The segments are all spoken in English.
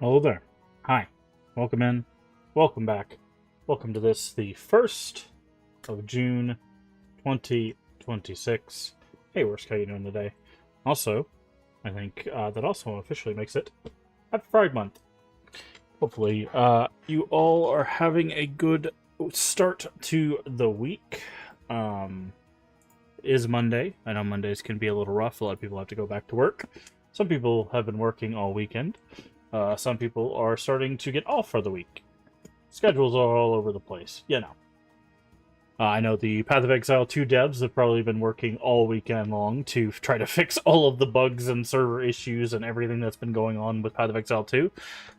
Hello there. Hi. Welcome in. Welcome back. Welcome to this, the 1st of June, 2026. Hey, worst, how you doing today? Also, I think that also officially makes it Happy Pride Month. Hopefully, you all are having a good start to the week. Is Monday. I know Mondays can be a little rough. A lot of people have to go back to work. Some people have been working all weekend. Some people are starting to get off for the week. Schedules are all over the place, you know. I know the Path of Exile 2 devs have probably been working all weekend long to try to fix all of the bugs and server issues and everything that's been going on with Path of Exile 2.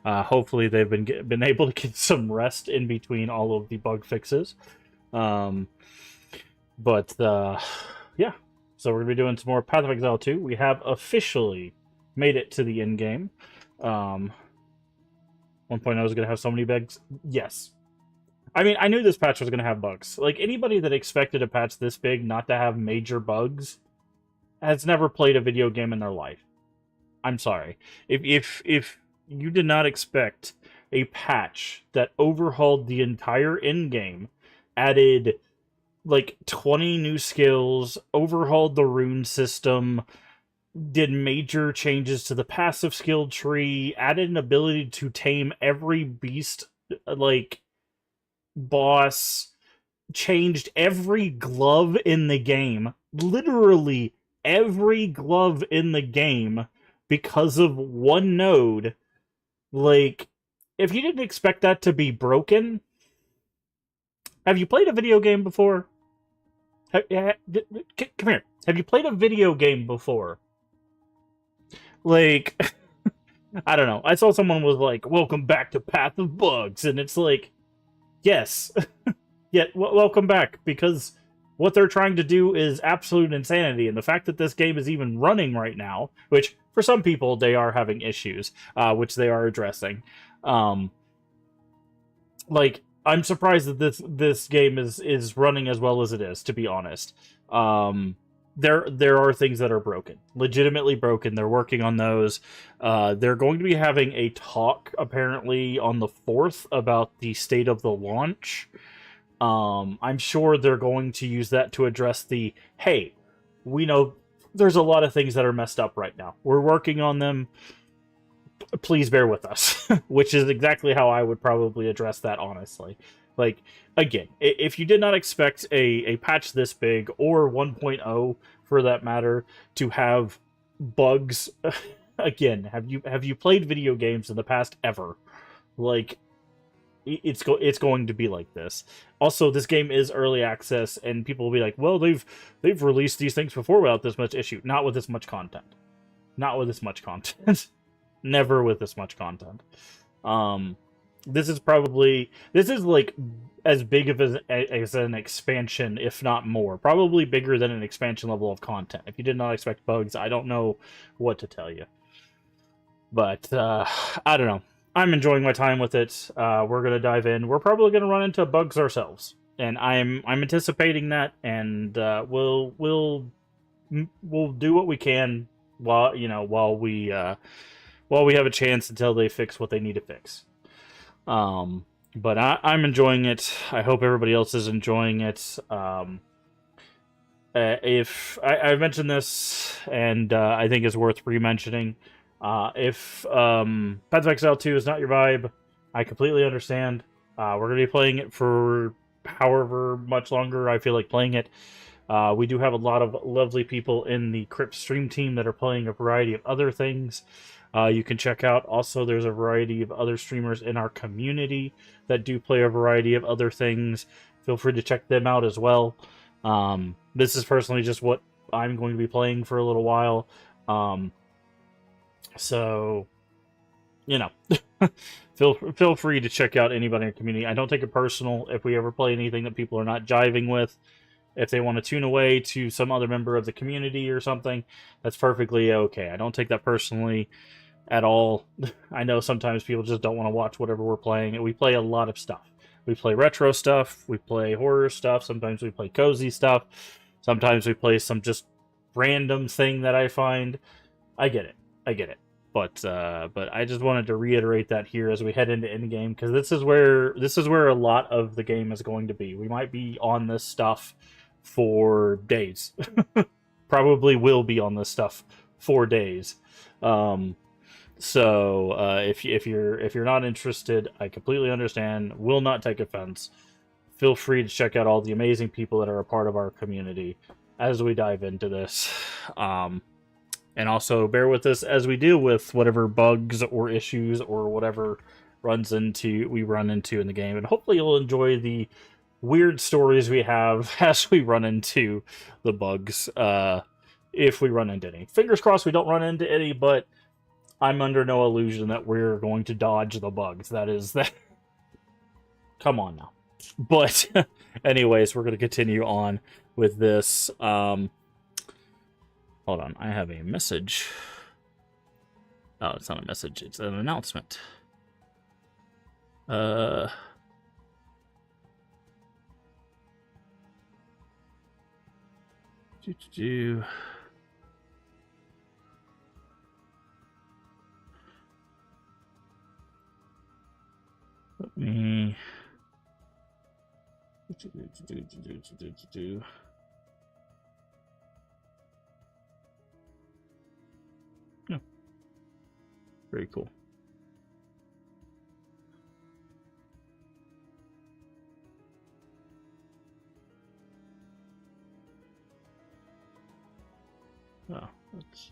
Hopefully they've been able to get some rest in between all of the bug fixes. Yeah. So we're going to be doing some more Path of Exile 2. We have officially made it to the endgame. 1.0 is going to have so many bugs. Yes. I mean, I knew this patch was going to have bugs. Like, anybody that expected a patch this big not to have major bugs has never played a video game in their life. I'm sorry. If you did not expect a patch that overhauled the entire endgame, added like 20 new skills, overhauled the rune system, did major changes to the passive skill tree, added an ability to tame every beast, like, boss, changed every glove in the game, literally every glove in the game, because of one node. Like, if you didn't expect that to be broken, have you played a video game before? Come here. Have you played a video game before? Like, I don't know. I saw someone was like, "Welcome back to Path of Bugs," and it's like, yes, yeah, welcome back, because what they're trying to do is absolute insanity, and the fact that this game is even running right now, which for some people they are having issues, which they are addressing. Like, I'm surprised that this game is running as well as it is, to be honest. There are things that are broken, legitimately broken. They're working on those. They're going to be having a talk apparently on the 4th about the state of the launch. I'm sure they're going to use that to address the, hey, we know there's a lot of things that are messed up right now. We're working on them. Please bear with us, which is exactly how I would probably address that, honestly. Like, again, if you did not expect a patch this big, or 1.0 for that matter, to have bugs, again, have you played video games in the past ever? Like, it's going to be like this. Also, this game is early access, and people will be like, well, they've released these things before without this much issue. Not with this much content. Not with this much content. Never with this much content. This is like as big of as an expansion, if not more. Probably bigger than an expansion level of content. If you did not expect bugs, I don't know what to tell you. But I don't know. I'm enjoying my time with it. We're gonna dive in. We're probably gonna run into bugs ourselves, and I'm anticipating that. And we'll do what we can while we have a chance until they fix what they need to fix. But I'm enjoying it. I hope everybody else is enjoying it. If I mentioned this, and I think it's worth re-mentioning, if Path of Exile 2 is not your vibe, I completely understand. We're going to be playing it for however much longer I feel like playing it. We do have a lot of lovely people in the Crypt stream team that are playing a variety of other things. You can check out, also, there's a variety of other streamers in our community that do play a variety of other things. Feel free to check them out as well. This is personally just what I'm going to be playing for a little while. So, you know, feel free to check out anybody in the community. I don't take it personal if we ever play anything that people are not jiving with. If they want to tune away to some other member of the community or something, that's perfectly okay. I don't take that personally at all. I know sometimes people just don't want to watch whatever we're playing, and we play a lot of stuff. We play retro stuff, we play horror stuff, sometimes we play cozy stuff, sometimes we play some just random thing that I find. I get it. But I just wanted to reiterate that here as we head into Endgame, because this is where a lot of the game is going to be. We might be on this stuff for days. Probably will be on this stuff for days. So if you're not interested, I completely understand. Will not take offense. Feel free to check out all the amazing people that are a part of our community as we dive into this. And also bear with us as we deal with whatever bugs or issues or whatever we run into in the game. And hopefully you'll enjoy the weird stories we have as we run into the bugs, if we run into any. Fingers crossed we don't run into any, but I'm under no illusion that we're going to dodge the bugs. That is that. Come on now. But anyways, we're going to continue on with this. Hold on, I have a message. Oh, it's not a message, it's an announcement. Do. Let me... Yeah. Very cool. Oh, that's...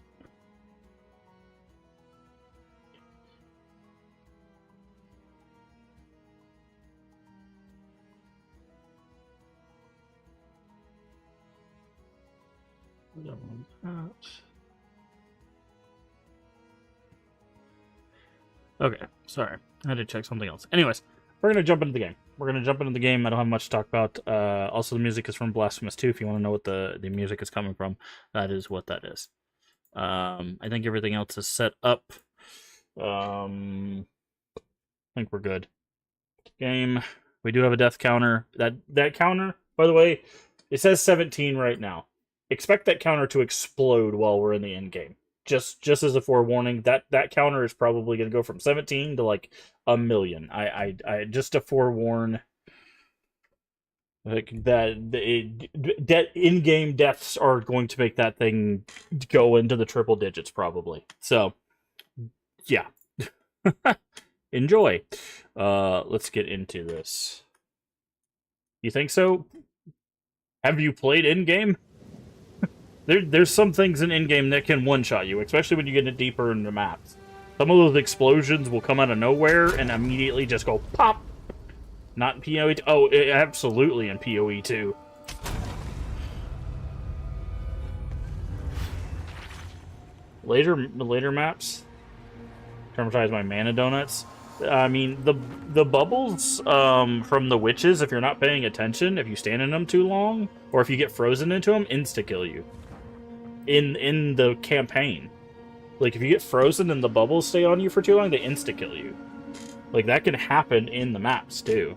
Okay, sorry. I had to check something else. Anyways, we're going to jump into the game. I don't have much to talk about. Also, the music is from Blasphemous 2. If you want to know what the music is coming from, that is what that is. I think everything else is set up. I think we're good. Game. We do have a death counter. That counter, by the way, it says 17 right now. Expect that counter to explode while we're in the end game. Just as a forewarning, that counter is probably going to go from 17 to like 1 million. I just to forewarn, like that in-game deaths are going to make that thing go into the triple digits probably. So, yeah, enjoy. Let's get into this. You think so? Have you played in-game? There's some things in in-game that can one-shot you, especially when you get deeper into maps. Some of those explosions will come out of nowhere and immediately just go pop. Not in PoE. Oh, absolutely in PoE too. Later maps traumatize my mana donuts. I mean, the bubbles from the witches, if you're not paying attention, if you stand in them too long, or if you get frozen into them, insta-kill you. In the campaign. Like, if you get frozen and the bubbles stay on you for too long, they insta-kill you. Like, that can happen in the maps, too.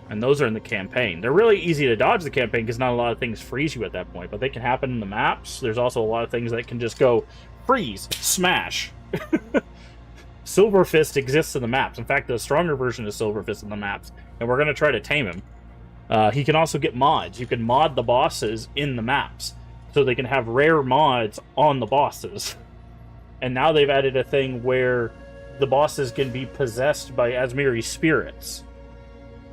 And those are in the campaign. They're really easy to dodge the campaign, because not a lot of things freeze you at that point, but they can happen in the maps. There's also a lot of things that can just go, freeze, smash. Silver Fist exists in the maps. In fact, the stronger version of Silver Fist in the maps, and we're going to try to tame him. He can also get mods. You can mod the bosses in the maps, so they can have rare mods on the bosses. And now they've added a thing where the bosses can be possessed by Asmiri spirits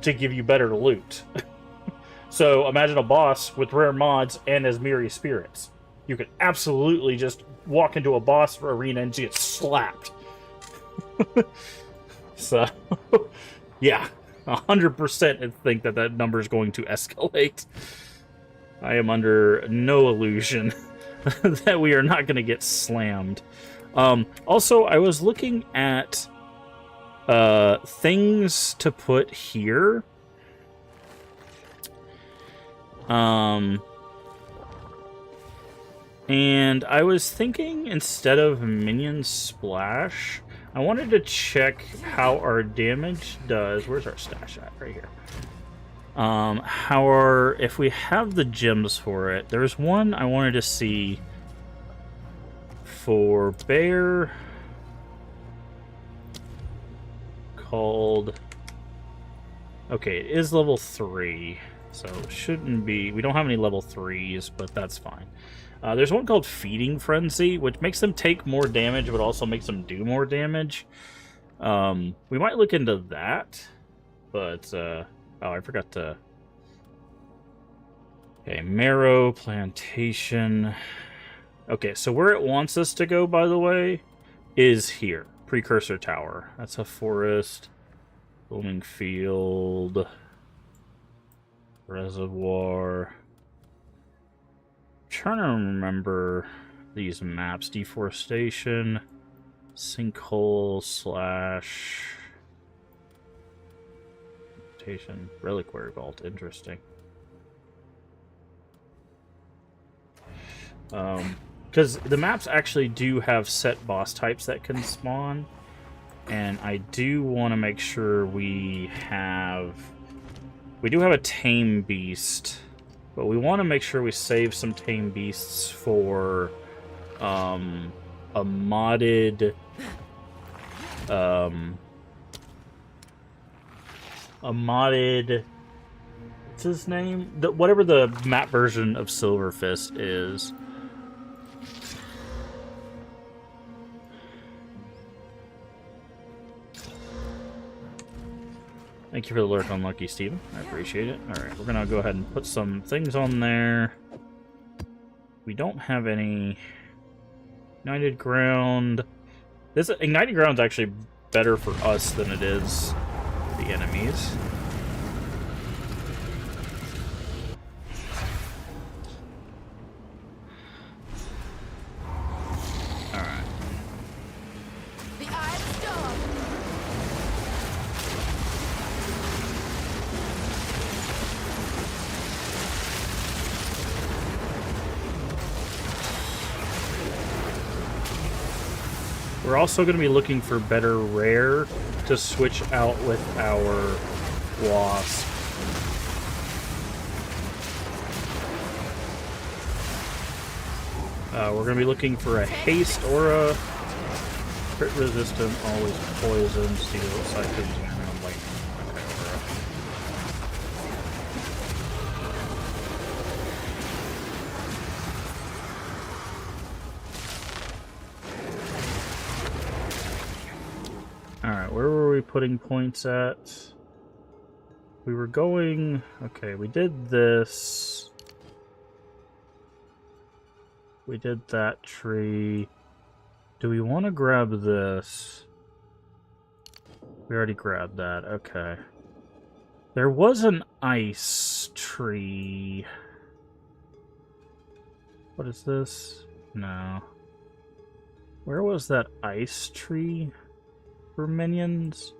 to give you better loot. So imagine a boss with rare mods and Asmiri spirits. You could absolutely just walk into a boss arena and get slapped. So, yeah, 100% think that number is going to escalate. I am under no illusion that we are not going to get slammed. Also, I was looking at things to put here. And I was thinking, instead of minion splash, I wanted to check how our damage does. Where's our stash at? Right here. If we have the gems for it, there's one I wanted to see for bear. called... Okay, it is level 3, so it shouldn't be... We don't have any level 3s, but that's fine. There's one called Feeding Frenzy, which makes them take more damage, but also makes them do more damage. We might look into that, but... oh, I forgot to... Okay, Marrow, Plantation... Okay, so where it wants us to go, by the way, is here. Precursor Tower. That's a forest. Blooming Field. Reservoir. I'm trying to remember these maps. Deforestation. Sinkhole slash... Reliquary Vault. Interesting. Because the maps actually do have set boss types that can spawn, and I do want to make sure we do have a tame beast, but we want to make sure we save some tame beasts for a modded what's his name? Whatever the map version of Silverfist is. Thank you for the lurk on Lucky Steven. I appreciate it. Alright, we're gonna go ahead and put some things on there. We don't have any Ignited Ground. This Ignited Ground's actually better for us than it is for the enemies. Alright. The Eye of the Storm. We're also going to be looking for better rare to switch out with our wasp. We're going to be looking for a haste aura, crit resistant, always poison, steel, cyclones, and lightning. Okay, aura. Alright, where were we putting points at? We were going... Okay, we did this. We did that tree. Do we want to grab this? We already grabbed that. Okay. There was an ice tree. What is this? No. Where was that ice tree for minions?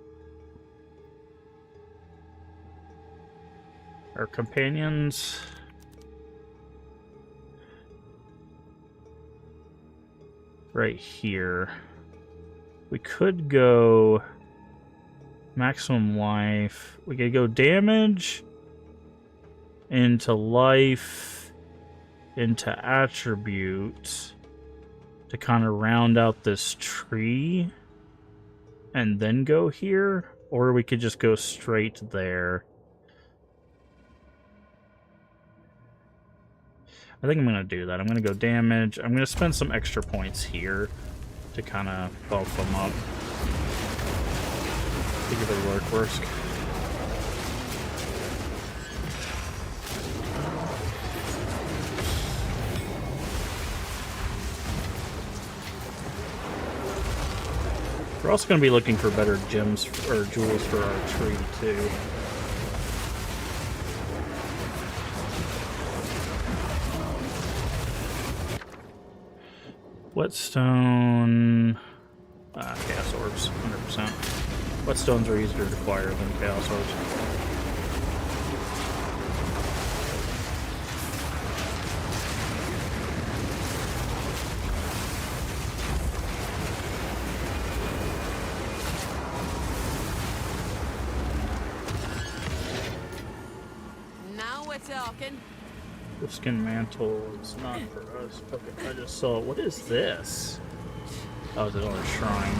Our companions? Right here. We could go maximum life. We could go damage into life into attribute to kind of round out this tree and then go here, or we could just go straight there. I think I'm going to do that. I'm going to go damage. I'm going to spend some extra points here to kind of bulk them up. Think of it work worse. We're also going to be looking for better gems or jewels for our tree too. Whetstone... Chaos Orbs, 100%. Whetstones are easier to acquire than Chaos Orbs. Now we're talking. The skin mantle is not for us. Okay, I just saw. What is this? Oh, it's another shrine.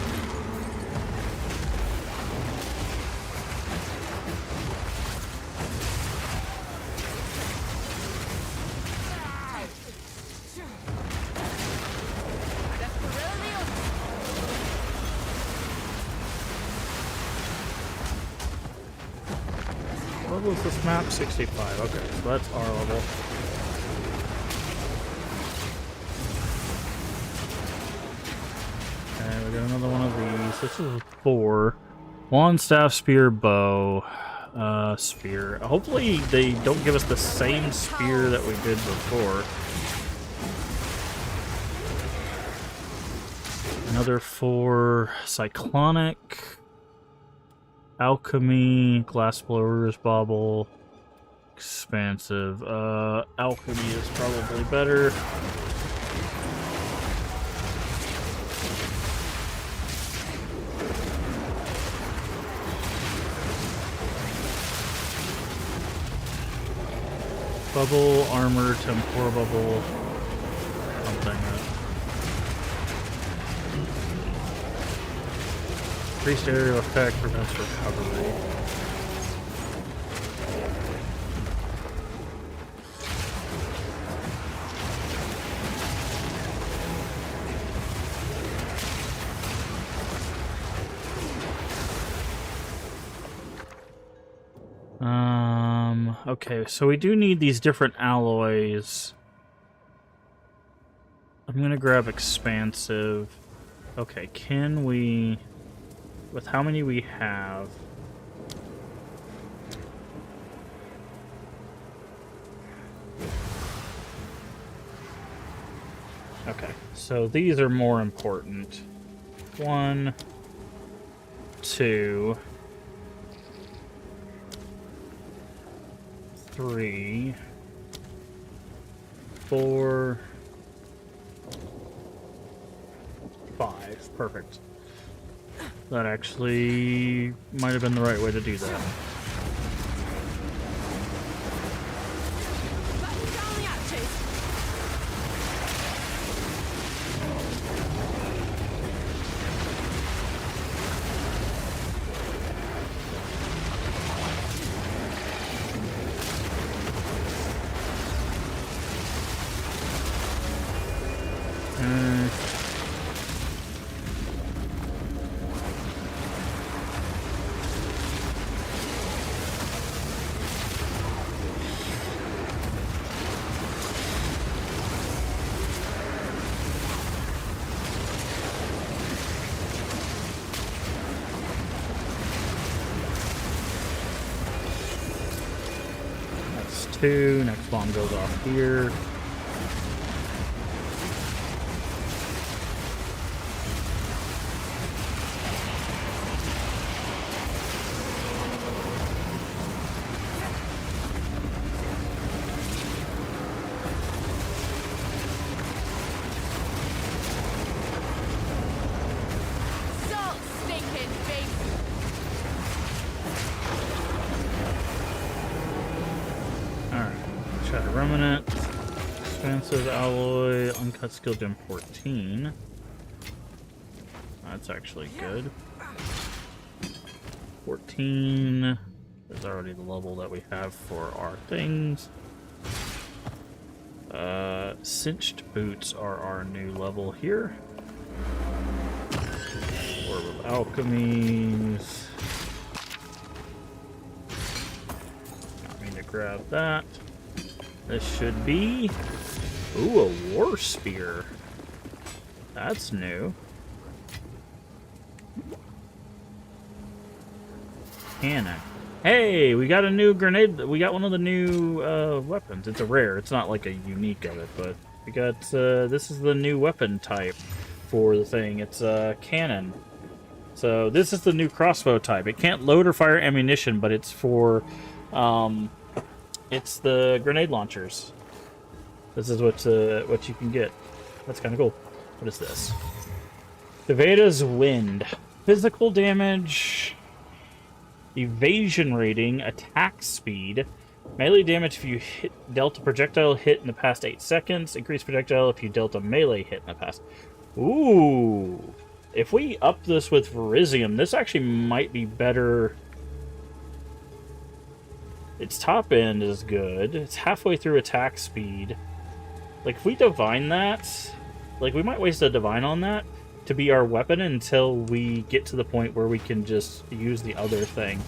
level is this map? 65. Okay, so that's our level. Okay, we got another one of these. This is 4. Wand, staff, spear, bow. Spear. Hopefully they don't give us the same spear that we did before. Another 4. Cyclonic. Alchemy. Glass blowers, bauble. Expansive. Alchemy is probably better. Bubble, armor, tempora bubble, something. Increased area effect prevents recovery. Okay, so we do need these different alloys. I'm gonna grab expansive. Okay, can we... With how many we have... Okay, so these are more important. 1, 2... 3, 4, 5. Perfect. That actually might have been the right way to do that. That's 2. Next bomb goes off here. Remnant, expansive alloy, uncut skill gem 14. That's actually good. 14 is already the level that we have for our things. Cinched boots are our new level here. Orb of alchemies. Not mean to grab that. This should be... Ooh, a war spear. That's new. Cannon. Hey, we got a new grenade. We got one of the new weapons. It's a rare. It's not like a unique of it, but we got... this is the new weapon type for the thing. It's a cannon. So this is the new crossbow type. It can't load or fire ammunition, but it's for... It's the grenade launchers. This is what you can get. That's kind of cool. What is this? Deveda's Wind. Physical damage, evasion rating, attack speed, melee damage if you dealt a projectile hit in the past 8 seconds, increased projectile if you dealt a melee hit in the past. Ooh. If we up this with Verizium, this actually might be better. Its top end is good. It's halfway through attack speed. Like, if we divine that... Like, we might waste a divine on that to be our weapon until we get to the point where we can just use the other thing.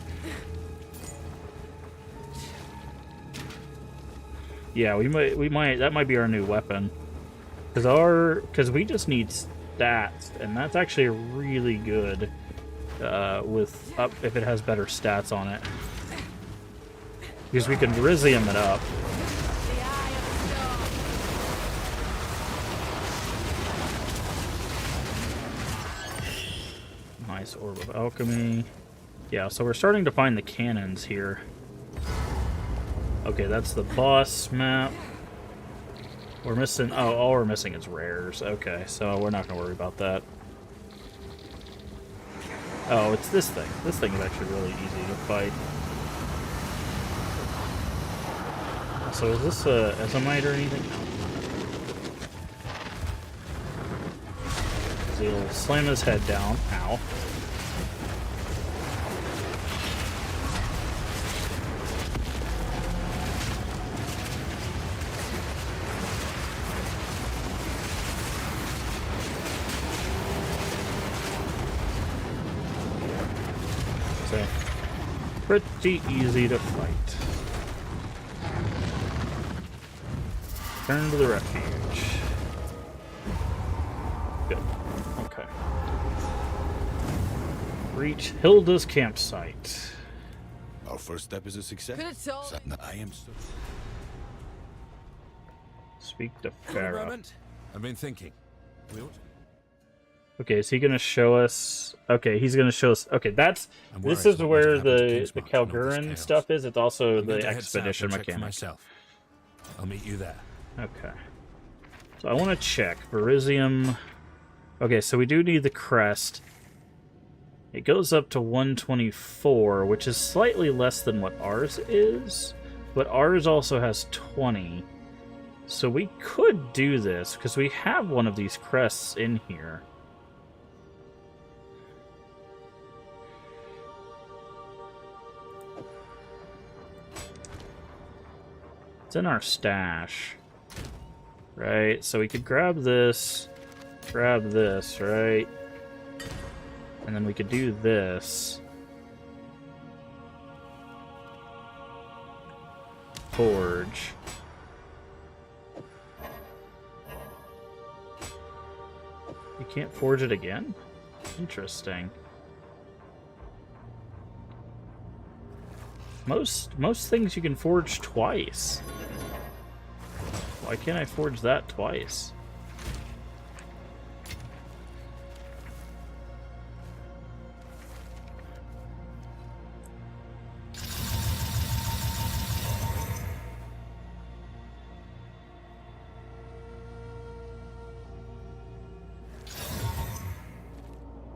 Yeah, we might that might be our new weapon. Because we just need stats, and that's actually really good if it has better stats on it. Because we can Rizium it up. The eye of the storm. Nice Orb of Alchemy. Yeah, so we're starting to find the cannons here. Okay, that's the boss map. We're missing... Oh, all we're missing is rares. Okay, so we're not going to worry about that. Oh, it's this thing. This thing is actually really easy to fight. So is this a Ezomite or anything? No. He'll slam his head down. Ow. So, pretty easy to fight. Turn to the refuge. Good. Okay. Reach Hilda's campsite. Our first step is a success. Could have told. I am so... Speak to For a Farah. moment, I've been thinking. We ought to... Okay, is he gonna show us? Okay, he's gonna show us. Okay, that's I'm this worried is what where must happen to the Kingsmark and all this Kalguran chaos. stuff is. It's also I'm going the to head south and expedition check for mechanic. myself. I'll meet you there. Okay, so I want to check Verizium. Okay, so we do need the crest. It goes up to 124, which is slightly less than what ours is, but ours also has 20. So we could do this because we have one of these crests in here. It's in our stash, right? So we could grab this, right? And then we could do this. Forge. You can't forge it again? Interesting. Most things you can forge twice. Why can't I forge that twice?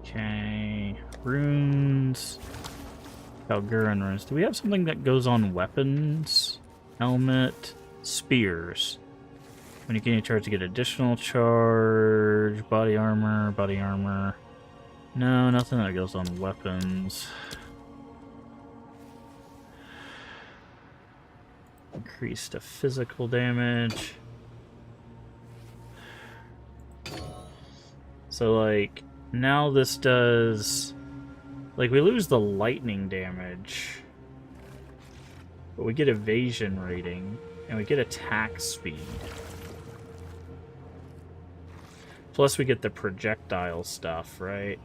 Okay, runes. Kalguran runes. Do we have something that goes on weapons? Helmet, spears. When you gain a charge, to get additional charge. Body armor, body armor. No, nothing that goes on weapons. Increase to physical damage. So, like, now this does... Like, we lose the lightning damage, but we get evasion rating, and we get attack speed. Plus we get the projectile stuff, right?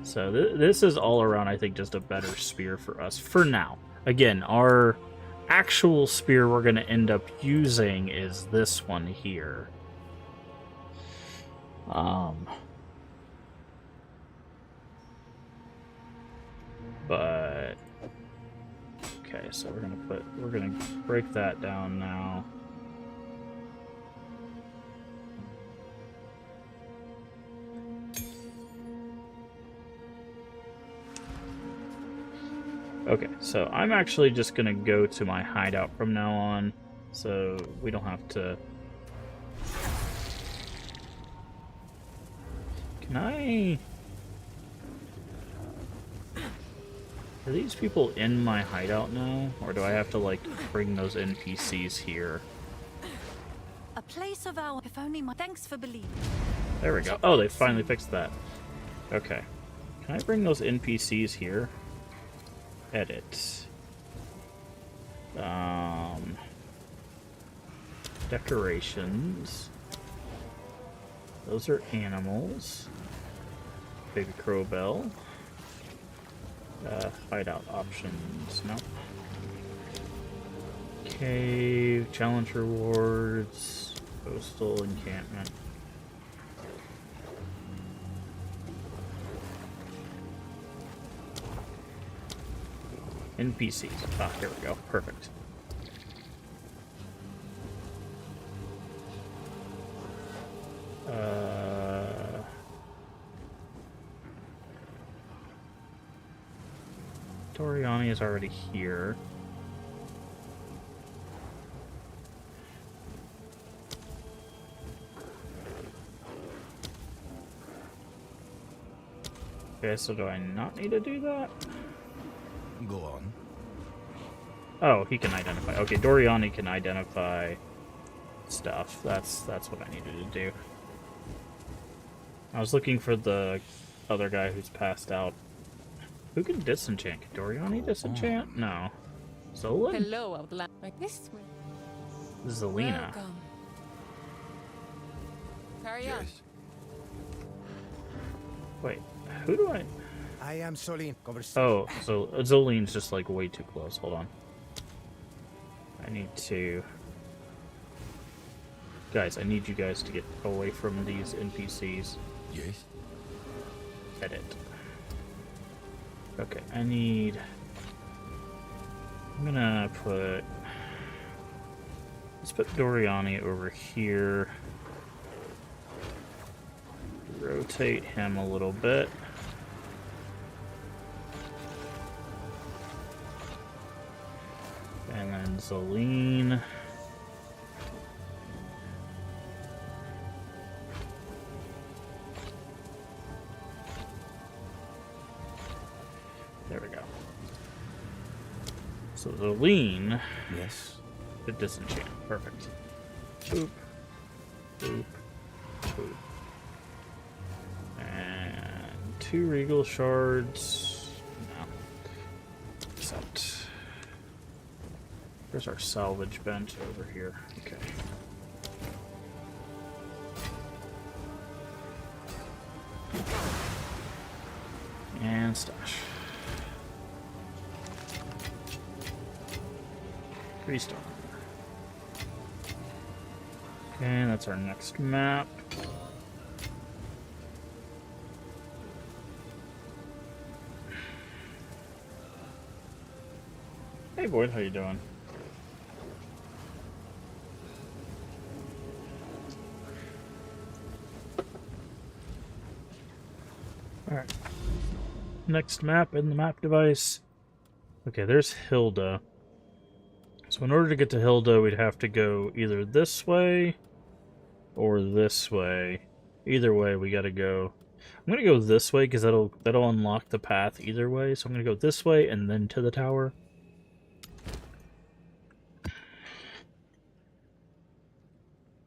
So this is all around, I think, just a better spear for us, for now. Again, our actual spear we're going to end up using is this one here. But okay, so we're gonna break that down now. Okay, so I'm actually just gonna go to my hideout from now on, so we don't have to... Can I... Are these people in my hideout now? Or do I have to, like, bring those NPCs here? A place of our... If only my... Thanks for believing. There we go. Oh, they finally fixed that. Okay. Can I bring those NPCs here? Edit. Decorations. Those are animals. Baby crow bell. Hideout options. Nope. Cave. Challenge rewards. Coastal encampment. NPCs. Ah, here we go. Perfect. Doriani is already here. Okay, so do I not need to do that? Go on. Oh, he can identify. Okay, Doriani can identify stuff. That's what I needed to do. I was looking for the other guy who's passed out. Who can disenchant? Can Doriani disenchant? No. Zolan? Hello, Outland. Like this way. Zelina. Welcome. Carry on. Yes. Wait, who do I... I am Solin. Oh, so Zolene's just like way too close. Hold on. I need to... Guys, I need you guys to get away from these NPCs. Yes. Edit. Okay, I need... I'm gonna put... Let's put Doriani over here. Rotate him a little bit. And then Zelene. There we go. So Zelene Yes. could disenchant. Perfect. Boop. Boop. Boop. And 2 regal shards. No. Except. There's our salvage bench over here. Okay. And stash. 3 star. Okay, that's our next map. Hey Boyd, how you doing? Alright. Next map in the map device. Okay, there's Hilda. So in order to get to Hilda, we'd have to go either this way or this way. Either way, we gotta go. I'm gonna go this way because that'll unlock the path either way. So I'm gonna go this way and then to the tower.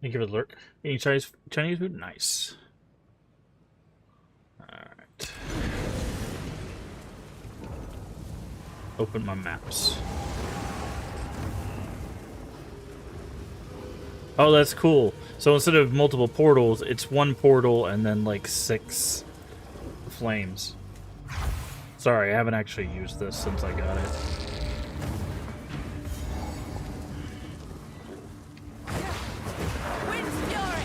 And give it a look. Any Chinese food? Nice. Alright. Open my maps. Oh, that's cool. So instead of multiple portals, it's 1 portal and then like 6 flames. Sorry, I haven't actually used this since I got it. Wind's fury.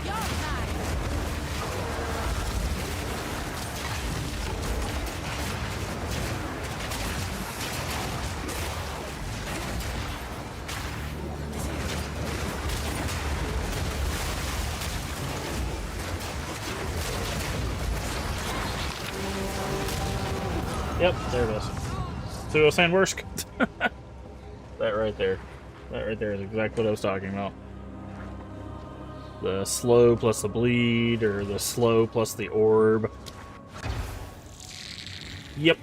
Your time. Yep, there it is. See what I was saying, Worsk? That right there. That right there is exactly what I was talking about. The slow plus the bleed, or the slow plus the orb. Yep.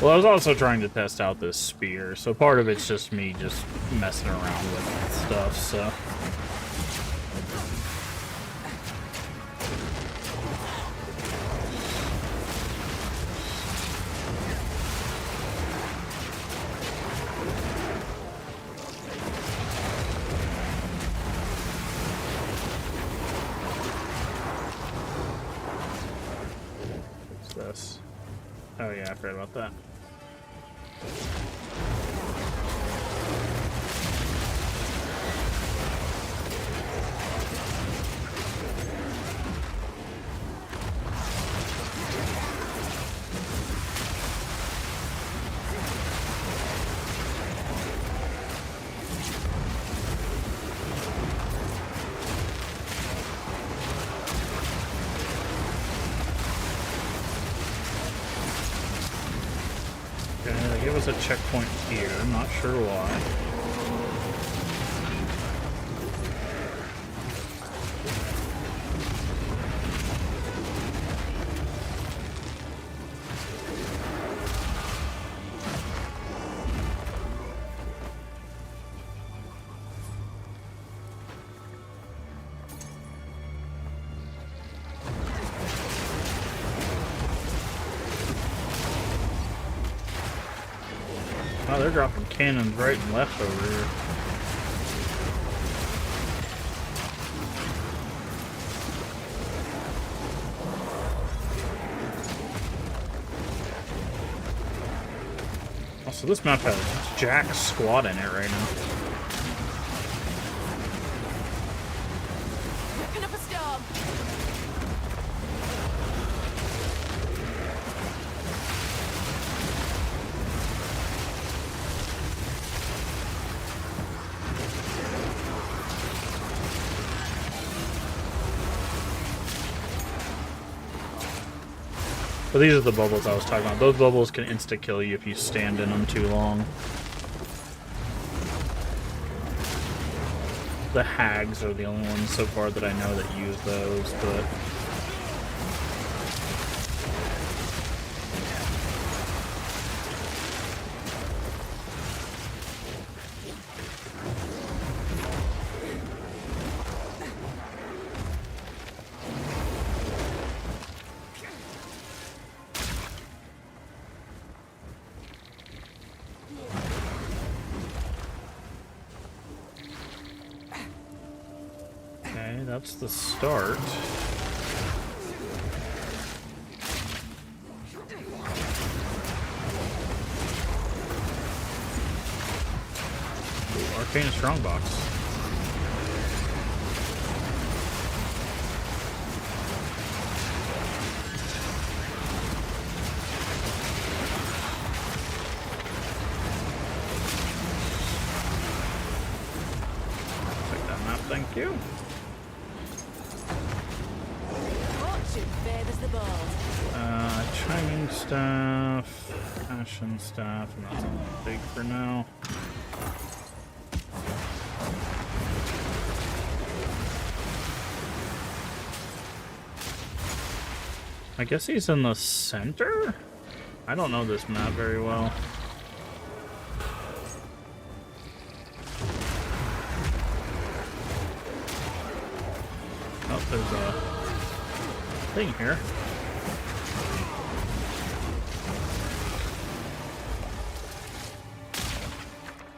Well, I was also trying to test out this spear, so part of it's just me just messing around with stuff, so... What's this? Oh yeah, I forgot about that. Okay, they give us a checkpoint here, I'm not sure why. Oh, they're dropping cannons right and left over here. Also, this map has Jack's squad in it right now. Picking up a storm. But these are the bubbles I was talking about. Those bubbles can insta-kill you if you stand in them too long. The hags are the only ones so far that I know that use those, but... Okay, that's the start. Ooh, Arcane Strongbox. Take that map, thank you. Fortune favours the bold. Chiming staff, passion staff, and that's big for now. I guess he's in the center? I don't know this map very well. Oh, there's a thing here.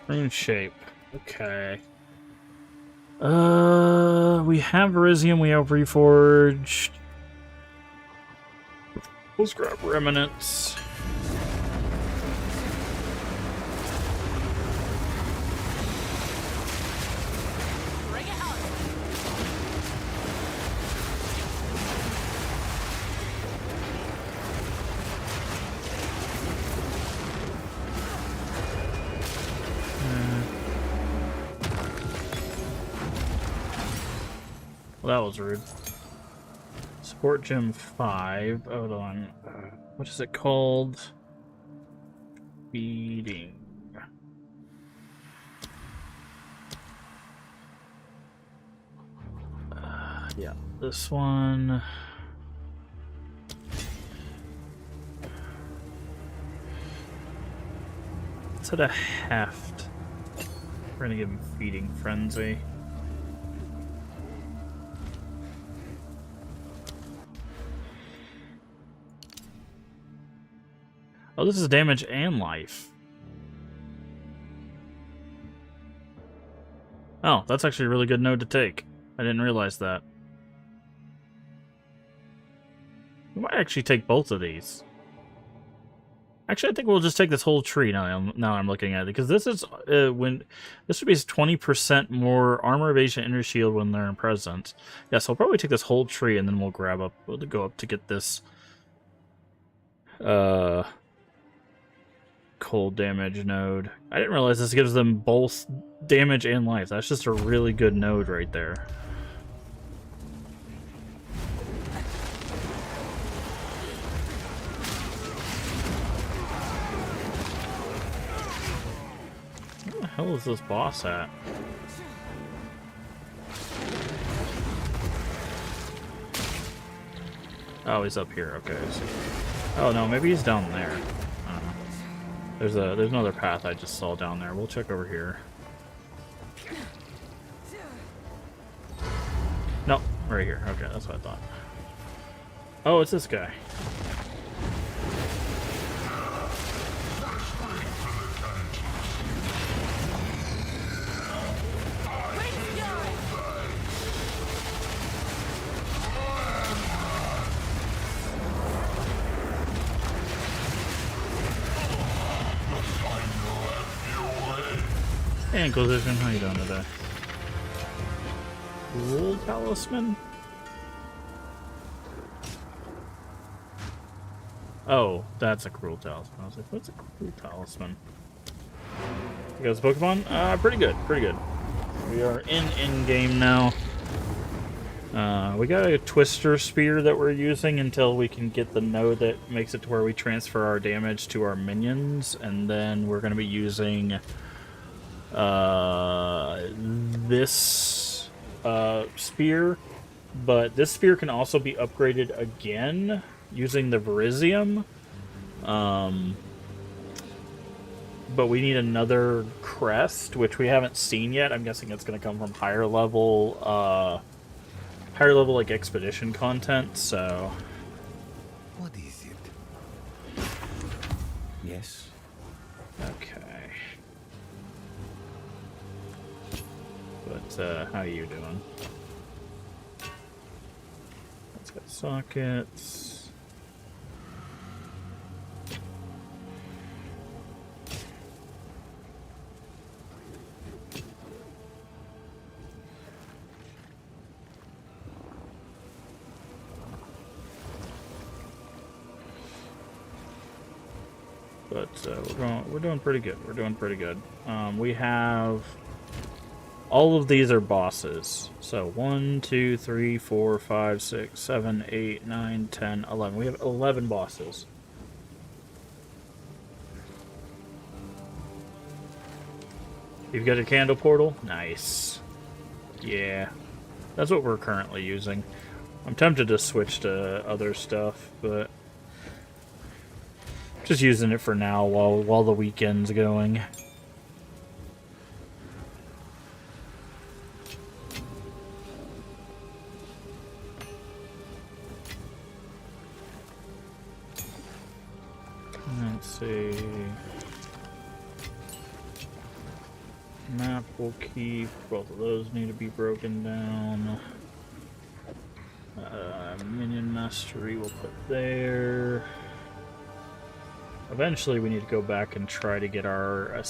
Rune shape. Okay. We have Elysium, we have Reforged. Let's grab Remnants. Bring it on. Well, that was rude. Support Gym 5. Hold on. What is it called? Feeding. Yeah, this one. It's at a heft. We're gonna give him Feeding Frenzy. Oh, this is damage and life. Oh, that's actually a really good node to take. I didn't realize that. We might actually take both of these. Actually, I think we'll just take this whole tree now. I'm looking at it, because this is when this would be 20% more armor, evasion, inner shield when they're in presence. Yeah, so I'll probably take this whole tree and then we'll grab up. We'll go up to get this cold damage node. I didn't realize this gives them both damage and life. That's just a really good node right there. Where the hell is this boss at? Oh, he's up here. Okay, I see. Oh no, maybe he's down there. I don't know. There's another path I just saw down there. We'll check over here. Nope, right here. Okay, that's what I thought. Oh, it's this guy. Hey, Inquisition, how you doing today? Cruel Talisman? Oh, that's a Cruel Talisman. I was like, what's a Cruel Talisman? You guys Pokemon? Pretty good, pretty good. We are in Endgame now. We got a Twister Spear that we're using until we can get the node that makes it to where we transfer our damage to our minions, and then we're going to be using this spear, but this spear can also be upgraded again using the Virizium. But we need another crest, which we haven't seen yet. I'm guessing it's going to come from higher level like expedition content. So, What is it? Yes. okay. But how are you doing? Let's get sockets. But we're doing pretty good. We're doing pretty good. We have all of these are bosses. So 1, 2, 3, 4, 5, 6, 7, 8, 9, 10, 11. We have 11 bosses. You've got a candle portal? Nice. Yeah. That's what we're currently using. I'm tempted to switch to other stuff, but just using it for now while the weekend's going. Let's see. Map will keep. Both of those need to be broken down. Minion Mastery we'll put there. Eventually we need to go back and try to get our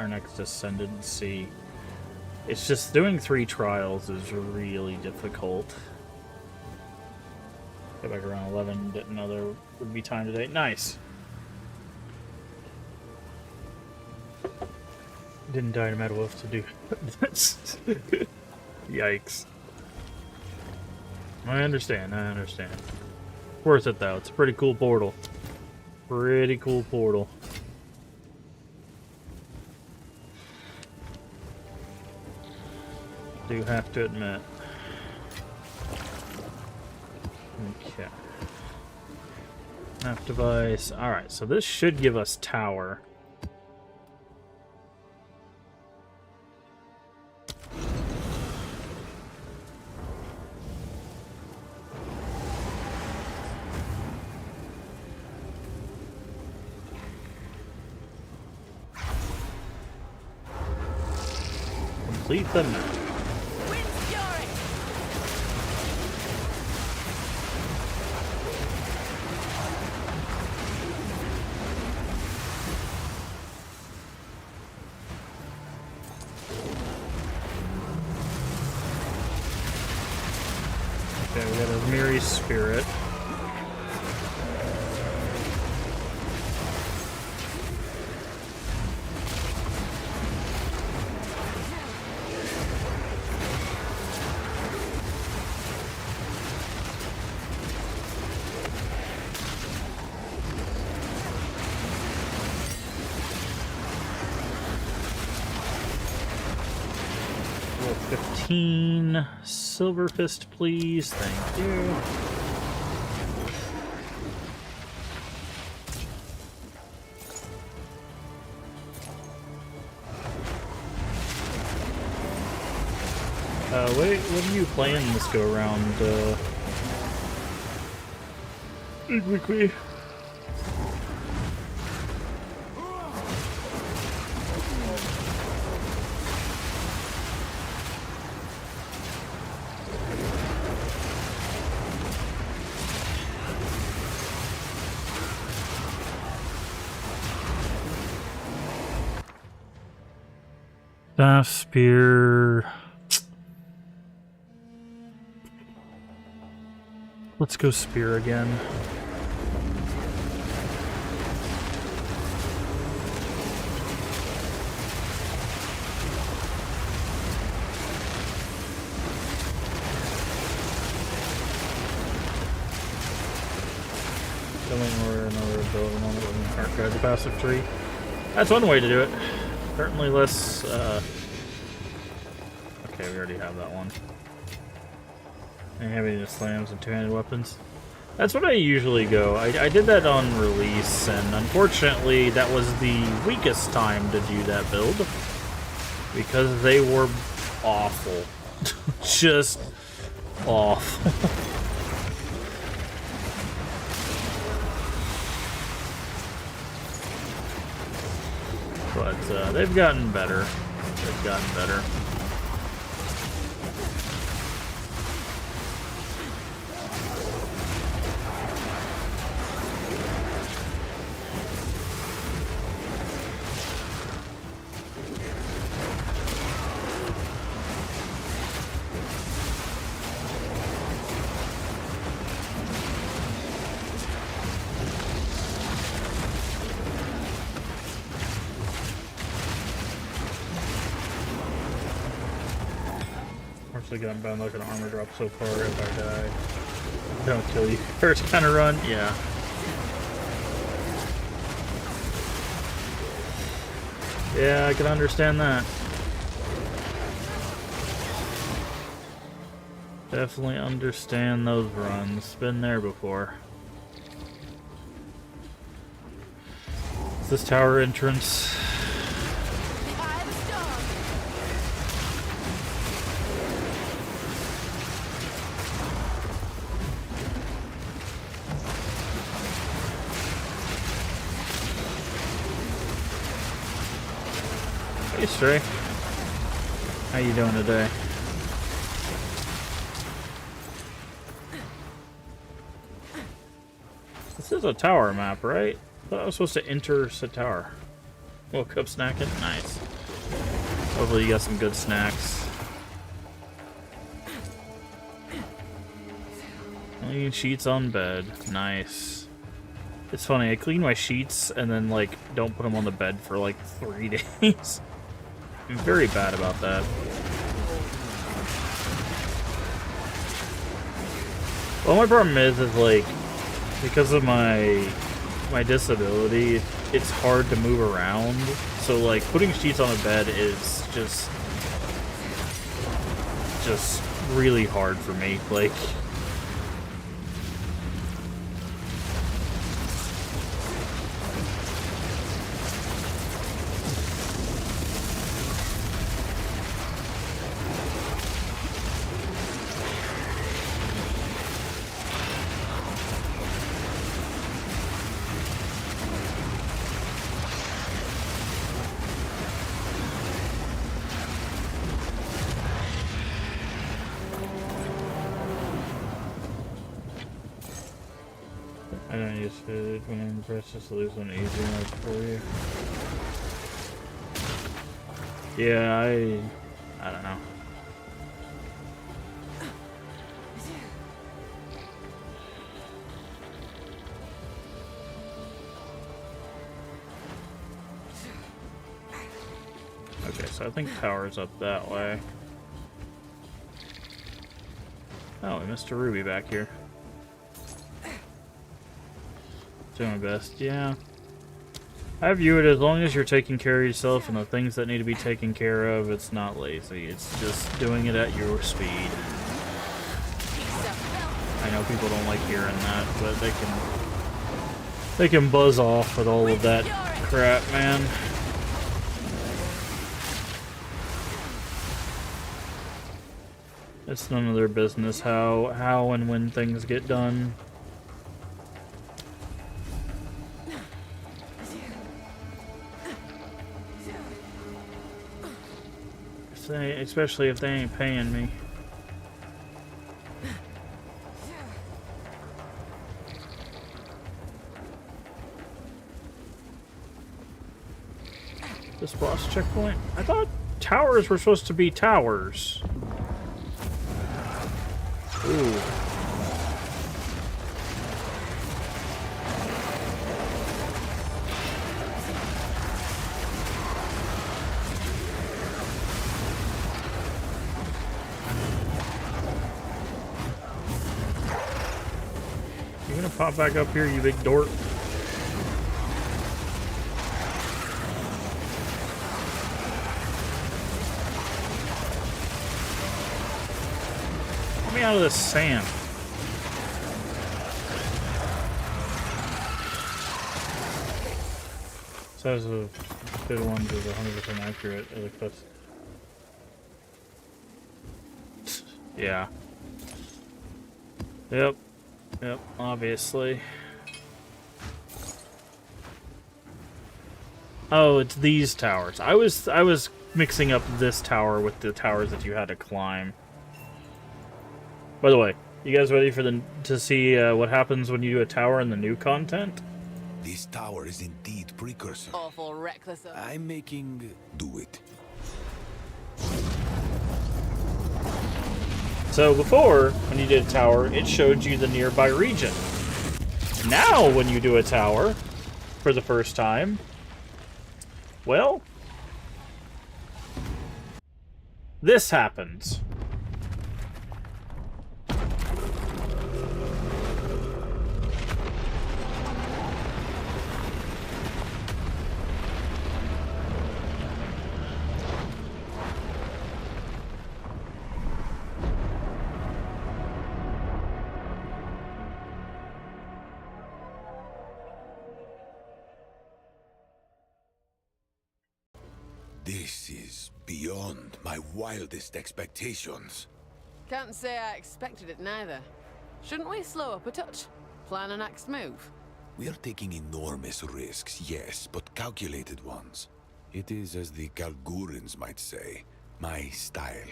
next ascendancy. It's just doing 3 trials is really difficult. Get back around 11, didn't know there would be time today. Nice. Didn't die to Metal Wolf to do this. Yikes. I understand, I understand. Worth it, though. It's a pretty cool portal. Pretty cool portal. Do have to admit. Okay. Map device. Alright, so this should give us tower. Complete the map. Wind's fury! Okay, we got a Menagerie spirit. Level 15. Silver fist, please. Thank you. Wait, what are you playing this go around, Quickly. Staff, spear. Let's go spear again. Killing or another building on the archive the passive tree. That's one way to do it. Certainly less. Okay, we already have that one. And having the slams and two-handed weapons. That's what I usually go. I did that on release, and unfortunately, that was the weakest time to do that build because they were awful, just awful. But they've gotten better. They've gotten better. Actually gotten bound like an armor drop so far if I die. Don't kill you first kind of run. Yeah. Yeah, I can understand that. Definitely understand those runs. Been there before. Is this tower entrance? Eye of the storm! Hey, Stray. How you doing today? This is a tower map, right? I thought I was supposed to enter a tower. Woke up snacking? Nice. Hopefully you got some good snacks. Clean sheets on bed. Nice. It's funny, I clean my sheets and then, like, don't put them on the bed for, like, 3 days. I'm very bad about that. Well, my problem is like because of my disability, it's hard to move around. So like putting sheets on a bed is just really hard for me. Like. I don't use food when I'm impressed, just lose one easy enough for you. Yeah, I don't know. Okay, so I think tower's up that way. Oh, we missed a ruby back here. Doing my best, yeah. I view it as long as you're taking care of yourself and the things that need to be taken care of, it's not lazy. It's just doing it at your speed. I know people don't like hearing that, but they can buzz off with all of that crap, man. It's none of their business how and when things get done. Especially if they ain't paying me. This boss checkpoint? I thought towers were supposed to be towers. Ooh. You gonna pop back up here, you big dork? Get me out of this sand. Says the good ones is 100% accurate. Like that's... Yeah. Yep. Yep, obviously. Oh, it's these towers. I was mixing up this tower with the towers that you had to climb. By the way, you guys ready for to see what happens when you do a tower in the new content? This tower is indeed precursor. Awful reckless of... I'm making do it. So before, when you did a tower, it showed you the nearby region. Now, when you do a tower, for the first time, well, this happens. This is beyond my wildest expectations. Can't say I expected it neither. Shouldn't we slow up a touch? Plan a next move? We are taking enormous risks, yes, but calculated ones. It is, as the Kalgurans might say, my style.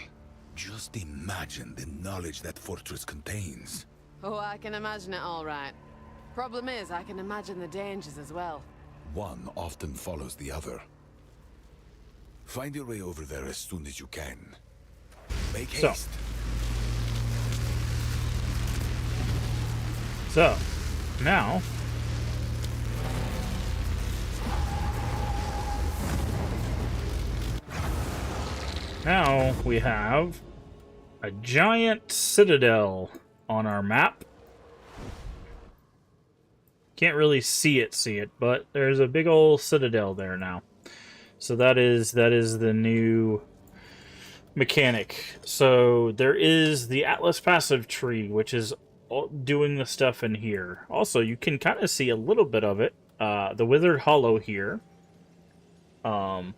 Just imagine the knowledge that fortress contains. Oh, I can imagine it all right. Problem is, I can imagine the dangers as well. One often follows the other. Find your way over there as soon as you can. Make haste. So, now... Now we have a giant citadel on our map Can't really see it, but there's a big old citadel there now. So that is the new mechanic. So there is the Atlas passive tree, which is doing the stuff in here. Also, you can kind of see a little bit of it. The Withered Hollow here. Thanks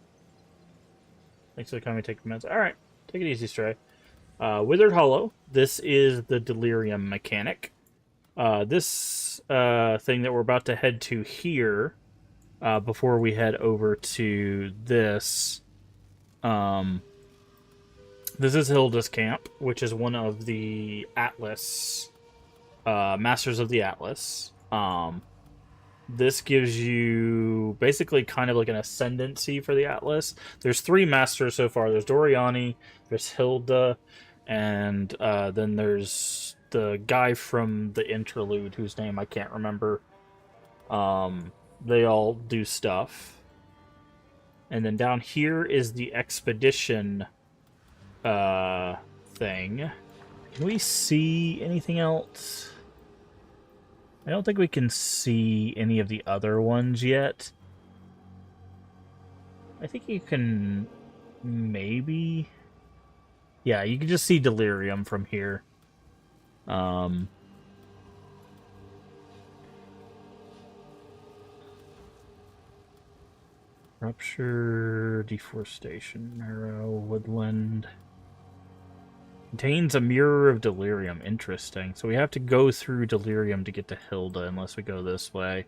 for coming. Take minutes. All right, take it easy, Stray. Withered Hollow. This is the Delirium mechanic. This thing that we're about to head to here, before we head over to this, this is Hilda's camp, which is one of the Atlas, Masters of the Atlas. This gives you basically kind of like an ascendancy for the Atlas. There's 3 masters so far. There's Doriani, there's Hilda, and then there's the guy from the interlude whose name I can't remember. They all do stuff. And then down here is the expedition thing. Can we see anything else? I don't think we can see any of the other ones yet. I think you can maybe... Yeah, you can just see Delirium from here. Rupture, Deforestation, Arrow, Woodland. Contains a Mirror of Delirium. Interesting. So we have to go through Delirium to get to Hilda, unless we go this way.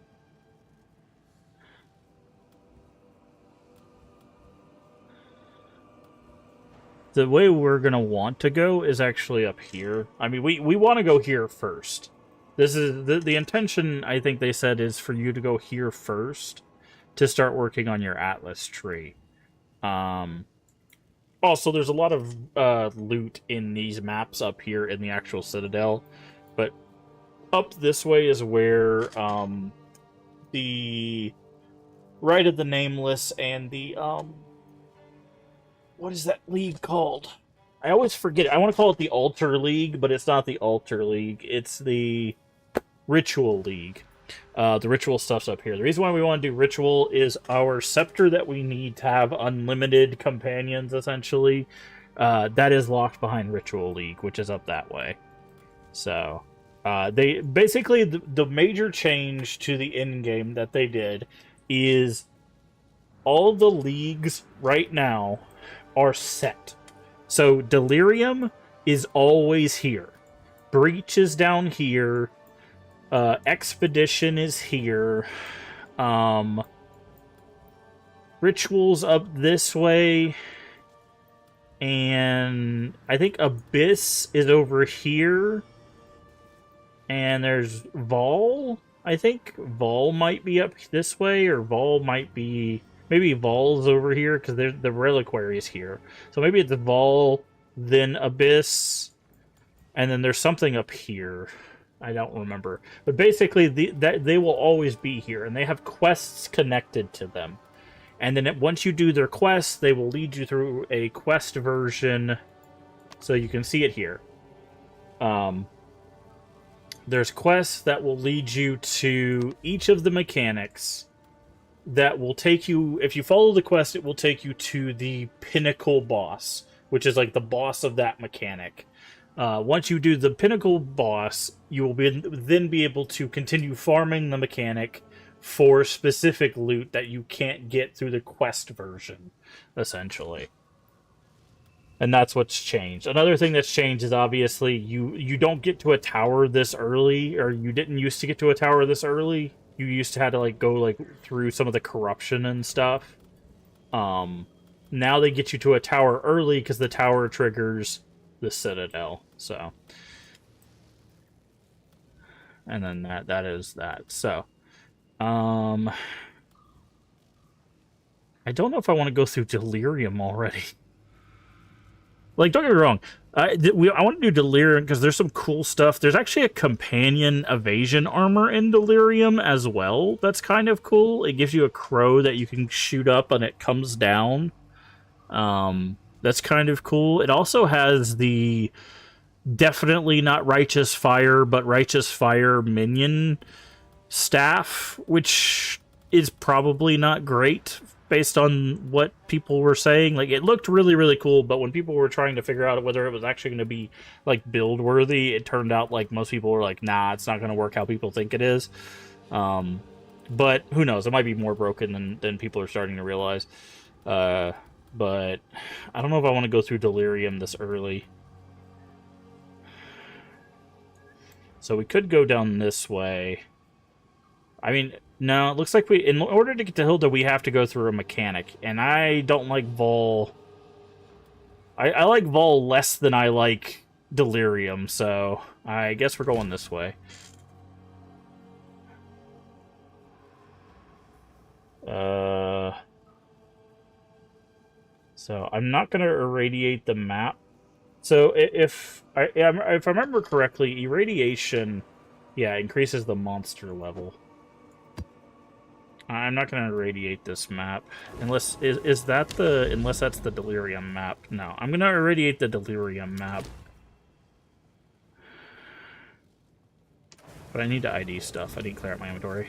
The way we're going to want to go is actually up here. I mean, we want to go here first. This is the intention, I think they said, is for you to go here first to start working on your Atlas tree. Also, there's a lot of loot in these maps up here in the actual Citadel, but up this way is where the Rite of the Nameless and the what is that league called? I always forget it. I want to call it the Altar League, but it's not the Altar League. It's the Ritual League. The ritual stuff's up here. The reason why we want to do ritual is our scepter that we need to have unlimited companions, essentially, that is locked behind Ritual League, which is up that way. So, they basically, the major change to the endgame that they did is all the leagues right now are set. So, Delirium is always here. Breach is down here. Expedition is here. Rituals up this way. And I think Abyss is over here. And there's Vol. I think Vol might be up this way, or Vol might be... Maybe Vol's over here, because the Reliquary is here. So maybe it's Vol, then Abyss, and then there's something up here. I don't remember. But basically, they will always be here, and they have quests connected to them. And then once you do their quests, they will lead you through a quest version, so you can see it here. There's quests that will lead you to each of the mechanics that will take you... If you follow the quest, it will take you to the pinnacle boss, which is like the boss of that mechanic. Once you do the pinnacle boss, you will then be able to continue farming the mechanic for specific loot that you can't get through the quest version, essentially. And that's what's changed. Another thing that's changed is obviously you don't get to a tower this early, or you didn't used to get to a tower this early. You used to have to go through some of the corruption and stuff. Now they get you to a tower early because the tower triggers the Citadel. So, and then that is that. So, I don't know if I want to go through Delirium already. Don't get me wrong. I want to do Delirium because there's some cool stuff. There's actually a companion evasion armor in Delirium as well. That's kind of cool. It gives you a crow that you can shoot up and it comes down. That's kind of cool. It also has the definitely not Righteous Fire, but Righteous Fire minion staff, which is probably not great based on what people were saying. Like, it looked really, really cool, but when people were trying to figure out whether it was actually going to be, like, build-worthy, it turned out like most people were like, nah, it's not going to work how people think it is. But who knows? It might be more broken than people are starting to realize. But I don't know if I want to go through Delirium this early. So we could go down this way. I mean, no, it looks like in order to get to Hilda, we have to go through a mechanic. And I don't like Vol. I like Vol less than I like Delirium, so I guess we're going this way. So I'm not going to irradiate the map. So if I remember correctly, irradiation, yeah, increases the monster level. I'm not going to irradiate this map unless is that the unless that's the Delirium map. No, I'm going to irradiate the Delirium map. But I need to ID stuff. I need to clear out my inventory.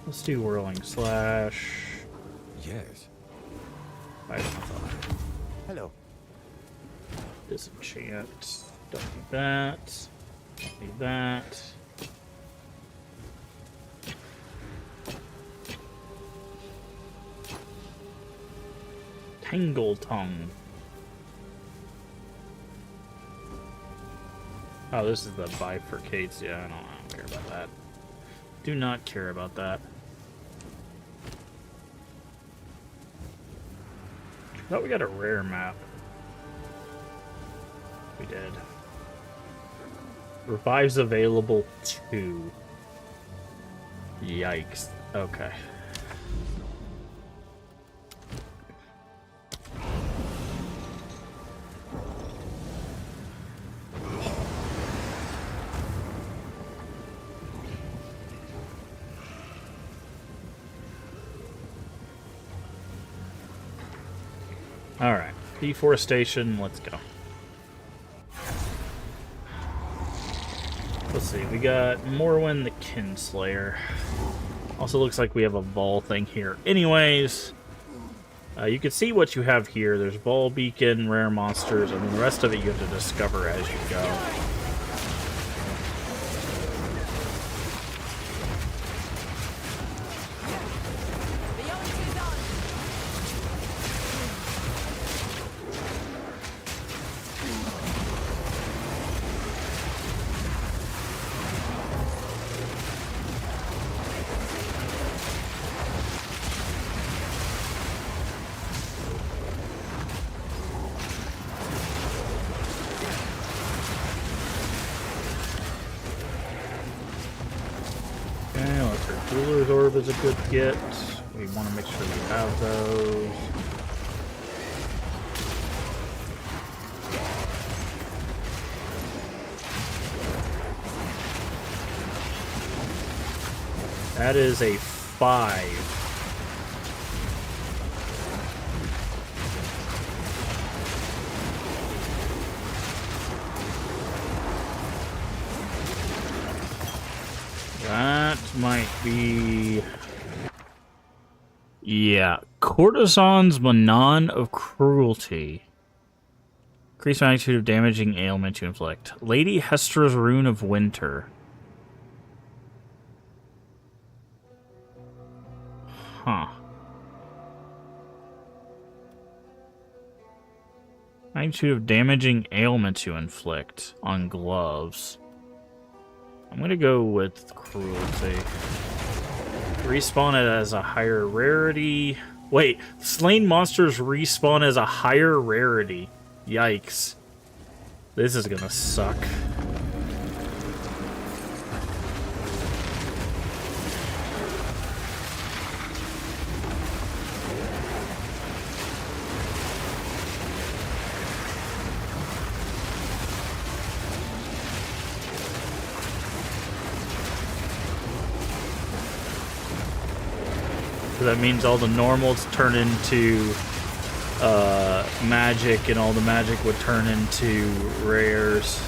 Let's do Whirling Slash. Yes. Hello. Disenchant. Don't need that. Don't need that. Tangle Tongue. Oh, this is the bifurcates. Yeah, I don't care about that. Do not care about that. I thought we got a rare map. We did. Revives available 2. Yikes. Okay. Alright, deforestation, let's go. Let's see, we got Morwen the Kinslayer. Also looks like we have a Vol thing here. Anyways, you can see what you have here. There's Vol Beacon, rare monsters, and then the rest of it you have to discover as you go. Ruler's Orb is a good get. We want to make sure we have those. That is a 5. That might be... Yeah. Courtesan's Manon of Cruelty. Increased magnitude of damaging ailment to inflict. Lady Hestra's Rune of Winter. Huh. Magnitude of damaging ailment to inflict on gloves. I'm gonna go with Cruelty. Respawn it as a higher rarity. Wait, slain monsters respawn as a higher rarity. Yikes. This is gonna suck. That means all the normals turn into magic, and all the magic would turn into rares.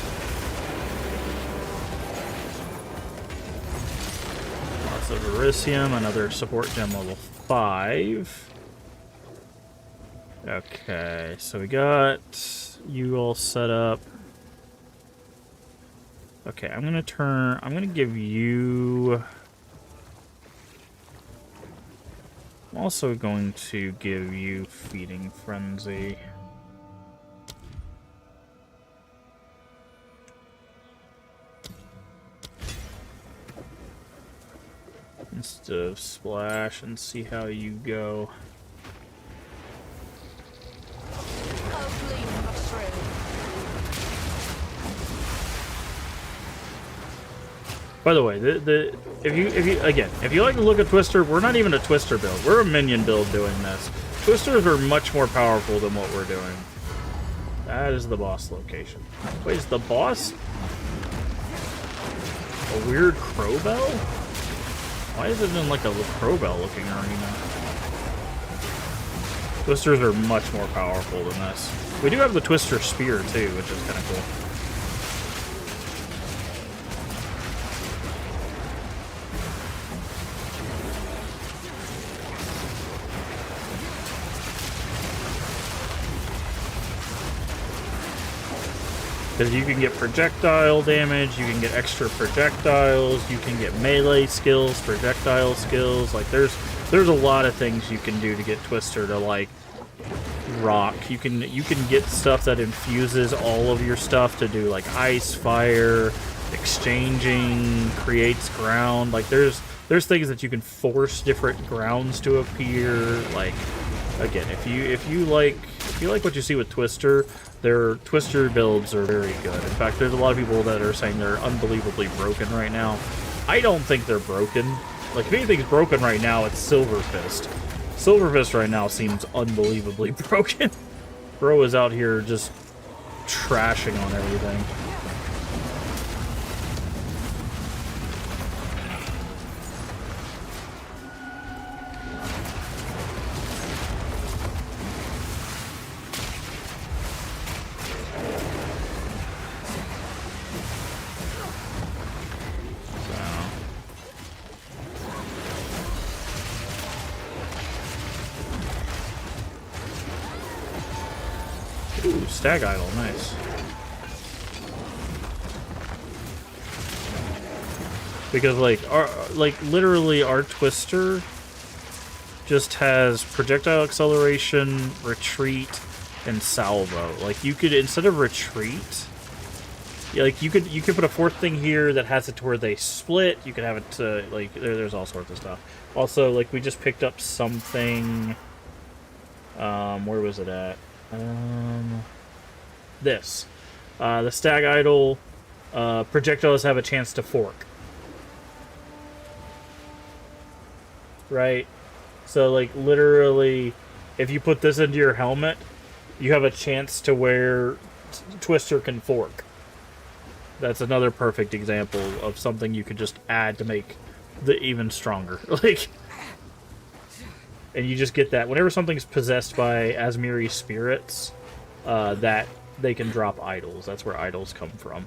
Elysium, another support gem level 5. Okay, so we got you all set up. Okay, I'm gonna give you... I'm also going to give you Feeding Frenzy. Instead of Splash, and see how you go. Ugly mushroom. By the way, if you like to look at Twister, we're not even a Twister build. We're a minion build doing this. Twisters are much more powerful than what we're doing. That is the boss location. Wait, is the boss a weird crow bell? Why is it in like a crow bell looking arena? Twisters are much more powerful than this. We do have the Twister Spear too, which is kind of cool. Because you can get projectile damage, you can get extra projectiles, you can get melee skills, projectile skills. Like there's a lot of things you can do to get Twister to like rock. You can get stuff that infuses all of your stuff to do like ice, fire, exchanging, creates ground. Like there's things that you can force different grounds to appear. Like again, if you like what you see with Twister, their Twister builds are very good. In fact, there's a lot of people that are saying they're unbelievably broken right now. I don't think they're broken. Like, if anything's broken right now, it's Silver Fist. Silver Fist right now seems unbelievably broken. Bro is out here just trashing on everything. Ooh, Stag Idol, nice. Because literally our Twister just has projectile acceleration, retreat, and salvo. Like you could, instead of retreat, like you could put a fourth thing here that has it to where they split. You could have it to like there's all sorts of stuff. Also, like we just picked up something. Where was it at? This. The Stag Idol projectiles have a chance to fork. Right? So, like, literally, if you put this into your helmet, you have a chance to where Twister can fork. That's another perfect example of something you could just add to make the even stronger. Like... And you just get that whenever something's possessed by Asmiri spirits, that they can drop idols. That's where idols come from.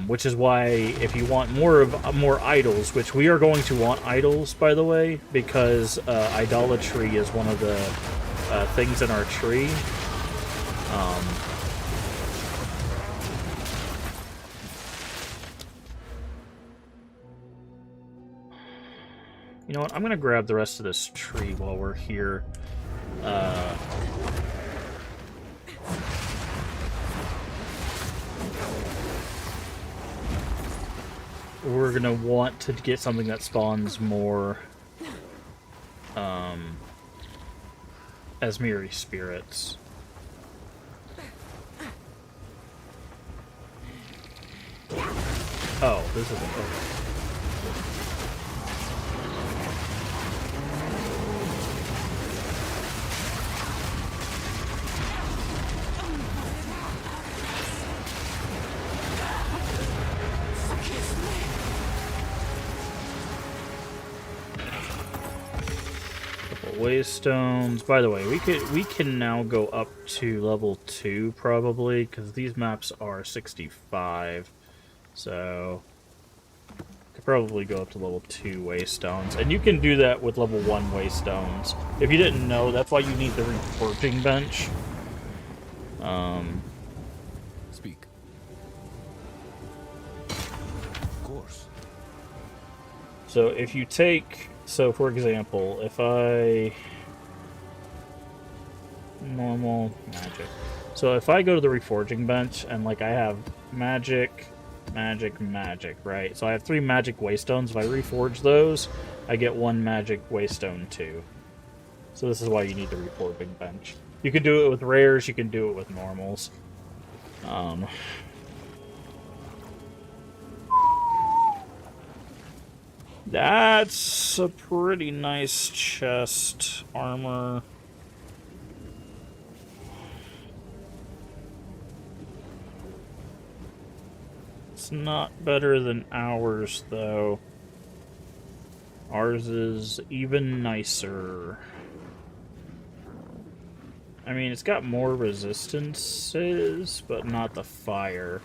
Which is why, if you want more idols, which we are going to want idols, by the way, because idolatry is one of the things in our tree. You know what? I'm gonna grab the rest of this tree while we're here. We're gonna want to get something that spawns more Asmiri spirits. Oh, this is okay. Waystones. By the way, we can now go up to level 2 probably, because these maps are 65. So Could probably go up to level 2 waystones. And you can do that with level 1 waystones. If you didn't know, that's why you need the reforging bench. Speak. Of course. So if you take... So, for example, if I... Normal, magic. So if I go to the reforging bench, and, like, I have magic, magic, right? So I have 3 magic waystones. If I reforge those, I get 1 magic waystone too. So this is why you need the reforging bench. You can do it with rares, you can do it with normals. That's a pretty nice chest armor. It's not better than ours, though. Ours is even nicer. I mean, it's got more resistances, but not the fire.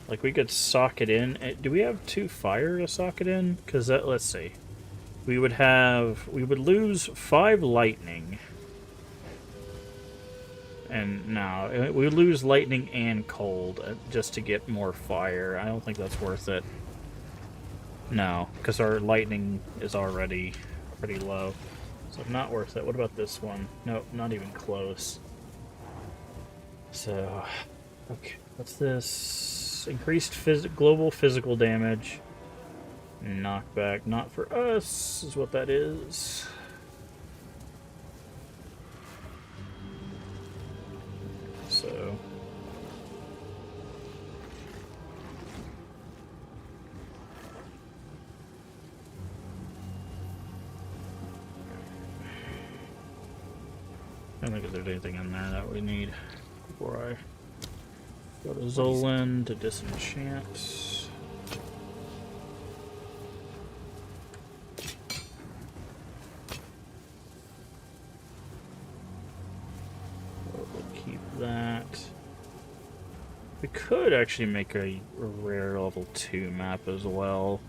Like, we could sock it in. Do we have 2 fire to sock it in? Because, let's see. We would lose 5 lightning. And no, we lose lightning and cold just to get more fire. I don't think that's worth it. No, because our lightning is already pretty low. So not worth it. What about this one? Nope, not even close. So, okay, what's this? Increased global physical damage. Knockback, not for us, is what that is. So... I don't think there's anything in there that we need before I go to Zolan to disenchant. We'll keep that. We could actually make a rare level 2 map as well.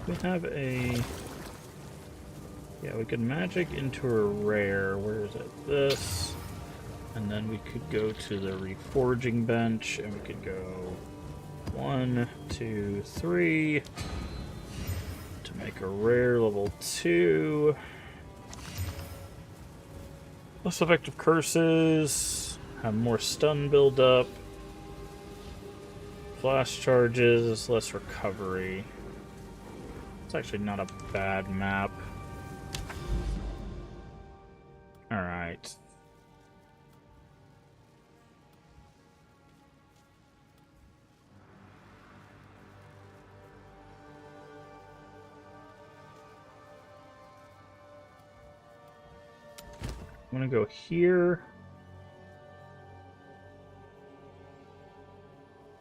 We have a... Yeah, we could magic into a rare. Where is it? This. And then we could go to the reforging bench, and we could go 1, 2, 3 to make a rare level 2. Less effective curses. Have more stun build up. Flash charges, less recovery. It's actually not a bad map. Alright. I'm gonna go here.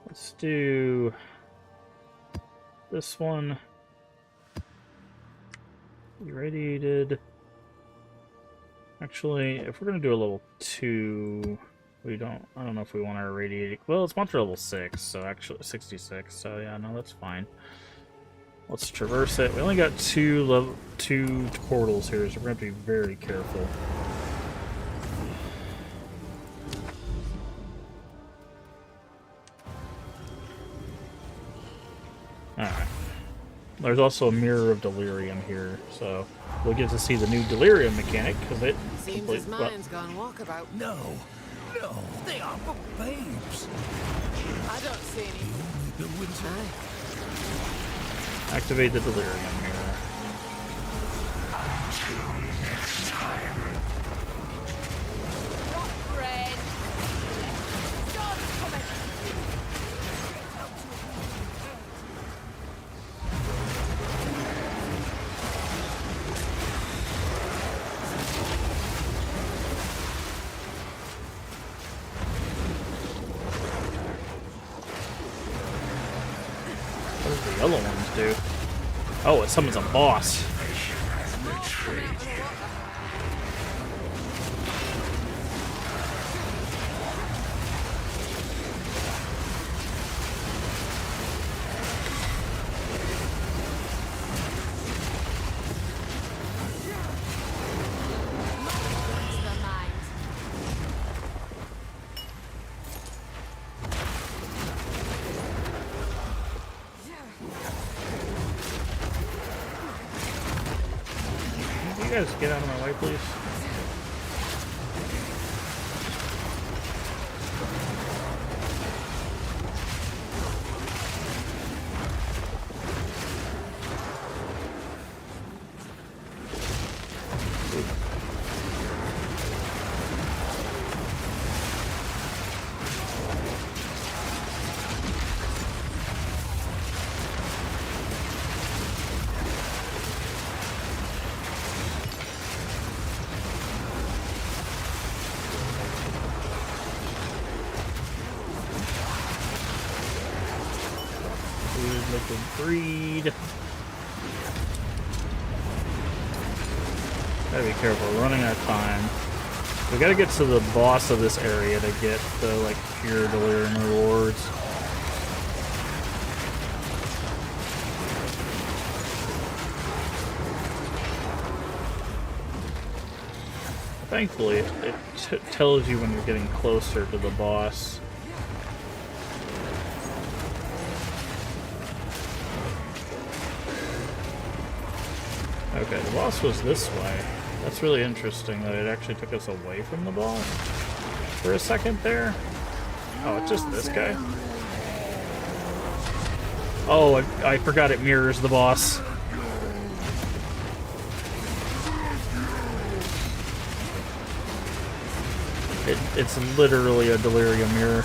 Let's do this one. Irradiated. Actually, if we're gonna do a level 2, I don't know if we want our irradiated. Well, it's monster level 6, so actually 66. So yeah, no, that's fine. Let's traverse it. We only got 2 portals here, so we're gonna have to be very careful. Alright. There's also a Mirror of Delirium here, so we'll get to see the new Delirium mechanic, because it... Seems his mind's gone walkabout. No, they are for babes. I don't see any. The winter. Activate the Delirium Mirror. What do the yellow ones do? Oh, it summons a boss. You guys get out of my way, please. Liquid greed. Gotta be careful, we're running out of time. We gotta get to the boss of this area to get the, like, pure delirium rewards. Thankfully, it tells you when you're getting closer to the boss. Okay, the boss was this way. That's really interesting that it actually took us away from the boss for a second there. Oh, it's just this guy? Oh, I forgot it mirrors the boss. It's literally a delirium mirror.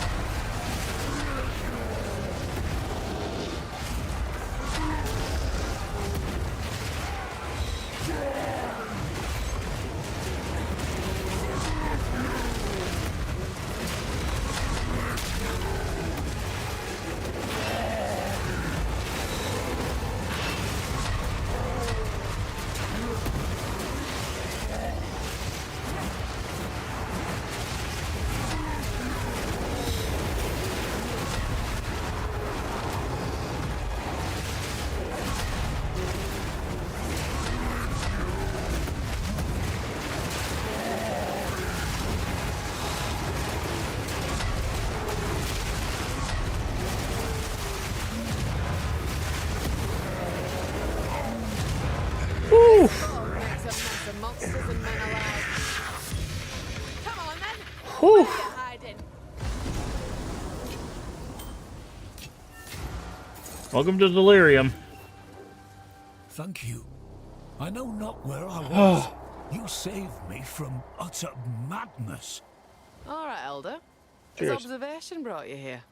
Whew. Welcome to Delirium. Thank you. I know not where I was. You saved me from utter madness. All right, Elder. Cheers. His observation brought you here.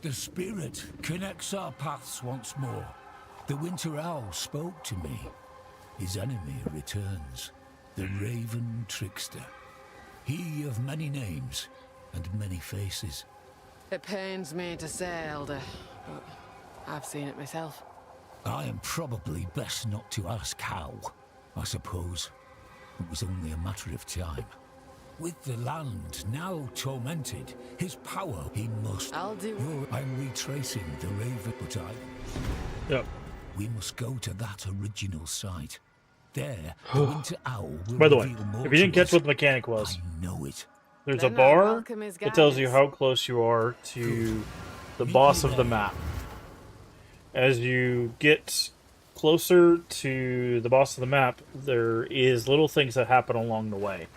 The spirit connects our paths once more. The Winter Owl spoke to me. His enemy returns. The Raven Trickster. He of many names and many faces. It pains me to say, Elder, but I've seen it myself. I am probably best not to ask how. I suppose it was only a matter of time. With the land now tormented, his power he must... I'll do... I'm retracing the Raven, but Yep. we must go to that original site. There, the Winter Owl will By the way, reveal more if you didn't to catch us. what the mechanic was, I know it. there's a Then I bar welcome his that tells you guidance. how close you are to the boss of the map. As you get closer to the boss of the map, there is little things that happen along the way.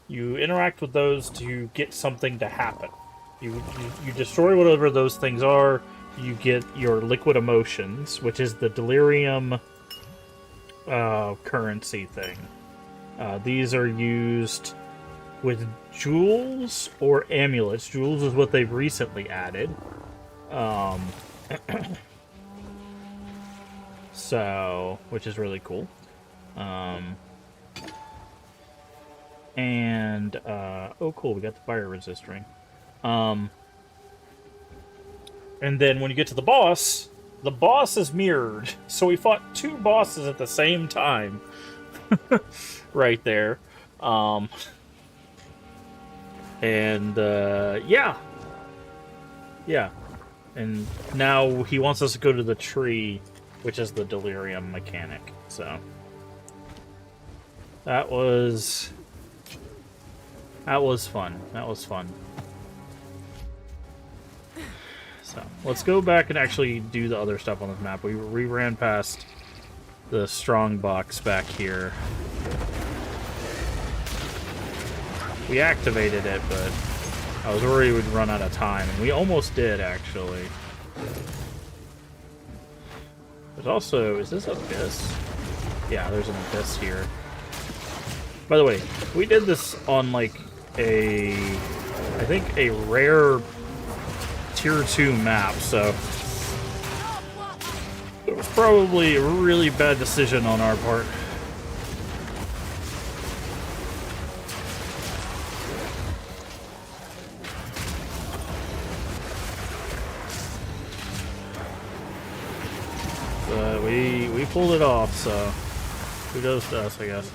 You interact with those to get something to happen. You destroy whatever those things are, you get your liquid emotions, which is the delirium currency thing. These are used with jewels or amulets. Jewels is what they've recently added. So, which is really cool. And, oh cool, we got the fire resist ring. And then when you get to the boss, the boss is mirrored, so we fought 2 bosses at the same time. Right there. Yeah. Yeah. And now he wants us to go to the tree, which is the delirium mechanic. So that was fun. That was fun. So let's go back and actually do the other stuff on this map. We ran past the strong box back here. We activated it, but I was worried we'd run out of time, and we almost did, actually. There's also... is this Abyss? Yeah, there's an Abyss here. By the way, we did this on, like, I think a rare Tier 2 map, so... it was probably a really bad decision on our part. But we pulled it off, so kudos to us, I guess.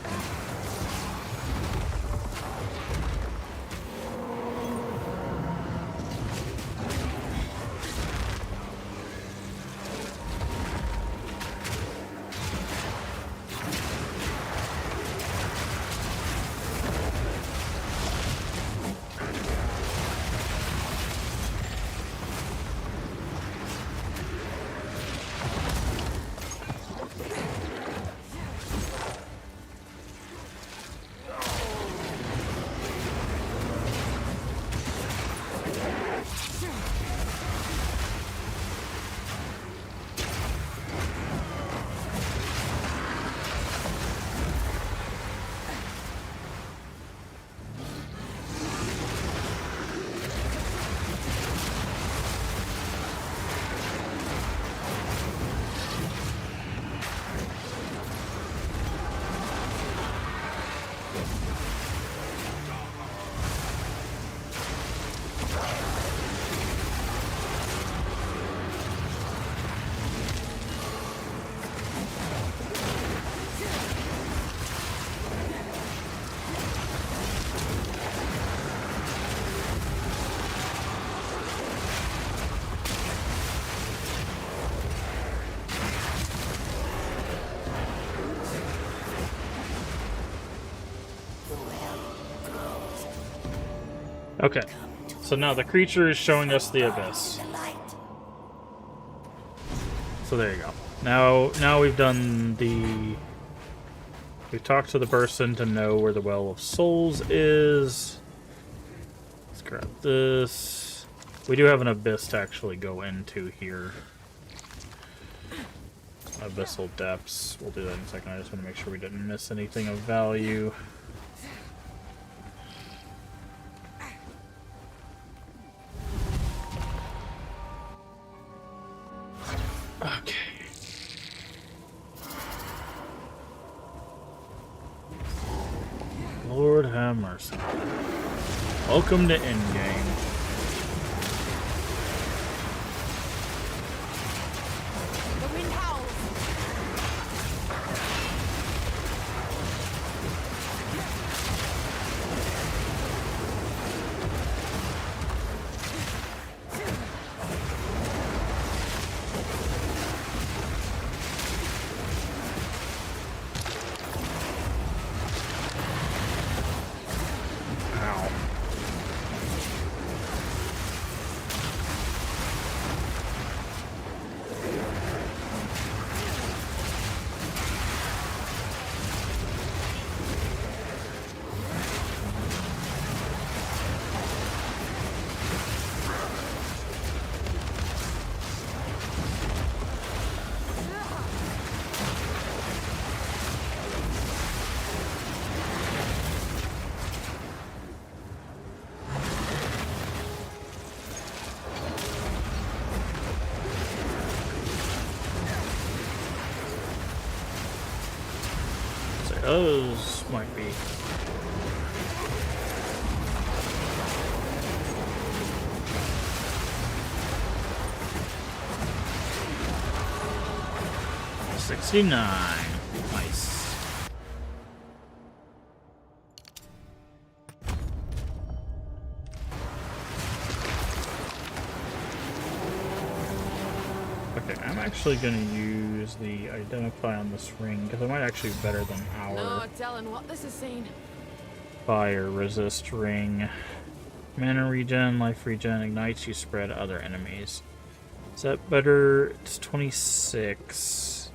Okay, so now the creature is showing us the Abyss. So there you go. Now we've done the... we've talked to the person to know where the Well of Souls is. Let's grab this. We do have an Abyss to actually go into here. Abyssal Depths. We'll do that in a second. I just want to make sure we didn't miss anything of value. Okay. Lord have mercy. Welcome to Endgame. The wind howls. Ow. So those might be. 69. Nice. Okay, I'm actually going to use the identify on this ring because it might actually be better than our No telling what this has seen. fire resist ring. Mana regen, life regen, ignites, you spread other enemies. Is that better? It's 26.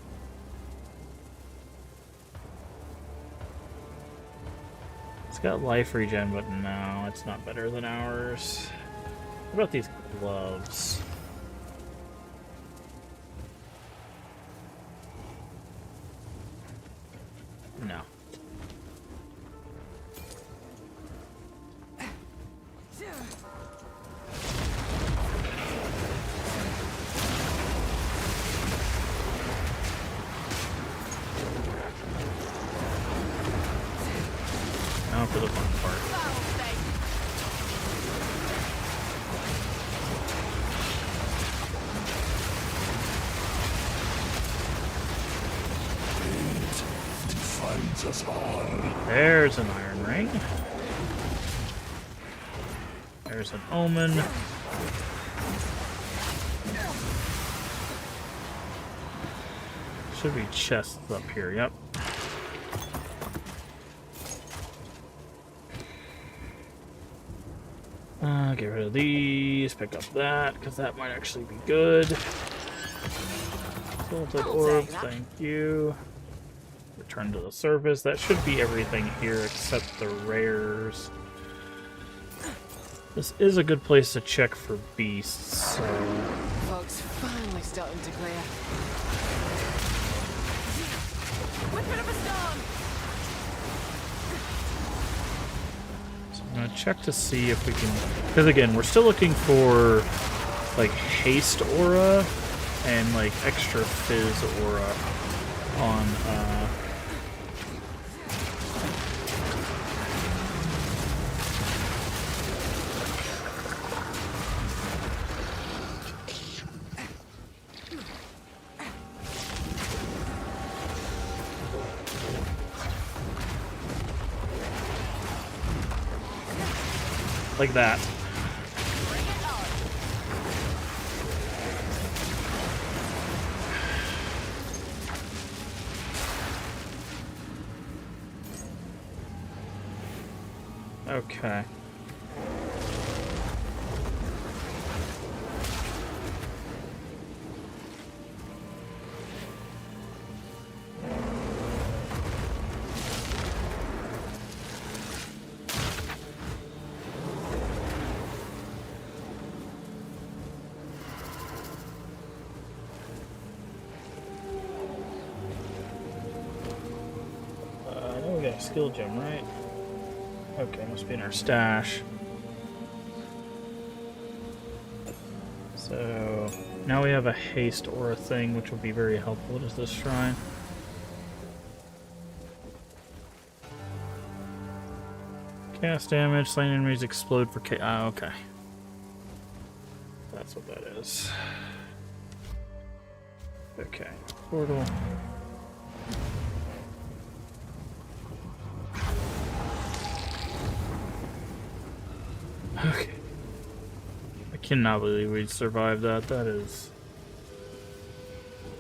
It's got life regen, but no, it's not better than ours. What about these gloves? No. Now for the fun part. Defines us all. There's an iron ring. There's an omen. Should be chests up here, yep. Get rid of these, pick up that, because that might actually be good. Salted orbs, thank you. Return to the surface. That should be everything here except the rares. This is a good place to check for beasts, so... Fog's finally starting to clear. Whip it up a storm! I'm gonna check to see if we can, because again, we're still looking for like haste aura and like extra fizz aura on like that. Okay. I know we got a skill gem, right? Okay, must be in our stash. So now we have a haste aura thing, which will be very helpful. What is this shrine? Cast damage, slain enemies explode for okay. That's what that is. Okay, portal. Okay. I cannot believe we survived that.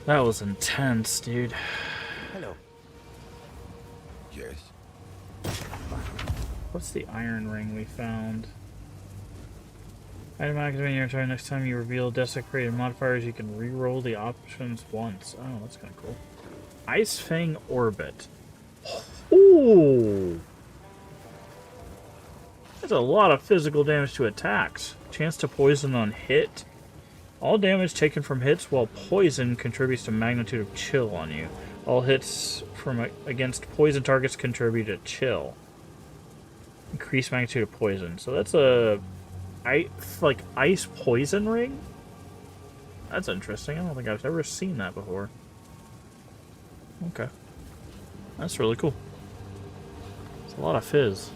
That was intense, dude. Hello. Yes. What's the iron ring we found? Item activating your turn. Next time you reveal desecrated modifiers, you can re-roll the options once. Oh, that's kind of cool. Ice Fang Orbit. Ooh! That's a lot of physical damage to attacks. Chance to poison on hit. All damage taken from hits while poison contributes to magnitude of chill on you. All hits from against poison targets contribute to chill. Increased magnitude of poison. So that's a ice poison ring? That's interesting. I don't think I've ever seen that before. Okay. That's really cool. It's a lot of fizz.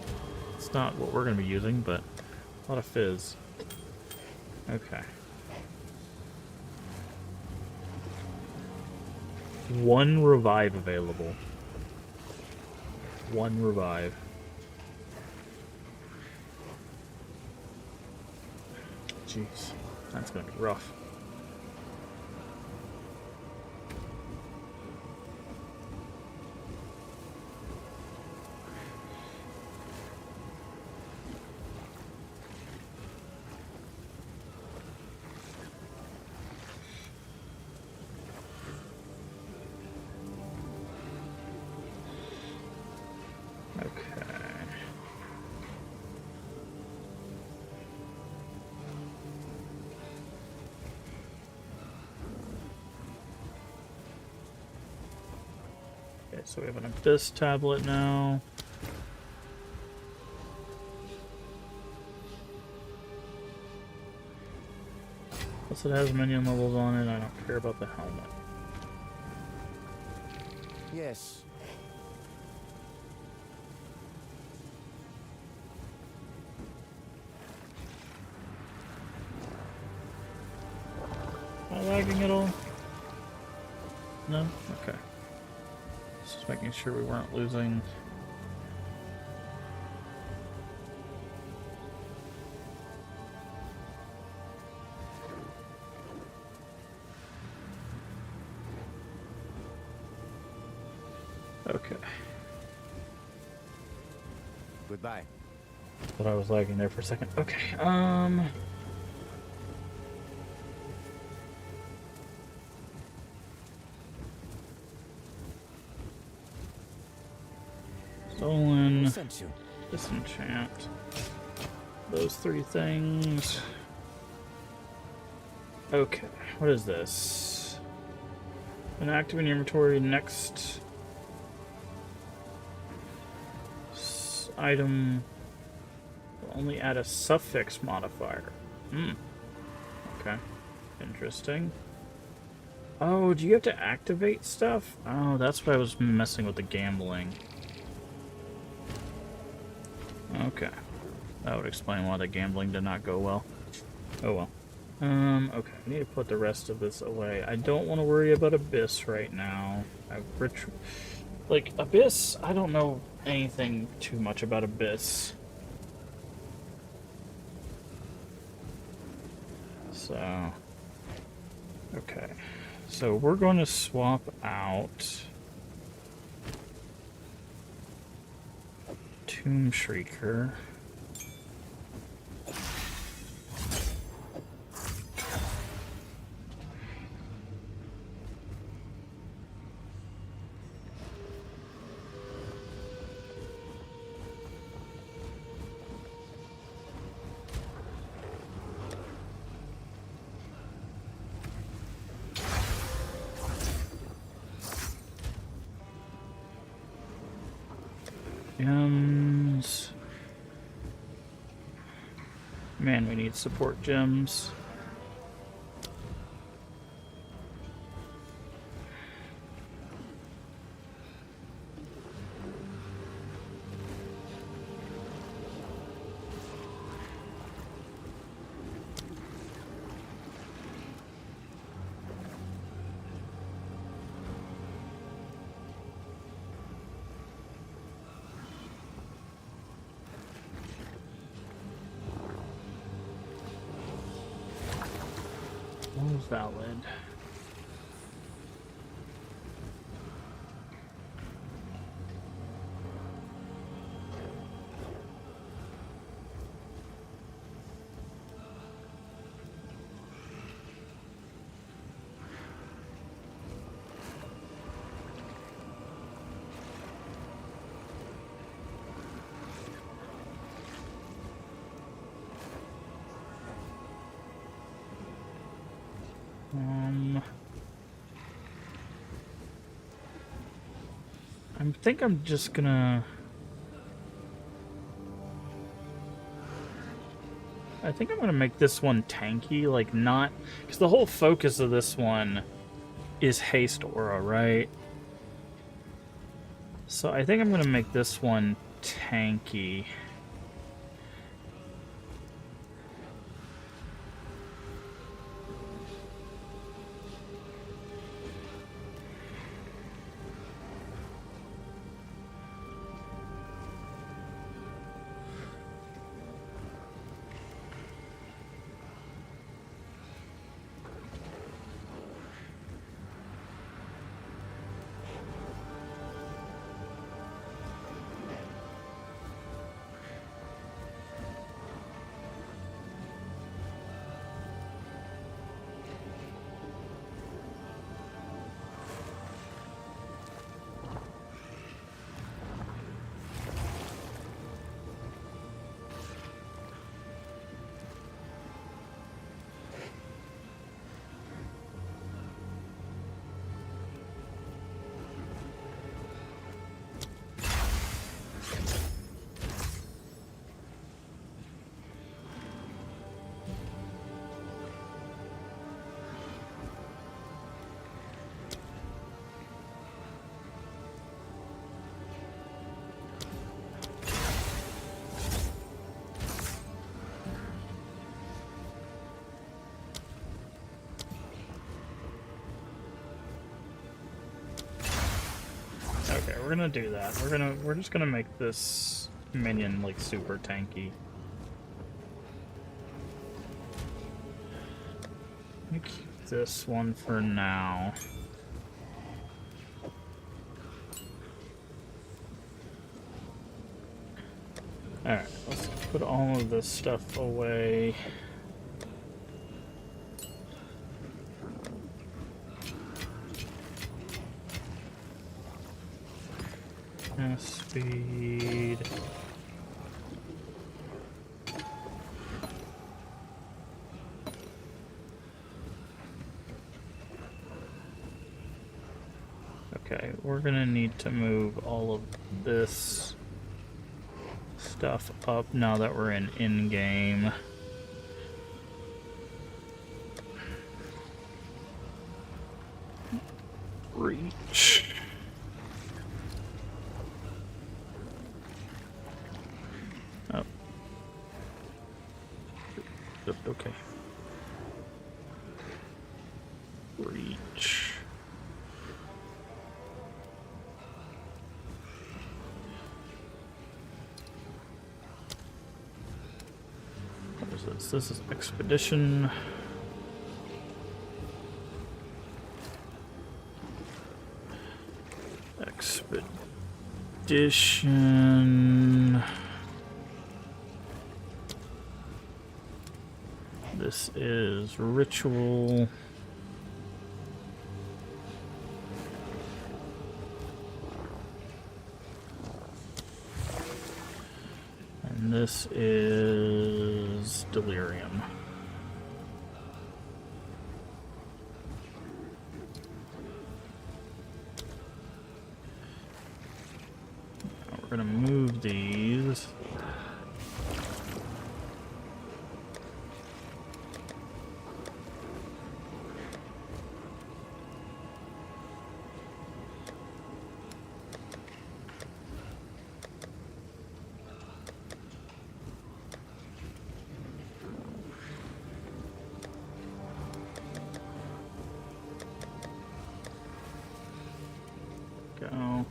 It's not what we're going to be using, but a lot of fizz. Okay. 1 revive available. 1 revive. Jeez, that's gonna be rough. So we have an Abyss tablet now. Plus it has minion levels on it, I don't care about the helmet. Yes. Am I lagging at all? No? Okay. Just making sure we weren't losing. Okay. Goodbye. Thought I was lagging there for a second. Okay, Stolen, Sent you. disenchant, those 3 things. Okay, what is this? An active in your inventory, next item will only add a suffix modifier. Okay, interesting. Oh, do you have to activate stuff? Oh, that's why I was messing with the gambling. Okay. That would explain why the gambling did not go well. Oh well. Okay. I need to put the rest of this away. I don't want to worry about Abyss right now. Like, Abyss, I don't know anything too much about Abyss. So... Okay. So we're going to swap out Tomb Shrieker. Gems. Man, we need support gems. All valid. I think I'm just gonna... I think I'm gonna make this one tanky, like not... Because the whole focus of this one is haste aura, right? So I think I'm gonna make this one tanky. Okay, we're gonna do that. We're just gonna make this minion like super tanky. Let me keep this one for now. Alright, let's put all of this stuff away. Speed. Okay, we're gonna need to move all of this stuff up now that we're in Endgame. Reach. Oh. Okay. Reach. What is this? This is Expedition. Expedition. This is Ritual. And this is Delirium. Now we're gonna move these. Go.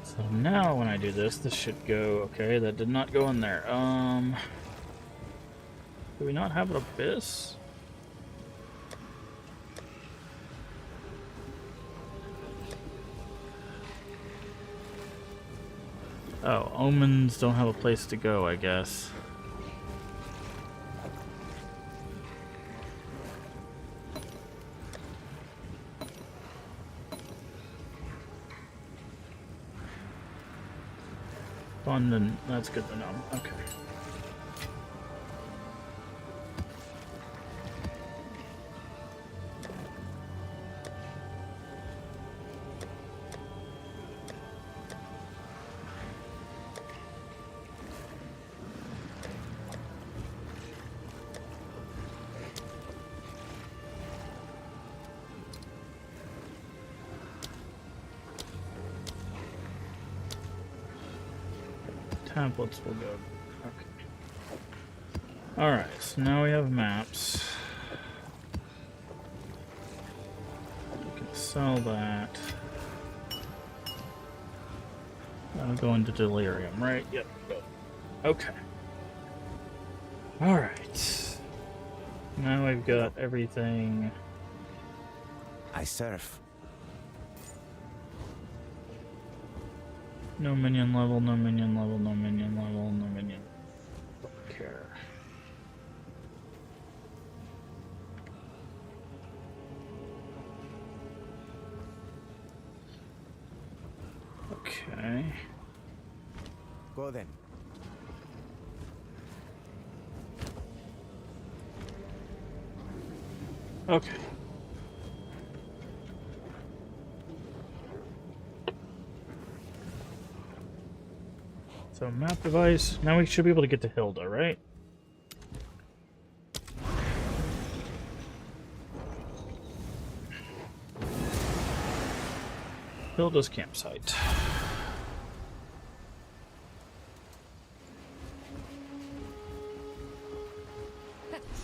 So now when I do this, this should go. Okay, that did not go in there. Do we not have an abyss? Oh, omens don't have a place to go, I guess. Abundant, that's good to know. Okay. Templates will go. Okay. Alright, so now we have maps. We can sell that. That'll go into Delirium, right? Yep. Okay. Alright. Now we've got everything. I surf. No minion level, no minion level, no minion level, no minion. Don't care. Okay. Go then. Okay. So map device. Now we should be able to get to Hilda, right? Hilda's campsite.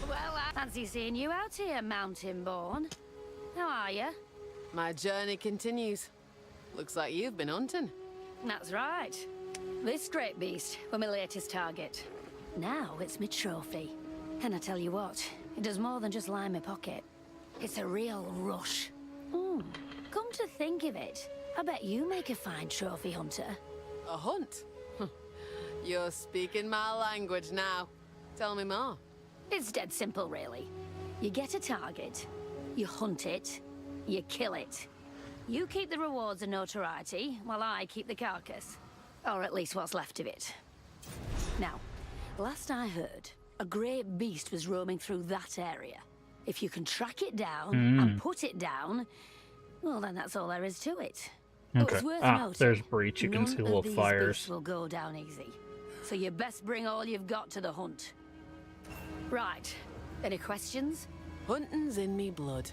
Well, I fancy seeing you out here, mountain born. How are you? My journey continues. Looks like you've been hunting. That's right. This great beast was my latest target. Now it's my trophy. And I tell you what, it does more than just line my pocket. It's a real rush. Come to think of it, I bet you make a fine trophy hunter. A hunt? You're speaking my language now. Tell me more. It's dead simple, really. You get a target, you hunt it, you kill it. You keep the rewards and notoriety, while I keep the carcass. Or at least what's left of it. Now, last I heard, a great beast was roaming through that area. If you can track it down and put it down, well, then that's all there is to it. But Okay. it's worth Ah, noting, there's Breach. You can none see of little these fires. beasts will go down easy. So you best bring all you've got to the hunt. Right. Any questions? Hunting's in me blood.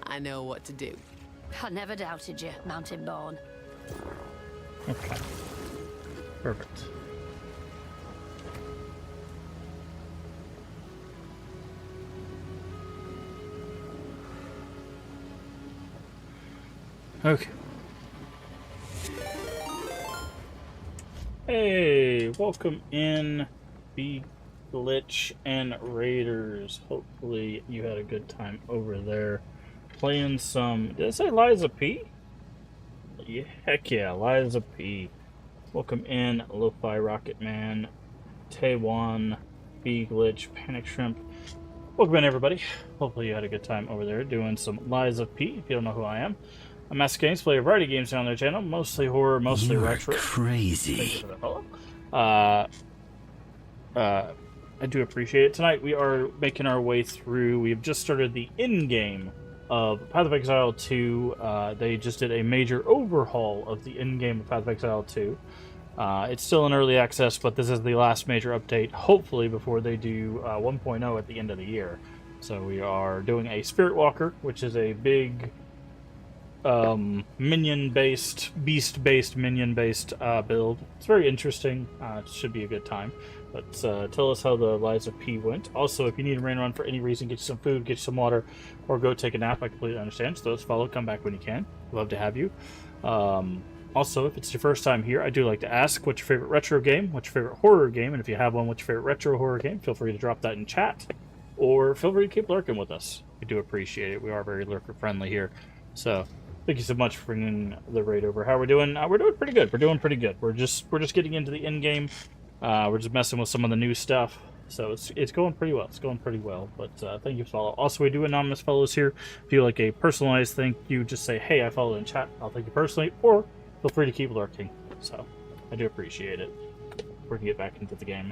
I know what to do. I never doubted you, mountain born. Okay. Perfect. Okay. Hey, welcome in, B Glitch and Raiders. Hopefully you had a good time over there playing some. Did I say Liza P? Yeah, heck yeah, Liza P. Welcome in, Lo-Fi Rocket Man, Taiwan, B Glitch, Panic Shrimp. Welcome in, everybody. Hopefully you had a good time over there doing some Liza P. If you don't know who I am, I'm Master Games, play a variety of games on their channel, mostly horror, mostly retro. Crazy. I do appreciate it. Tonight we are making our way through. We have just started the Endgame of Path of Exile 2. They just did a major overhaul of the Endgame of Path of Exile 2. It's still in early access, but this is the last major update, hopefully before they do 1.0 at the end of the year. So we are doing a Spiritwalker, which is a big minion-based, beast-based, minion-based build. It's very interesting. It should be a good time. But tell us how the Liza P went. Also, if you need to rain run for any reason, get you some food, get you some water, or go take a nap, I completely understand. So those follow, come back when you can. Love to have you. Also, if it's your first time here, I do like to ask, what's your favorite retro game? What's your favorite horror game? And if you have one, what's your favorite retro horror game? Feel free to drop that in chat. Or feel free to keep lurking with us. We do appreciate it. We are very lurker-friendly here. So thank you so much for bringing the raid over. How are we doing? We're doing pretty good. We're doing pretty good. We're just getting into the end game. We're just messing with some of the new stuff. So it's going pretty well. It's going pretty well. But thank you for follow. Also, we do anonymous follows here. If you like a personalized thank you, just say, hey, I followed in chat. I'll thank you personally. Or feel free to keep lurking. So I do appreciate it. We're going to get back into the game.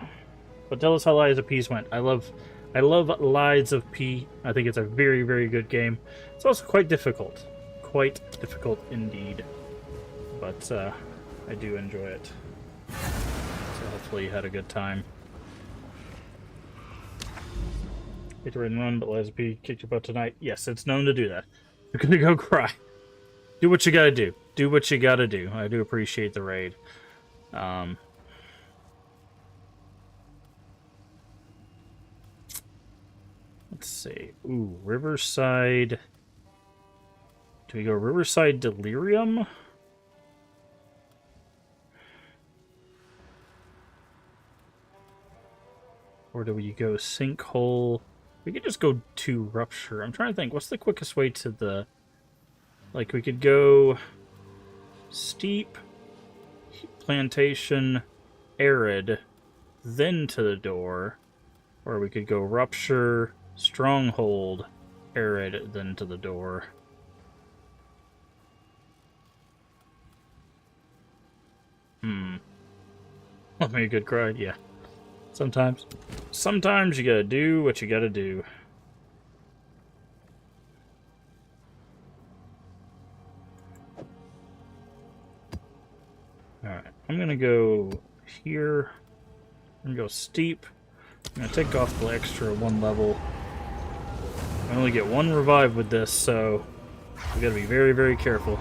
But tell us how Lies of Peace went. I love Lies of P. I think it's a very, very good game. It's also quite difficult. Quite difficult indeed. But I do enjoy it. So hopefully you had a good time. Hate to run, but Liza P kicked your butt tonight. Yes, it's known to do that. You're gonna go cry. Do what you gotta do. Do what you gotta do. I do appreciate the raid. Let's see. Ooh, Riverside. Do we go Riverside Delirium? Or do we go Sinkhole? We could just go to Rupture. I'm trying to think. What's the quickest way to the... Like, we could go Steep, Plantation, Arid, then to the door. Or we could go Rupture, Stronghold, Arid, then to the door. That'd be a good cry, yeah. Sometimes you gotta do what you gotta do. Alright, I'm gonna go here. I'm gonna go Steep. I'm gonna take off the extra one level. I only get one revive with this, so we gotta be very, very careful.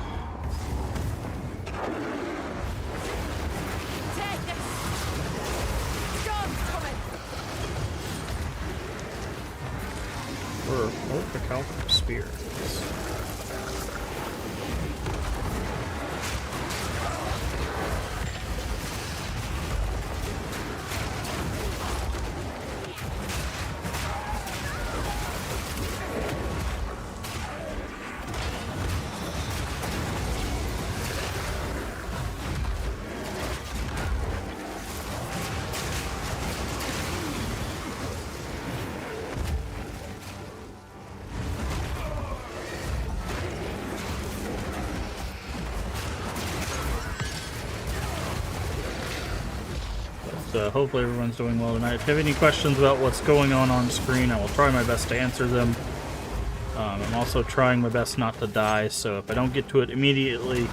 Spear. So hopefully everyone's doing well tonight. If you have any questions about what's going on screen, I will try my best to answer them. I'm also trying my best not to die, so if I don't get to it immediately,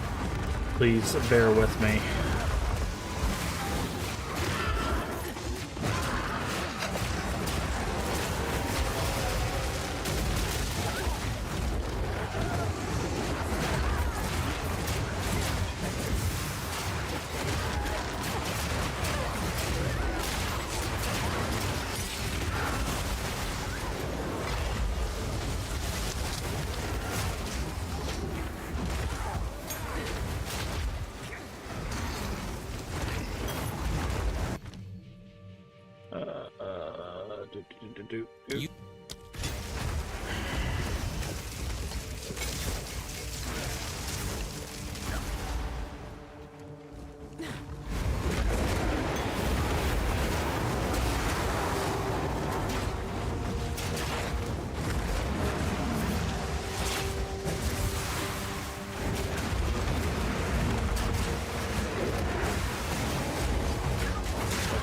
please bear with me.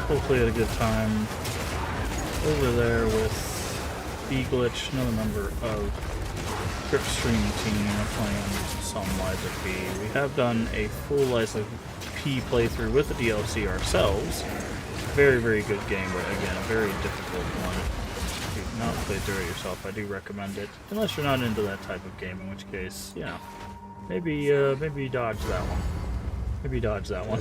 Hopefully had a good time over there with B-Glitch, another member of Grip Stream team. We're playing some Lies of P. We have done a full Lies of P playthrough with the DLC ourselves. Very, very good game, but again, a very difficult one. If you've not played through it yourself, I do recommend it. Unless you're not into that type of game, in which case, you know, maybe dodge that one. Maybe dodge that one.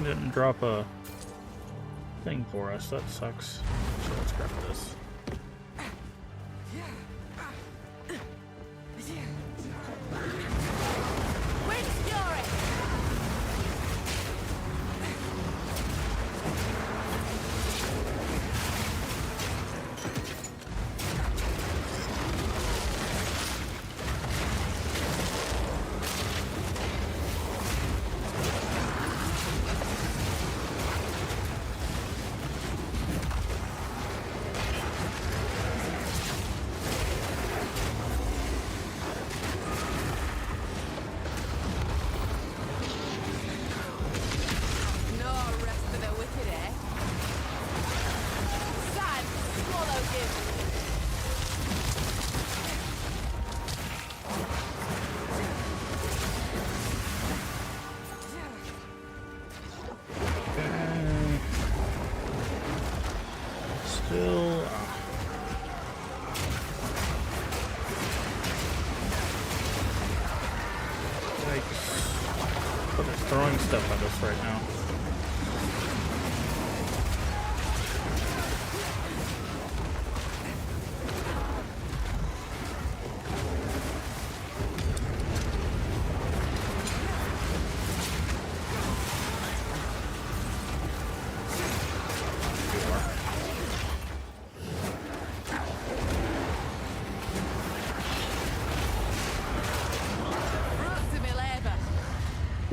Didn't drop a thing for us. That sucks. So let's grab this. Throwing stuff at us right now.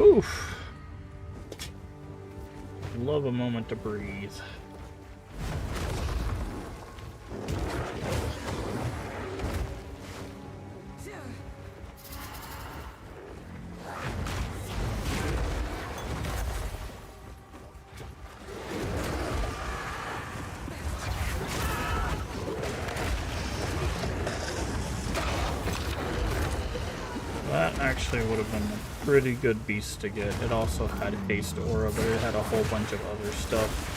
Oof. Love a moment to breathe. That actually would have been a pretty good beast to get. It also had haste aura, but it had a whole bunch of other stuff.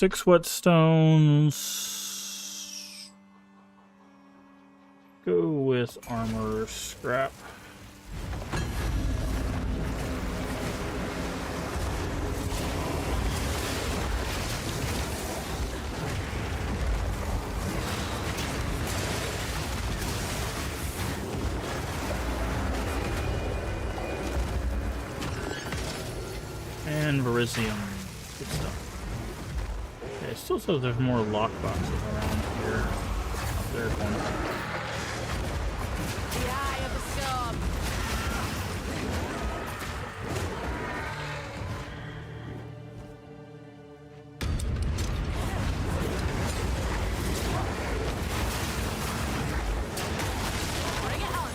6 whetstones. Go with armor scrap. And Verisium. Good stuff. Okay, it still says there's more lockboxes around here. Oh, there's one. The eye of the storm. Bring it on.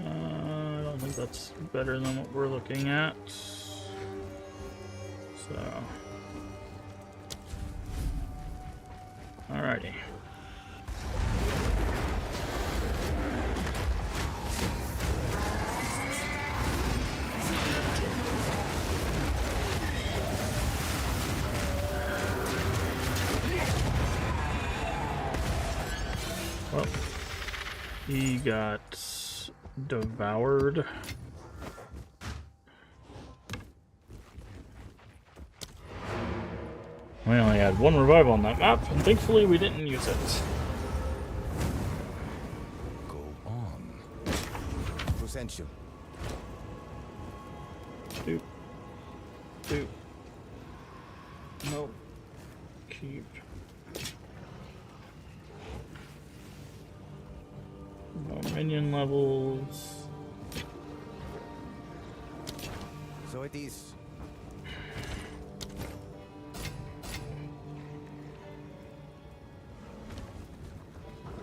I don't think that's better than what we're looking at. So, alrighty. Well, he got devoured. We only had 1 revival on that map, and thankfully we didn't use it. Go on. Potential. Doop. Doop. Nope. Keep. No minion levels. So it is.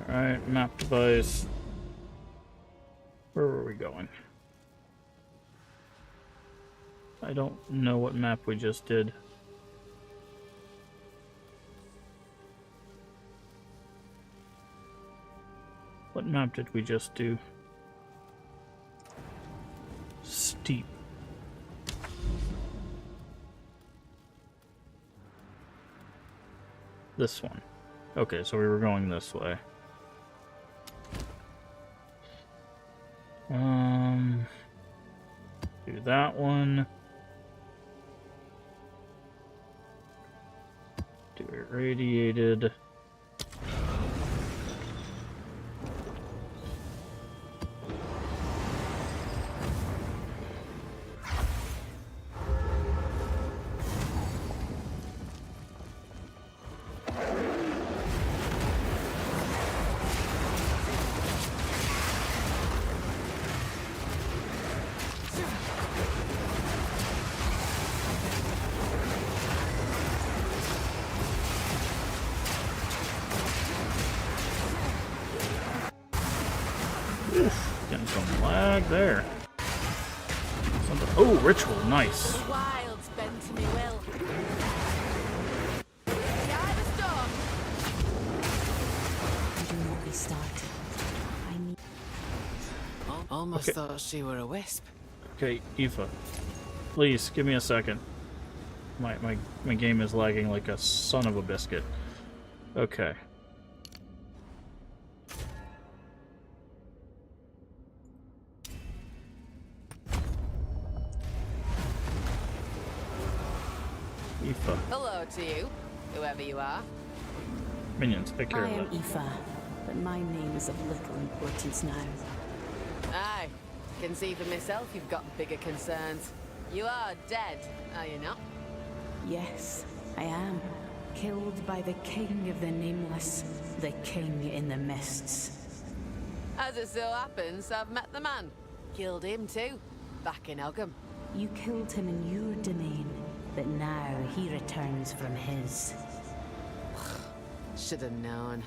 Alright, map device. Where were we going? I don't know what map we just did. What map did we just do? Steep. This one. Okay, so we were going this way. Do that one. Do irradiated. Getting some lag there. Something. Oh, ritual, nice. The wilds bend to me will. The eye of the storm. Do not be started. I need. Almost Okay. thought she were a wisp. Okay, Aoife, please give me a second. My game is lagging like a son of a biscuit. Okay. Aoife. Hello to you, whoever you are. Minions, take care I of am that. Aoife, but my name is of little importance now. Aye, can see for myself you've got bigger concerns. You are dead, are you not? Yes, I am. Killed by the King of the Nameless, the King in the Mists. As it so happens, I've met the man. Killed him too, back in Ogham. You killed him in your domain, but now he returns from his. Should have known.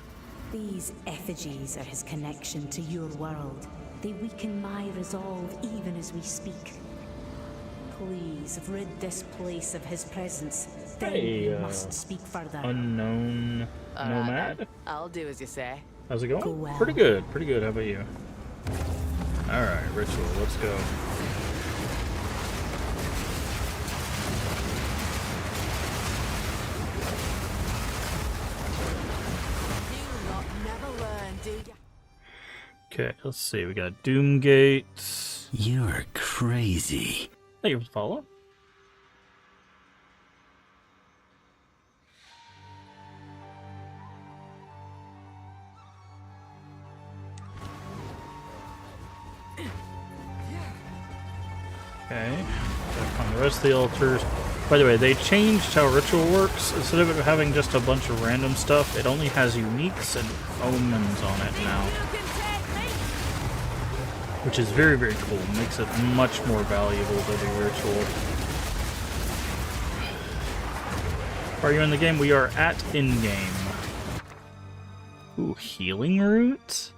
These effigies are his connection to your world. They weaken my resolve even as we speak. please rid this place of his presence. Then Hey, we must speak further. Unknown All right, nomad. then. I'll do as you say. How's it going? Go well. Pretty good, pretty good. How about you? Alright, ritual, let's go. You lot never learn, do ya? Okay, let's see. We got Doomgate. You're crazy. Thank you for the follow. Okay, back on the rest of the altars. By the way, they changed how ritual works. Instead of it having just a bunch of random stuff, it only has uniques and omens on it now, which is very, very cool. Makes it much more valuable to do ritual. Are you in the game? We are at Endgame. Ooh, healing root?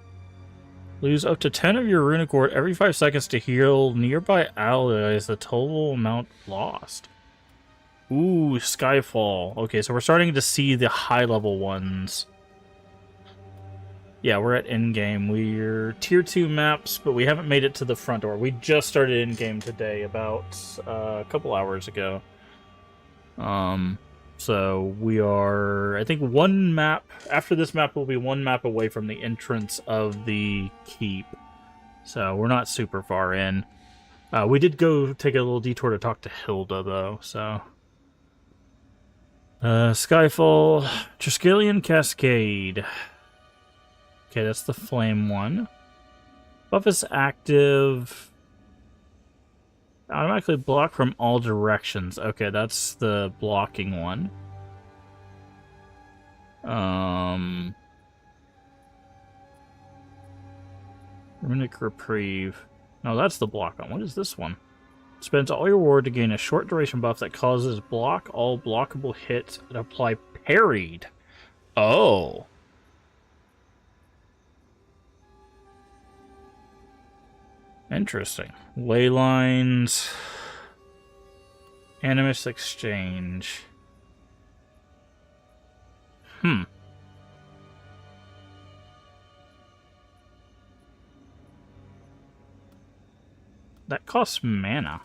Lose up to 10 of your runic ward every 5 seconds to heal nearby allies the total amount lost. Ooh, Skyfall. Okay, so we're starting to see the high-level ones. Yeah, we're at Endgame. We're tier 2 maps, but we haven't made it to the front door. We just started Endgame today, about a couple hours ago. So we are, I think, one map. After this map, we'll be one map away from the entrance of the keep. So we're not super far in. We did go take a little detour to talk to Hilda, though, so... Skyfall, Triskelion Cascade. Okay, that's the flame one. Buff is active. Automatically block from all directions. Okay, that's the blocking one. Runic Reprieve. No, that's the block one. What is this one? Spends all your ward to gain a short duration buff that causes block all blockable hits and apply parried. Oh. Interesting. Ley lines. Animus exchange. That costs mana.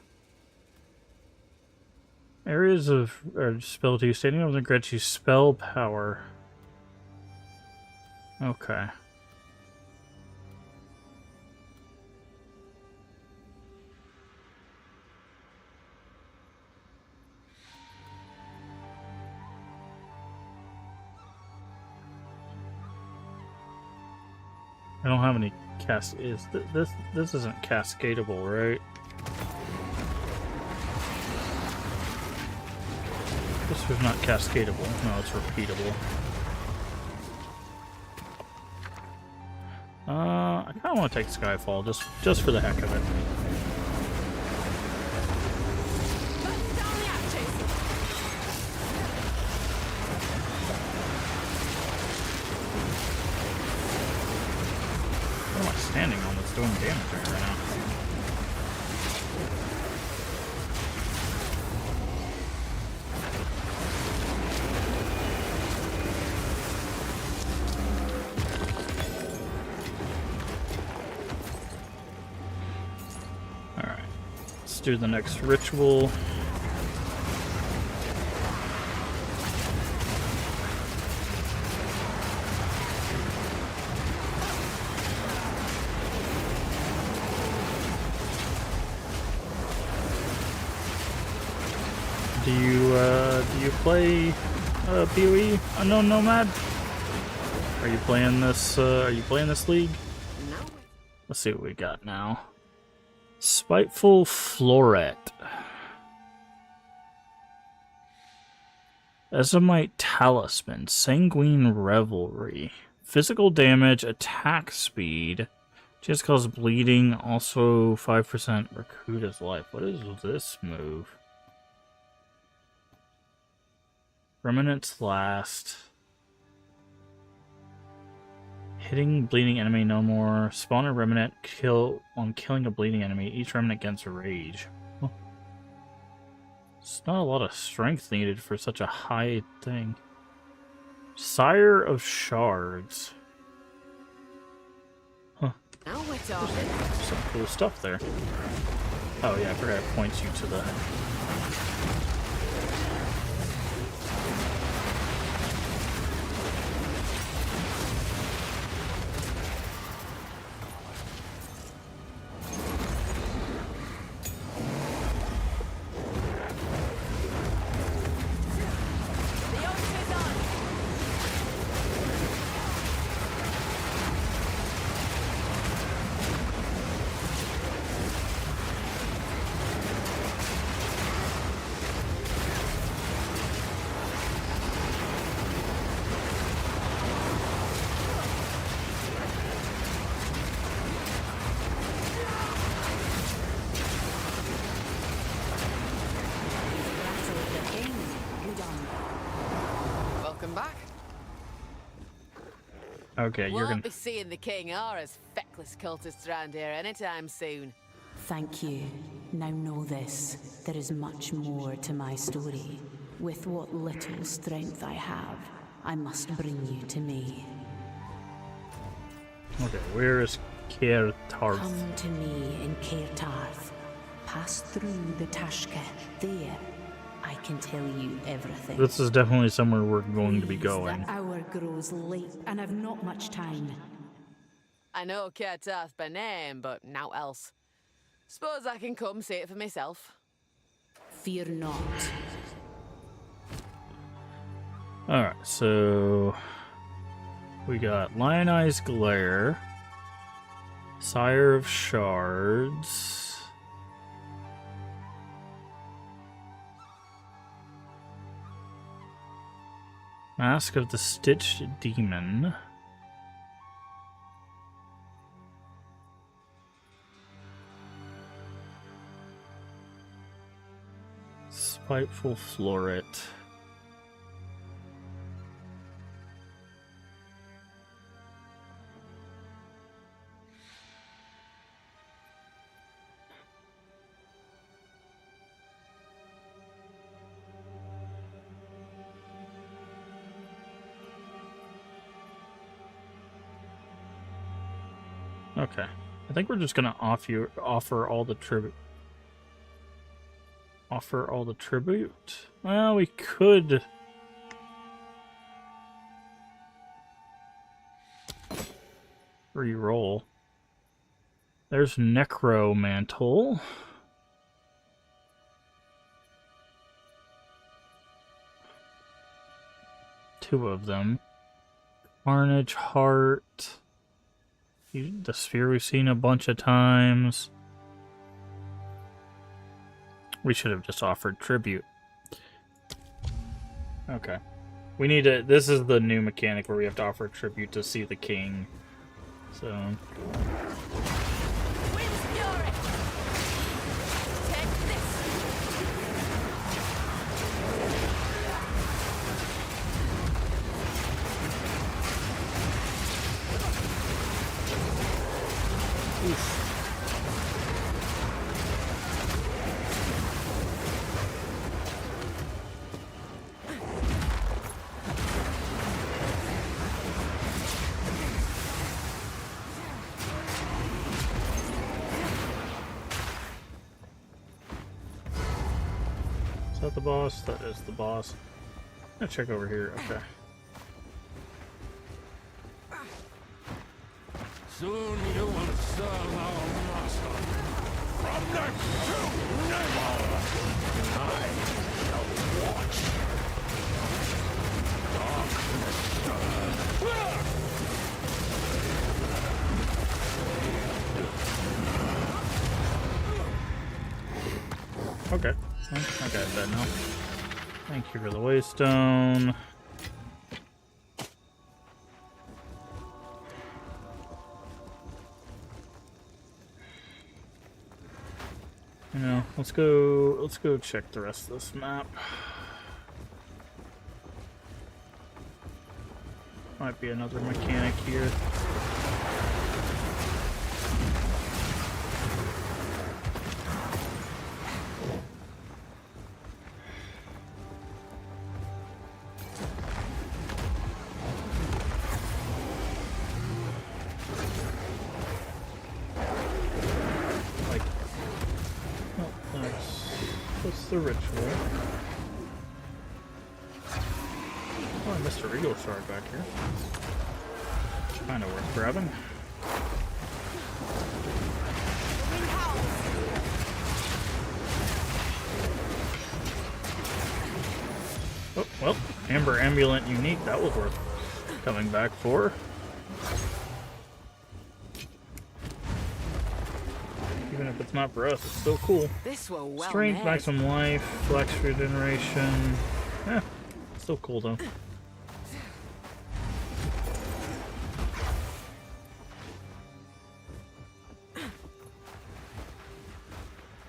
Areas of spell to standing over grants you spell power. Okay. I don't have any this isn't cascadable, right? This was not cascadable. No, it's repeatable. I kind of want to take Skyfall just for the heck of it. What am I standing on that's doing damage right now? Alright. Let's do the next ritual. Do you play PoE Unknown Nomad? Are you playing this league? No. Let's see what we got now. Spiteful Floret. Ezomite Talisman. Sanguine Revelry. Physical damage, attack speed. Just cause bleeding, also 5% Rakuta's life. What is this move? Remnants last. Hitting bleeding enemy no more. Spawn a remnant on killing a bleeding enemy. Each remnant gains a rage. Huh. It's not a lot of strength needed for such a high thing. Sire of Shards. Huh. Now we're talking. Some cool stuff there. Oh yeah, I forgot it points you to the... The ocean's on. Welcome back. Okay, you're Won't gonna... be seeing the king or his feckless cultists around here anytime soon. Thank you. Now know this. There is much more to my story. With what little strength I have, I must bring you to me. Okay, where is Kaer Tarth? Come to me in Kaer Tarth. Pass through the Tashka. There, I can tell you everything. This is definitely somewhere we're going to be Please, going. The hour grows late, and I've not much time. I know Kaer Tarth by name, but now else. Suppose I can come see it for myself. Fear not. Alright, so... we got Lionized Glare, Sire of Shards, Mask of the Stitched Demon, Spiteful Floret. Okay, I think we're just gonna offer all the tribute. Offer all the tribute? Well, we could. Reroll. There's Necromantle. Two of them. Carnage Heart. The Sphere we've seen a bunch of times. We should have just offered tribute. Okay. We need to... This is the new mechanic where we have to offer tribute to see the king. So... Wind's fury! Take this! Is that the boss? That is the boss. I'm gonna check over here. Okay. Soon you will serve our master. From next to never. I shall watch. Darkness Okay. I got that now. Thank you for the waystone. You know, let's go check the rest of this map. Might be another mechanic here. the ritual. Oh, I missed a regal shard back here. Kinda worth grabbing. Oh, well, Amber Amulet Unique, that was worth coming back for. Even if it's not for us, it's still cool. This were well Strength, made. maximum life, flex regeneration. Still cool though.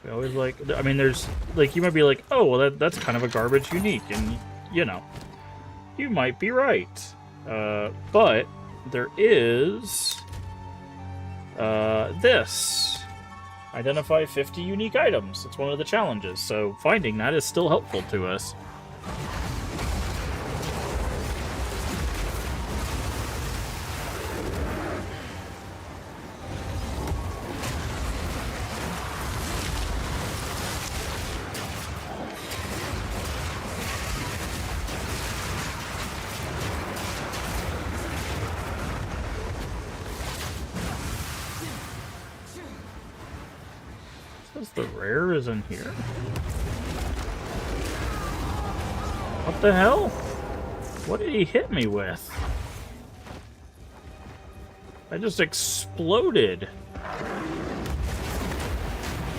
We always like, I mean, there's, like, you might be like, oh, well, that's kind of a garbage unique, and, you know, you might be right. But there is this. Identify 50 unique items. It's one of the challenges, so finding that is still helpful to us. The rare is in here. What the hell? What did he hit me with? I just exploded.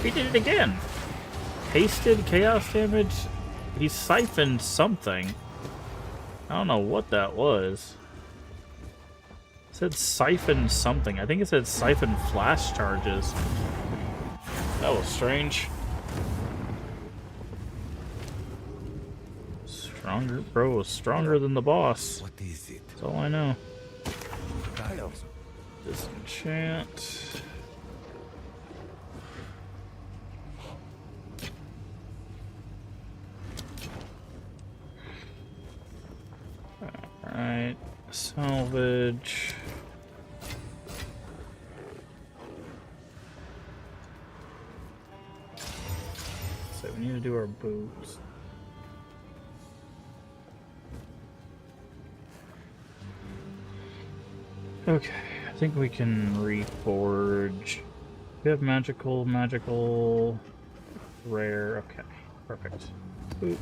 He did it again. Hasted chaos damage. He siphoned something. I don't know what that was. It said siphon something. I think it said siphon flash charges. That was strange. Stronger, bro, was stronger than the boss. What is it? That's all I know. Hello. Disenchant. Alright. Salvage. So we need to do our boots. Okay, I think we can reforge. We have magical, rare. Okay, perfect. Boop,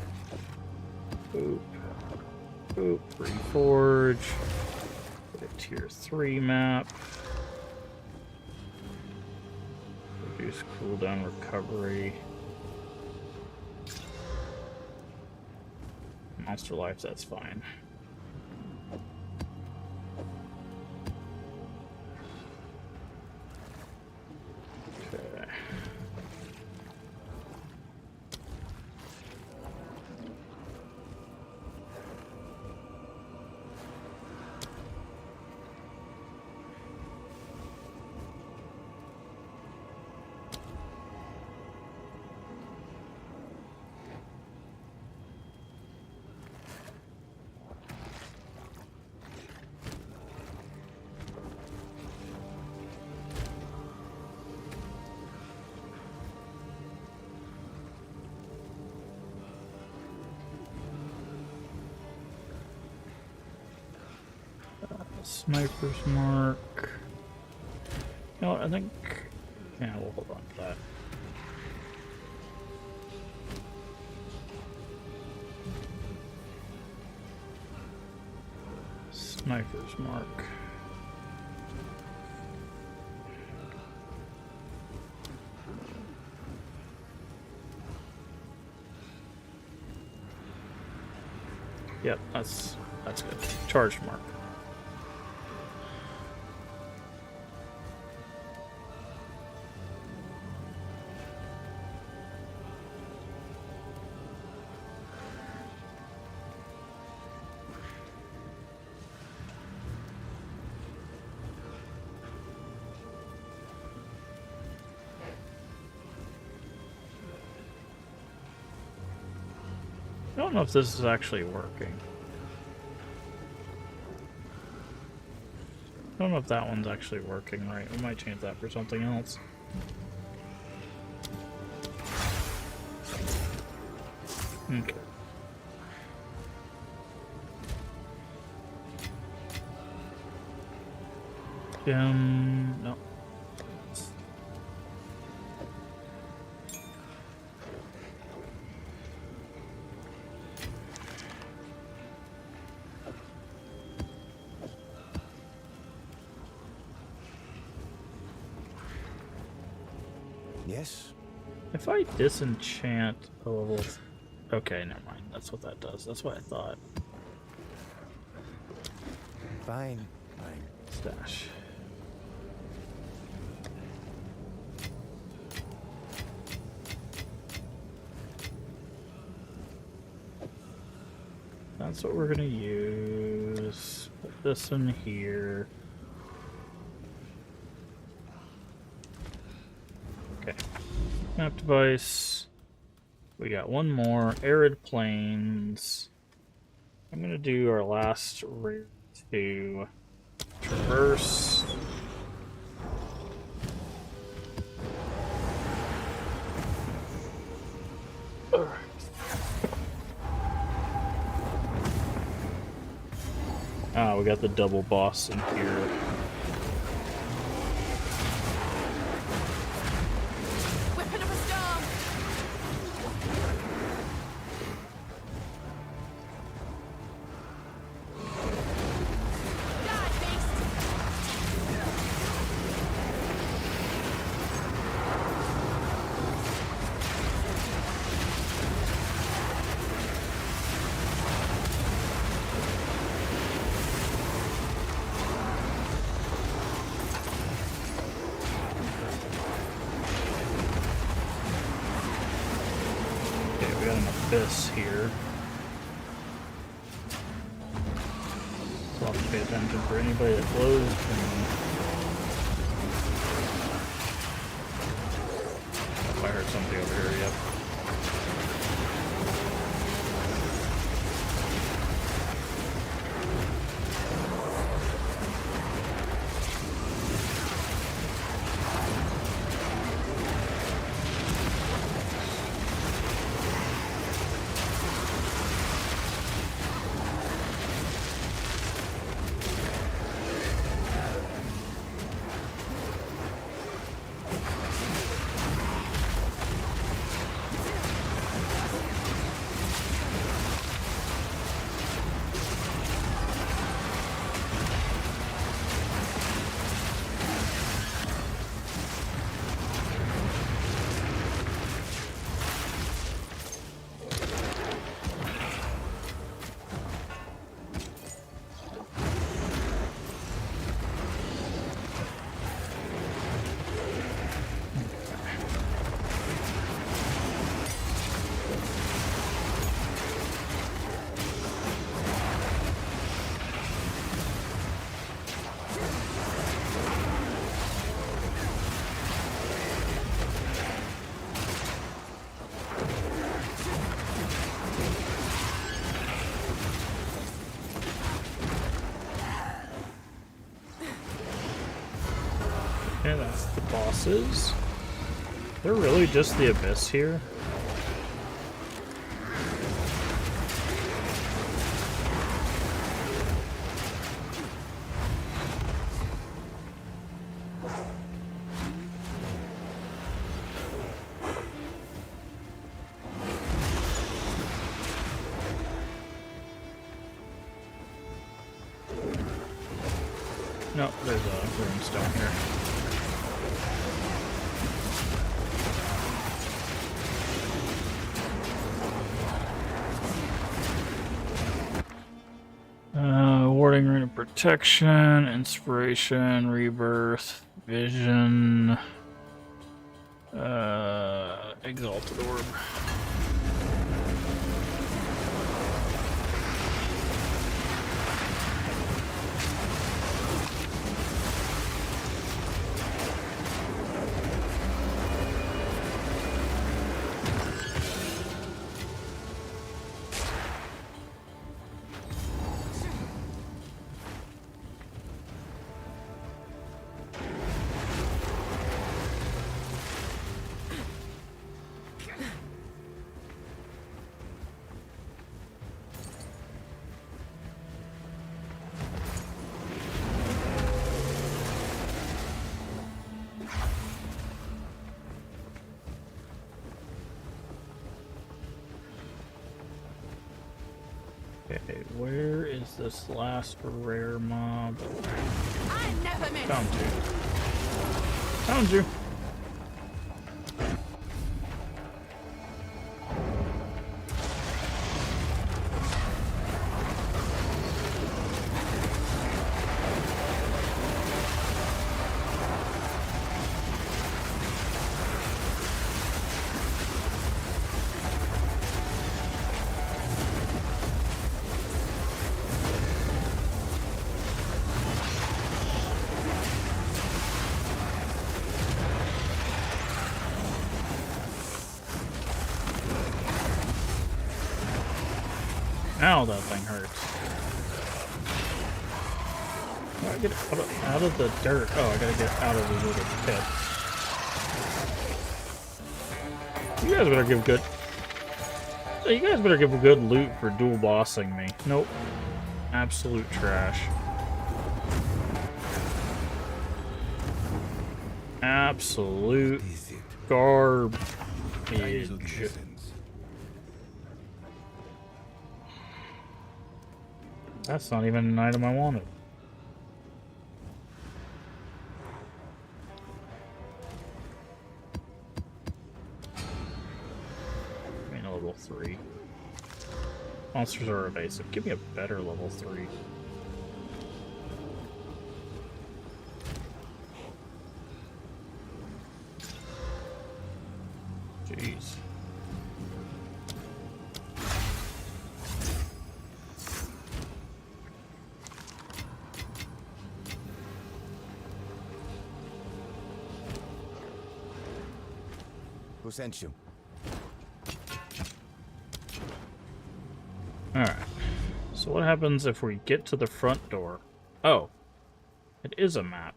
boop, boop. Reforge. Get a tier 3 map. Reduce cooldown recovery. Monster life, that's fine. Okay. Sniper's mark. You know what, I think... Yeah, we'll hold on to that. Sniper's mark. Yep, that's good. Charge mark. I don't know if this is actually working. I don't know if that one's actually working right. We might change that for something else. Okay. No. Yes? If I disenchant a level... Okay, never mind. That's what that does. That's what I thought. Fine. Fine. Stash. That's what we're gonna use. Put this in here. Okay. Map device. We got one more. Arid plains. I'm gonna do our last rare to traverse. Ah, we got the double boss in here. Weapon of a storm! Die, beast! Okay, we got an abyss here. So I'll have to pay attention for anybody that flows to me. Oh, I heard something over here, yep. Okay, that's the bosses. They're really just the abyss here. No, there's a runestone here. Warding Rune of Protection, Inspiration, Rebirth, Vision, Exalted Orb. Okay, where is this last rare mob? I never miss. Found you. Found you. Ow, that thing hurts. How do I get out of the dirt? Oh, I gotta get out of the little pit. You guys better give good... You guys better give a good loot for dual bossing me. Nope. Absolute trash. Absolute garbage. That's not even an item I wanted. I mean, a level 3. Monsters are evasive. Give me a better level 3. Jeez. Who sent you? Alright. So what happens if we get to the front door? Oh. It is a map.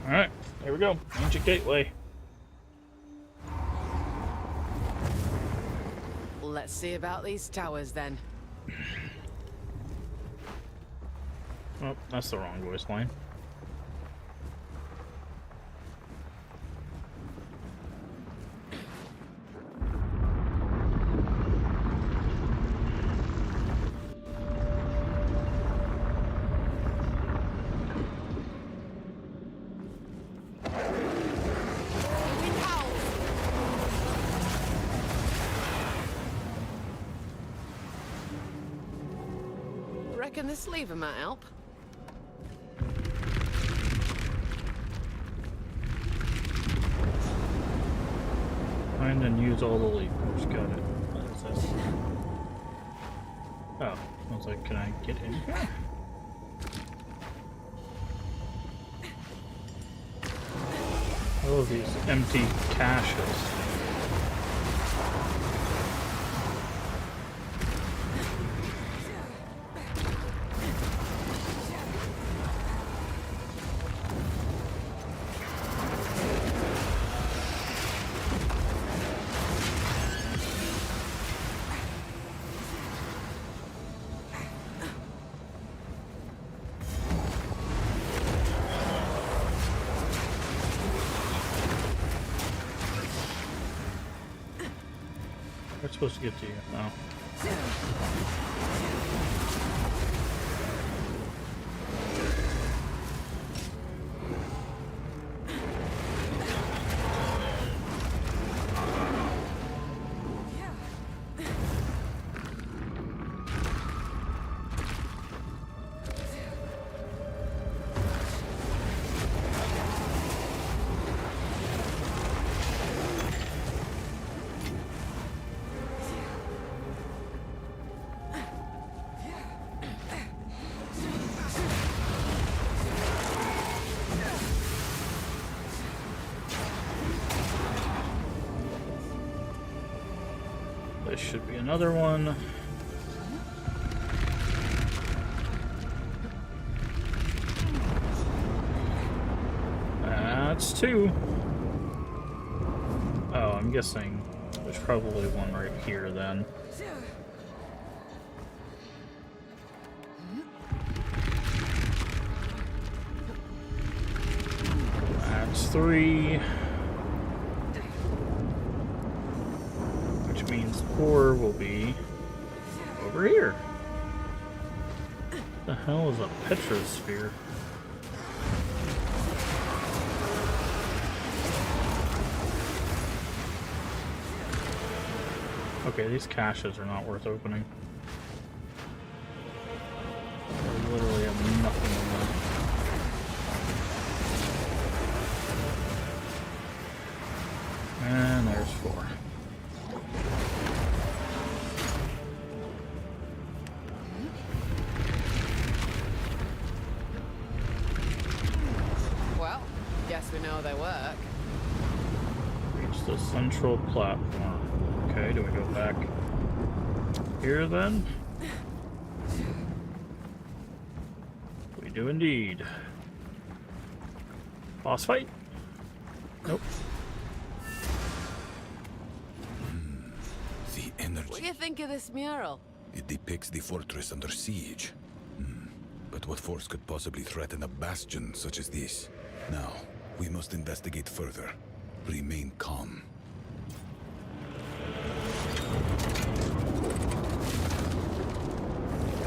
Alright, there we go. Ancient Gateway. Let's see about these towers then. Oh, that's the wrong voice line. Reckon this lever might help. Find and use all the levers. Got it. What is this? Oh, I was like, can I get in here? Oh, these empty caches. We're supposed to get to you. Oh. There should be another one. That's two. Oh, I'm guessing probably one right here then. That's 3. Which means 4 will be over here. What the hell is a Petrosphere? Okay, these caches are not worth opening. I literally have nothing in them. And there's 4. Well, guess we know they work. Reach the central platform. Okay, do we go back here then? We do indeed. Boss fight? Nope. The energy. What do you think of this mural? It depicts the fortress under siege. But what force could possibly threaten a bastion such as this? Now, we must investigate further. Remain calm.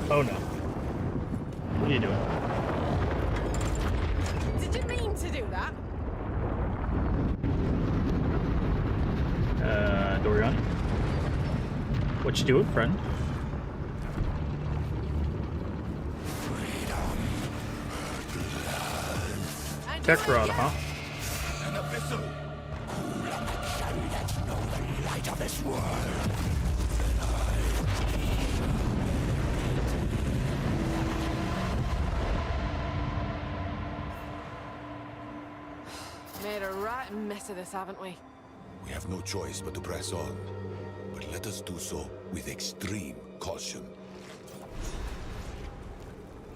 Oh no. What are you doing? Did you mean to do that? Dorian? What you doing, friend? Tech rod, huh? An abyssal! Know the light of this world. Made a right mess of this, haven't we? We have no choice but to press on. But let us do so with extreme caution.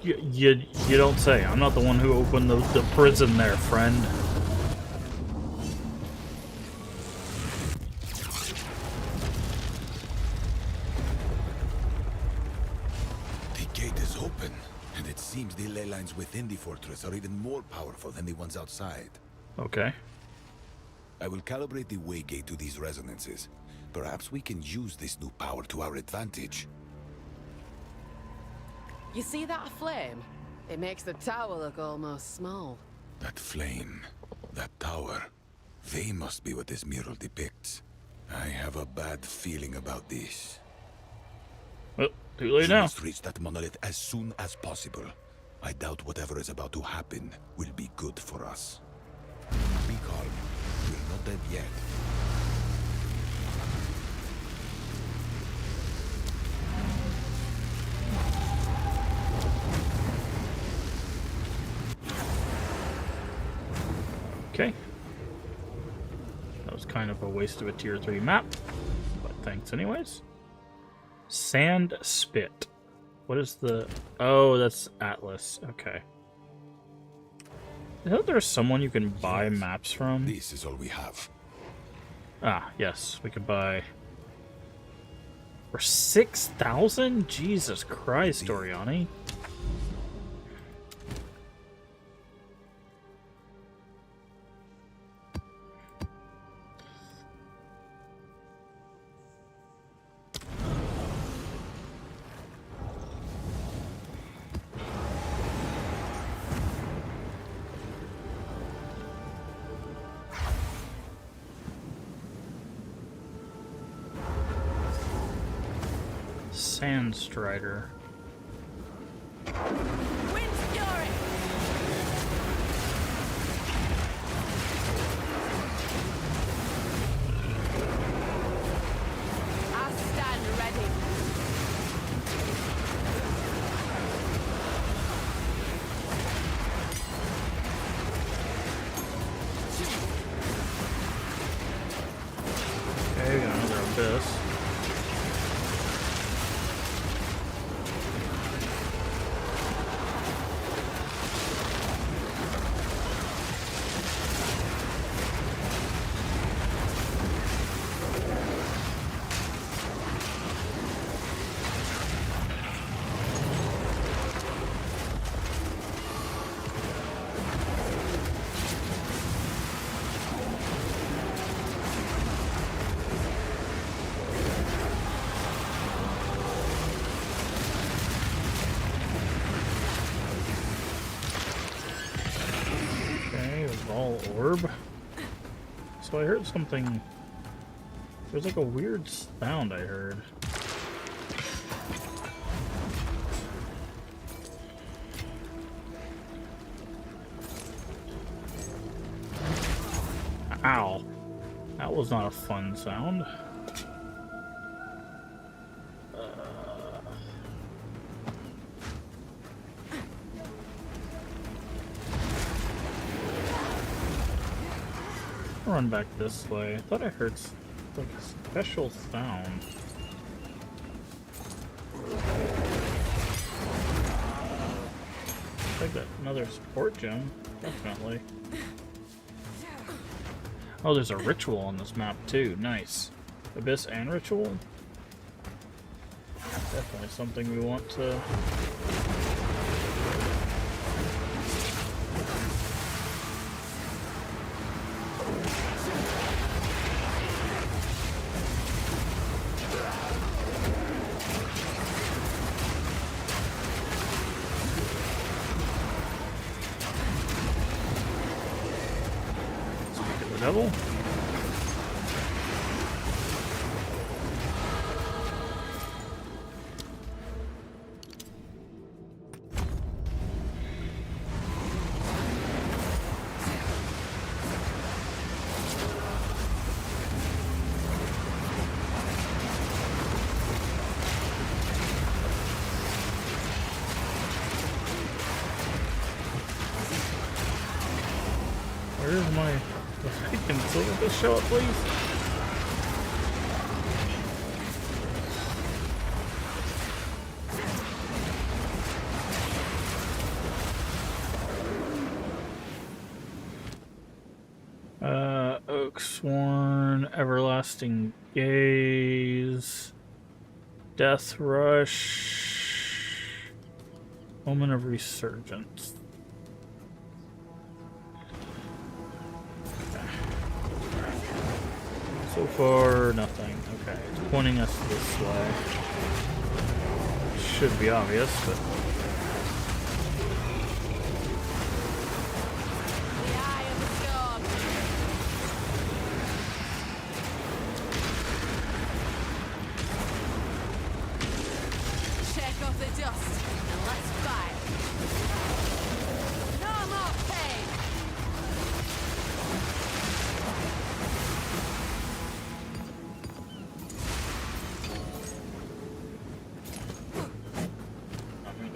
You don't say. I'm not the one who opened the prison there, friend. The gate is open, and it seems the ley lines within the fortress are even more powerful than the ones outside. Okay. I will calibrate the way gate to these resonances. Perhaps we can use this new power to our advantage. You see that flame? It makes the tower look almost small. That flame, that tower, they must be what this mural depicts. I have a bad feeling about this. Well, too late We now. must reach that monolith as soon as possible. I doubt whatever is about to happen will be good for us. Be calm. We're not dead yet. Okay. That was kind of a waste of a tier 3 map, but thanks anyways. Sand Spit. What is the... Oh, that's Atlas. Okay. I thought there's someone you can buy maps from. This is all we have. Ah, yes. We could buy... For 6,000? Jesus Christ, Oriani. Sandstrider. Wind Fury! I stand ready. Okay, we got another abyss. orb. So I heard something. There's like a weird sound I heard. Ow. That was not a fun sound. Run back this way. I thought I heard like a special sound. Like that another support gem, definitely. Oh, there's a ritual on this map too. Nice. Abyss and ritual. Definitely something we want to. Devil. Where's my... Can Silver show up, please? Oaksworn, Everlasting Gaze, Death Rush, Moment of Resurgence. So far, nothing. Okay, it's pointing us this way. Should be obvious, but... The eye of the storm. Shake off the dust and let's fight. No more pain.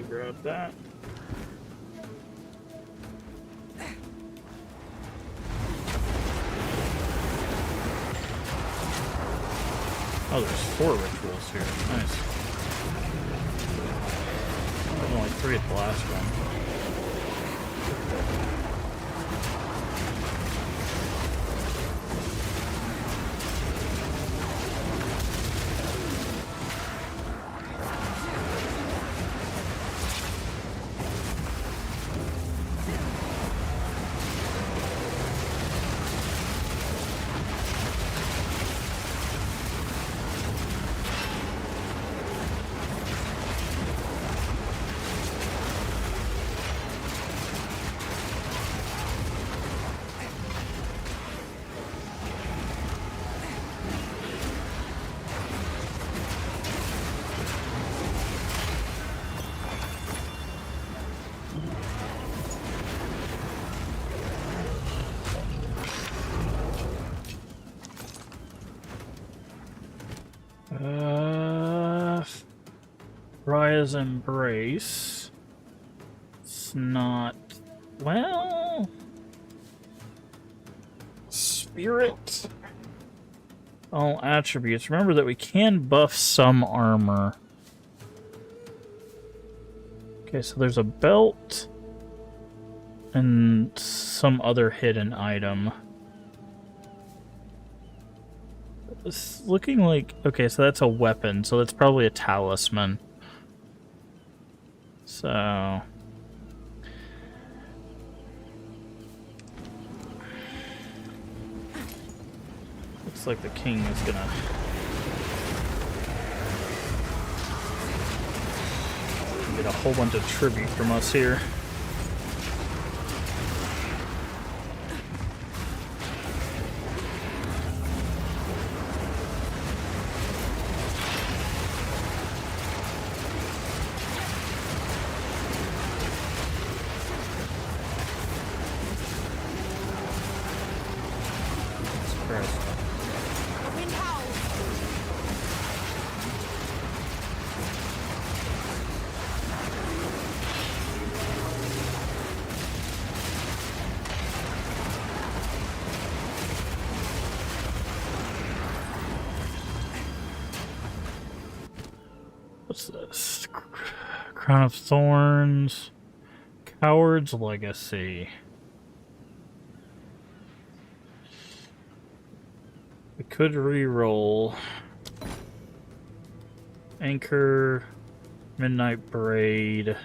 Grab that. Oh, there's 4 rituals here. Nice. There's only 3 at the last one. Raya's Embrace. It's not... Well... Spirit. All attributes. Remember that we can buff some armor. Okay, so there's a belt and some other hidden item. It's looking like... Okay, so that's a weapon, so that's probably a talisman. So... Looks like the king is gonna... get a whole bunch of tribute from us here. Christ. The wind howls. What's this? Crown of Thorns. Coward's Legacy. We could re-roll. Anchor. Midnight Braid.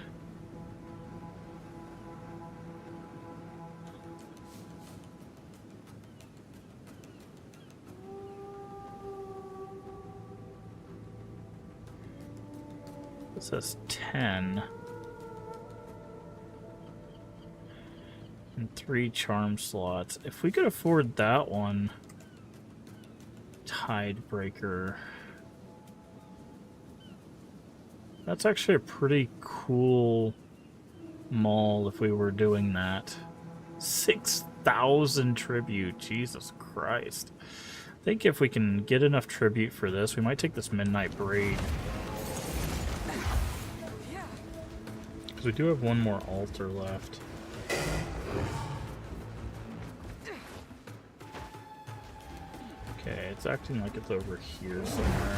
It says 10. And 3 charm slots. If we could afford that one. Tidebreaker. That's actually a pretty cool mall if we were doing that. 6,000 tribute. Jesus Christ. I think if we can get enough tribute for this, we might take this Midnight Braid. Because we do have one more altar left. Okay, it's acting like it's over here somewhere.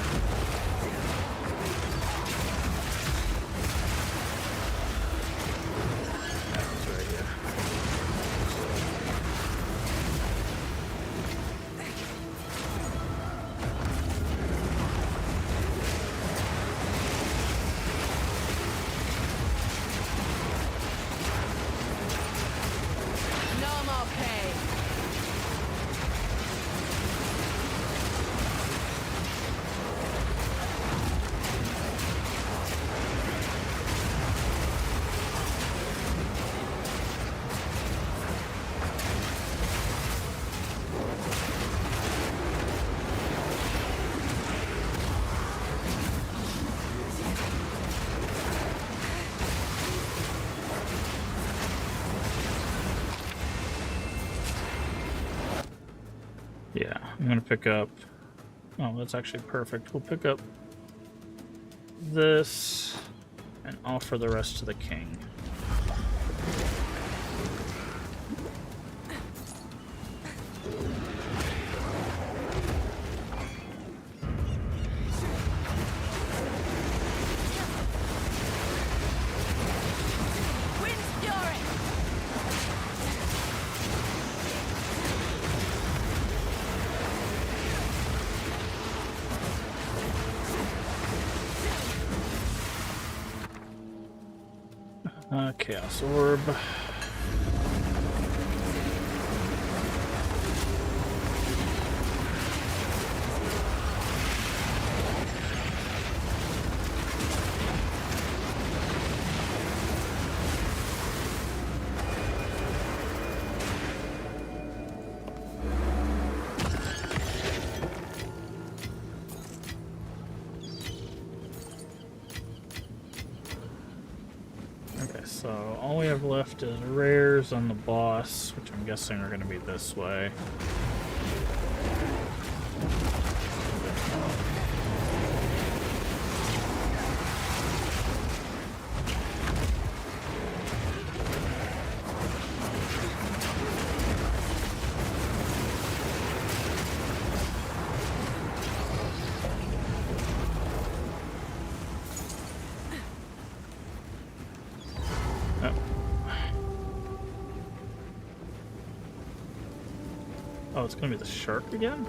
That's right here. No more pain. Yeah, I'm gonna pick up... Oh, that's actually perfect. We'll pick up this and offer the rest to the king. Wind's fury. Chaos Orb. So all we have left is rares on the boss, which I'm guessing are going to be this way. Oh, it's gonna be the shark again?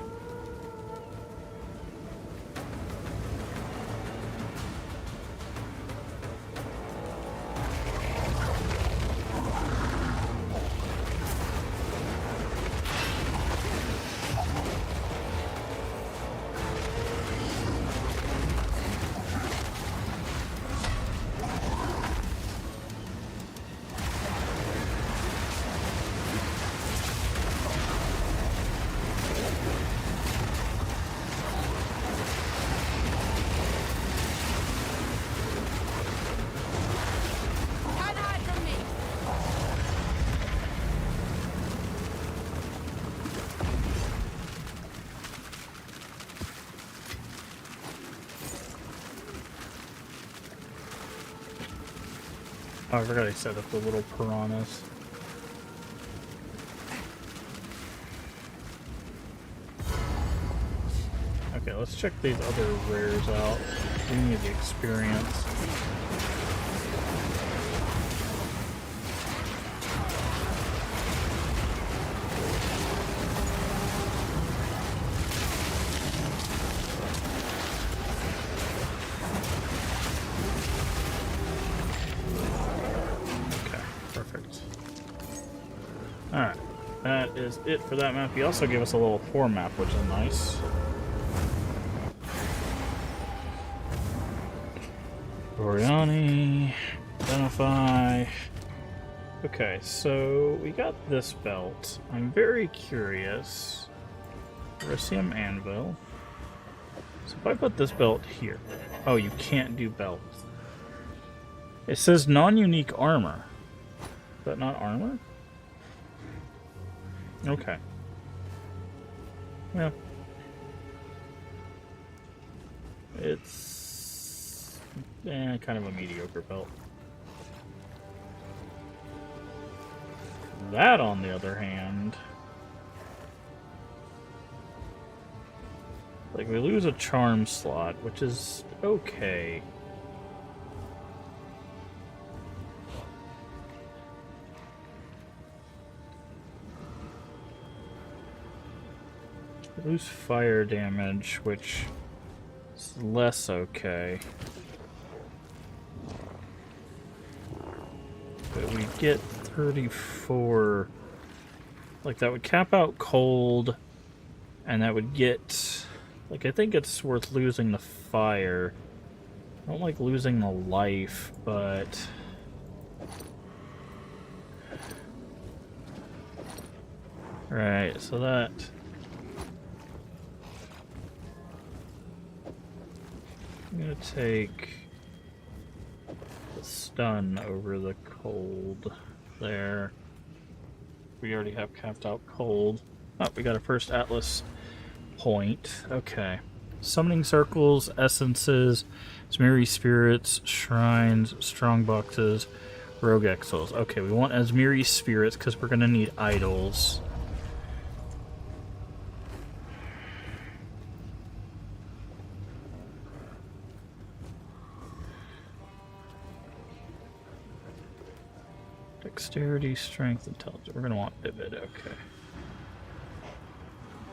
Oh, I forgot I set up the little piranhas. Okay, let's check these other rares out. We need the experience. Alright, that is it for that map. He also gave us a little 4 map, which is nice. Oriani, identify. Okay, so we got this belt. I'm very curious. Ricium Anvil. So if I put this belt here. Oh, you can't do belts. It says non-unique armor. Is that not armor? Okay. Yeah. It's kind of a mediocre belt. That, on the other hand, like, we lose a charm slot, which is okay. Lose fire damage, which is less okay. But we get 34. Like, that would cap out cold, and that would get... Like, I think it's worth losing the fire. I don't like losing the life, but... Right, so that... I'm gonna take the stun over the cold there. We already have capped out cold. Oh, we got a first Atlas point. Okay. Summoning circles, essences, Asmiri spirits, shrines, strong boxes, rogue exiles. Okay, we want Asmiri spirits because we're gonna need idols. Dexterity, strength, intelligence. We're gonna want vivid. Okay.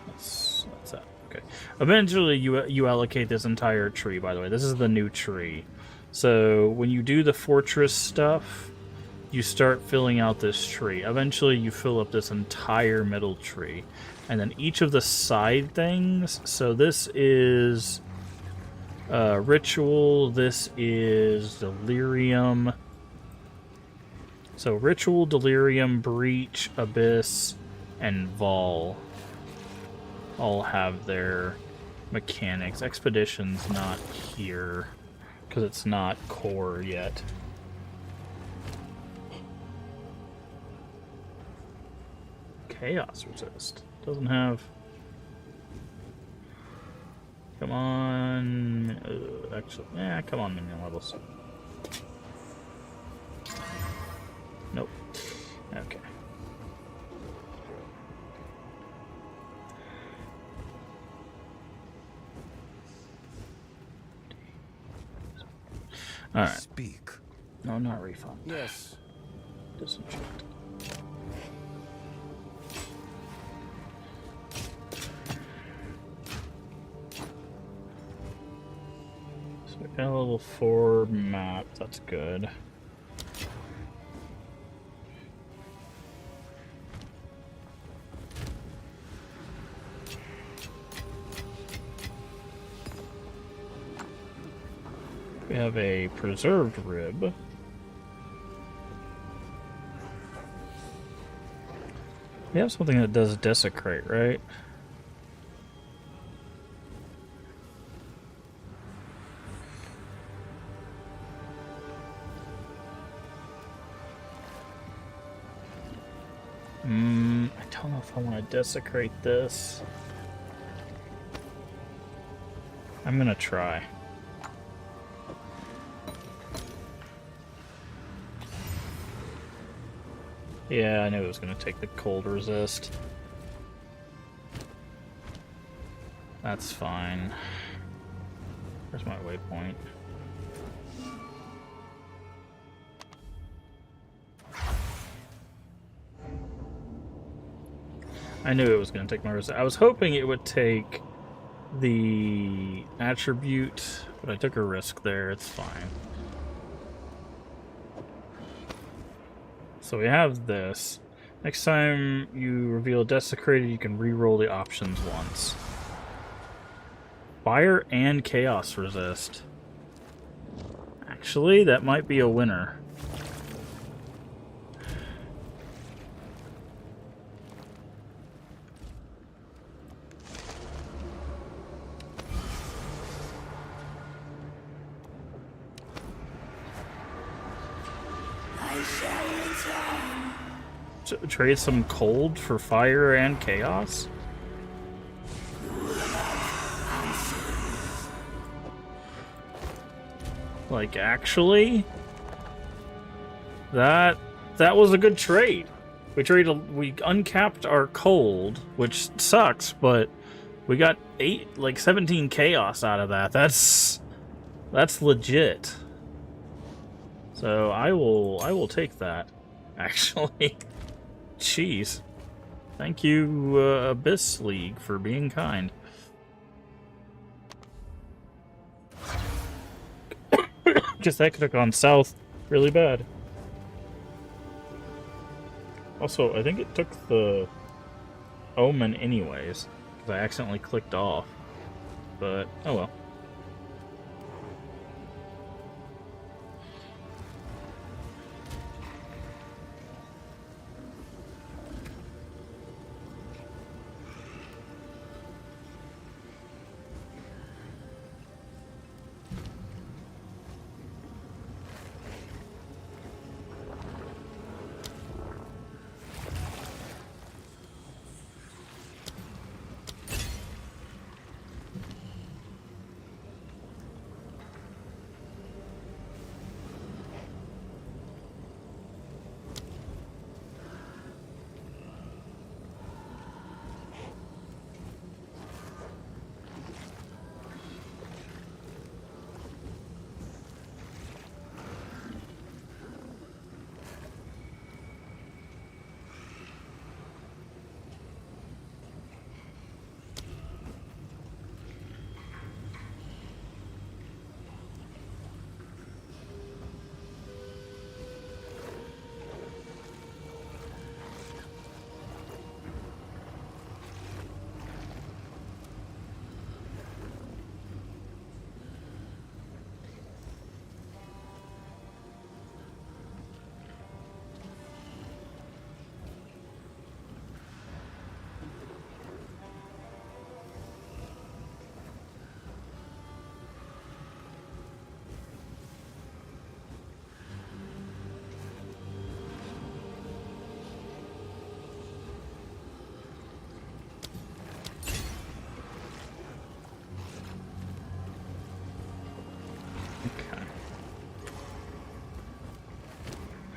That's that. Okay. Eventually, you allocate this entire tree. By the way, this is the new tree. So when you do the fortress stuff, you start filling out this tree. Eventually, you fill up this entire middle tree, and then each of the side things. So this is ritual. This is delirium. So Ritual, Delirium, Breach, Abyss, and Vol all have their mechanics. Expedition's not here, because it's not core yet. Chaos Resist. Doesn't have... Come on... actually, yeah, come on, minion levels. Nope. Okay. All right. Speak. No, not refund. Yes. Disenchant. So we got a level 4 map. That's good. We have a preserved rib. We have something that does desecrate, right? I don't know if I want to desecrate this. I'm gonna try. Yeah, I knew it was going to take the cold resist. That's fine. Where's my waypoint? I knew it was going to take my resist. I was hoping it would take the attribute, but I took a risk there. It's fine. So we have this. Next time you reveal Desecrated, you can re-roll the options once. Fire and Chaos resist. Actually, that might be a winner. Trade some cold for fire and chaos? Like, actually? That was a good trade. We uncapped our cold, which sucks, but we got 17 chaos out of that. That's legit. So I will take that, actually. Jeez. Thank you, Abyss League, for being kind. Guess that could have gone south really bad. Also, I think it took the Omen anyways, because I accidentally clicked off. But, oh well.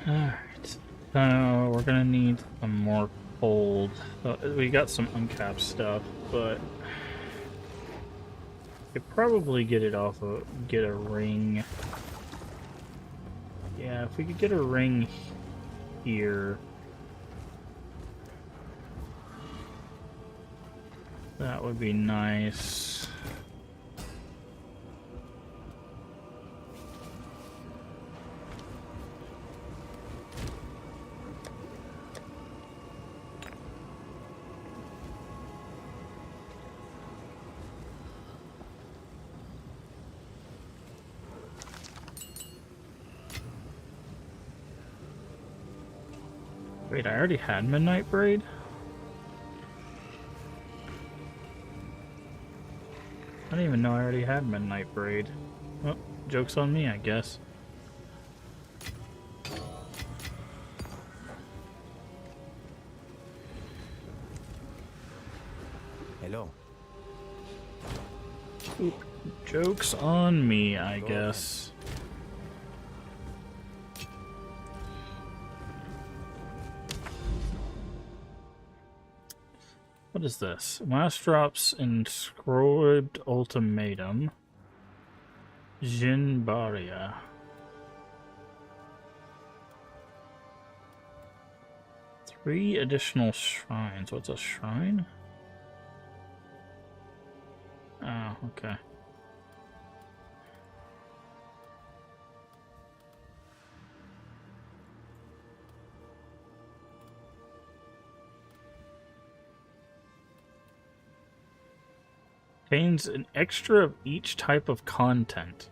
Alright. So we're gonna need some more cold. We got some uncapped stuff, but we could probably get it off of get a ring. Yeah, if we could get a ring here, that would be nice. Wait, I already had Midnight Braid? I didn't even know I already had Midnight Braid. Well, joke's on me, I guess. Hello. Joke's on me, I guess. What is this? Last drops inscribed ultimatum. Jinbaria. Three additional shrines. What's a shrine? Oh, okay. Contains an extra of each type of content.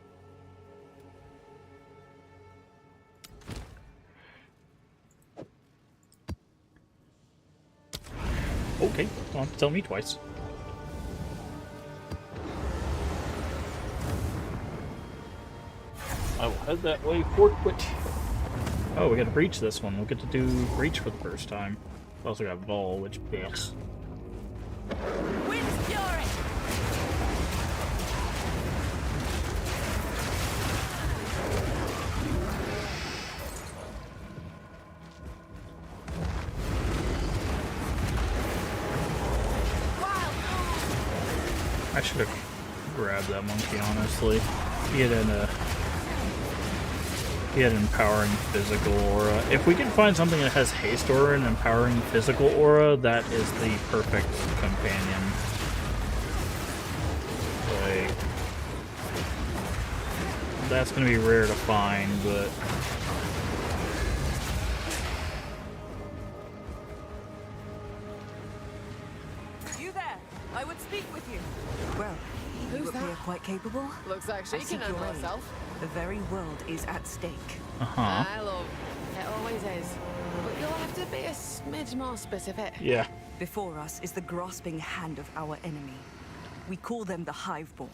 Okay, don't have to tell me twice. I will head that way forthwith. Oh, we gotta breach this one. We'll get to do breach for the first time. We also got Vol, which picks. Wind's fury! I should have grabbed that monkey, honestly. He had an empowering physical aura. If we can find something that has haste aura and empowering physical aura, that is the perfect companion. Like, that's gonna be rare to find, but You there? I would speak with you. Well, Who's you appear that? quite capable. Looks like she I can seek handle your aid. herself. The very world is at stake. I love. It always is. But you'll have to be a smidge more specific. yeah. Before us is the grasping hand of our enemy. We call them the Hiveborn.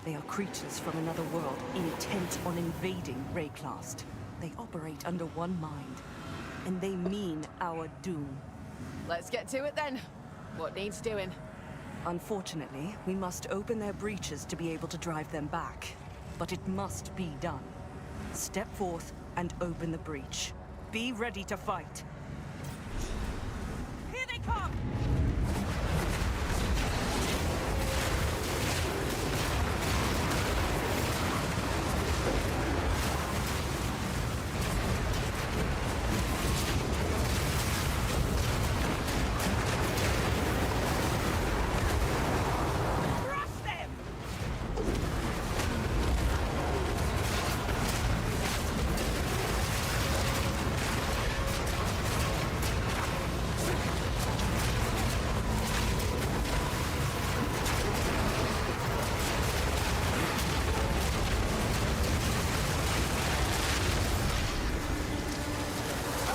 They are creatures from another world, intent on invading Rayclast. They operate under one mind, and they mean our doom. Let's get to it then. What needs doing? Unfortunately, we must open their breaches to be able to drive them back. But it must be done. Step forth and open the breach. Be ready to fight. Here they come! Crush them!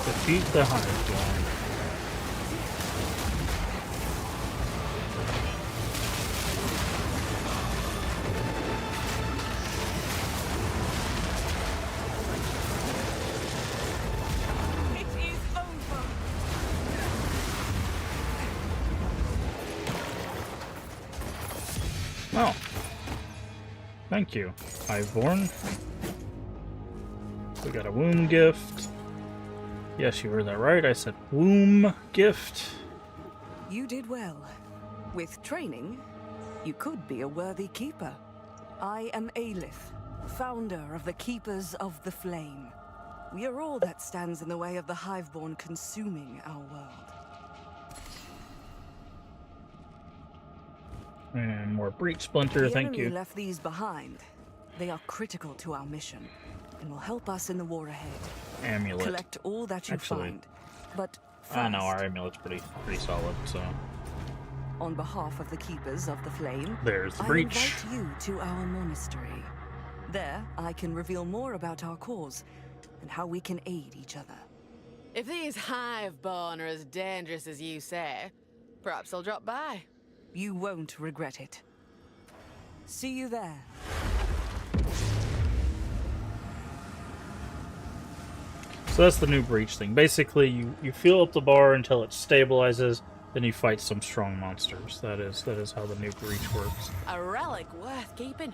Defeat the Huntress-Spiritwalker. It is over! Oh. Thank you, Hiveborn. We got a womb gift. Yes, you heard that right. I said womb gift. You did well. With training, you could be a worthy keeper. I am Aelith, founder of the Keepers of the Flame. We are all that stands in the way of the Hiveborn consuming our world. And more breach splinter, The thank enemy you. left these behind. They are critical to our mission and will help us in the war ahead. Amulet. Collect all that you Actually, find. But I know first, our amulet's pretty solid, so on behalf of the Keepers of the Flame, there's the I breach. invite you to our monastery. There, I can reveal more about our cause and how we can aid each other. If these Hiveborn are as dangerous as you say, perhaps I'll drop by. You won't regret it. See you there. So that's the new breach thing. Basically, you fill up the bar until it stabilizes, then you fight some strong monsters. That is how the new breach works. A relic worth keeping.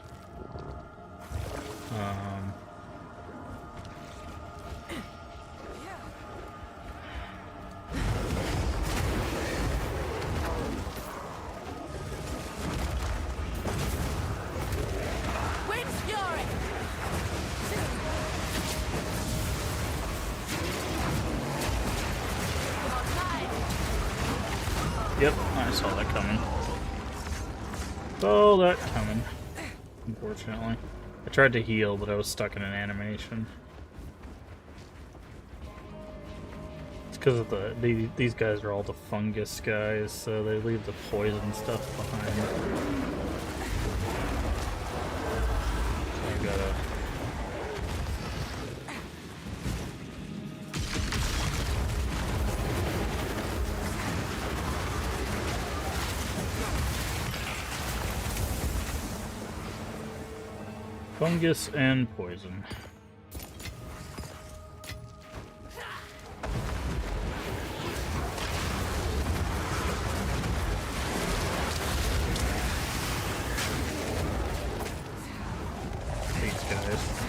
Yep, I saw that coming. Saw that coming. Unfortunately. I tried to heal, but I was stuck in an animation. It's because of these guys are all the fungus guys, so they leave the poison stuff behind. I gotta... Fungus and poison. These guys.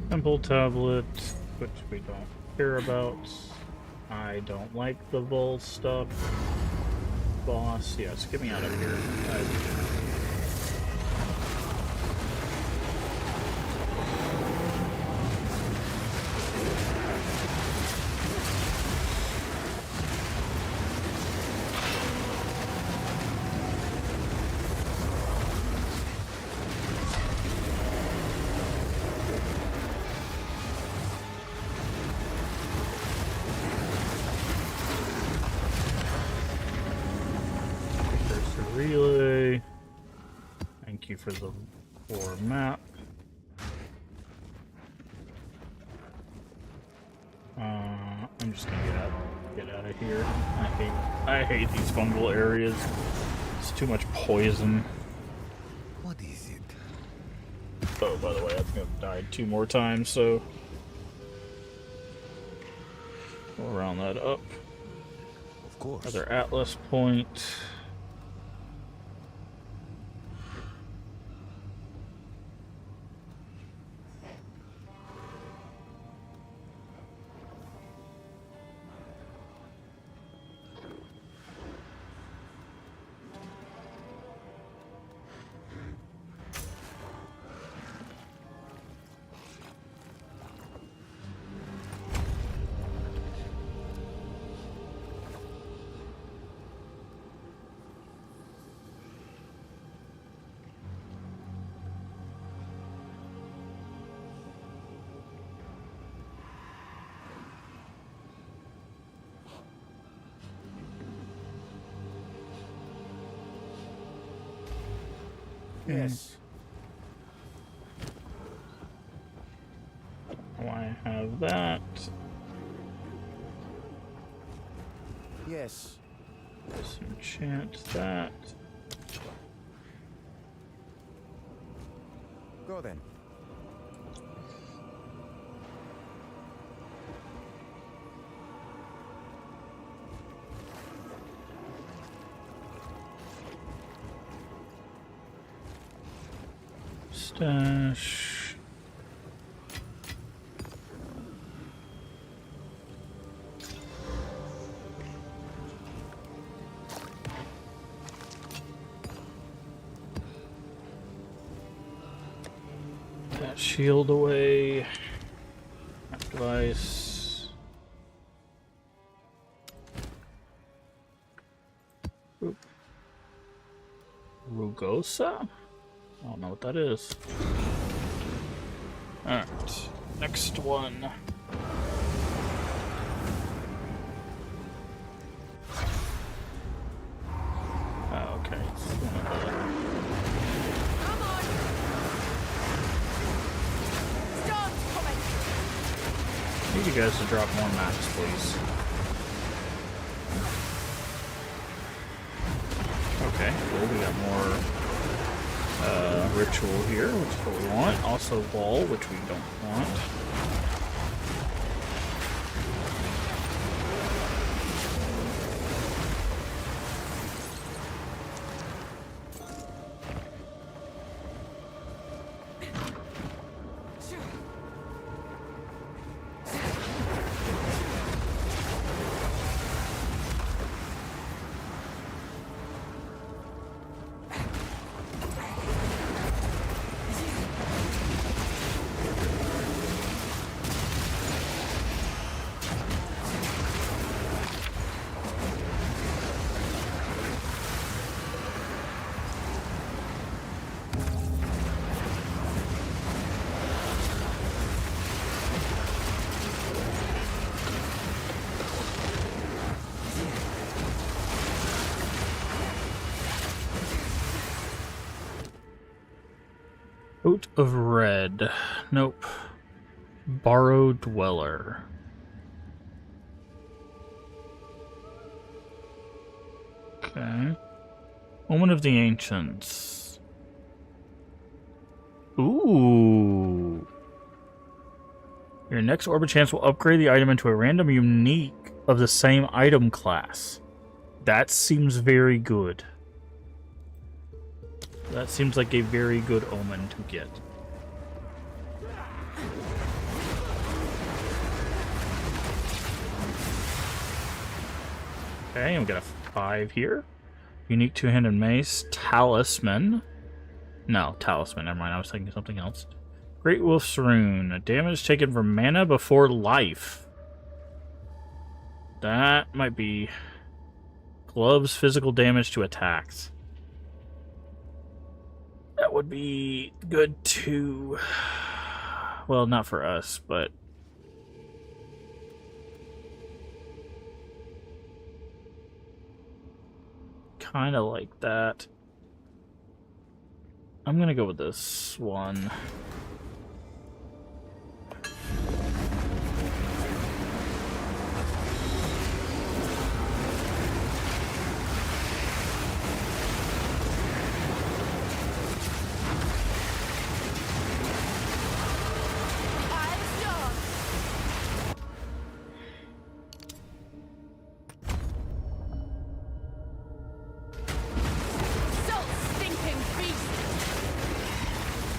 Temple tablet, which we don't care about. I don't like the Vol stuff. Boss, yes, get me out of here. Relay. Thank you for the map. I'm just gonna get out of here. I hate these fungal areas. It's too much poison. What is it? Oh, by the way, I think I've died 2 more times, so we'll round that up. Of course. Another Atlas point. Yes. I have that. Yes. Disenchant that. Go then. Stash. That shield away. That device. Oop. Rugosa? I don't know what that is. Alright, next one. Oh, okay. It's one of the... Come on! Storm's coming! I need you guys to drop more maps, please. Okay, cool. We got more ritual here, which is what we want. Also wall, which we don't want. Coat of Red. Nope. Borrowed Dweller. Okay. Woman of the Ancients. Ooh. Your next orbit chance will upgrade the item into a random unique of the same item class. That seems very good. That seems like a very good omen to get. Okay, and we got a 5 here. Unique two-handed mace. Talisman. No, talisman. Never mind. I was thinking something else. Great Wolf's Rune. Damage taken from mana before life. That might be... Gloves, physical damage to attacks. That would be good too. Well, not for us, but... kind of like that. I'm gonna go with this one.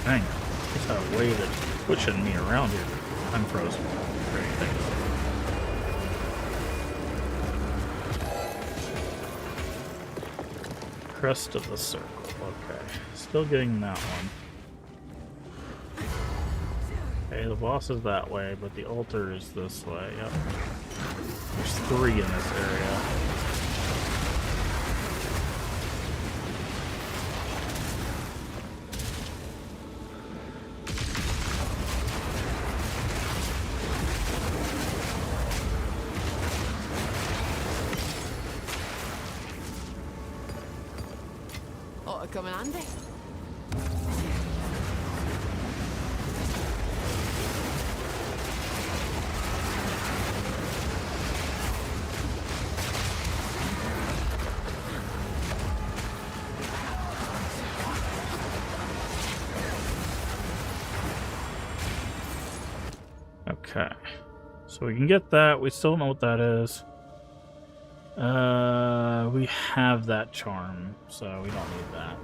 Dang, just got a wave that's pushing me around here. I'm frozen. Great, thanks. Crest of the Circle. Okay, still getting that one. Okay, the boss is that way, but the altar is this way. Yep. There's 3 in this area. Come in handy. Okay. So we can get that. We still don't know what that is. We have that charm, so we don't need that.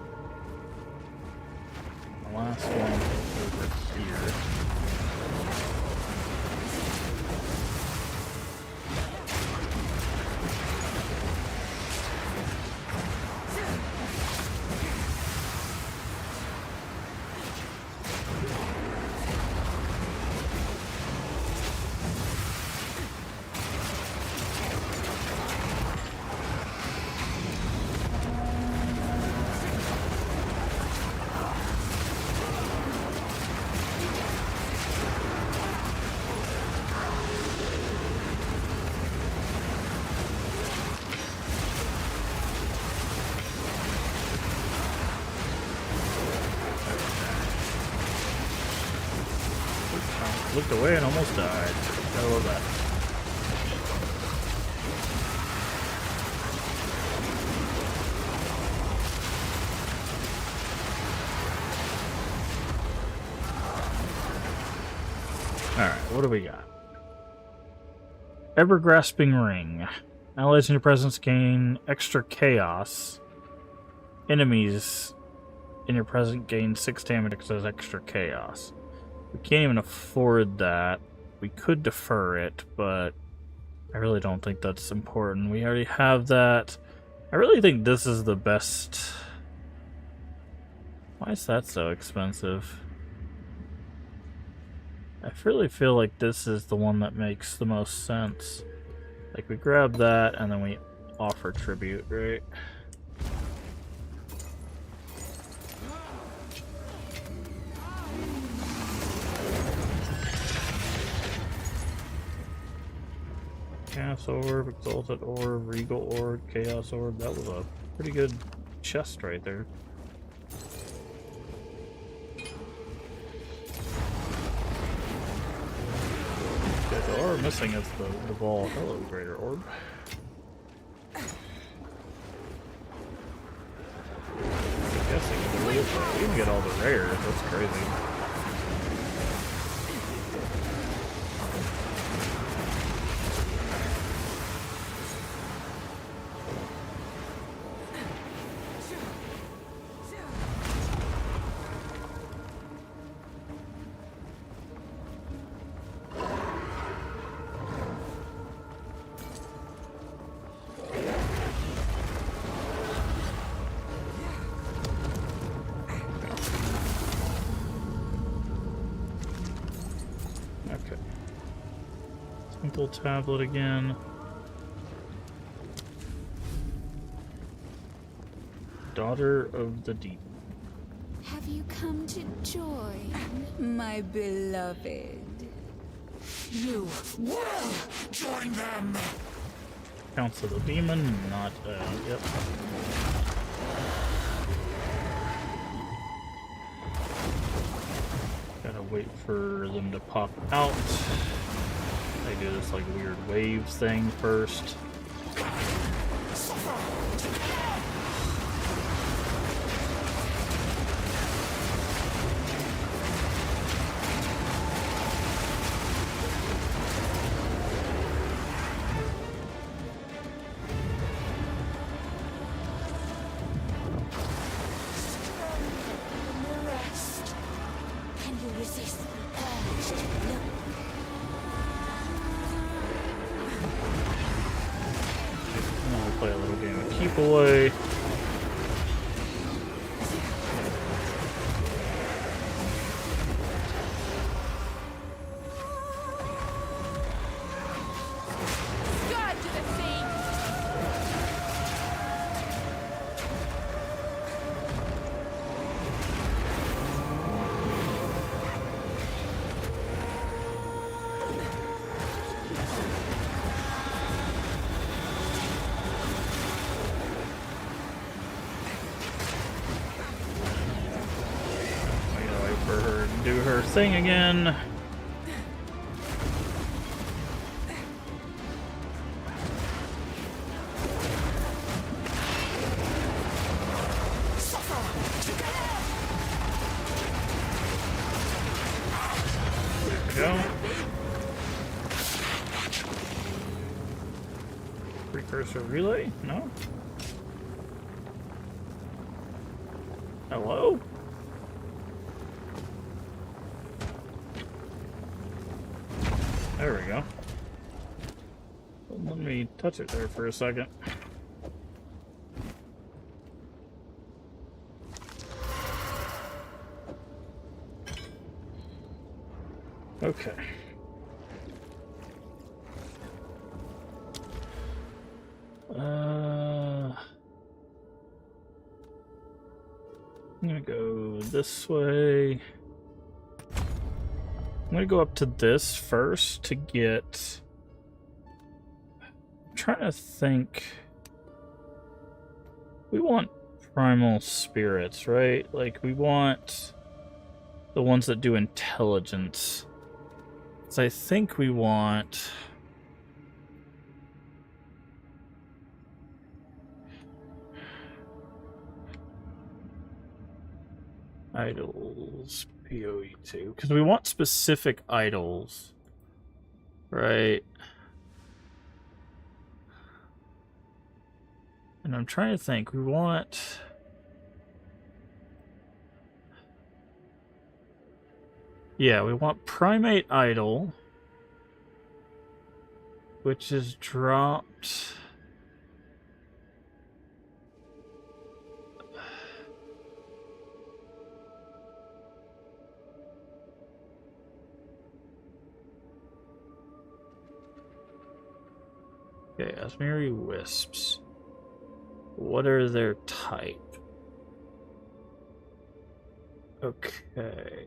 The last one is over here. Looked away and almost died. I love that. what do we got? Ever-grasping ring. Allies in your presence gain extra chaos. Enemies in your presence gain 6 damage because there's extra chaos. We can't even afford that. We could defer it, but I really don't think that's important. We already have that. I really think this is the best. Why is that so expensive? I really feel like this is the one that makes the most sense. Like, we grab that and then we offer tribute, right? Chaos Orb, Exalted Orb, Regal Orb, Chaos Orb. That was a pretty good chest right there. Okay, the orb missing is the ball. Hello, Greater Orb. I'm guessing we even get all the rares. That's crazy. Tablet again. Daughter of the Deep. Have you come to join, my beloved? You will join them! Council of the Demon, not, yep. Gotta wait for them to pop out. They do this like weird waves thing first. Can you resist? Play a little game of keep away. Do her thing again. There we go. Precursor relay? No? Hello? There we go. Let me touch it there for a second. Okay. I'm gonna go this way. I'm gonna go up to this first to get... I'm trying to think... We want primal spirits, right? Like, we want the ones that do intelligence. So I think we want... Idols, PoE2, because we want specific idols Right. And I'm trying to think. We want... Yeah, we want Primate Idol, which is dropped... Okay, Asmiri Wisps. What are their type? Okay.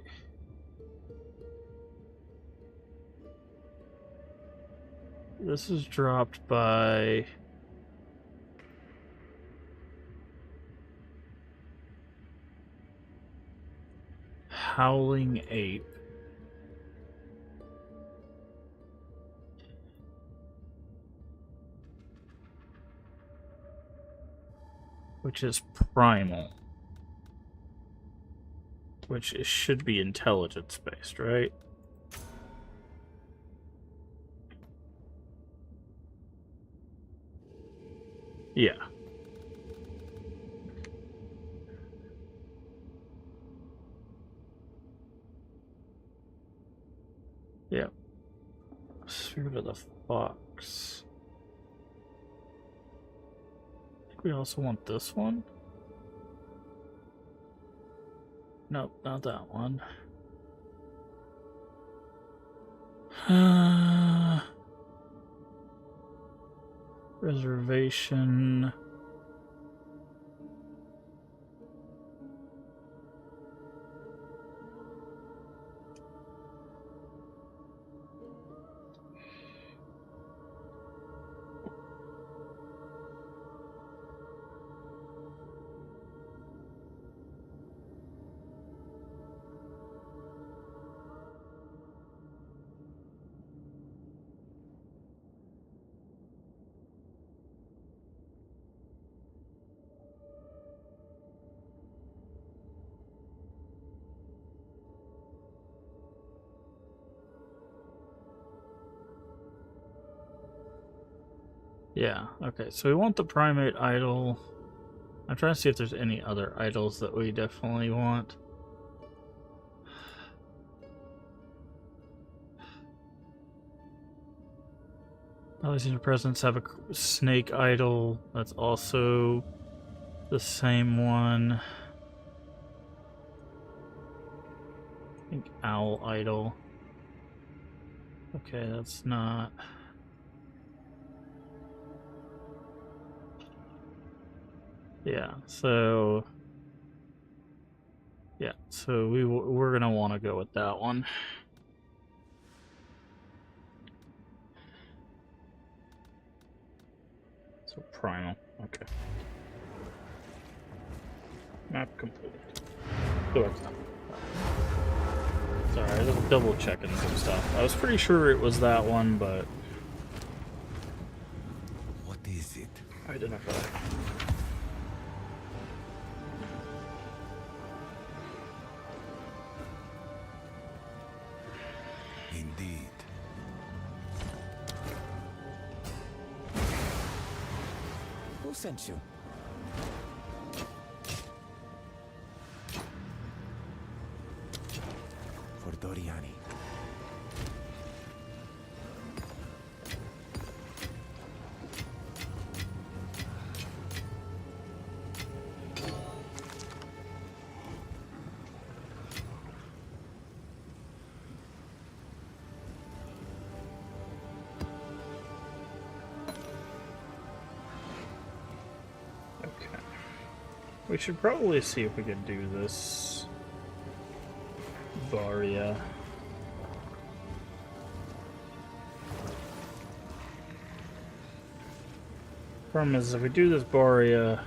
This is dropped by... Howling Ape. Which is primal. Which should be intelligence-based, right? Yeah. Yeah. Spirit of the Fox. I think we also want this one. Nope, not that one. Reservation. Yeah, okay, so we want the Primate Idol. I'm trying to see if there's any other idols that we definitely want. Always presence have a snake idol. That's also the same one. I think owl idol. Okay, that's not... Yeah, so... Yeah, so we're gonna want to go with that one. So primal, okay. Map completed. Oh, it's not. Sorry, I was double checking some stuff. I was pretty sure it was that one, but... What is it? Identify. Indeed. Who sent you? For Doriani. We should probably see if we can do this Varia. Problem is, if we do this Varia,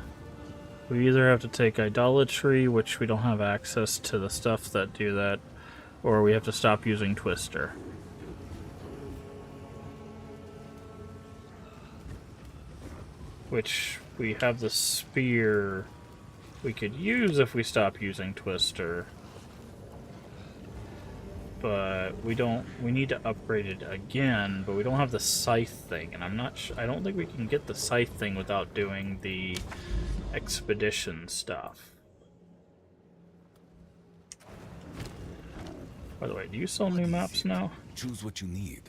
we either have to take Idolatry, which we don't have access to the stuff that do that, or we have to stop using Twister. Which we have the spear we could use if we stop using Twister. but we need to upgrade it again, but we don't have the scythe thing, and I don't think we can get the scythe thing without doing the expedition stuff. By the way, do you sell new maps now? Choose what you need.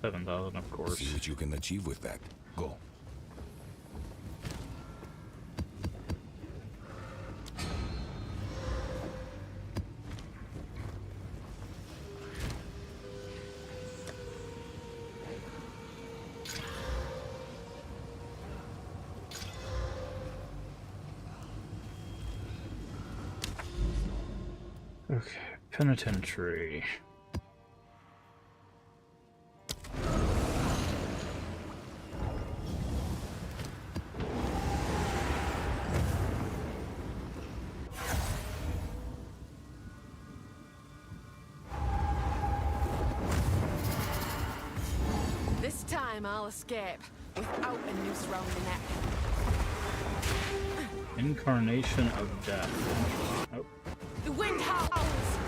7,000, of course. See what you can achieve with that. Go. Okay, penitentiary. This time I'll escape without a noose round the neck. Incarnation of Death. Oh. The wind howls!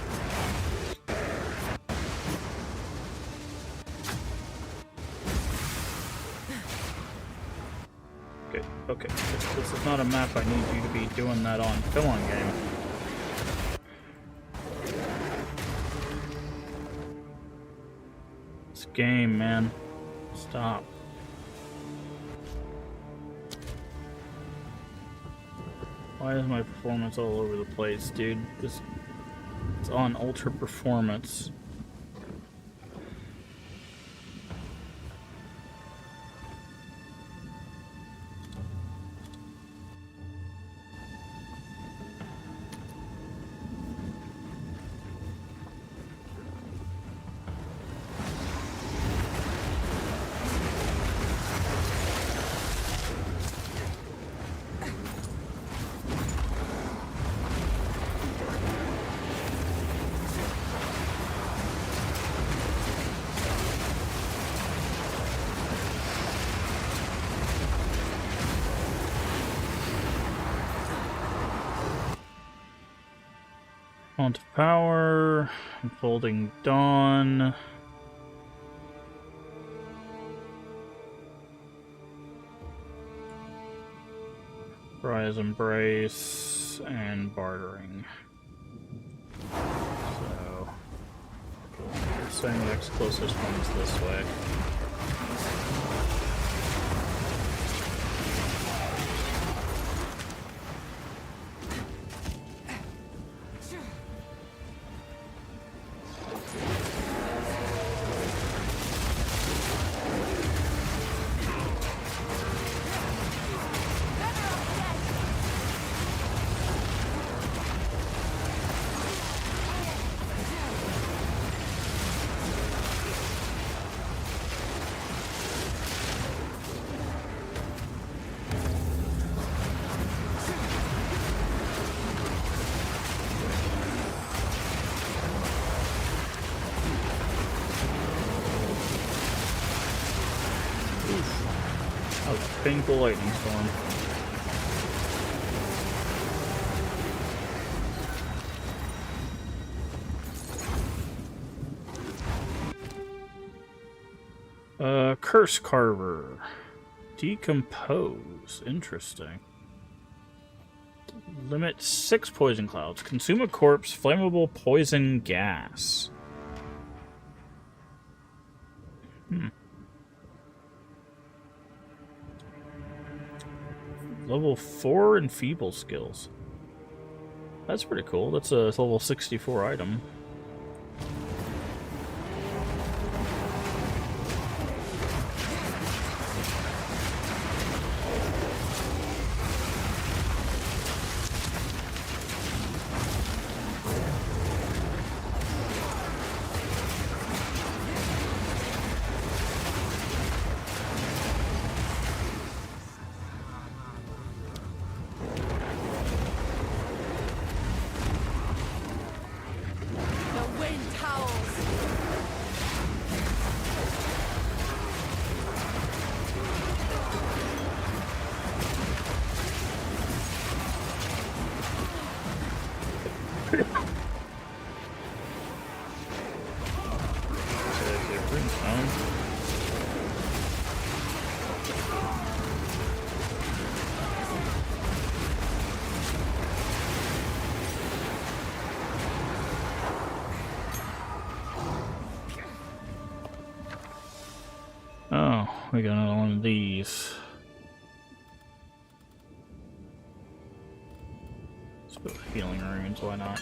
Okay. This is not a map I need you to be doing that on. Come on, game. This game, man. Stop. Why is my performance all over the place, dude? It's on ultra performance. Font of Power, Unfolding Dawn. Rise Embrace, and Bartering. So, you're saying the next closest one is this way. That was a painful lightning storm. Curse Carver. Decompose. Interesting. Limit 6 poison clouds. Consume a corpse. Flammable poison gas. Level 4 Enfeeble skills. That's pretty cool. That's a level 64 item. we got another one of these. Let's put healing runes, why not?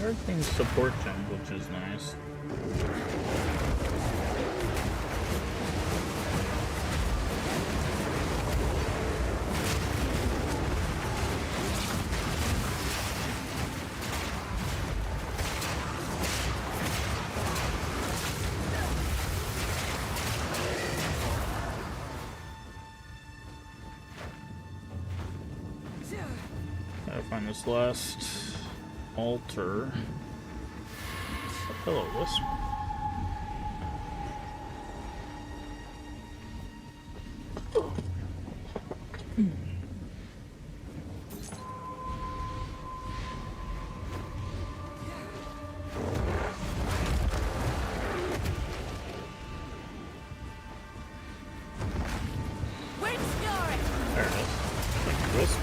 Everything's support gems, which is nice. Gotta find this last altar. Hello, Wisp. There it is. Thank you, Wisp.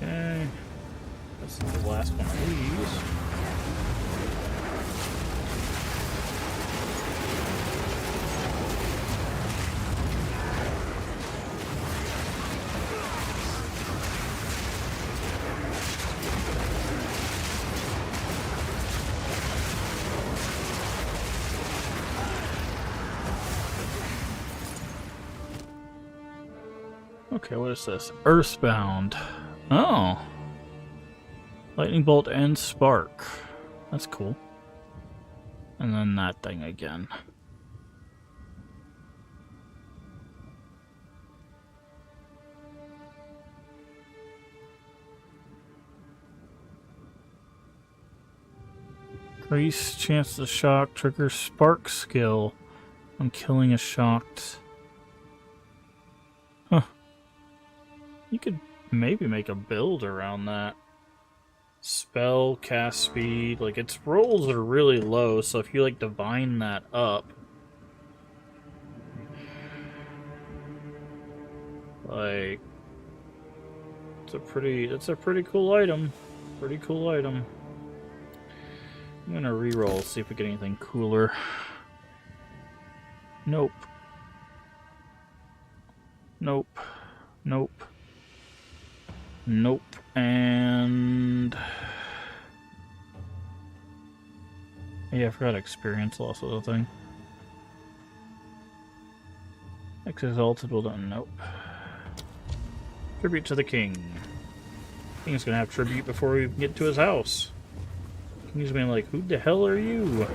Okay. That's the last one of these. Okay, what is this? Earthbound. Oh. Lightning bolt and spark. That's cool. And then that thing again. Increase chance to shock, trigger spark skill when killing a shocked. Huh. You could maybe make a build around that. Spell, cast speed, like its rolls are really low, so if you like divine that up, like it's a pretty cool item. Pretty cool item. I'm gonna reroll, see if we get anything cooler. Nope. Nope. Nope. Nope. And yeah, I forgot experience loss was a thing. Exalted will done. Nope. Tribute to the king. King's gonna have tribute before we get to his house. King's gonna be like, who the hell are you?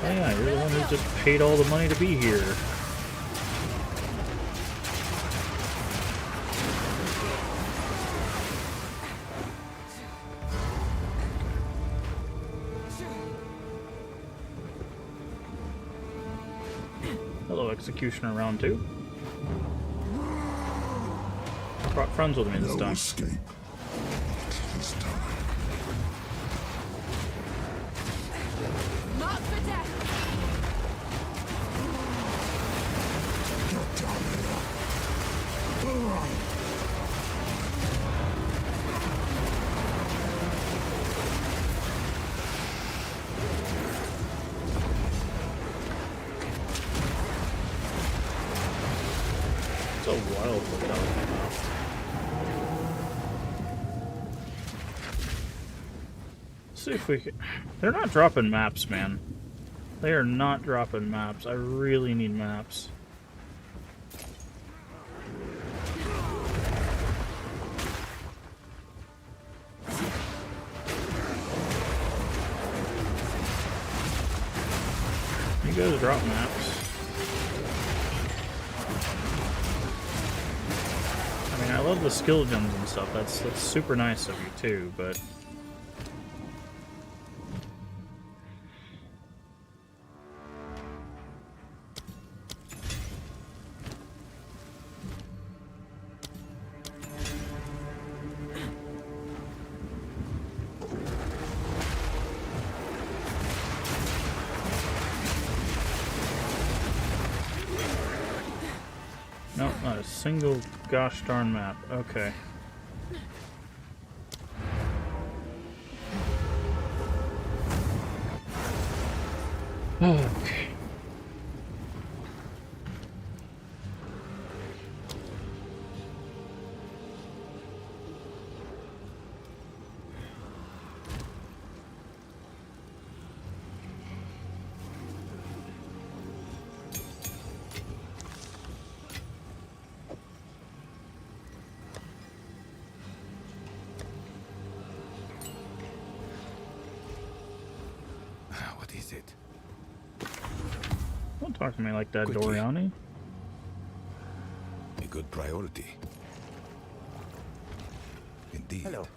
Oh yeah, you're the one who just paid all the money to be here. Hello, Executioner round 2. Brought friends with me this time. Escape. This time. Mark for death! Get down here. All right. Wild we're talking about. Let's see if we can... They're not dropping maps, man. They are not dropping maps. I really need maps. You guys drop maps. I mean, I love the skill gems and stuff. That's super nice of you too, but nope, not a single gosh darn map. Okay. Okay. What is it? Don't talk to me like that, Quickly. Doriani. A good priority. Indeed. Hello.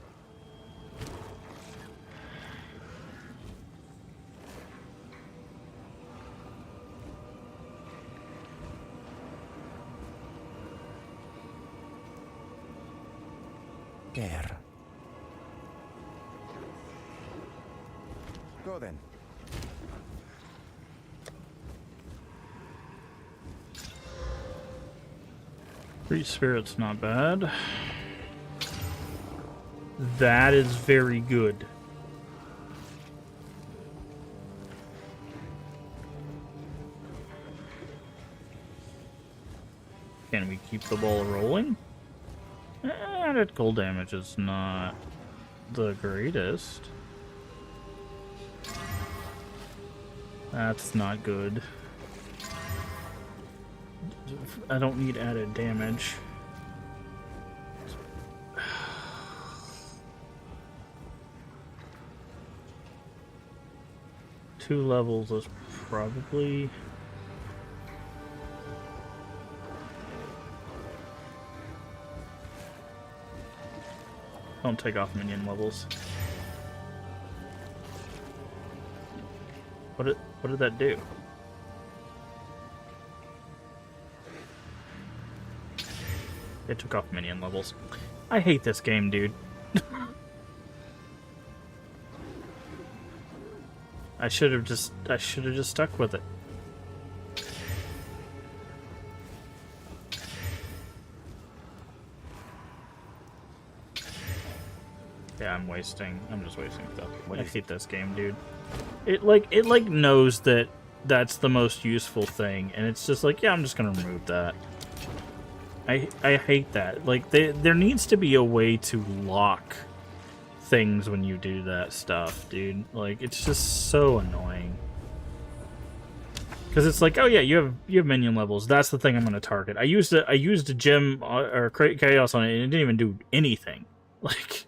Care. Go then. Free Spirit's not bad. That is very good. Can we keep the ball rolling? That cold damage is not the greatest. That's not good. I don't need added damage. Two levels is probably... Don't take off minion levels. What did that do? It took off minion levels. I hate this game, dude. I should have just stuck with it. Yeah, I'm just wasting stuff. I hate this game, dude. It knows that that's the most useful thing, and it's just like, yeah, I'm just gonna remove that. I hate that. Like, there needs to be a way to lock things when you do that stuff, dude. Like, it's just so annoying. Because it's like, oh yeah, you have minion levels. That's the thing I'm gonna target. I used a gem or chaos on it, and it didn't even do anything. Like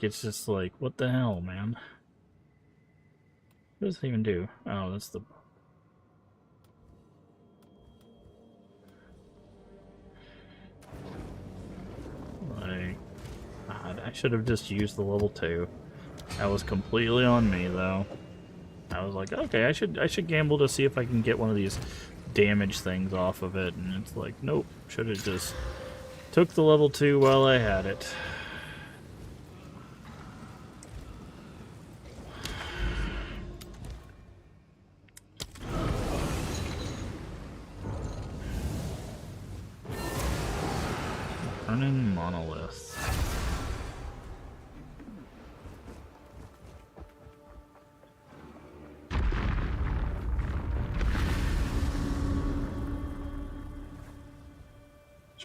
it's just like, what the hell, man? What does it even do? Oh, that's the... Like, God, I should have just used the level 2. That was completely on me, though. I was like, okay, I should gamble to see if I can get one of these damage things off of it, and it's like, nope, should have just took the level 2 while I had it. Burning monolith.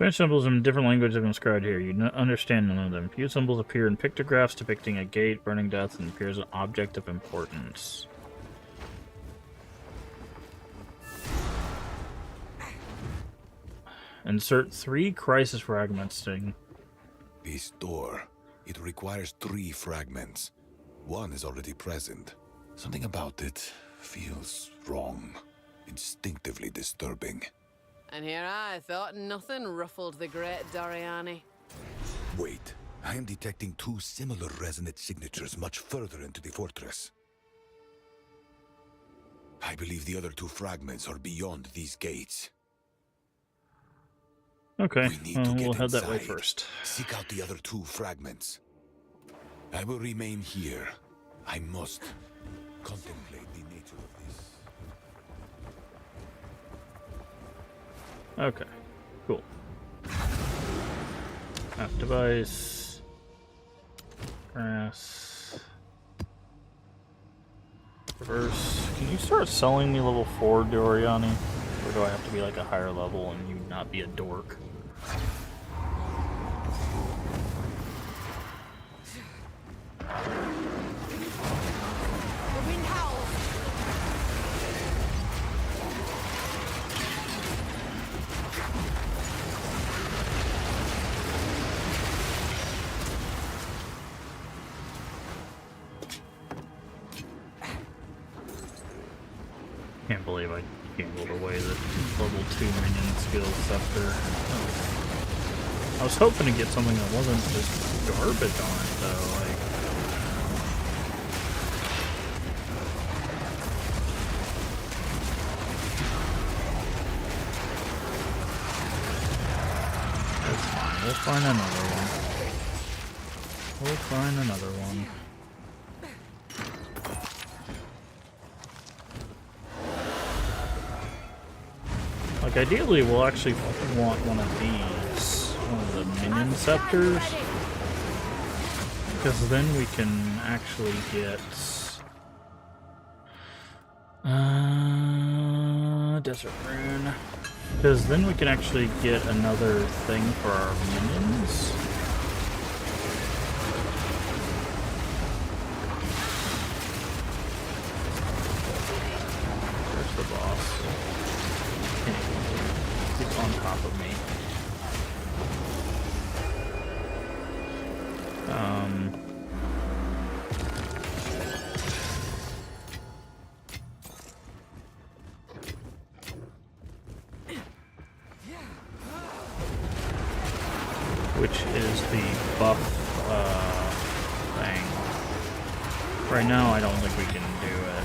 Strange symbols in different languages have been inscribed here. You understand none of them. Few symbols appear in pictographs depicting a gate, burning death, and appears an object of importance. Insert 3 crisis fragments thing. This door. It requires 3 fragments. 1 is already present. Something about it feels wrong. Instinctively disturbing. And here I thought nothing ruffled the great Doriani. Wait. I am detecting 2 similar resonant signatures much further into the fortress. I believe the other 2 fragments are beyond these gates. Okay, We need to get we'll head that way inside. first. Seek out the other 2 fragments. I will remain here. I must contemplate the nature of this. Okay, cool. App device. Grass. Reverse. Can you start selling me level 4, Doriani? Or do I have to be like a higher level and you not be a dork? The wind howls! Can't believe I gambled away the level 2 minion skill scepter. I was hoping to get something that wasn't just garbage on it though, like. That's fine, we'll find another one. We'll find another one. Like, ideally, we'll actually want one of these, one of the minion scepters, because then we can actually get desert rune. Because then we can actually get another thing for our minions. Where's the boss? He's on top of me. Which is the buff thing. Right now, I don't think we can do it.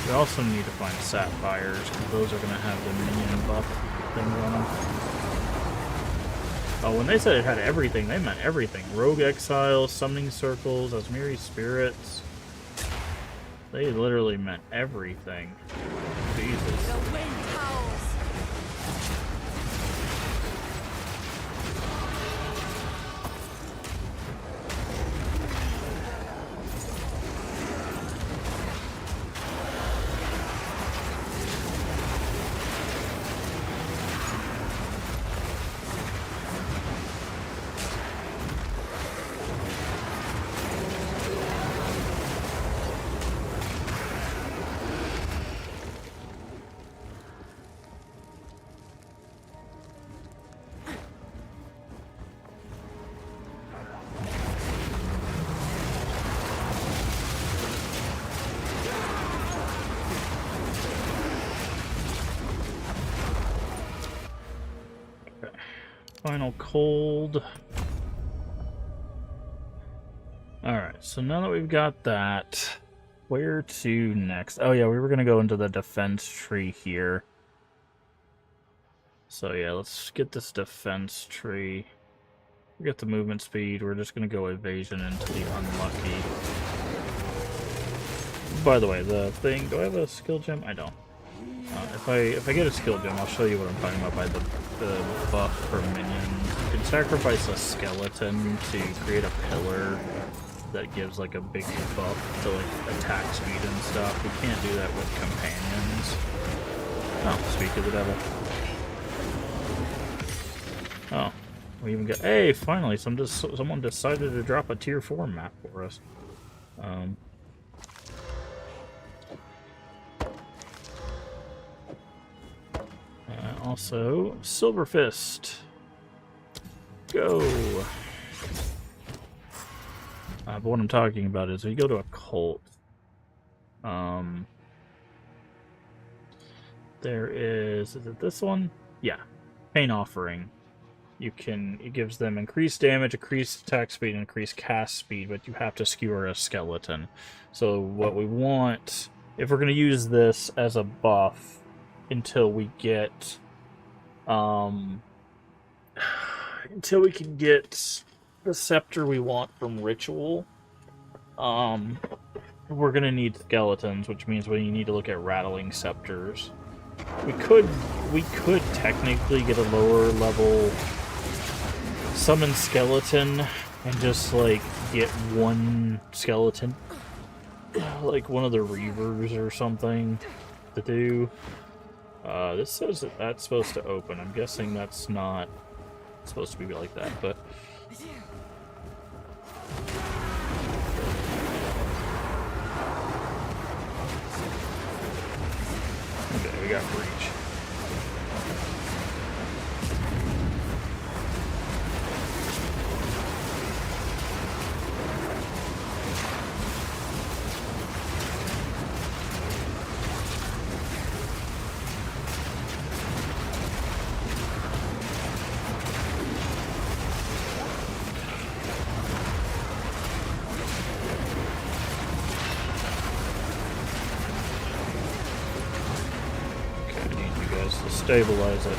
We also need to find sapphires, because those are going to have the minion buff things on them. Oh, when they said it had everything, they meant everything. Rogue exiles, summoning circles, Asmiri spirits. They literally meant everything. Jesus. The wind howls! Final cold. Alright, so now that we've got that, where to next? Oh yeah, we were going to go into the defense tree here. So yeah, let's get this defense tree. We get the movement speed, we're just going to go evasion into the unlucky. By the way, the thing, do I have a skill gem? I don't. If I get a skill gem, I'll show you what I'm talking about by the buff for minions. You can sacrifice a skeleton to create a pillar that gives like a big buff to like attack speed and stuff. We can't do that with companions. Oh, speak of the devil. Oh, we even got. Hey, finally, someone decided to drop a tier 4 map for us. Also, Silver Fist. Go. But what I'm talking about is, when you go to a cult, there is it this one? Yeah, Pain Offering. It gives them increased damage, increased attack speed, and increased cast speed, but you have to skewer a skeleton. So what we want, if we're going to use this as a buff until we get, until we can get the scepter we want from Ritual, we're going to need skeletons, which means we need to look at rattling scepters. We could technically get a lower level summon skeleton and just like get one skeleton, like one of the Reavers or something, to do. This says that that's supposed to open. I'm guessing that's not supposed to be like that, but okay, we got breach. Stabilize it.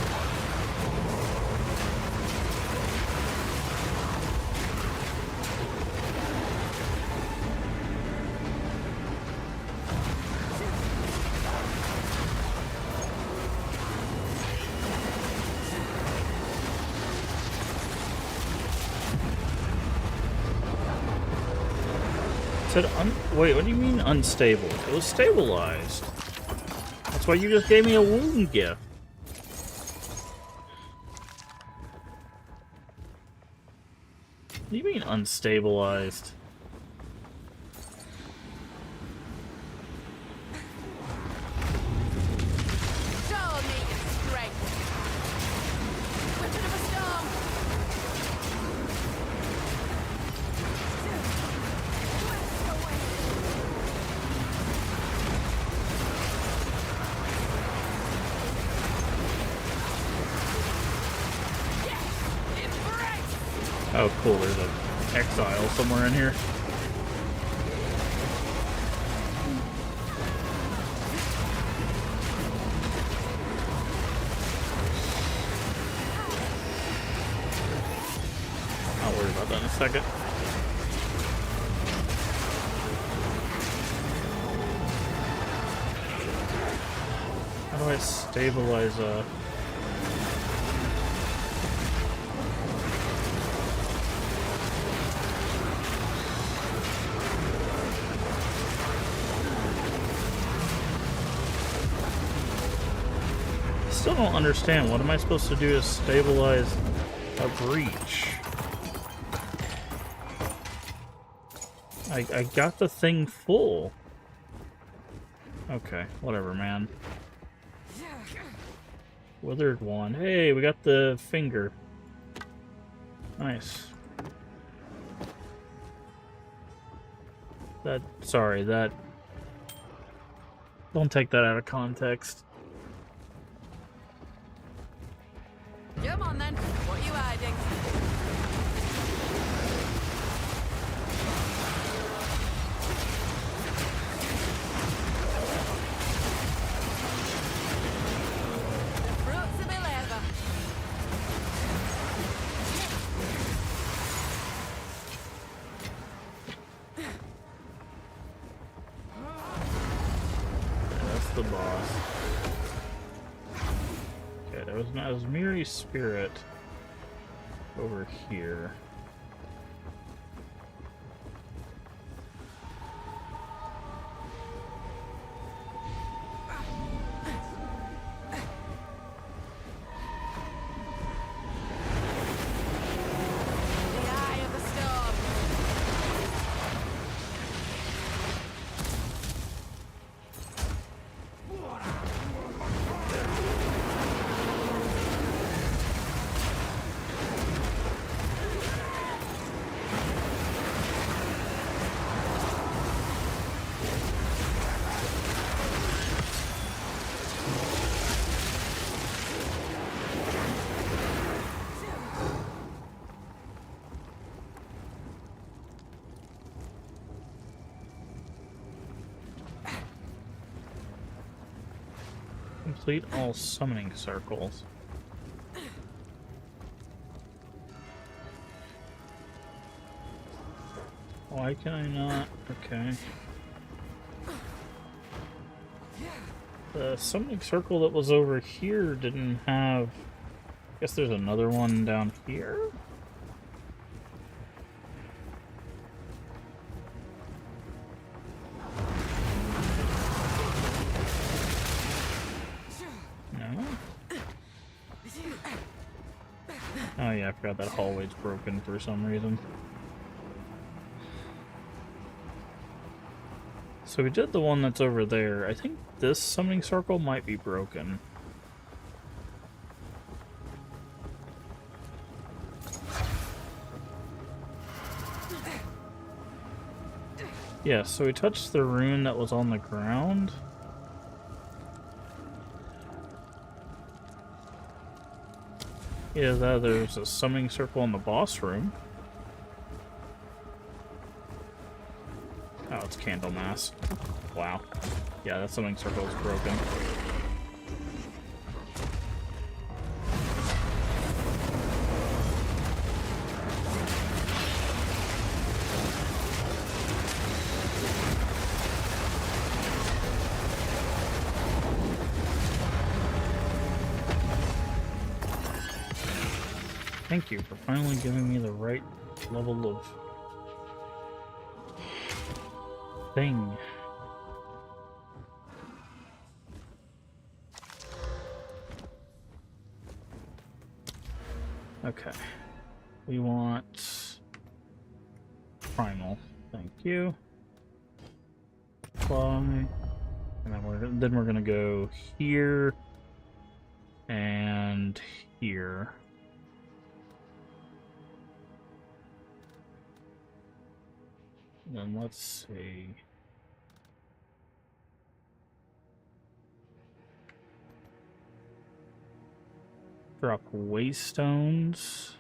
Wait, what do you mean unstable? It was stabilized. That's why you just gave me a wound gift. What do you mean unstabilized? Show me your strength. Weapon of a storm. Oh, cool. There's an exile somewhere in here. I'll worry about that in a second. How do I stabilize a... I don't understand. What am I supposed to do to stabilize a breach? I got the thing full. Okay, whatever, man. Withered Wand. Hey, we got the finger. Nice. Sorry, that... Don't take that out of context. Come on then. What are you hiding? The fruits of my labor. That's the boss. Okay, that was Menagerie Spirit over here. complete all summoning circles. Why can I not? Okay. The summoning circle that was over here didn't have... I guess there's another one down here? No? Oh yeah, I forgot that hallway's broken for some reason. So we did the one that's over there. I think this summoning circle might be broken. Yeah, so we touched the rune that was on the ground. Yeah, there's a summoning circle in the boss room. Oh, it's Candlemass. Wow. Yeah, that summoning circle is broken. Thank you for finally giving me the right level of thing. Okay. We want primal. Thank you. Apply. And then we're gonna go here and here. And then let's see. Drop waystones.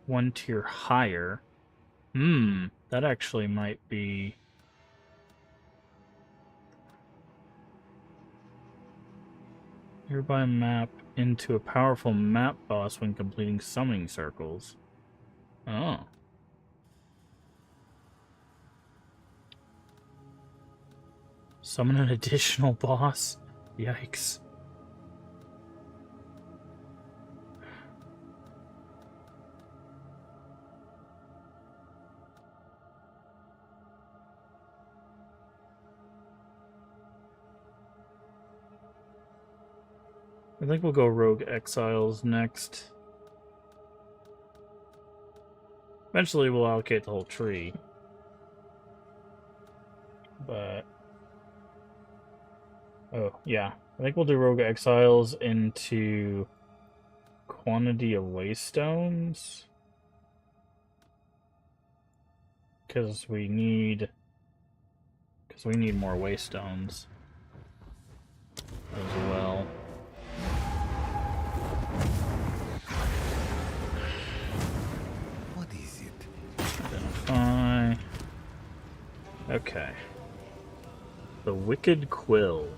One tier higher. That actually might be... Nearby map into a powerful map boss when completing summoning circles. Oh. Summon an additional boss? Yikes. I think we'll go Rogue Exiles next. Eventually we'll allocate the whole tree. But... oh, yeah. I think we'll do Rogue Exiles into quantity of waystones. Because we need more waystones as well. What is it? Identify. Okay. The Wicked Quill.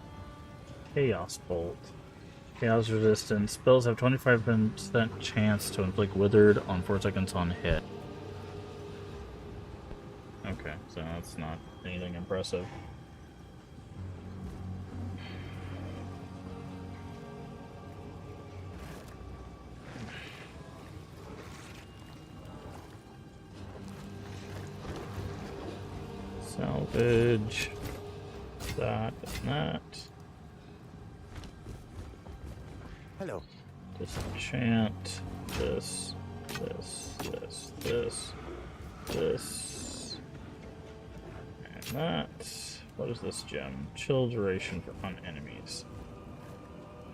Chaos Bolt. Chaos resistance. Spells have 25% chance to inflict withered on 4 seconds on hit. Okay, so that's not anything impressive. Salvage that and that. Hello. Disenchant this, this, and that. What is this gem? Chill duration for fun enemies.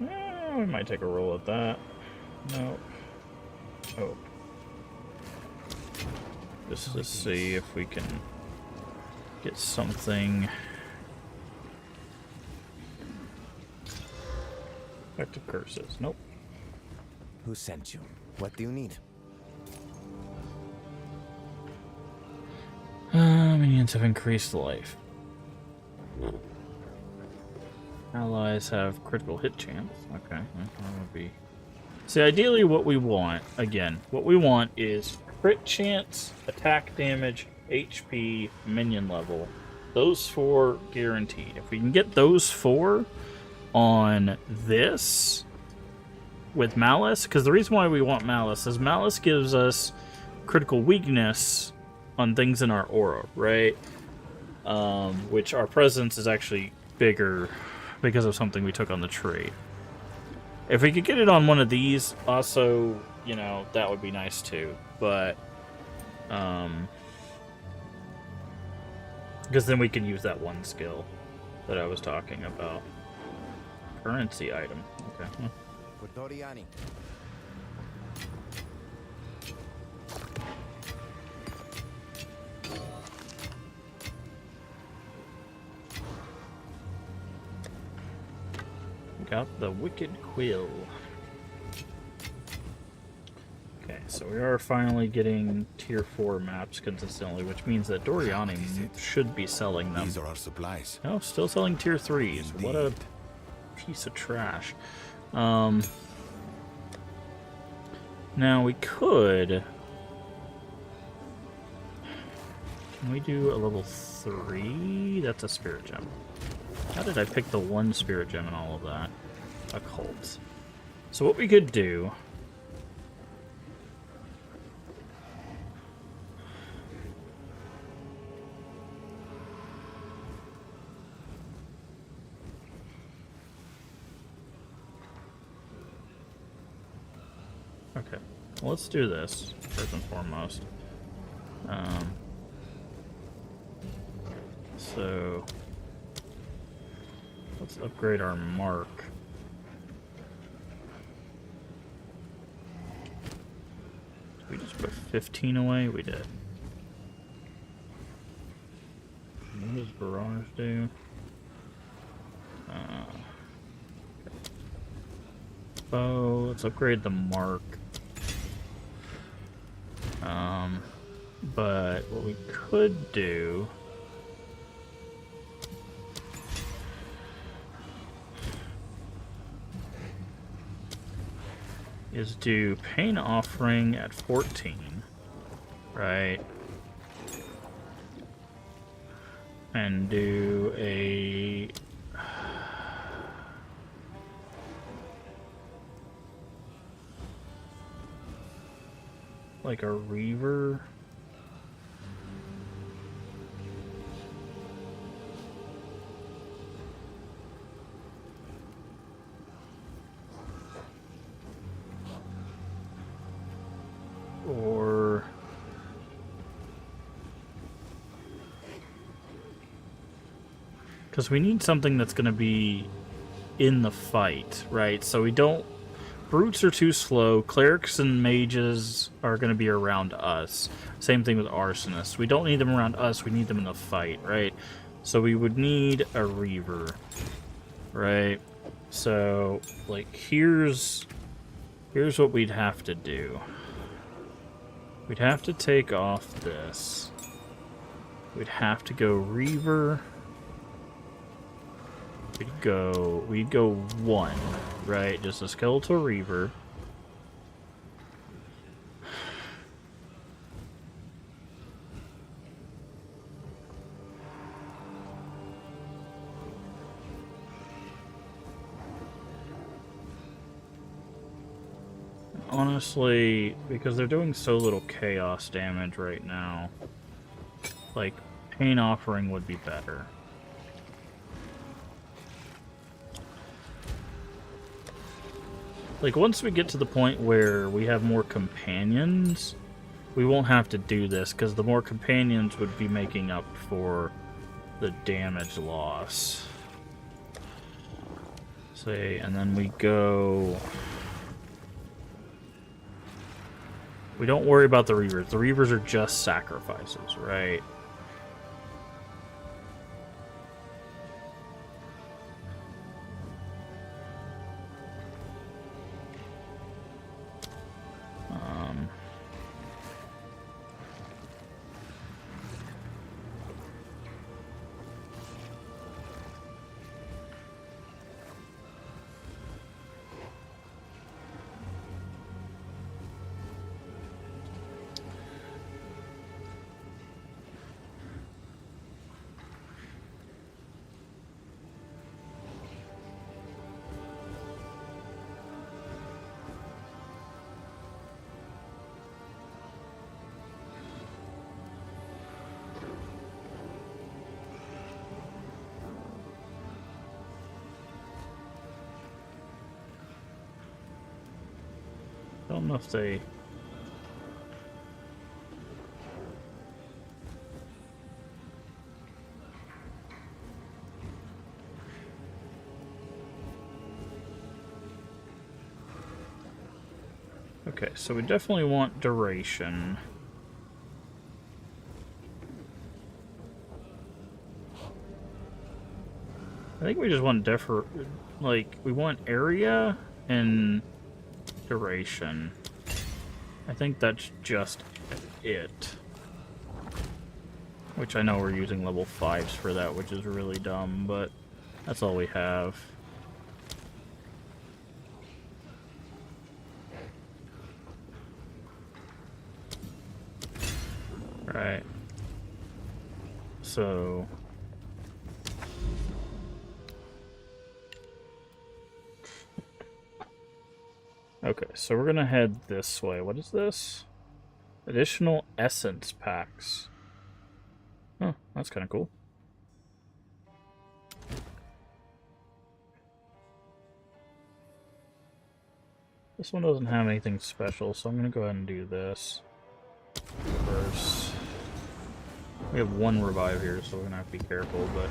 We might take a roll at that. Nope. Oh. Just to see if we can get something. Effective curses. Nope. Who sent you? What do you need? Minions have increased life. Allies have critical hit chance. Okay, that would be... See, ideally what we want, again, what we want is crit chance, attack damage, HP, minion level. Those 4 guaranteed. If we can get those 4 on this with Malice, because the reason why we want Malice is Malice gives us critical weakness on things in our aura, right? Which our presence is actually bigger because of something we took on the tree. If we could get it on one of these, also, you know, that would be nice too. But, because then we can use that one skill that I was talking about. Currency item. Okay. Doriani. Got the Wicked Quill. Okay, so we are finally getting tier 4 maps consistently, which means that Doriani should be selling them. These are our supplies. No, still selling tier 3s. Indeed. What a piece of trash. Now we could... Can we do a level 3? That's a spirit gem. How did I pick the one spirit gem and all of that? Occult. So what we could do... Okay, well, let's do this first and foremost. So let's upgrade our mark. Did we just put 15 away? We did. What does Barrage do? Oh, let's upgrade the mark. But what we could do is do Pain Offering at 14, right? And do a... like a Reaver. Or because we need something that's going to be in the fight, right? So we don't... Brutes are too slow. Clerics and mages are going to be around us. Same thing with arsonists. We don't need them around us. We need them in the fight, right? So we would need a Reaver, right? So, like, here's what we'd have to do. We'd have to take off this. We'd have to go Reaver. We'd go 1, right? Just a skeletal Reaver. Honestly, because they're doing so little chaos damage right now, like, Pain Offering would be better. Like, once we get to the point where we have more companions, we won't have to do this, because the more companions would be making up for the damage loss. Say, and then we go... We don't worry about the Reavers. The Reavers are just sacrifices, right? Don't know if they... Okay, so we definitely want duration. I think we just want we want area and duration. I think that's just it. Which I know we're using level 5s for that, which is really dumb, but that's all we have. Right. So... Okay, so we're gonna head this way. What is this? Additional essence packs. Oh, that's kind of cool. This one doesn't have anything special, so I'm gonna go ahead and do this first. We have one revive here, so we're gonna have to be careful, but...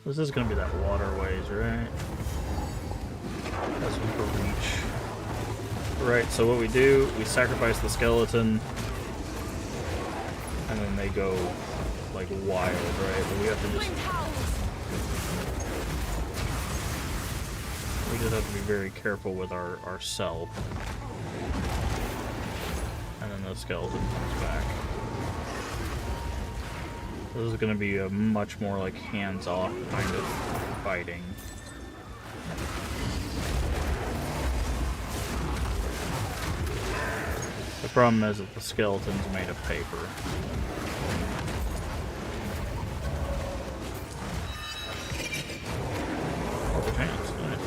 This is gonna be that waterways, right? That's one for reach. Right, so what we do, we sacrifice the skeleton, and then they go, like, wild, right? But we have to just... We just have to be very careful with our self. And then the skeleton comes back. This is going to be a much more like hands-off kind of fighting. The problem is that the skeleton's made of paper. Oh, the chance. Nice.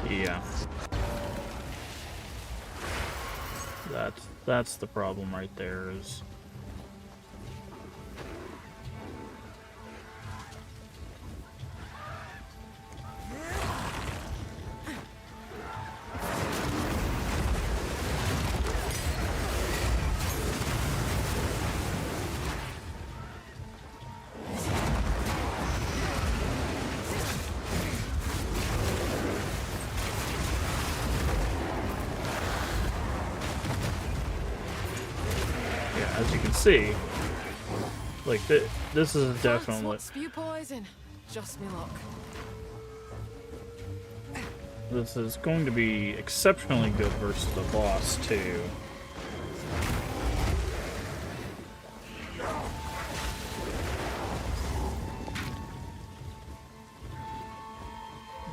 Yeah. That's the problem right there is... As you can see, like this is definitely... Spew poison. Just me luck. This is going to be exceptionally good versus the boss too.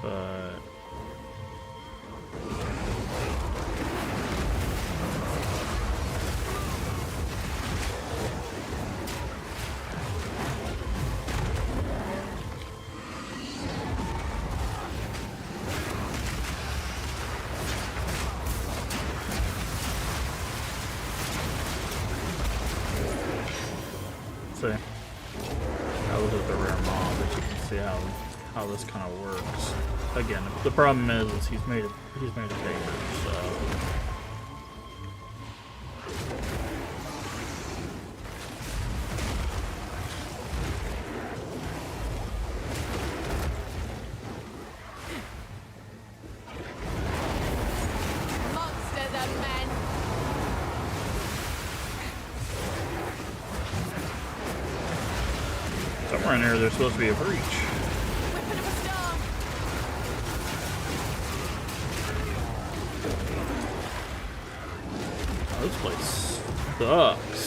But... See, that was with the rare mob, but you can see how this kind of works. Again, the problem is he's made of paper, so. Monsters and men. Somewhere in there, there's supposed to be a breach. Weapon of a star. Oh, this place sucks.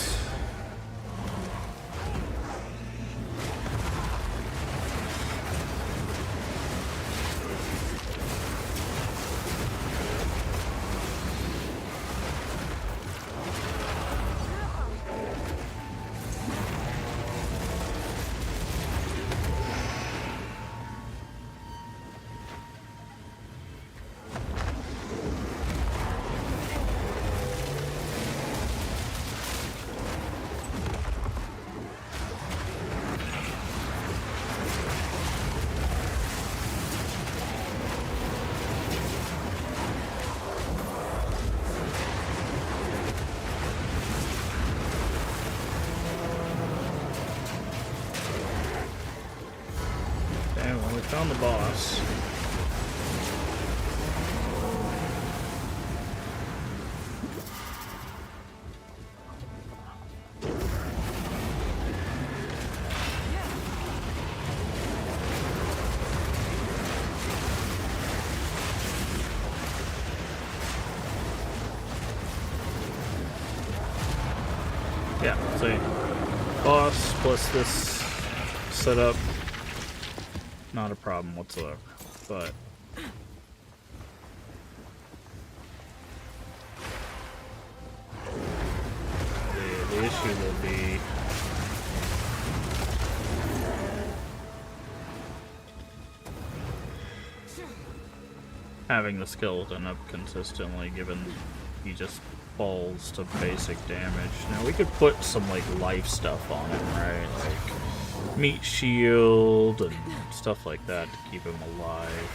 on the boss. Yeah, so boss plus this setup, not a problem whatsoever, but the issue will be having the skeleton up consistently, given he just falls to basic damage. Now we could put some like life stuff on him, right? Like meat shield and stuff like that to keep him alive.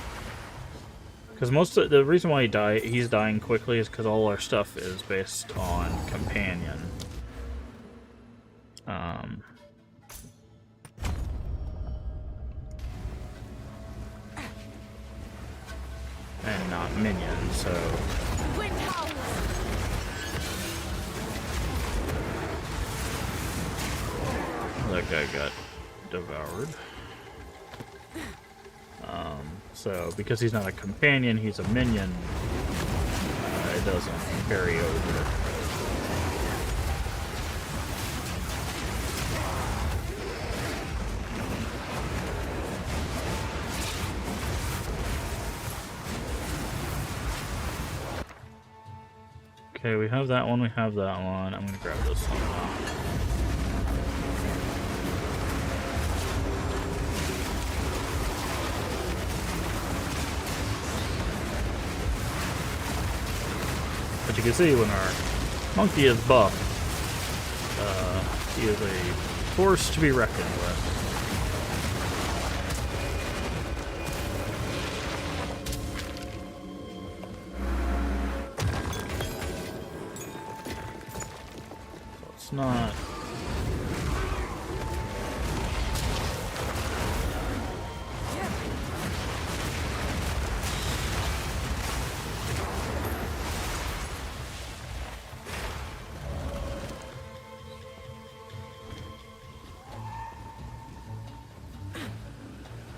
Because most of the reason why he's dying quickly is because all our stuff is based on companion. And not minion, so that guy got devoured. So because he's not a companion, he's a minion. It doesn't carry over. Okay, we have that one, we have that one. I'm gonna grab this one now. But you can see when our monkey is buffed, he is a force to be reckoned with. So it's not...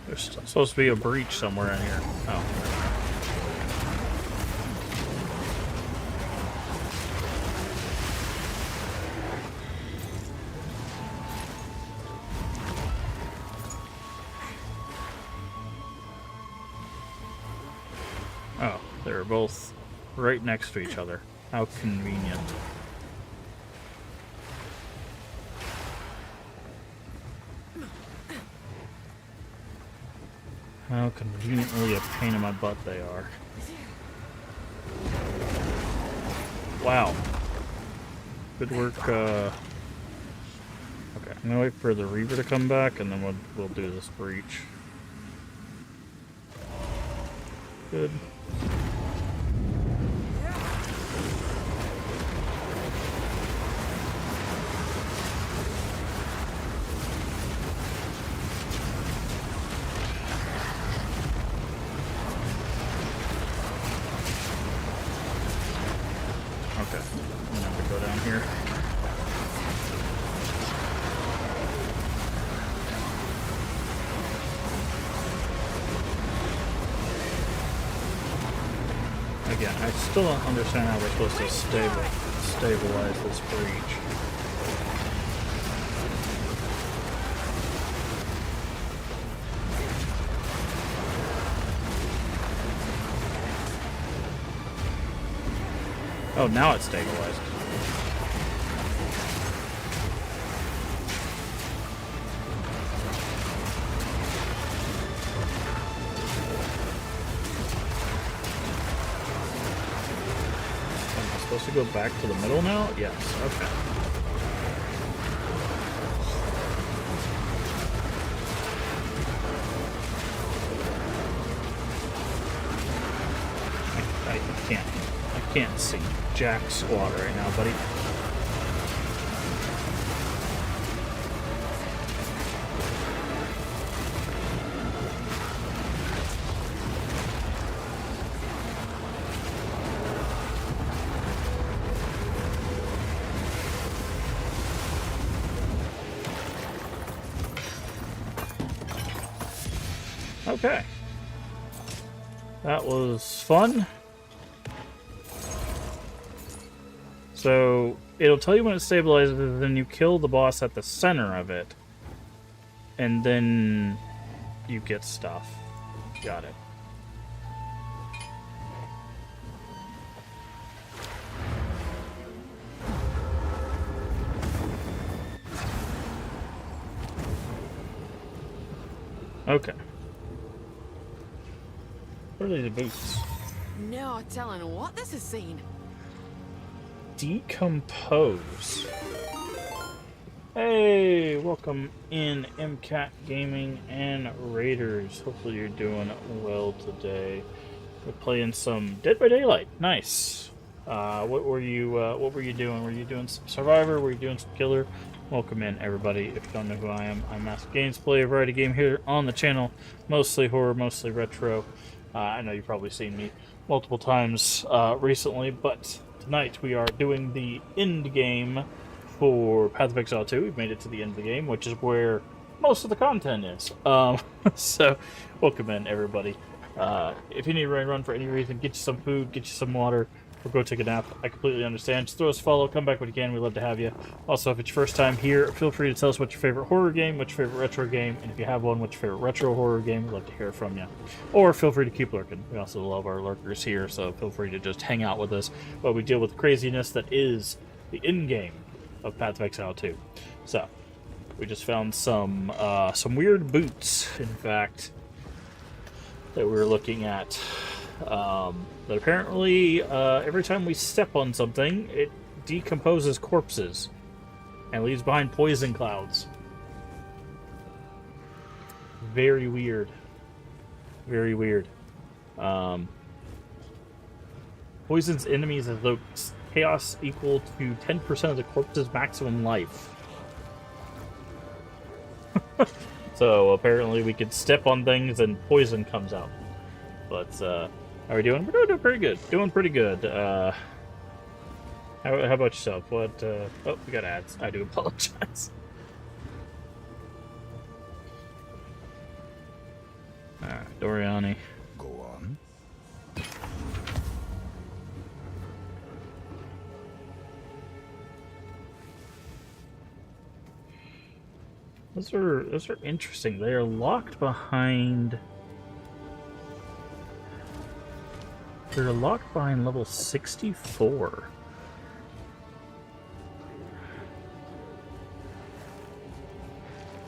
There's supposed to be a breach somewhere in here. Oh. Oh, they're both right next to each other. How convenient. How conveniently a pain in my butt they are. Wow. Good work, Okay, I'm gonna wait for the Reaver to come back and then we'll do this breach. Good. Okay, I'm gonna have to go down here. Again, I still don't understand how we're supposed to stabilize this breach. Oh, now it's stabilized. Am I supposed to go back to the middle now? Yes, okay. I can't see jack squat right now, buddy. Okay. That was fun. So, it'll tell you when it stabilizes, then you kill the boss at the center of it. And then you get stuff. Got it. Okay. What are these boots? No telling what this has seen. Decompose. Hey, welcome in MCAT Gaming and Raiders. Hopefully you're doing well today. We're playing some Dead by Daylight. Nice. What were you doing? Were you doing some Survivor? Were you doing some Killer? Welcome in, everybody. If you don't know who I am, I'm Master Games, play a variety game here on the channel. Mostly horror, mostly retro. I know you've probably seen me multiple times recently, but tonight we are doing the end game for Path of Exile 2. We've made it to the end of the game, which is where most of the content is. So, welcome in, everybody. If you need to run for any reason, get you some food, get you some water, or go take a nap. I completely understand. Just throw us a follow, come back when you can. We'd love to have you. Also, if it's your first time here, feel free to tell us what's your favorite horror game, what's your favorite retro game, and if you have one, what's your favorite retro horror game. We'd love to hear from you. Or feel free to keep lurking. We also love our lurkers here, so feel free to just hang out with us while we deal with the craziness that is the end game of Path of Exile 2. So, we just found some weird boots, in fact, that we were looking at. That apparently, every time we step on something, it decomposes corpses and leaves behind poison clouds. Very weird. Very weird. Poisons enemies as though chaos equal to 10% of the corpse's maximum life. So apparently we could step on things and poison comes out. But how are we doing? We're doing pretty good. Doing pretty good. How about yourself? What? Oh, we got ads. I do apologize. Doriani. Go on. Those are interesting. They are locked behind. They're locked behind level 64.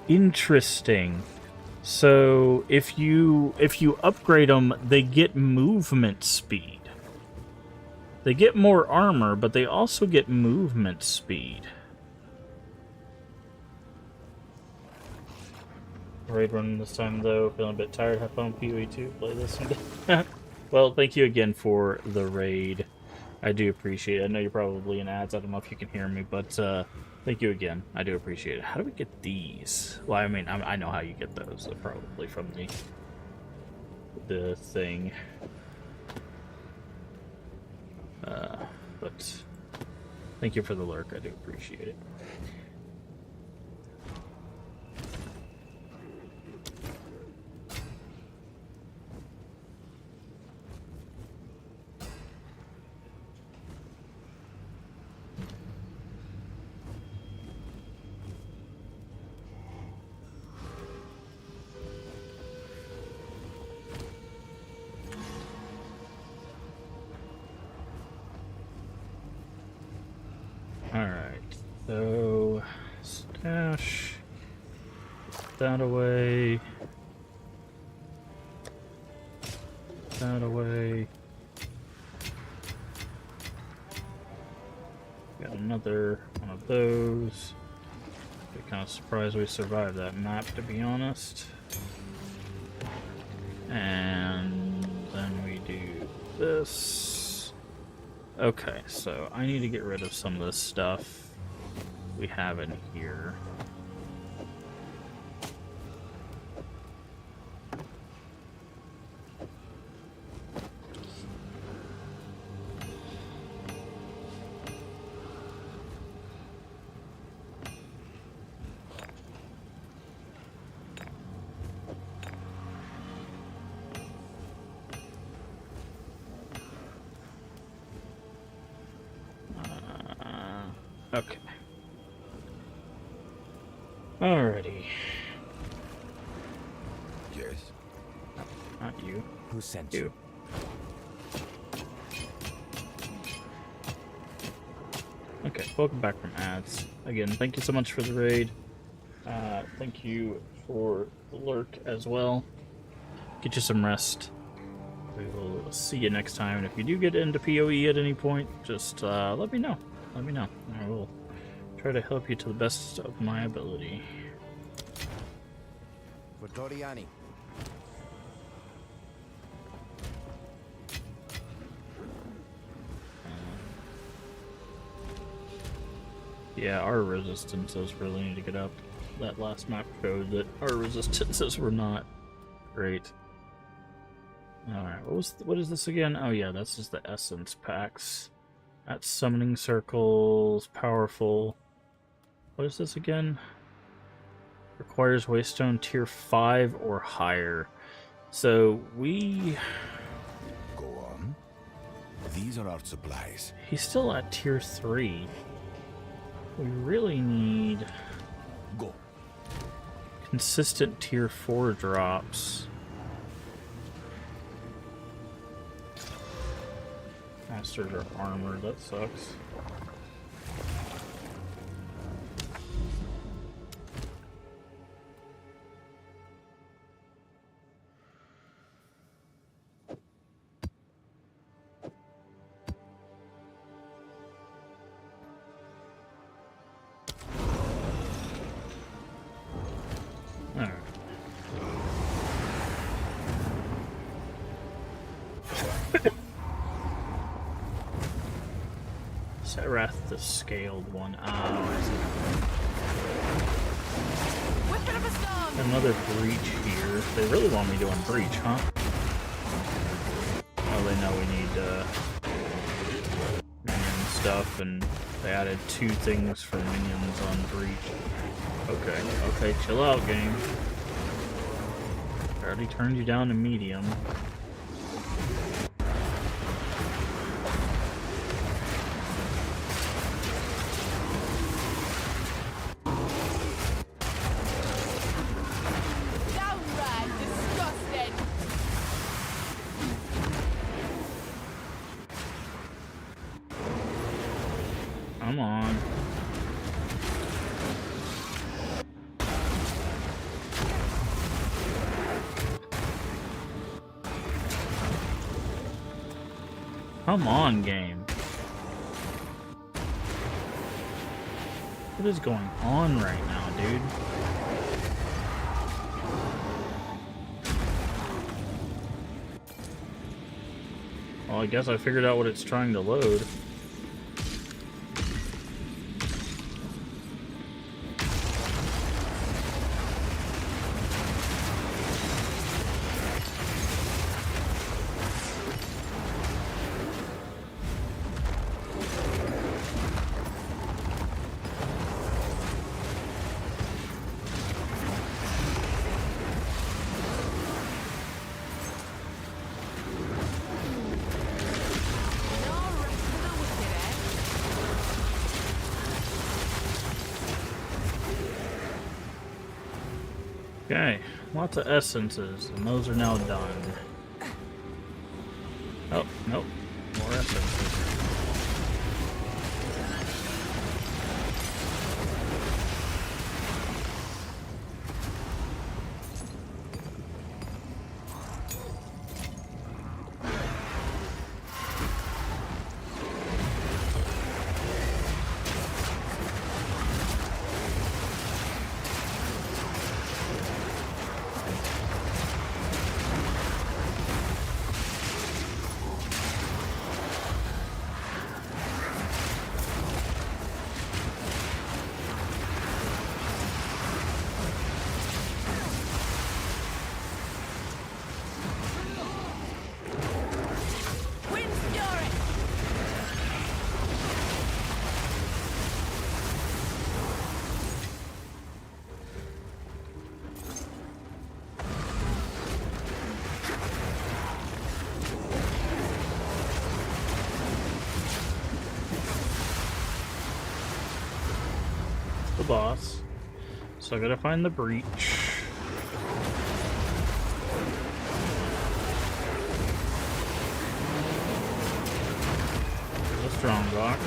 Interesting. So if you upgrade them, they get movement speed. They get more armor, but they also get movement speed. Raid running this time though, feeling a bit tired. Have fun with PoE 2. Play this one. Well, thank you again for the raid. I do appreciate it. I know you're probably in ads. I don't know if you can hear me, but thank you again. I do appreciate it. How do we get these? Well, I mean, I know how you get those. Probably from the thing. But thank you for the lurk. I do appreciate it. Alright, so stash that away, that away. Got another one of those. I'm kind of surprised we survived that map, to be honest. And then we do this. Okay, so I need to get rid of some of this stuff we have in here. Okay. Alrighty. Yes? Not you. Who sent you? Okay, welcome back from ads. Again, thank you so much for the raid. Thank you for the lurk as well. Get you some rest. We will see you next time. And if you do get into PoE at any point, just let me know. Let me know. I will try to help you to the best of my ability. For Toriani. Yeah, our resistances really need to get up. That last map showed that our resistances were not great. Alright, what is this again? Oh yeah, that's just the essence packs. That's summoning circles, powerful. What is this again? Requires Waystone tier 5 or higher. So we... Go on. These are our supplies. He's still at tier 3. We really need... Go. consistent tier 4 drops. Masters are armored, that sucks. Alright. Serath, the scaled one. Oh, I see. Another breach here. They really want me doing breach, huh? Oh, they know we need minion stuff, and they added 2 things for minions on breach. Okay, okay, chill out, game. I already turned you down to medium. Come on. Come on, game. What is going on right now, dude? Well, I guess I figured out what it's trying to load. Okay, lots of essences, and those are now done. Oh, nope, more essences. boss. So I gotta find the breach. The strong box.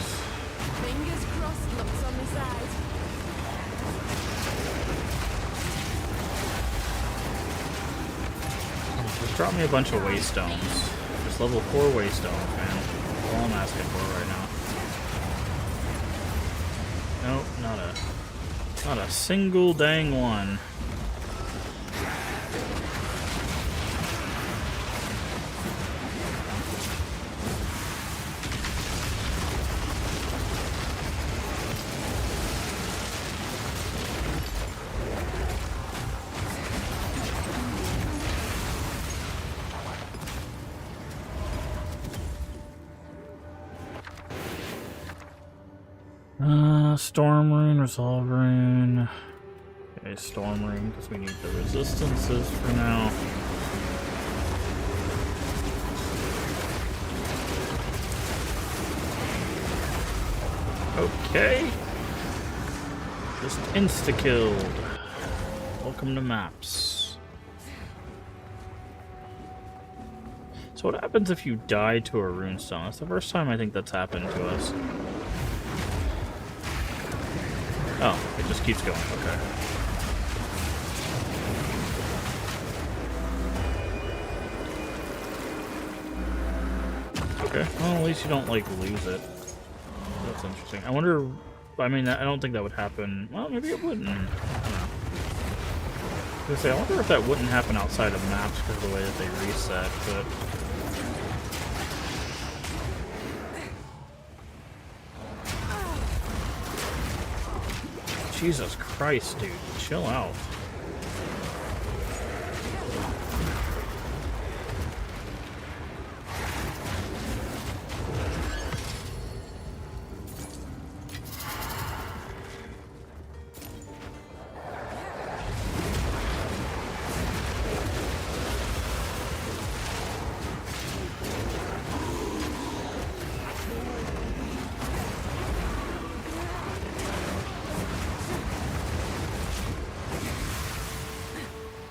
Fingers crossed, looks on the side. Just drop me a bunch of waystones. Just level 4 waystones, man. That's all I'm asking for right now. Nope, not a single dang one. Storm rune, resolve rune. Okay, storm rune, because we need the resistances for now. Okay. Just insta-killed. Welcome to maps. So what happens if you die to a runestone? That's the first time I think that's happened to us. Oh, it just keeps going, okay. Okay, well at least you don't, like, lose it. That's interesting. I wonder, I mean, I don't think that would happen, well, maybe it wouldn't. I don't know. I was gonna say, I wonder if that wouldn't happen outside of maps because of the way that they reset, but... Jesus Christ, dude. Chill out.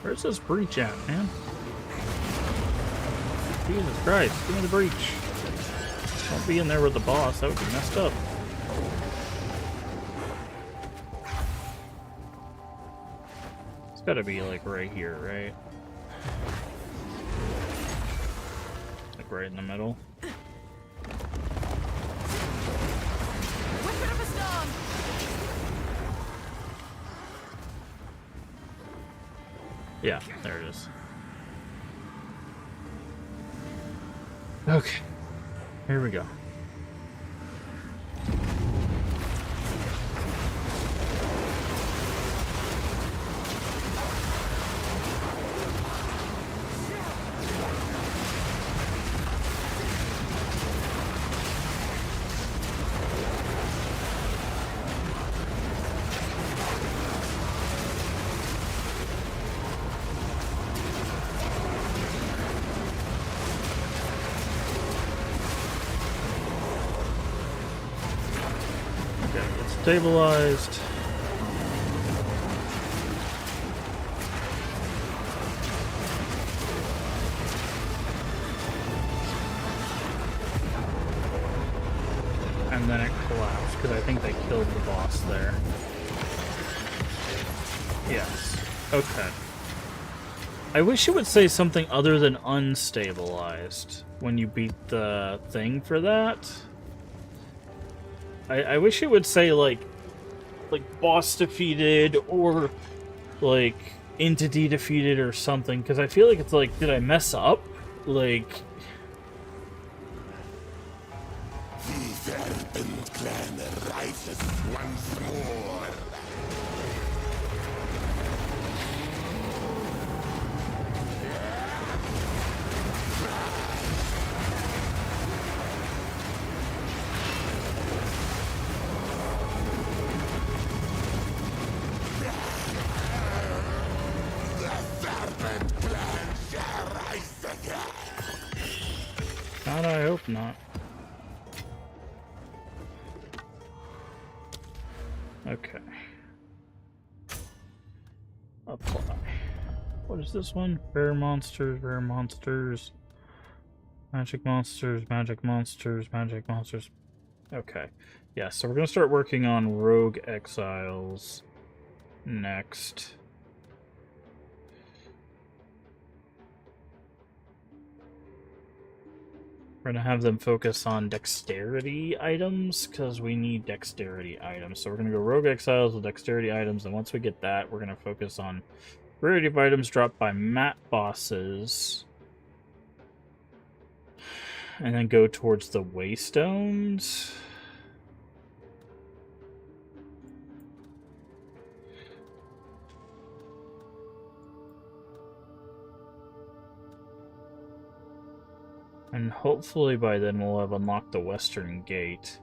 Where's this breach at, man? Jesus Christ, give me the breach. Don't be in there with the boss, that would be messed up. It's gotta be like right here, right? Like right in the middle. Weapon of a storm! Yeah, there it is. Okay, here we go. Stabilized. And then it collapsed because I think they killed the boss there. Yes. Okay. I wish it would say something other than unstabilized when you beat the thing for that. I wish it would say like boss defeated or like entity defeated or something, because I feel like it's like, did I mess up? Like, The Serpent Clan rises once more. God, I hope not. Okay. Apply. What is this one? Rare monsters, rare monsters. Magic monsters, magic monsters, magic monsters. Okay. Yeah, so we're going to start working on Rogue Exiles next. We're going to have them focus on dexterity items, because we need dexterity items. So we're going to go Rogue Exiles with dexterity items, and once we get that, we're going to focus on rarity of items dropped by map bosses. And then go towards the Waystones. And hopefully by then we'll have unlocked the Western Gate.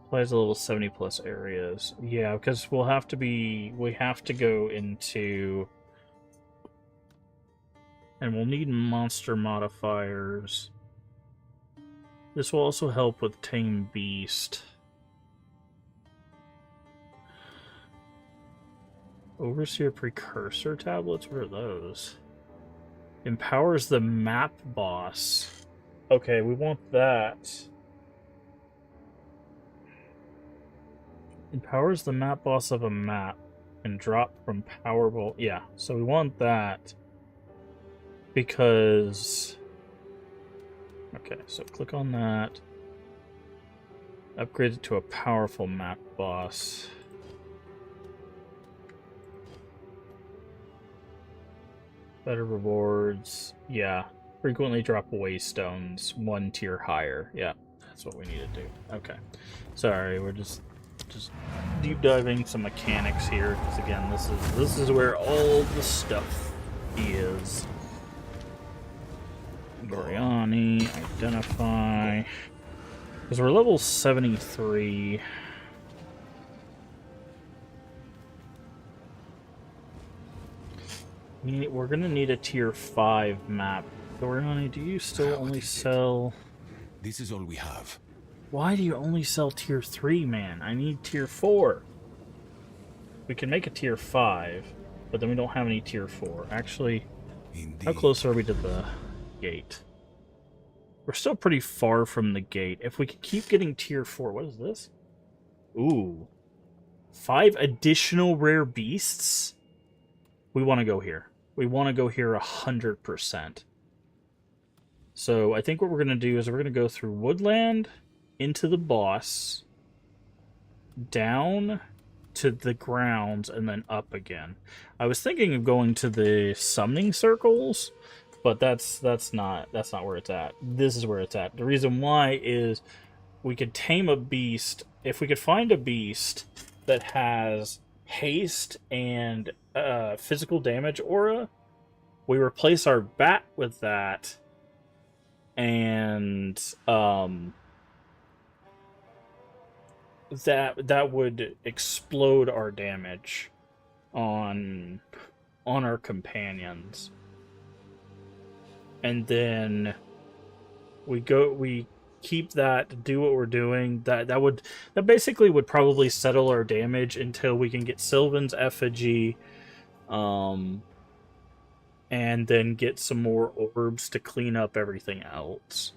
Applies a little 70 plus areas. Yeah, because we have to go into, and we'll need monster modifiers. This will also help with Tame Beast. Overseer Precursor tablets? What are those? Empowers the map boss. Okay, we want that. Empowers the map boss of a map and drop from powerful. Yeah, so we want that because. Okay, so click on that. Upgrade it to a powerful map boss. Better rewards. Yeah. Frequently drop waystones 1 tier higher. Yeah, that's what we need to do. Okay. Sorry, we're just deep diving some mechanics here, because again, this is where all the stuff is. Goriani, identify. Because we're level 73. We're gonna need a tier 5 map. Goriani, do you still only sell... This is all we have. Why do you only sell tier 3, man? I need tier 4. We can make a tier 5, but then we don't have any tier 4. Actually, indeed. How close are we to the gate? We're still pretty far from the gate. If we could keep getting tier 4... What is this? Ooh. 5 additional rare beasts? We want to go here. We want to go here 100%. So I think what we're going to do is we're going to go through Woodland, into the boss, down to the grounds, and then up again. I was thinking of going to the summoning circles, but that's not where it's at. This is where it's at. The reason why is we could tame a beast. If we could find a beast that has haste and physical damage aura, we replace our bat with that, and that would explode our damage on our companions. And then we keep that, do what we're doing. That basically would probably settle our damage until we can get Sylvan's effigy, and then get some more orbs to clean up everything else.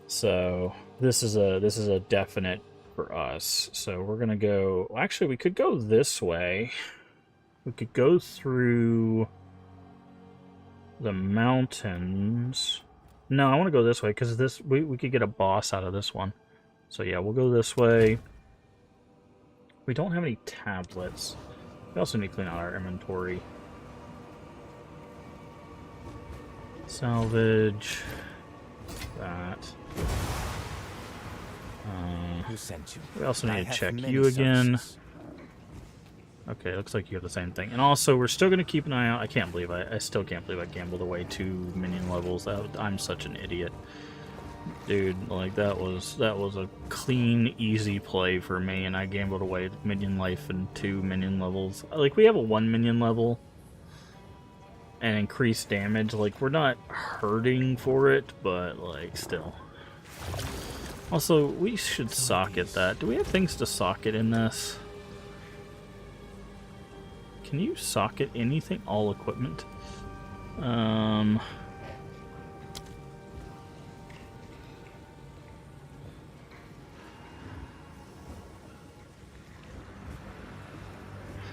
So this is a definite for us. So we're gonna go. Actually, we could go this way. We could go through the mountains. No, I want to go this way because this we could get a boss out of this one. So yeah, we'll go this way. We don't have any tablets. We also need to clean out our inventory. Salvage that. Who sent you? We also need to check you again. Okay, looks like you have the same thing. And also, we're still going to keep an eye out. I still can't believe I gambled away 2 minion levels. I'm such an idiot. Dude, like, that was a clean, easy play for me, and I gambled away minion life and 2 minion levels. Like, we have a 1 minion level and increased damage. Like, we're not hurting for it, but, like, still. Also, we should socket that. Do we have things to socket in this? Can you socket anything? All equipment?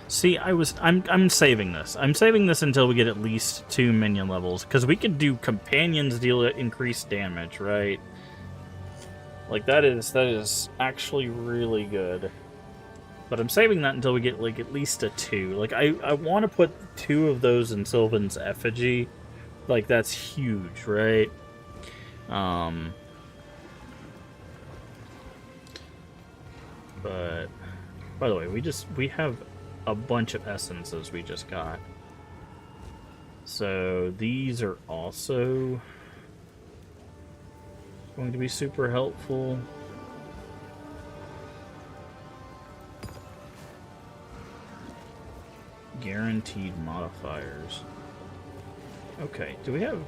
See, I'm saving this. I'm saving this until we get at least 2 minion levels, because we could do companions deal increased damage, right? Like that is actually really good. But I'm saving that until we get like at least a 2. Like I want to put 2 of those in Sylvan's effigy. Like that's huge, right? But by the way, we have a bunch of essences we just got. So these are also going to be super helpful. Guaranteed modifiers. Okay, do we have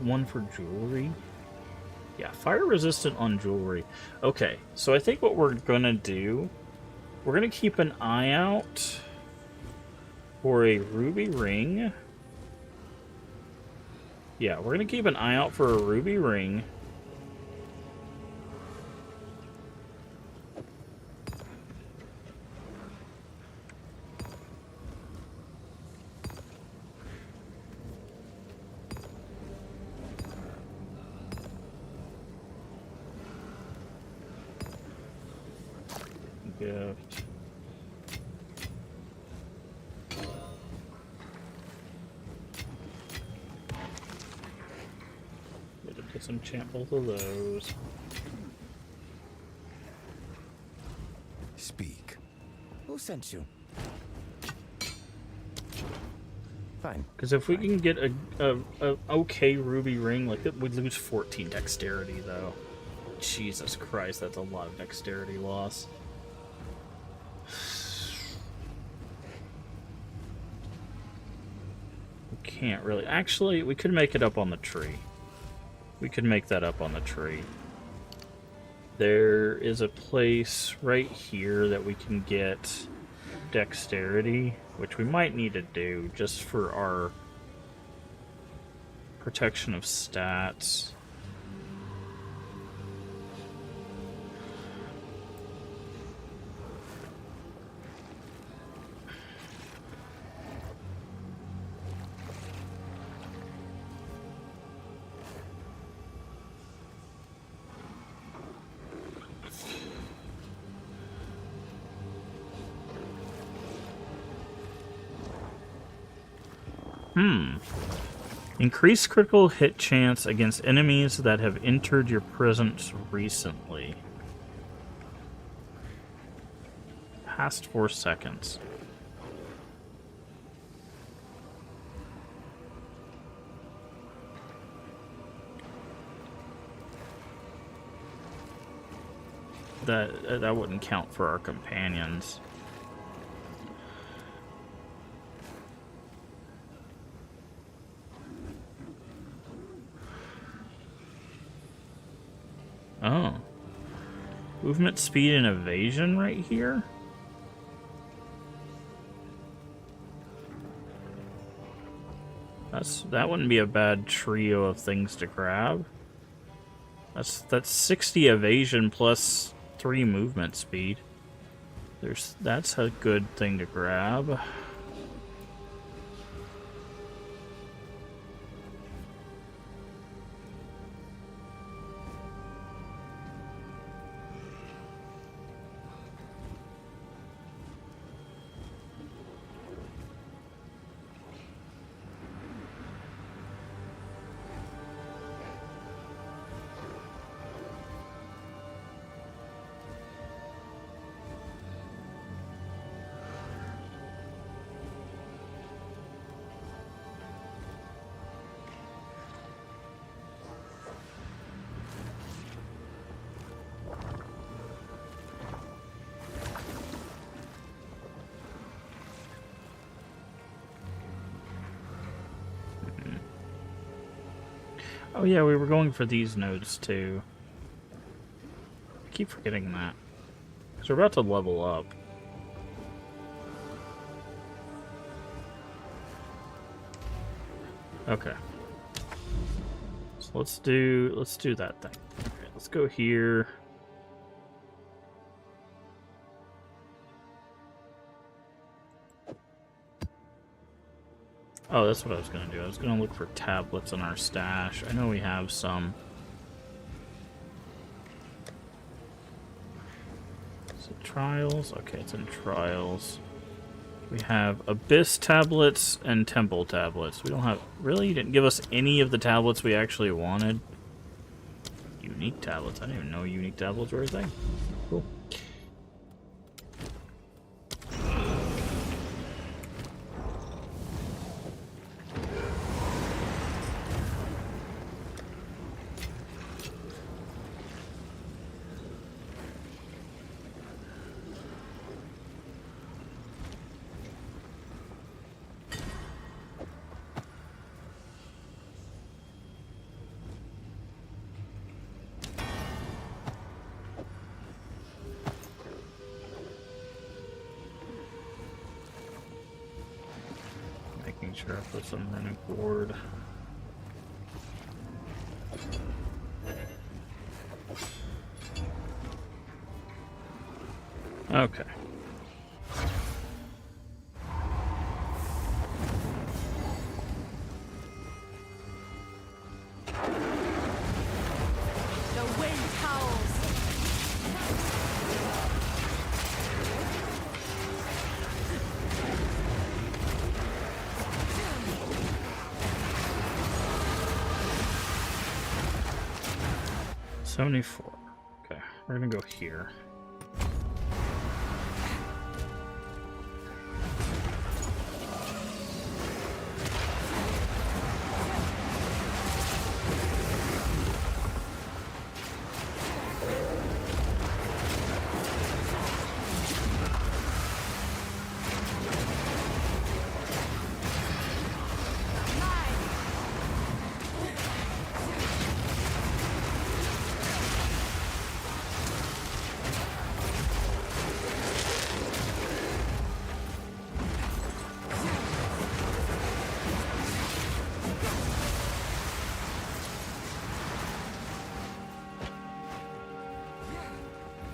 one for jewelry? Yeah, fire resistant on jewelry. Okay, so I think what we're gonna do, we're gonna keep an eye out for a ruby ring. Yeah, we're gonna keep an eye out for a ruby ring. Gift. Gotta disenchant both of those. Speak. Who sent you? Fine. Because if we can get a okay ruby ring, like we'd lose 14 dexterity though. Jesus Christ, that's a lot of dexterity loss. Can't really. Actually, we could make it up on the tree. We could make that up on the tree. There is a place right here that we can get dexterity, which we might need to do just for our protection of stats. Increase critical hit chance against enemies that have entered your presence recently. Past 4 seconds. That wouldn't count for our companions. Oh. Movement, speed, and evasion right here? That wouldn't be a bad trio of things to grab. That's 60 evasion plus 3 movement speed. That's a good thing to grab. Oh yeah, we were going for these nodes too. keep forgetting that. Because we're about to level up. Okay. So let's do that thing. Okay, let's go here. Oh, that's what I was gonna do. I was gonna look for tablets in our stash. I know we have some. Is it trials? Okay, it's in trials. We have Abyss tablets and Temple tablets. We don't have... Really? You didn't give us any of the tablets we actually wanted? Unique tablets. I didn't even know unique tablets were a thing. Cool. Making sure I put some running board. Okay. The wind howls. $74. Okay, we're gonna go here.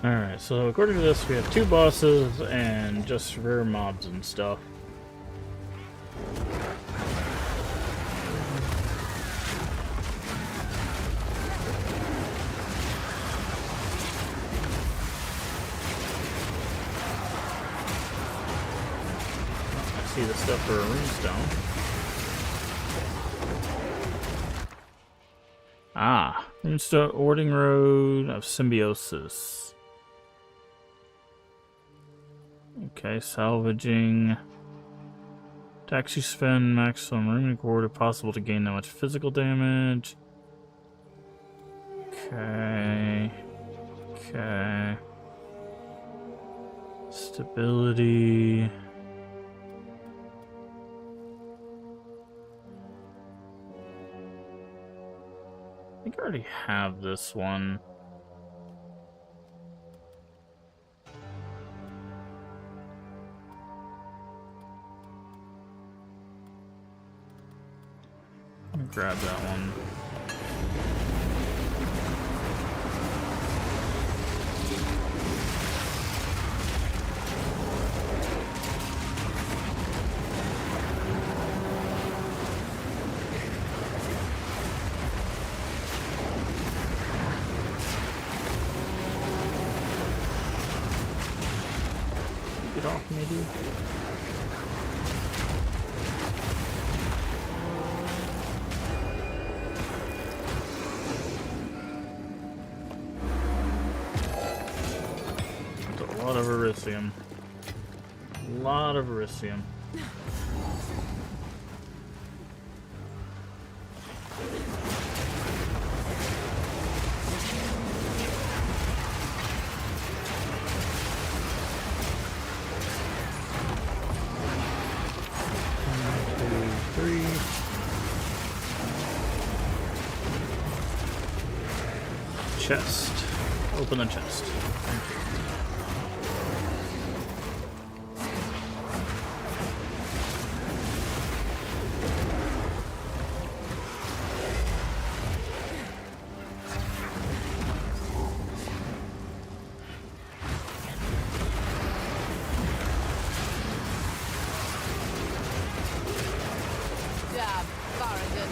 Alright, so according to this, we have 2 bosses and just rare mobs and stuff. I see the stuff for a runestone. Ah, runestone, Ording Road of Symbiosis. Okay, salvaging. Tax you spend maximum room reward if possible to gain that much physical damage. Okay. Okay. Stability. I think I already have this one. Grab that one. Get off me, dude. A lot of Erisium. A lot of Erisium. Chest. Open the chest. Job, Farragut.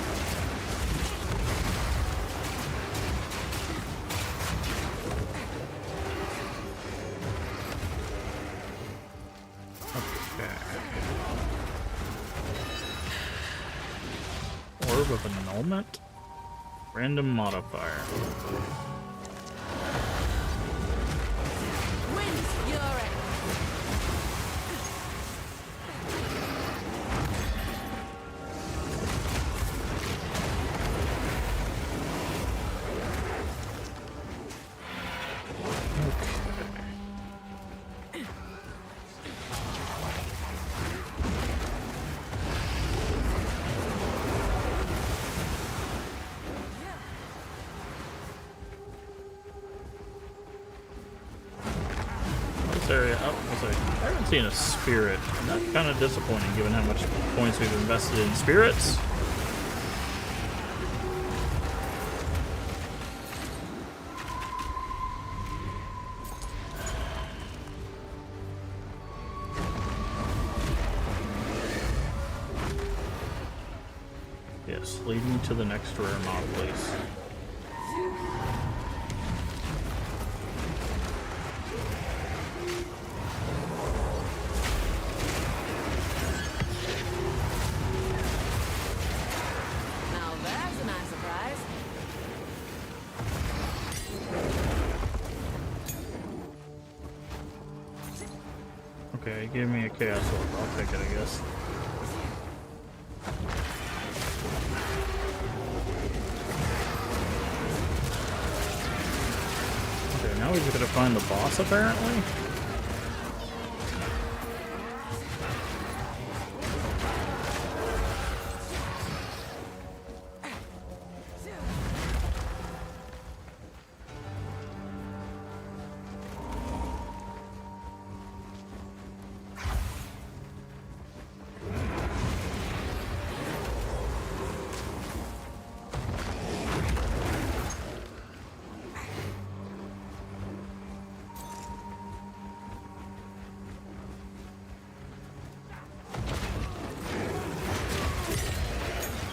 Orb of annulment. Random modifier. Wind's fury. This area. Oh, I haven't seen a spirit. And that's kind of disappointing given how much points we've invested in spirits. Yes, lead me to the next rare mod, please. Now there's a nice surprise. Okay, give me a chaos orb. I'll take it, I guess. Okay, now we just gotta find the boss, apparently.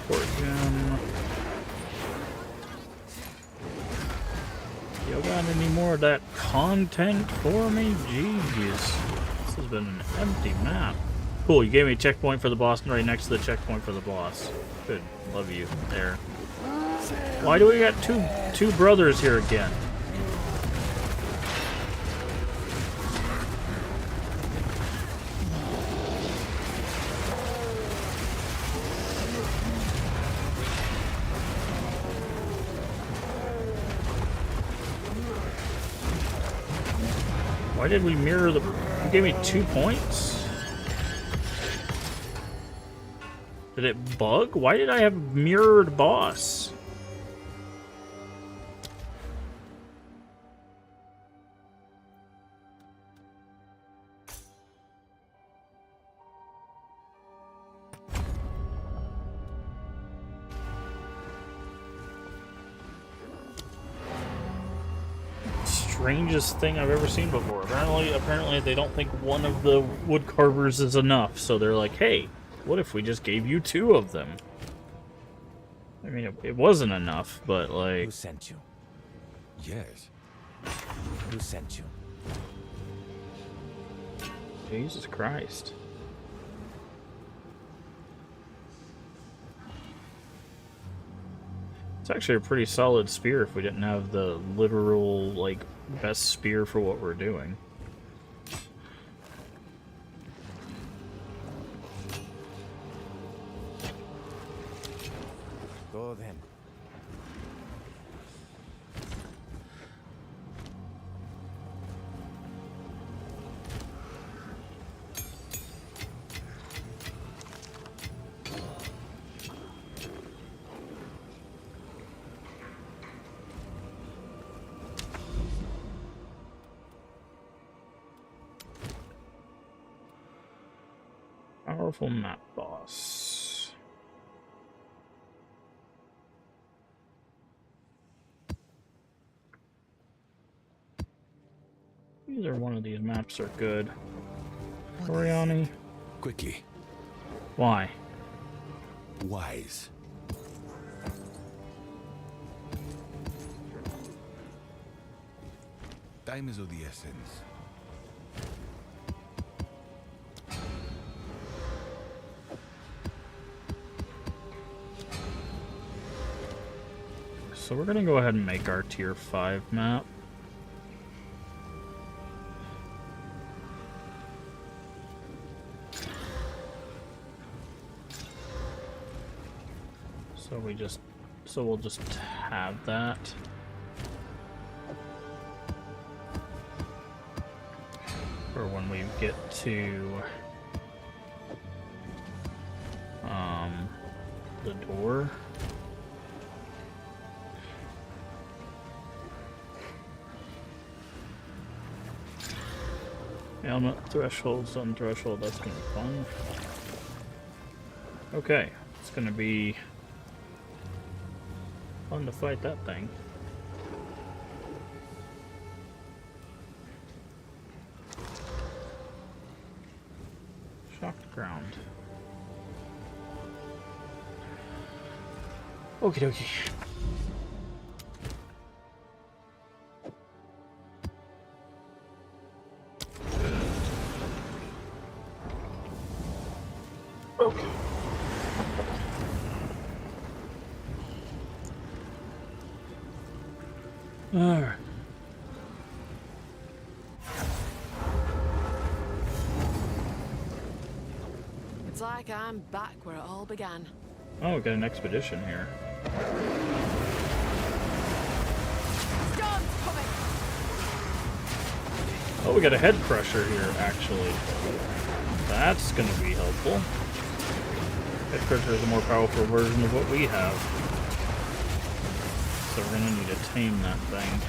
Port gem. You got any more of that content for me? Jeez. This has been an empty map. Cool, you gave me a checkpoint for the boss right next to the checkpoint for the boss. Good. Love you there. Why do we got two brothers here again? Why did we mirror the... You gave me 2 points? Did it bug? Why did I have mirrored boss? Strangest thing I've ever seen before. Apparently they don't think one of the wood carvers is enough, so they're like, hey, what if we just gave you 2 of them? I mean, it wasn't enough, but like... Who sent you? Yes. Who sent you? Jesus Christ. It's actually a pretty solid spear if we didn't have the literal, like, best spear for what we're doing. Go then. Powerful map boss. Either one of these maps are good. Oriani. Quickly. Why? Wise. Time is of the essence. So we're gonna go ahead and make our tier 5 map. So we'll just have that. For when we get to the door. Ailment threshold, sun threshold, that's gonna be fun. Okay, it's gonna be fun to fight that thing. Shocked ground. Okie dokie. Okay. Alright. It's like I'm back where it all began. Oh, we got an expedition here. Storm's coming! Oh, we got a head crusher here, actually. That's gonna be helpful. Head crusher is a more powerful version of what we have. So we're gonna need to tame that thing.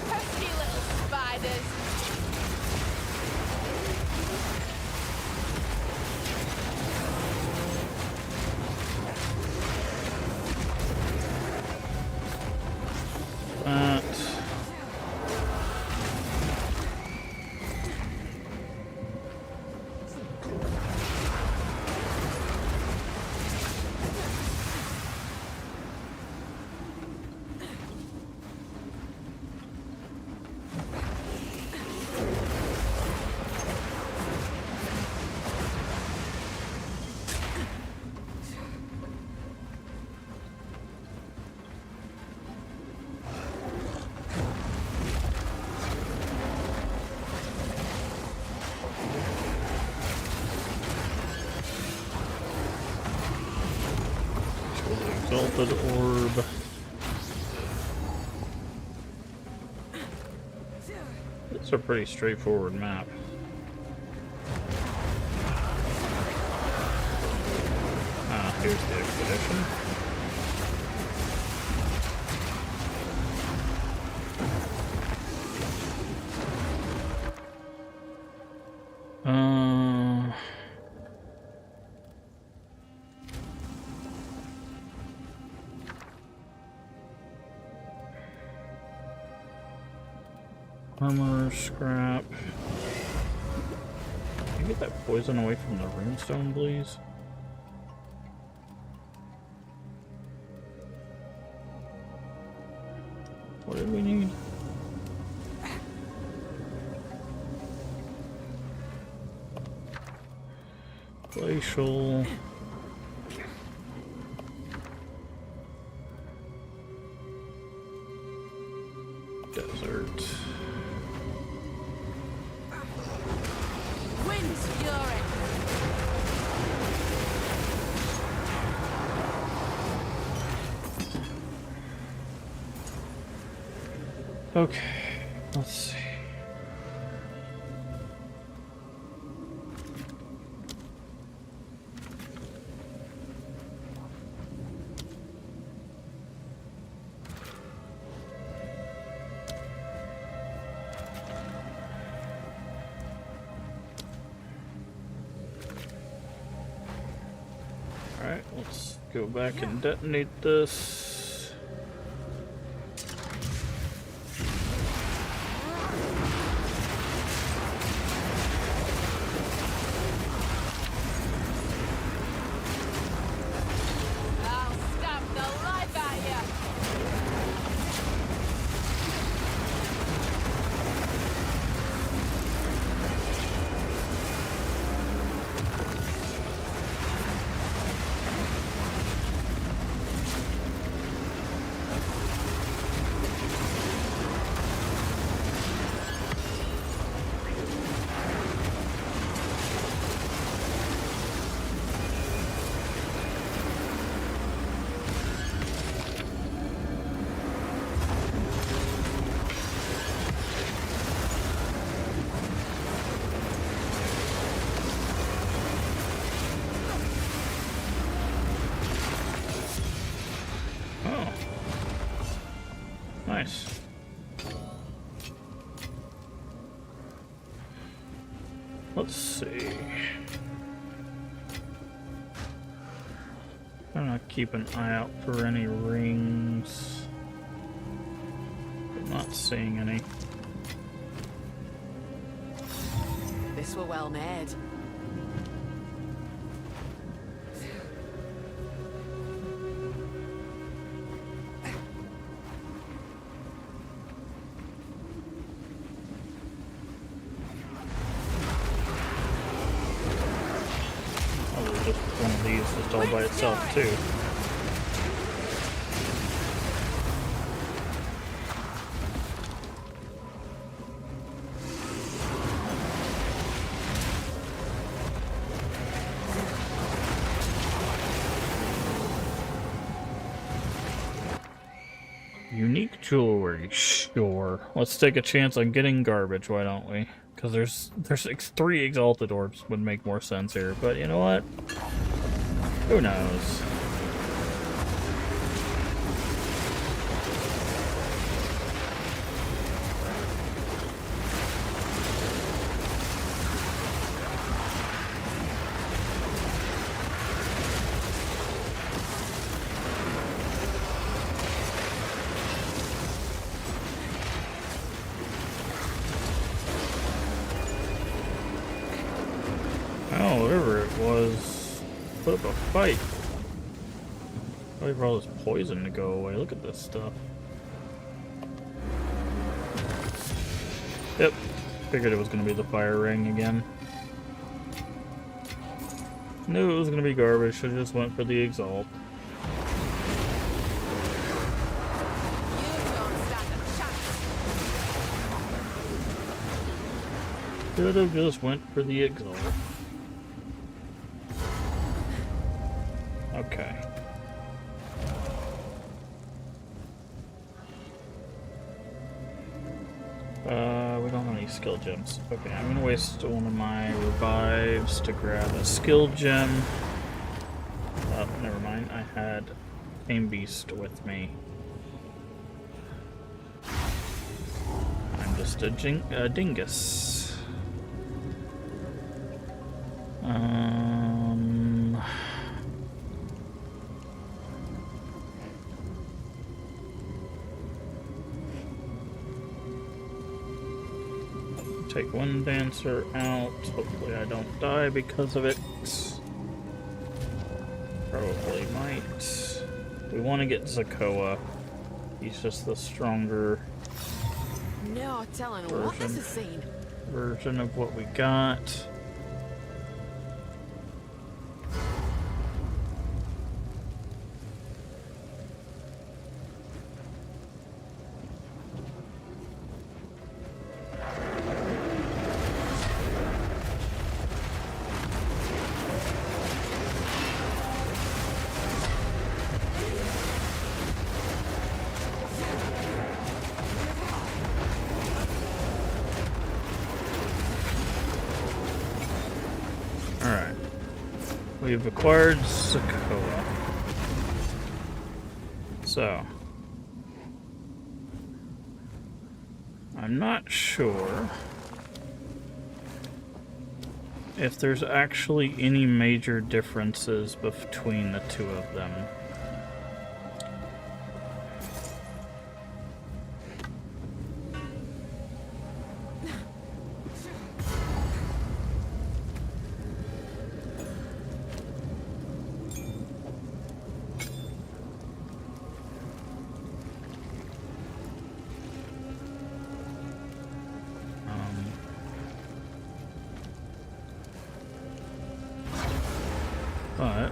Pesky little spiders! That. Exalted orb. It's a pretty straightforward map. Ah, here's the expedition. Armor, scrap. Can you get that poison away from the runestone, please? What did we need? Glacial. Desert. Fiend's fury. Okay, let's see. Alright, let's go back and detonate this. I'll stab the life out of you. Oh. Nice. Let's see. I'm gonna keep an eye out for any rings. I'm not seeing any. This were well made. Oh, there's just one of these just all by itself too. Unique jewelry, sure. Let's take a chance on getting garbage, why don't we? Because there's 3 exalted orbs would make more sense here, but you know what? Who knows? Oh, whatever it was, put up a fight. Wait for all this poison to go away. Look at this stuff. Yep, figured it was going to be the fire ring again. Knew it was going to be garbage, so just went for the exalt. Should have just went for the exalt. Okay. We don't have any skill gems. Okay, I'm gonna waste one of my revives to grab a skill gem. Oh, never mind. I had Aim Beast with me. I'm just a dingus. Take one dancer out. Hopefully I don't die because of it. Probably might. We want to get Zakoa. He's just the stronger No telling what this has seen. version of what we got. Alright. We've acquired Sokoa. So. I'm not sure if there's actually any major differences between the two of them. But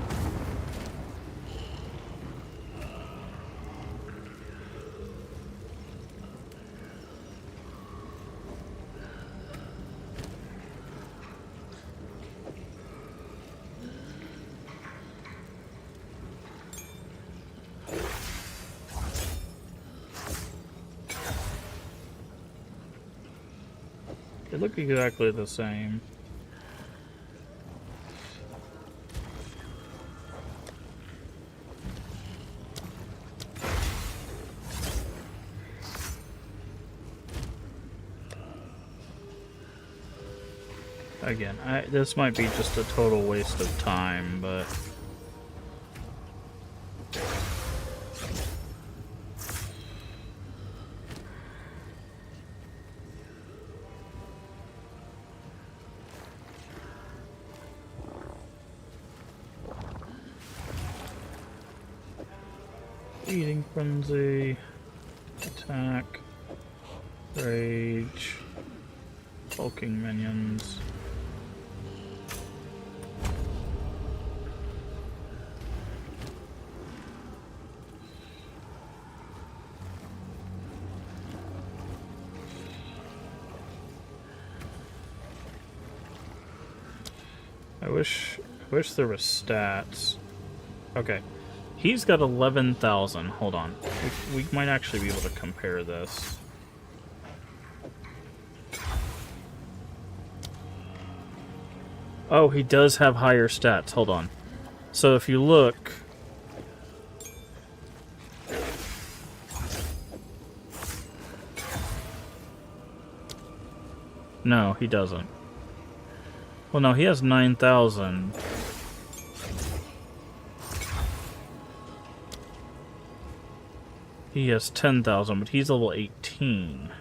they look exactly the same. Again, this might be just a total waste of time, but eating frenzy, attack, rage, bulking minions. I wish there was stats. Okay. He's got 11,000. Hold on. We might actually be able to compare this. Oh, he does have higher stats. Hold on. So if you look... No, he doesn't. Well, no, he has 9,000. He has 10,000, but he's level 18.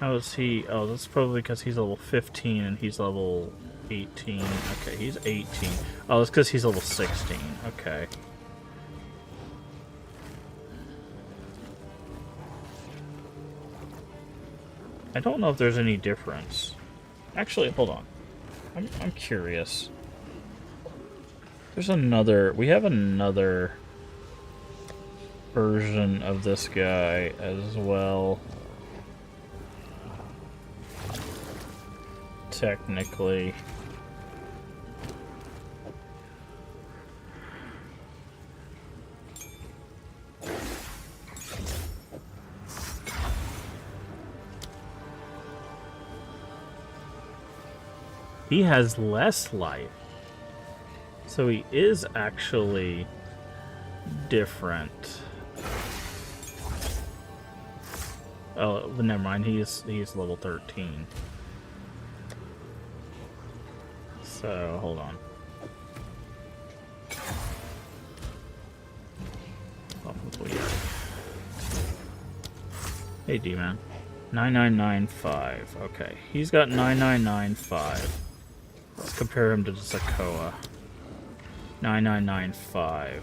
How is he? Oh, that's probably because he's level 15 and he's level 18. Okay, he's 18. Oh, that's because he's level 16. Okay. I don't know if there's any difference. Actually, hold on. I'm curious. There's another... We have another version of this guy as well. Technically. He has less life. So he is actually different. Oh, but never mind. He's level 13. So, hold on. Hey, D-Man. 9995. Okay, he's got 9995. Let's compare him to Sokoa. 9995.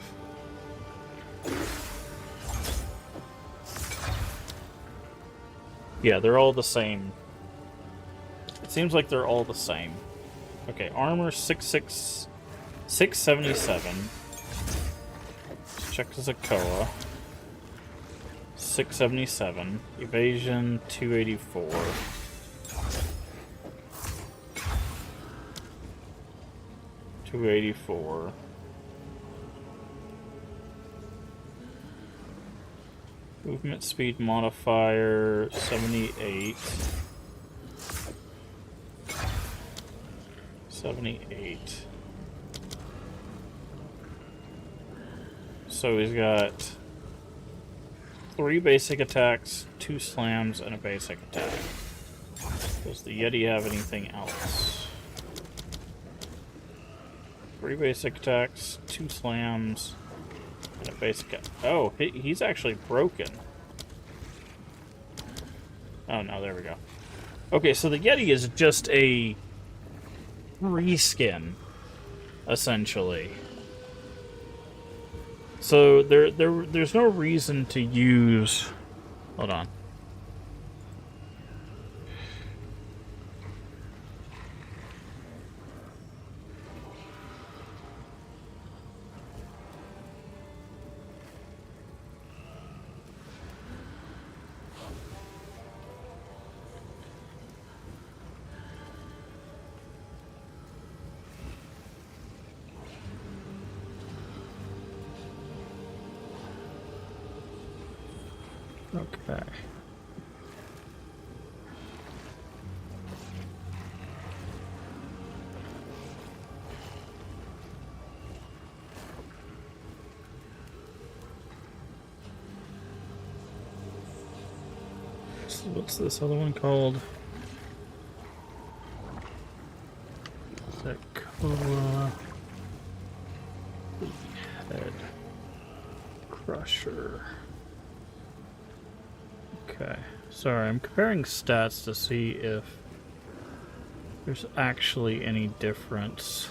Yeah, they're all the same. It seems like they're all the same. Okay, armor 677. Let's check Sokoa. 677. Evasion 284. Movement speed modifier 78. 78. So he's got 3 basic attacks, 2 slams, and a basic attack. Does the Yeti have anything else? 3 basic attacks, 2 slams, and a basic... Oh, he's actually broken. Oh, no, there we go. Okay, so the Yeti is just a reskin, essentially. So there's no reason to use... Hold on. Okay. So what's this other one called? Sequoia Head Crusher. Okay, sorry, I'm comparing stats to see if there's actually any difference.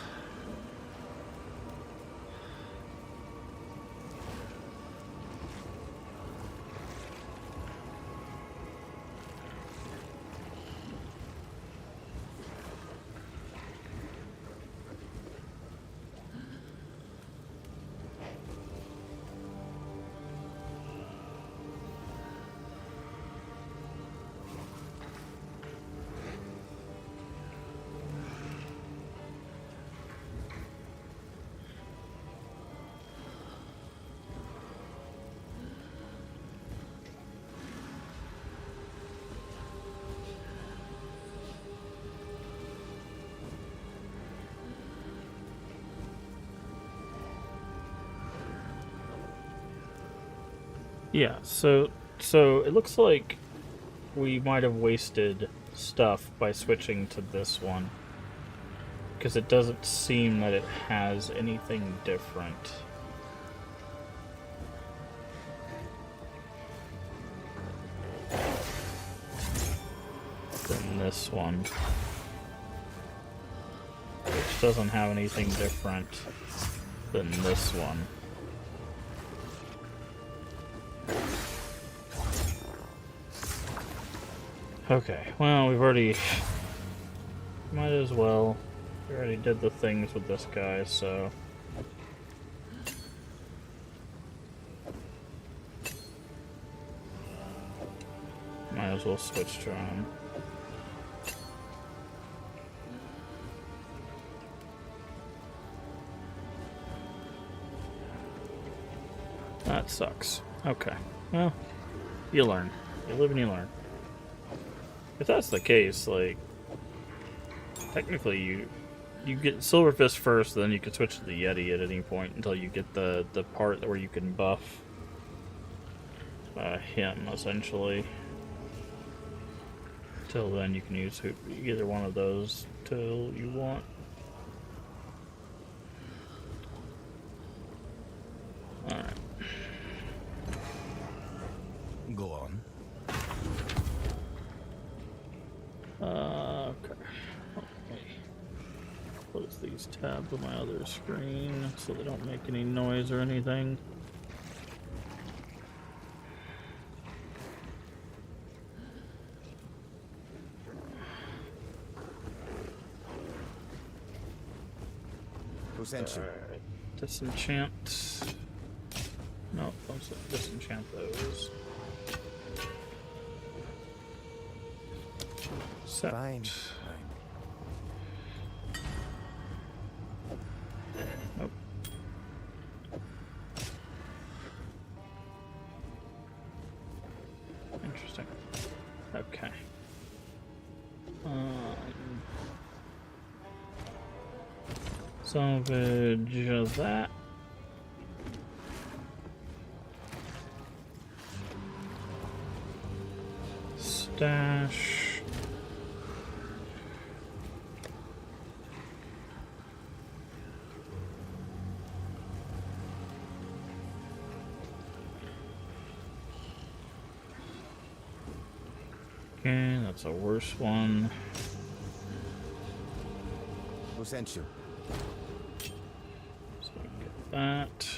Yeah, so it looks like we might have wasted stuff by switching to this one, because it doesn't seem that it has anything different than this one, which doesn't have anything different than this one. Okay, well, we've already... Might as well. We already did the things with this guy, so... Might as well switch to him. That sucks. Okay, well, you learn. You live and you learn. If that's the case, like, technically you get Silver Fist first, then you can switch to the Yeti at any point until you get the part where you can buff him, essentially. Till then, you can use either one of those till you want. Alright. Go on. Okay. Let me close these tabs on my other screen so they don't make any noise or anything. Who sent you? Alright. Disenchant. No, let's disenchant those. Set. Fine. Nope. Interesting. Okay. Salvage that. Stash. Okay, that's a worse one. Who sent you? So we get that.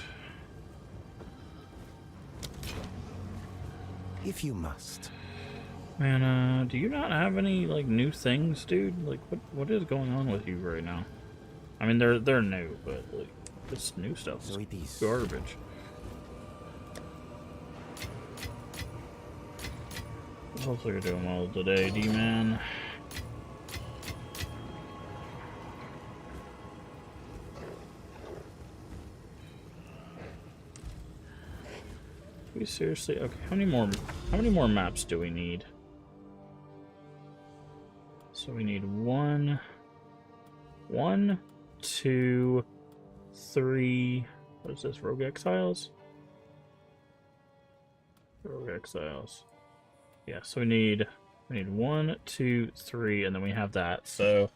If you must. Man, do you not have any like new things, dude? Like, what is going on with you right now? I mean, they're new, but like this new stuff So it is. is garbage. Hopefully you're doing well today, D-Man. We seriously okay? How many more maps do we need? So we need 1, 2, 3. What is this? Rogue Exiles? Rogue Exiles. Yeah, so we need 1, 2, 3, and then we have that. So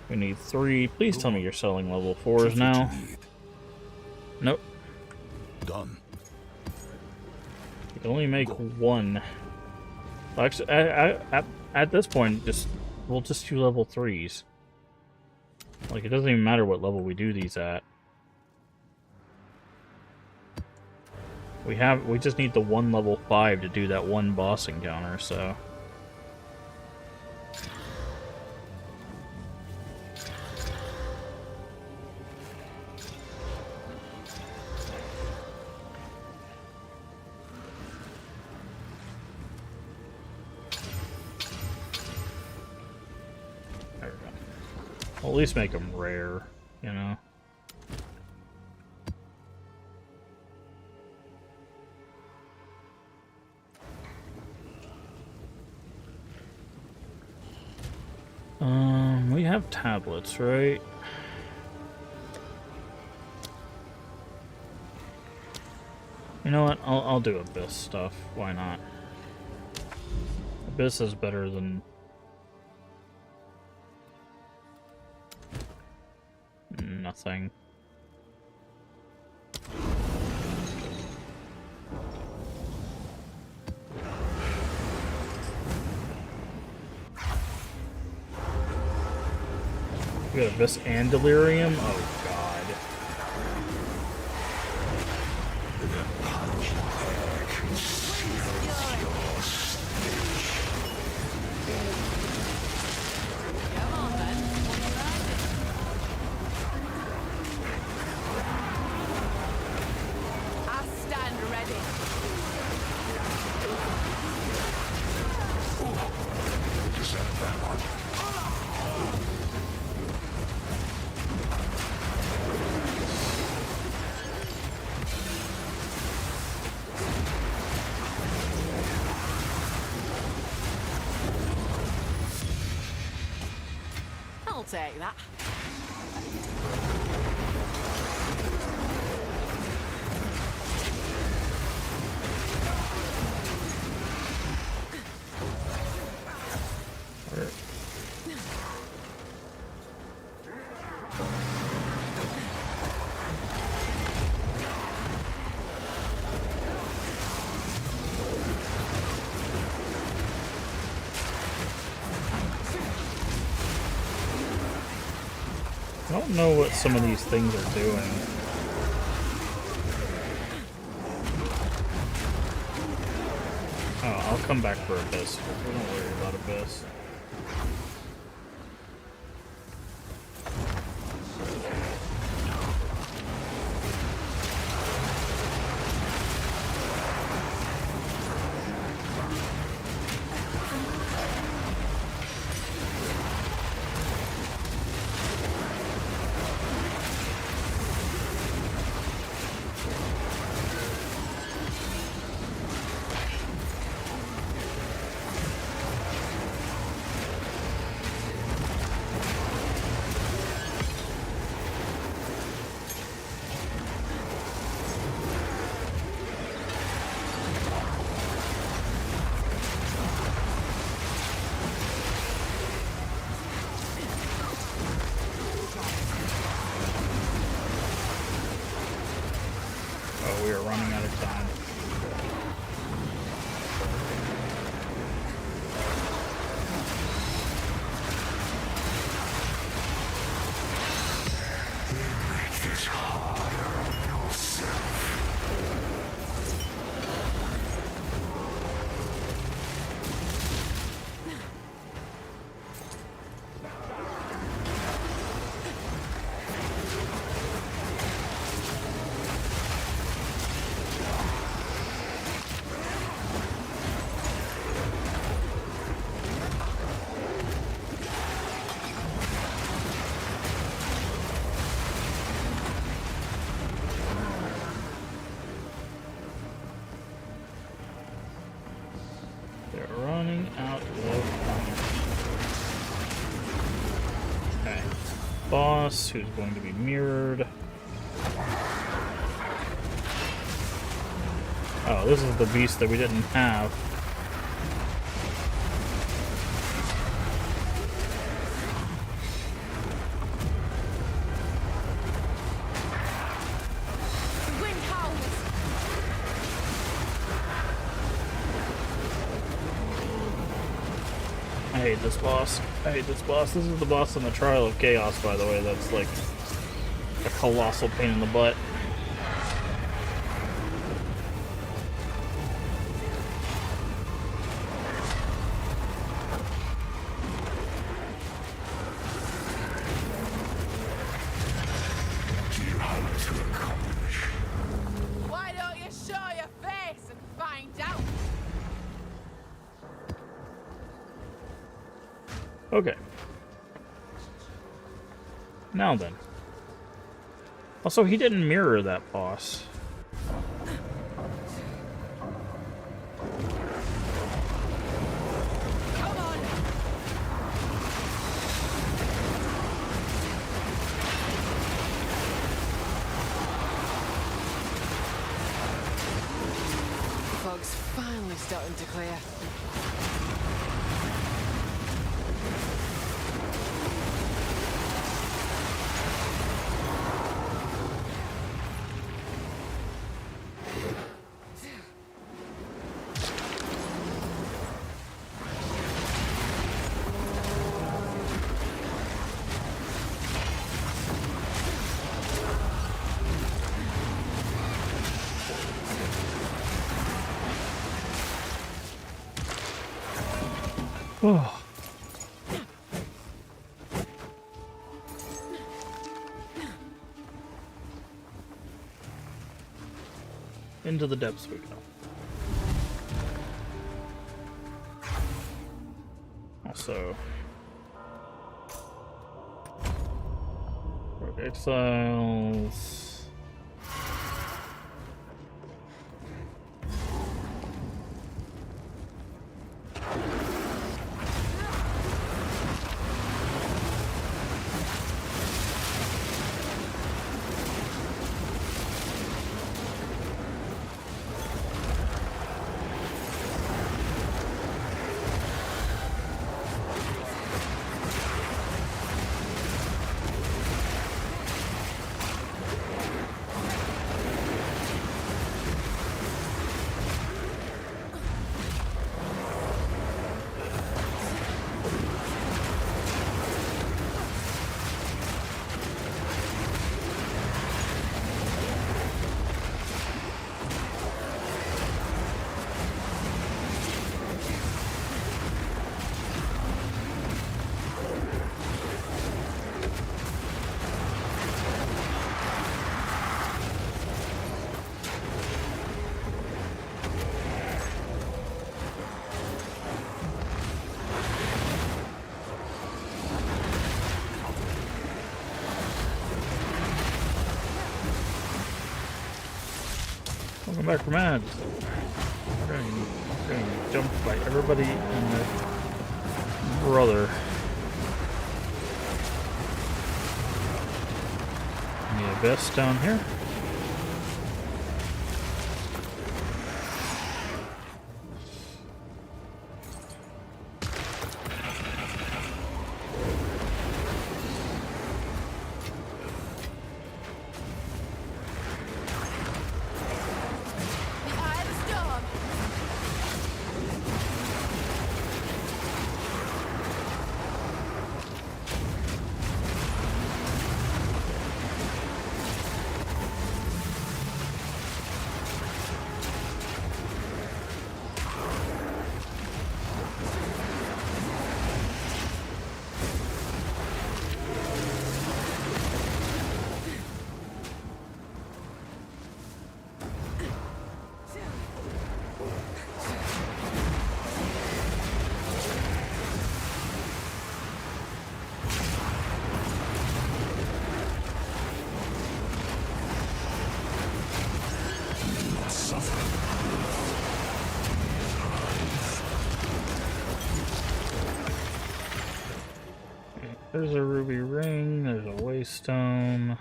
we need 3. Please tell me you're selling level 4s now. Nope. Done. You can only make 1. Well, actually, at this point, we'll just do level 3s. Like, it doesn't even matter what level we do these at. We just need the 1 level 5 to do that 1 boss encounter, so. There we go. Well, at least make them rare, you know? We have tablets, right? You know what? I'll do Abyss stuff. Why not? Abyss is better than nothing. We got Abyss and Delirium? Oh god. Come on then, what are you riding? I stand ready. I'll take that. I don't know what some of these things are doing. Oh, I'll come back for Abyss. Don't worry about Abyss. we are running out of time. Boss, who's going to be mirrored. Oh, this is the beast that we didn't have. The wind howls. I hate this boss. I hate this boss. This is the boss in the Trial of Chaos, by the way. That's like a colossal pain in the butt. Why don't you show your face and find out? Okay. Now then. Also, he didn't mirror that boss. Come on. Fog's finally starting to clear. Oh. Into the depths we go. Also, exiles. Welcome back from ads. Getting jumped by everybody and their brother. The abyss down here. There's a ruby ring, there's a waystone.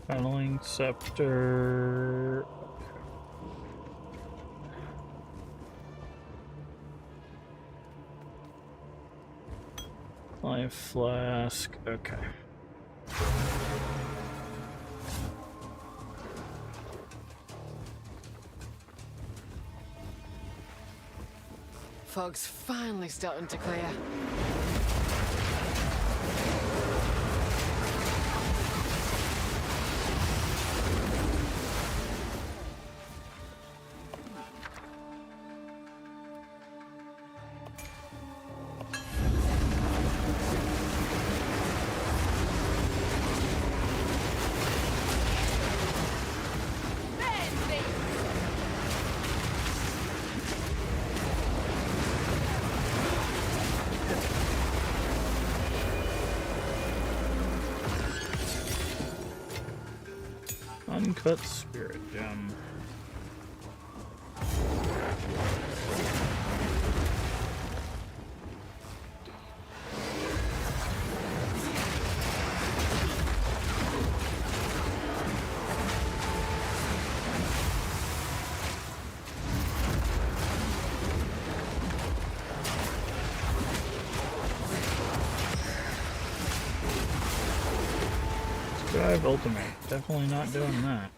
Funneling scepter. Life flask. Okay. Fog's finally starting to clear. Uncut spirit gem. Drive ultimate. Definitely not doing that.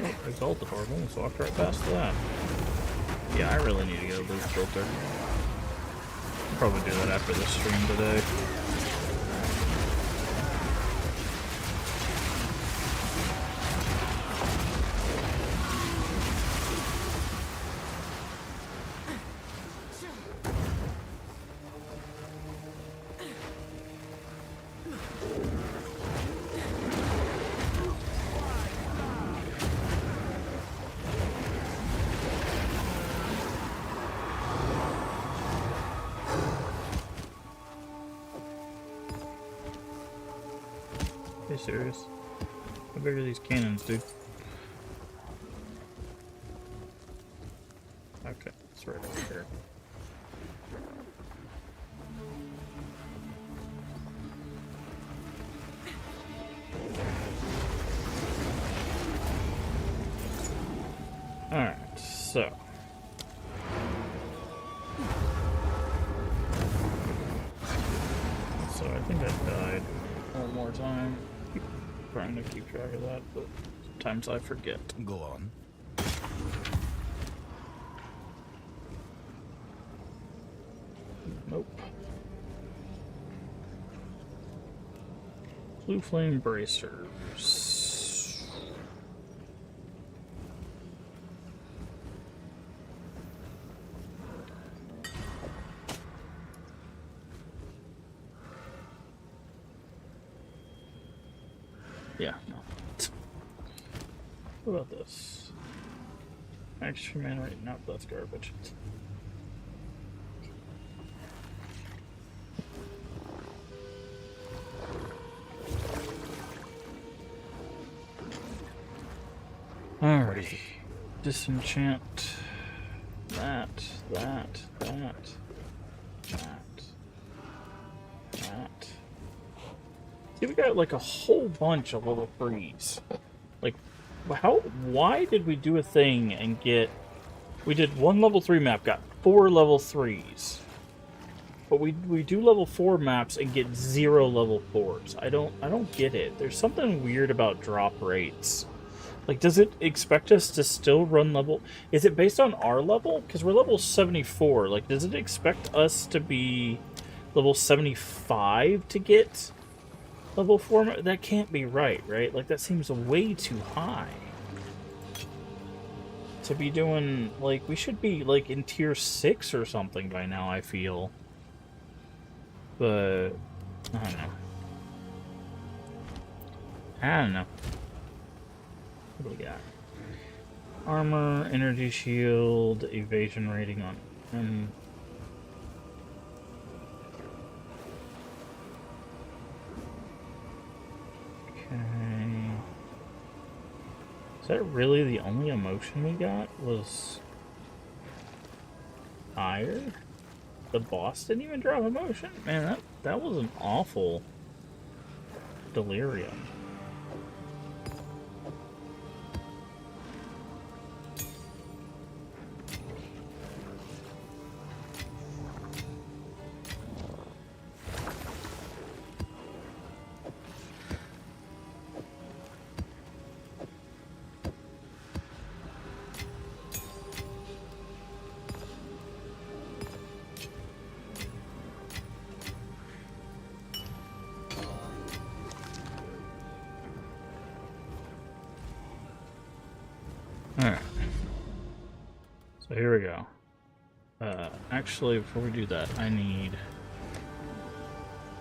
Oh, exalted orb. Almost walked right past that. Yeah, I really need to get a loot filter. Probably do that after the stream today. Are you serious? How big are these cannons, dude? Okay, it's right over here. Alright, so. So I think I died one more time. Trying to keep track of that, but sometimes I forget. Go on. Nope. Blue flame bracers. Yeah, no. What about this? Extra man, right? Nope, that's garbage. Alrighty. Disenchant. That. See, we got like a whole bunch of level 3s. Like, why did we do a thing and get... We did one level 3 map, got 4 level 3s. But we do level 4 maps and get 0 level 4s. I don't get it. There's something weird about drop rates. Like, does it expect us to still run level... Is it based on our level? Because we're level 74. Like, does it expect us to be level 75 to get level 4? That can't be right? Like, that seems way too high. To be doing... Like, we should be, like, in tier 6 or something by now, I feel. But... I don't know. What do we got? Armor, energy shield, evasion rating on him. Okay. Is that really the only emotion we got? Was ire? The boss didn't even drop emotion? Man, that was an awful delirium. Alright. So here we go. Actually, before we do that, I need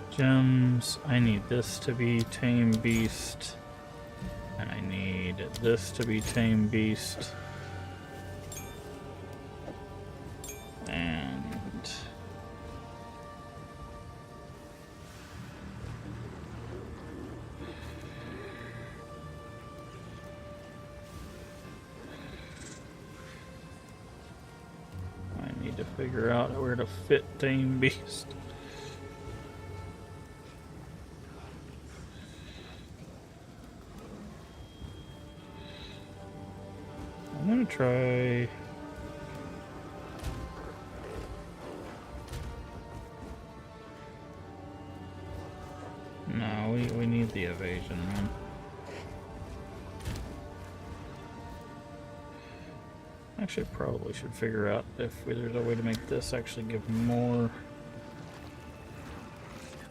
gems. I need this to be Tame Beast. And I need this to be Tame Beast. And I need to figure out where to fit Tame Beast. I'm gonna try. No, we need the evasion, man. Actually, probably should figure out if there's a way to make this actually give more.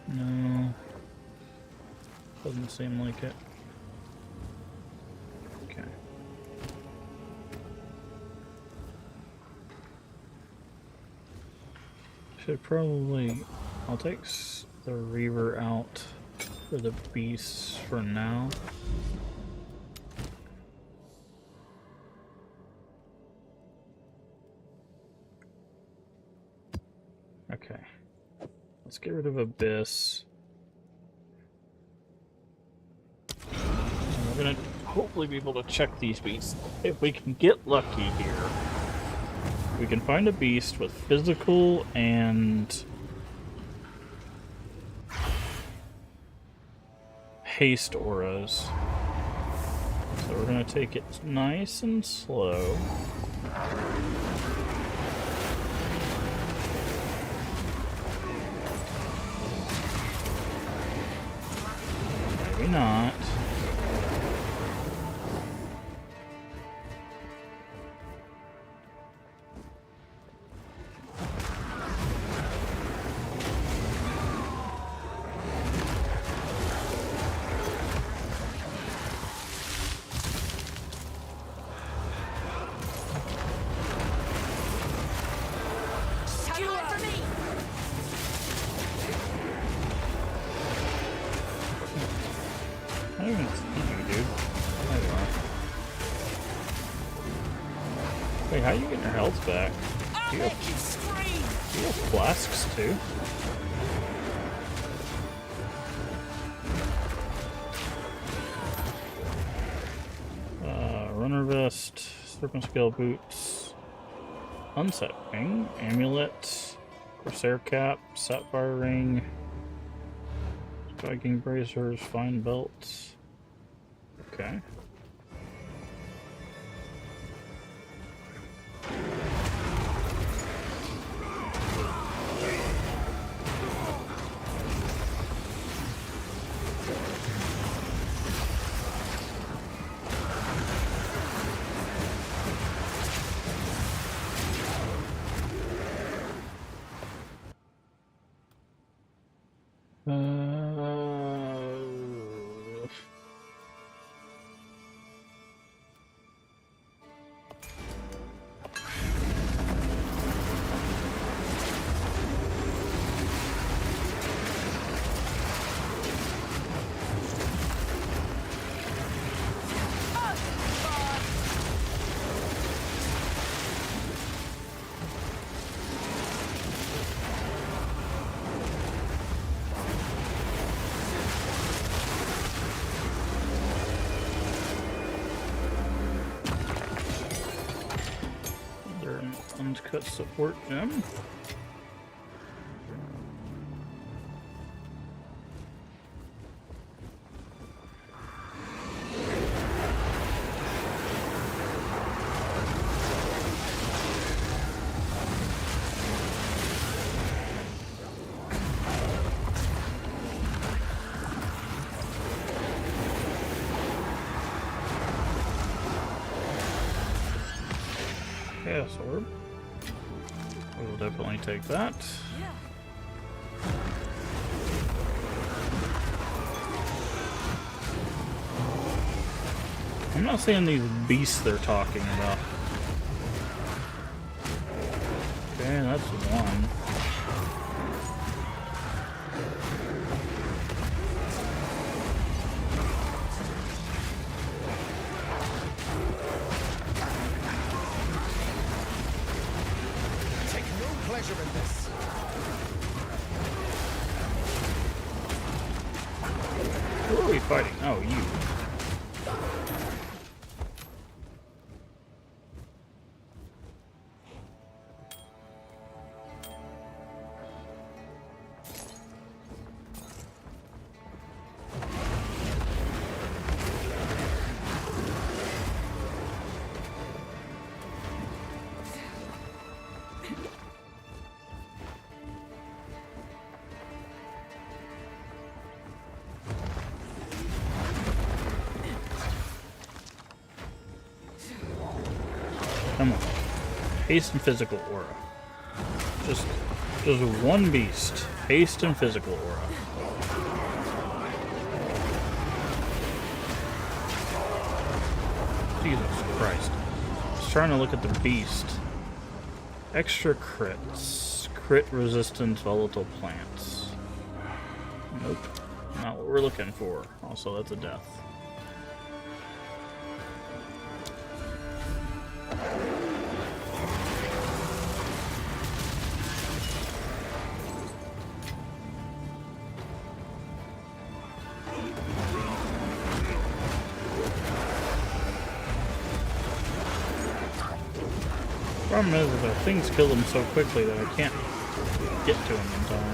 No. Doesn't seem like it. Okay. Should probably. I'll take the Reaver out for the beasts for now. Okay. Let's get rid of Abyss. And we're gonna hopefully be able to check these beasts. If we can get lucky here, we can find a beast with physical and haste auras. So we're gonna take it nice and slow. Maybe not. I don't even see you, dude. There you are. Wait, how are you getting your health back? Do you have flasks too? Runner vest, serpent scale boots, unset wing, amulet, corsair cap, sapphire ring, striking bracers, fine belts. Okay. Uncut support gem. Chaos orb. We will definitely take that. I'm not seeing these beasts they're talking about. Okay, that's one. Who are we fighting? Oh, you. Come on. Haste and physical aura. Just one beast. Haste and physical aura. Jesus Christ. I was trying to look at the beast. Extra crits. Crit resistance volatile plants. Nope. Not what we're looking for. Also, that's a death. Problem is that things kill them so quickly that I can't get to them in time.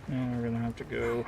Now we're gonna have to go.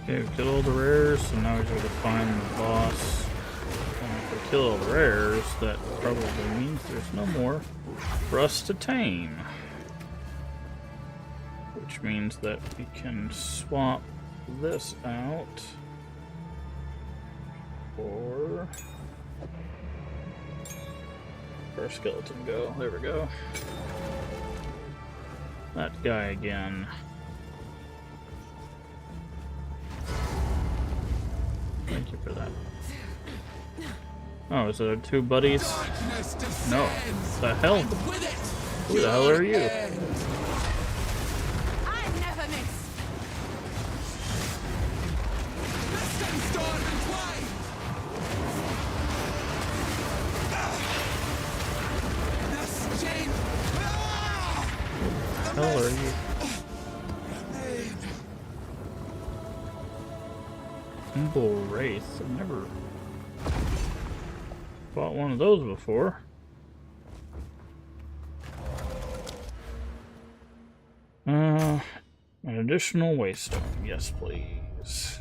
Okay, we killed all the rares, so now we just gotta find the boss. And if we kill all the rares, that probably means there's no more for us to tame. Which means that we can swap this out for our skeleton go. There we go. That guy again. Thank you for that. Oh, is there two buddies? No. The hell? Who the hell are you? I never miss. Hell are you? Humble Wraith. I've never fought one of those before. An additional waystone. Yes, please.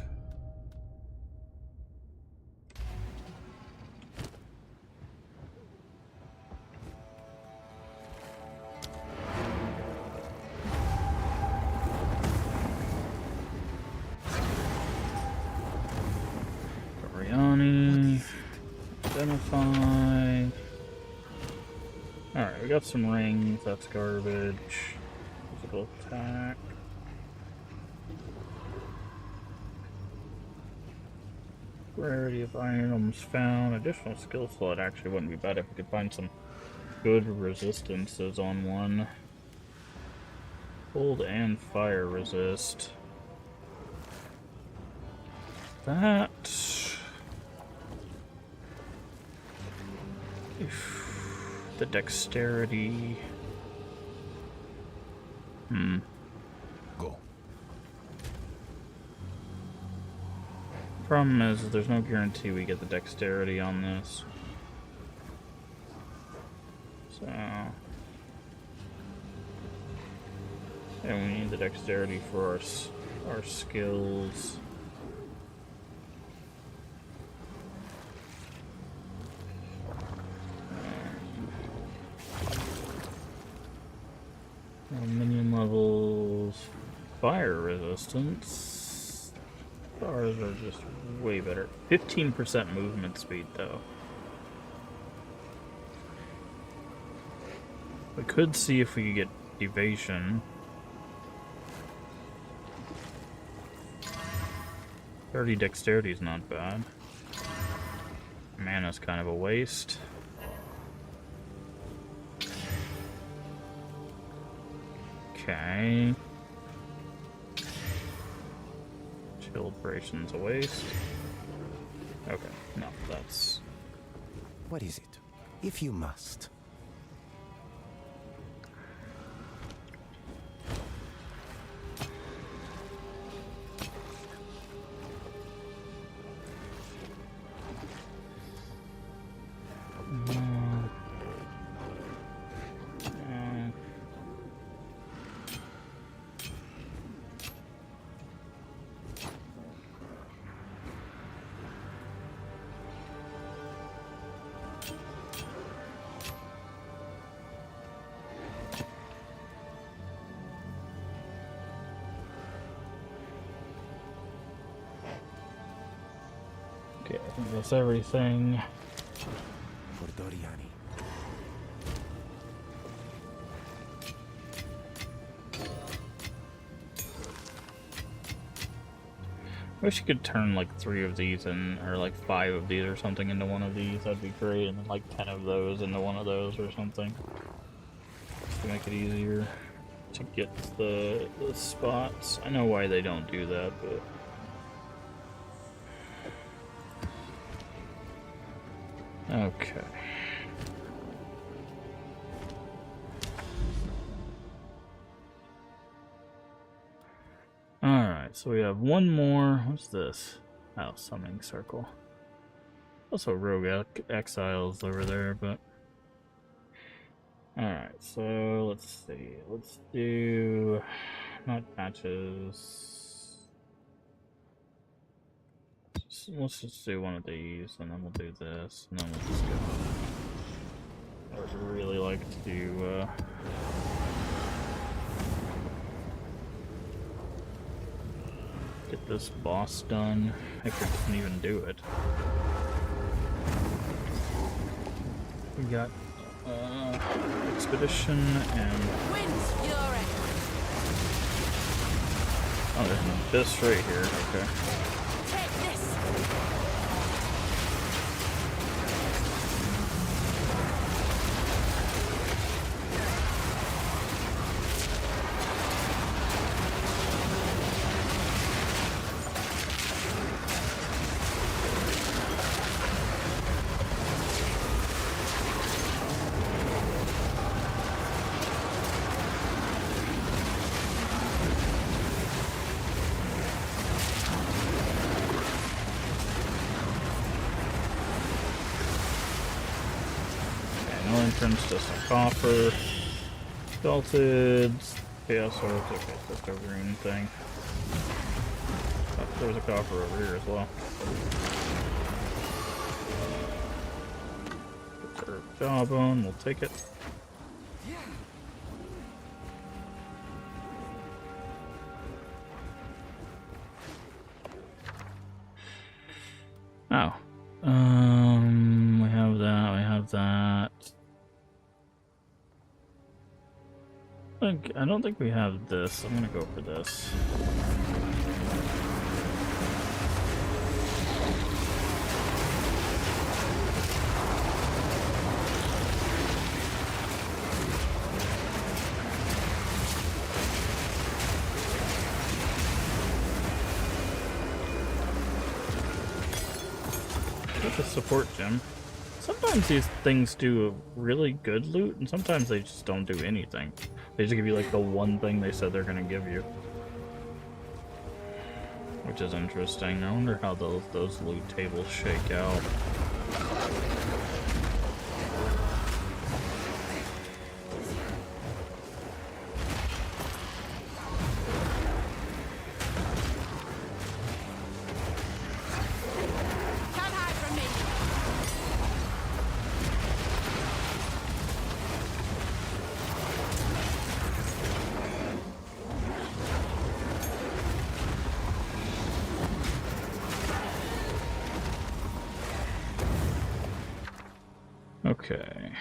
Identify. Alright, we got some rings, that's garbage. Physical attack. Rarity of items found. Additional skill slot actually wouldn't be bad if we could find some good resistances on one. Cold and fire resist. That. The dexterity. Go. Problem is, there's no guarantee we get the dexterity on this. So. And we need the dexterity for our skills. Minion levels, fire resistance. Ours are just way better. 15% movement speed, though. We could see if we could get evasion. 30 dexterity is not bad. Mana's kind of a waste. Okay. Chill operations a waste. Okay, no, that's... What is it? If you must. Okay, I think that's everything. For Doriani. I wish you could turn like 3 of these in, or like 5 of these or something into one of these. That'd be great, and then like 10 of those into one of those or something. Just to make it easier to get the spots. I know why they don't do that, but... Okay. Alright, so we have one more. What's this? Oh, summoning circle. Also rogue exiles over there, but... Alright, so let's see. Let's do... not matches... Let's just do one of these, and then we'll do this, and then we'll just go. I would really like to, get this boss done, if we can even do it. We got, Expedition and... Wind Fury. Oh, there's an abyss right here, okay. Take this. entrance, just a coffer. Belted. Chaos Swords. Okay, just a rune thing. Oh, there's a coffer over here as well. Jawbone, we'll take it. Oh. We have that. I don't think we have this. I'm gonna go for this. Get the support gem. Sometimes these things do really good loot, and sometimes they just don't do anything. They just give you like the one thing they said they're gonna give you. Which is interesting. I wonder how those loot tables shake out. Okay.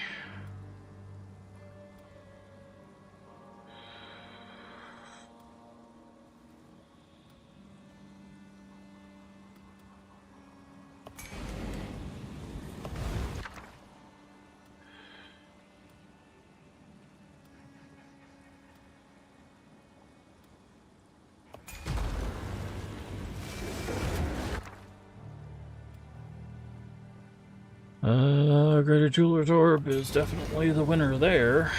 Greater Jeweler's Orb is definitely the winner there.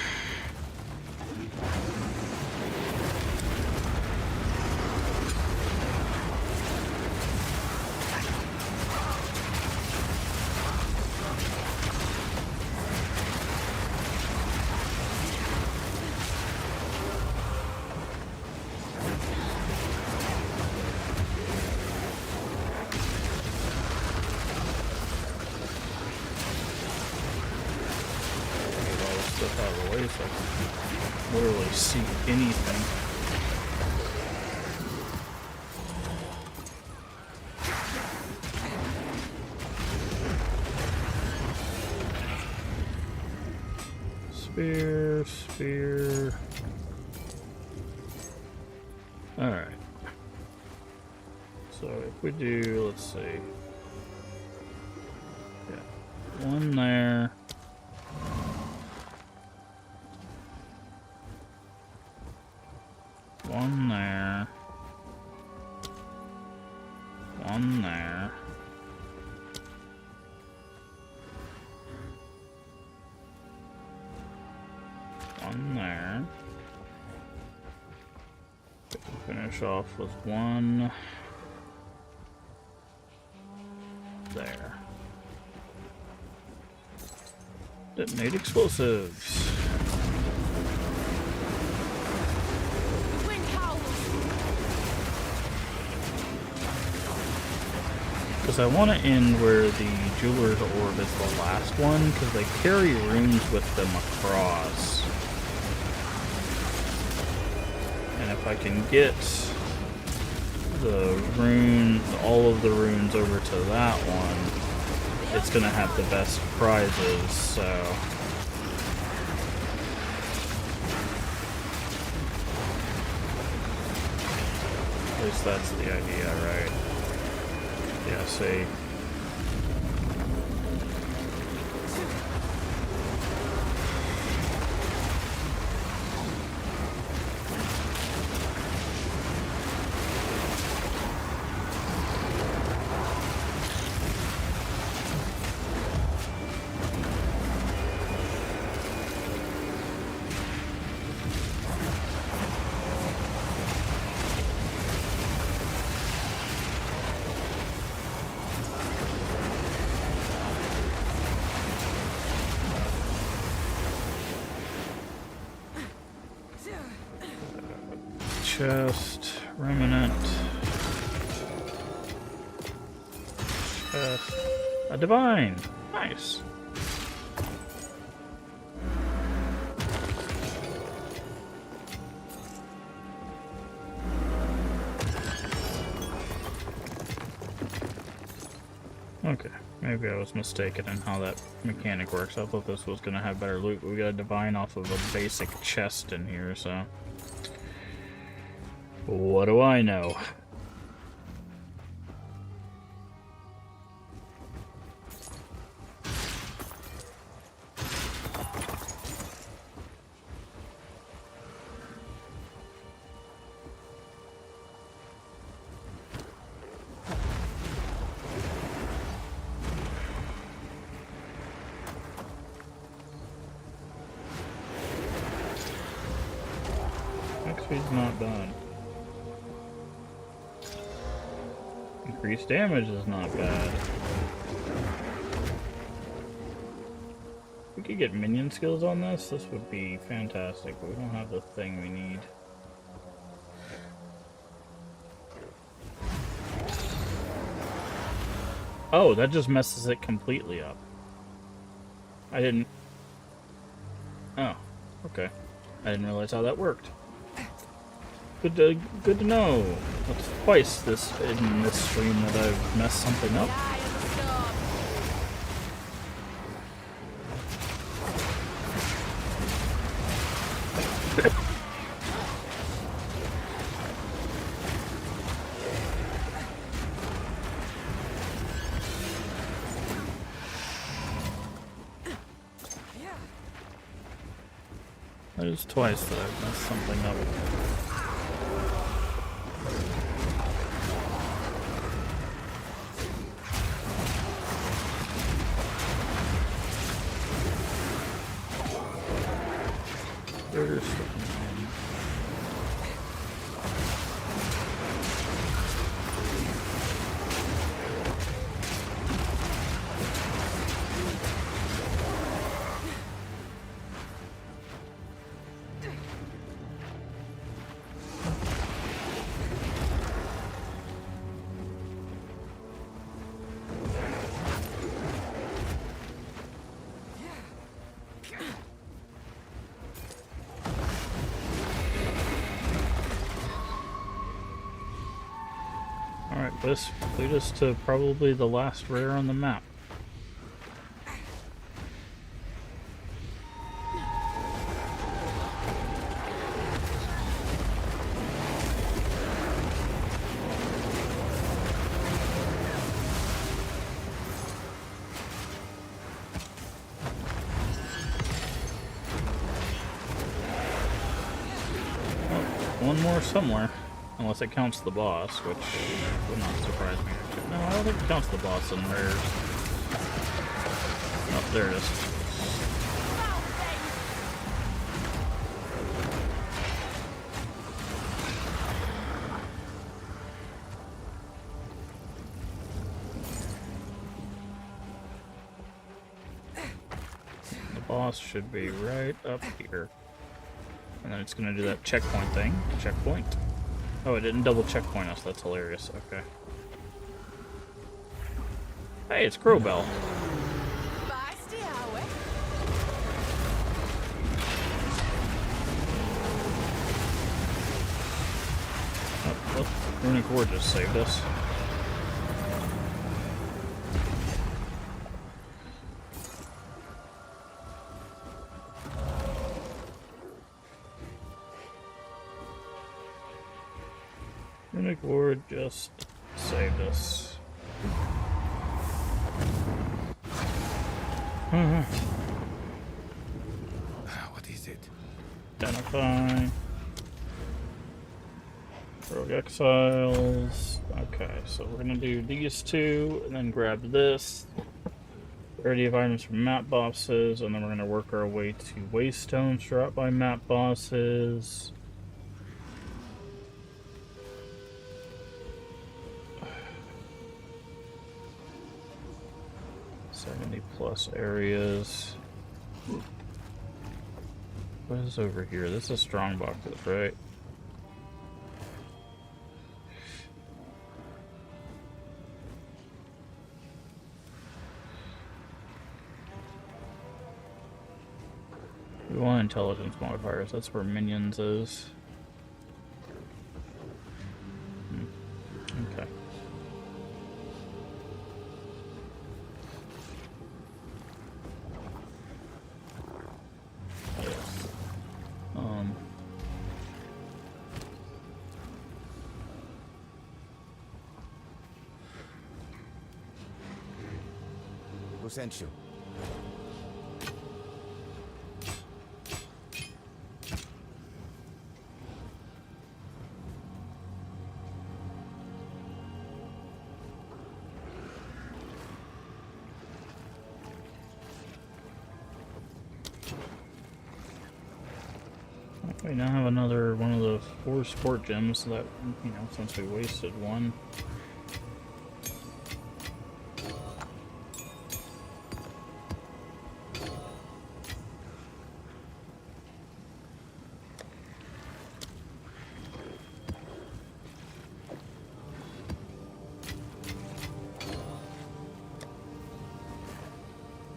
Literally see anything. Spear. Alright. So if we do, let's see. Yeah. One there. One there. One there. One there. Finish off with one there. Detonate explosives. Because I want to end where the Jeweler's Orb is the last one, because they carry runes with them across. And if I can get the rune, all of the runes over to that one, it's going to have the best prizes, so... At least that's the idea, right? Yeah, see. chest, remnant, chest, a divine. Nice. Okay, maybe I was mistaken in how that mechanic works. I thought this was gonna have better loot, but we got a divine off of a basic chest in here, so... What do I know? XP's not done. Increased damage is not bad. If we could get minion skills on this, this would be fantastic, but we don't have the thing we need. Oh, that just messes it completely up. I didn't... Oh, okay. I didn't realize how that worked. Good to know. That's twice in this stream that I've messed something up. That is twice that I've messed something up. Alright, this lead us to probably the last rare on the map. Oh, one more somewhere. Unless it counts the boss, which would not surprise me. No, I don't think it counts the boss in rares. Oh, there it is. The boss should be right up here. And then it's going to do that checkpoint thing. Checkpoint. Oh, it didn't double checkpoint us. That's hilarious. Okay. Hey, it's Crowbell. Oh, Runic War just saved us. Runic Ward just saved us. What is it? Identify. Rogue Exiles. Okay, so we're gonna do these two, and then grab this. Rarity of items from map bosses, and then we're gonna work our way to Waystones dropped by map bosses. 70+ areas. What is over here? This is strong boxes, right? We want intelligence modifiers. That's where minions is. Okay. Who sent you? We now have another one of the 4 sport gems that, you know, since we wasted one.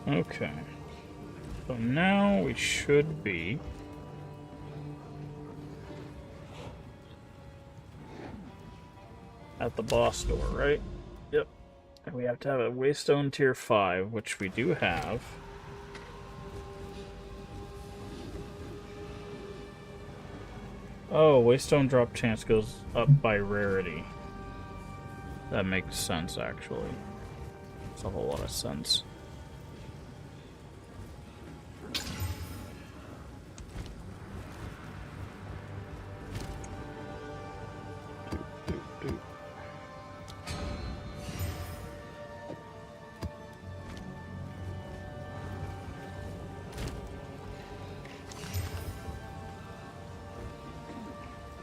Okay. So now we should be at the boss door, right? Yep. And we have to have a Waystone tier 5, which we do have. Oh, Waystone drop chance goes up by rarity. That makes sense, actually. It's a whole lot of sense.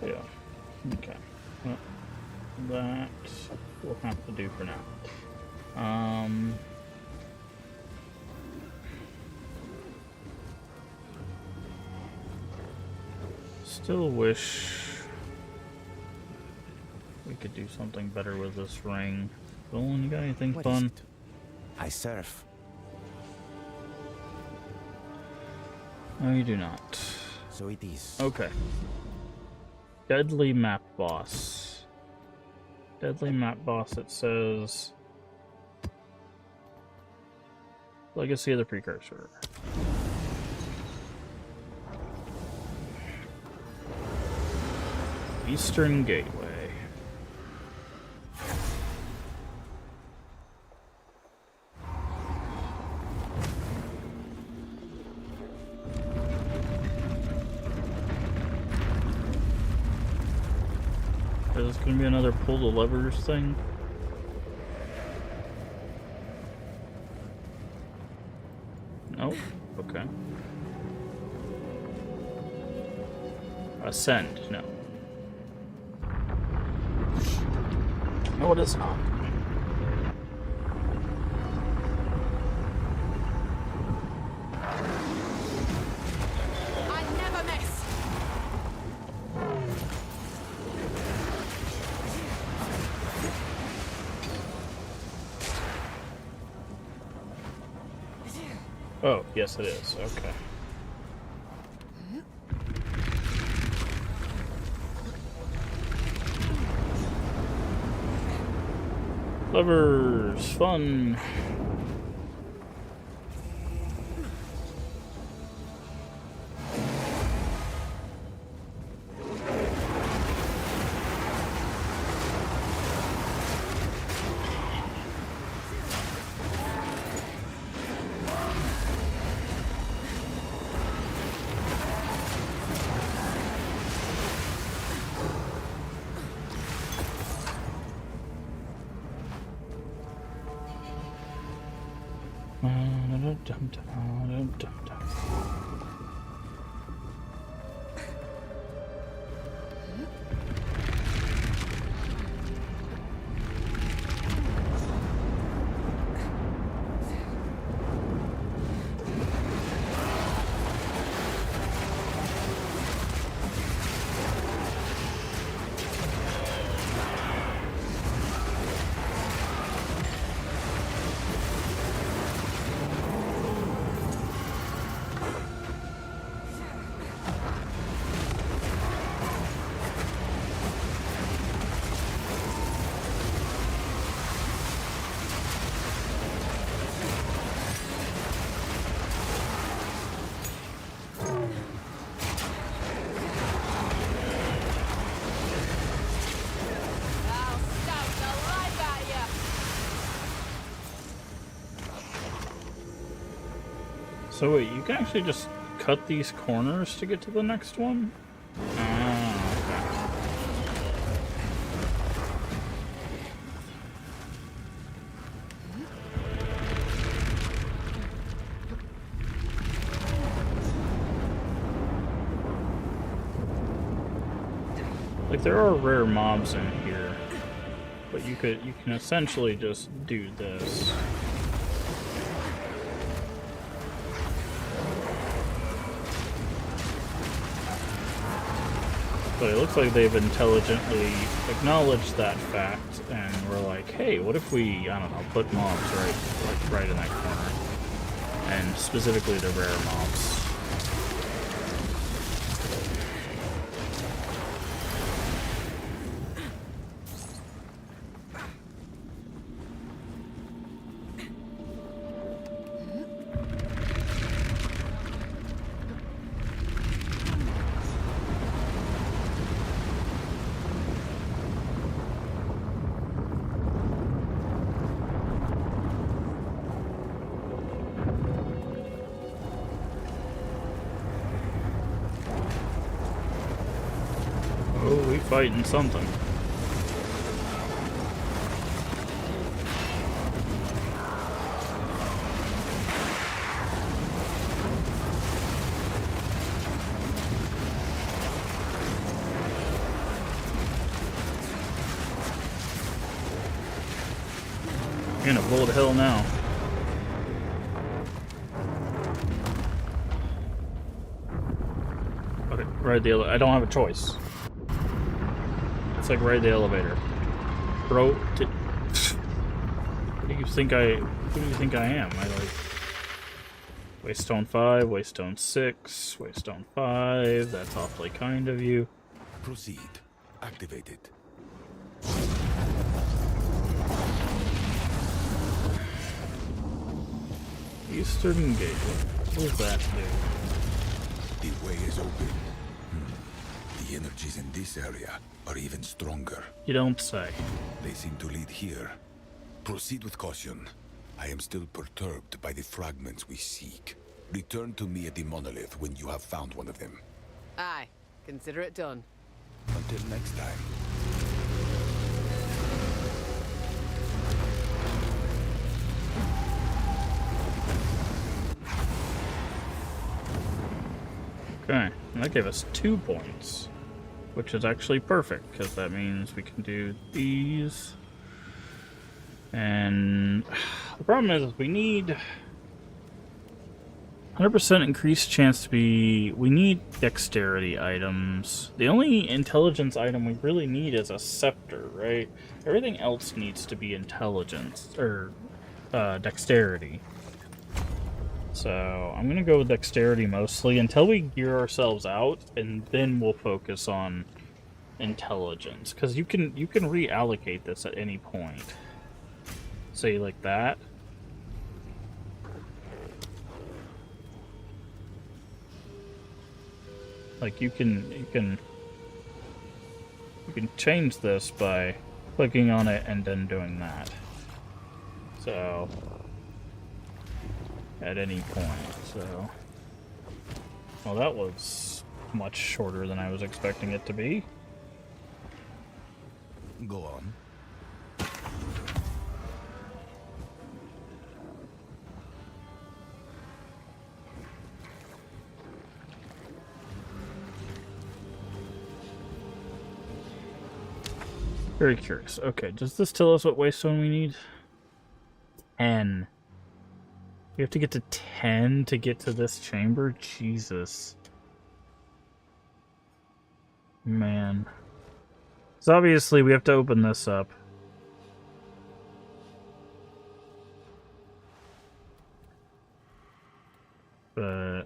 Yeah. Okay. Well, that we'll have to do for now. Still wish we could do something better with this ring. Dolan, you got anything What fun? is it? I surf. No, you do not. So it is. Okay. Deadly map boss. Deadly map boss, it says Legacy of the Precursor. Eastern Gateway. Is this gonna be another pull the levers thing? Nope. Okay. Ascend, no. No, it is not. I never miss. Oh, yes it is. Okay. Levers, fun. So wait, you can actually just cut these corners to get to the next one? Ah, okay. Like, there are rare mobs in here, but you can essentially just do this. But it looks like they've intelligently acknowledged that fact, and we're like, hey, what if we, I don't know, put mobs right in that corner, and specifically the rare mobs. Oh, we fighting something. You're in a bullet hell now. Okay, ride the elevator. I don't have a choice. It's like ride the elevator. Bro, who do you think I am? I like Waystone 5, Waystone 6, Waystone 5. That's awfully kind of you. Proceed. Activate it. Eastern Gateway. What does that do? The way is open. The energies in this area are even stronger. You don't say. They seem to lead here. Proceed with caution. I am still perturbed by the fragments we seek. Return to me at the monolith when you have found one of them. Aye. Consider it done. Until next time. Okay, and that gave us 2 points, which is actually perfect, because that means we can do these. And the problem is we need 100% increased chance to be... We need dexterity items. The only intelligence item we really need is a scepter, right? Everything else needs to be intelligence, or dexterity. So I'm gonna go with dexterity mostly until we gear ourselves out, and then we'll focus on intelligence, because you can reallocate this at any point. Say like that. Like you can change this by clicking on it and then doing that. So at any point, so... Well, that was much shorter than I was expecting it to be. Go on. Very curious. Okay, does this tell us what waystone we need? 10. We have to get to 10 to get to this chamber? Jesus. Man. So obviously we have to open this up. But...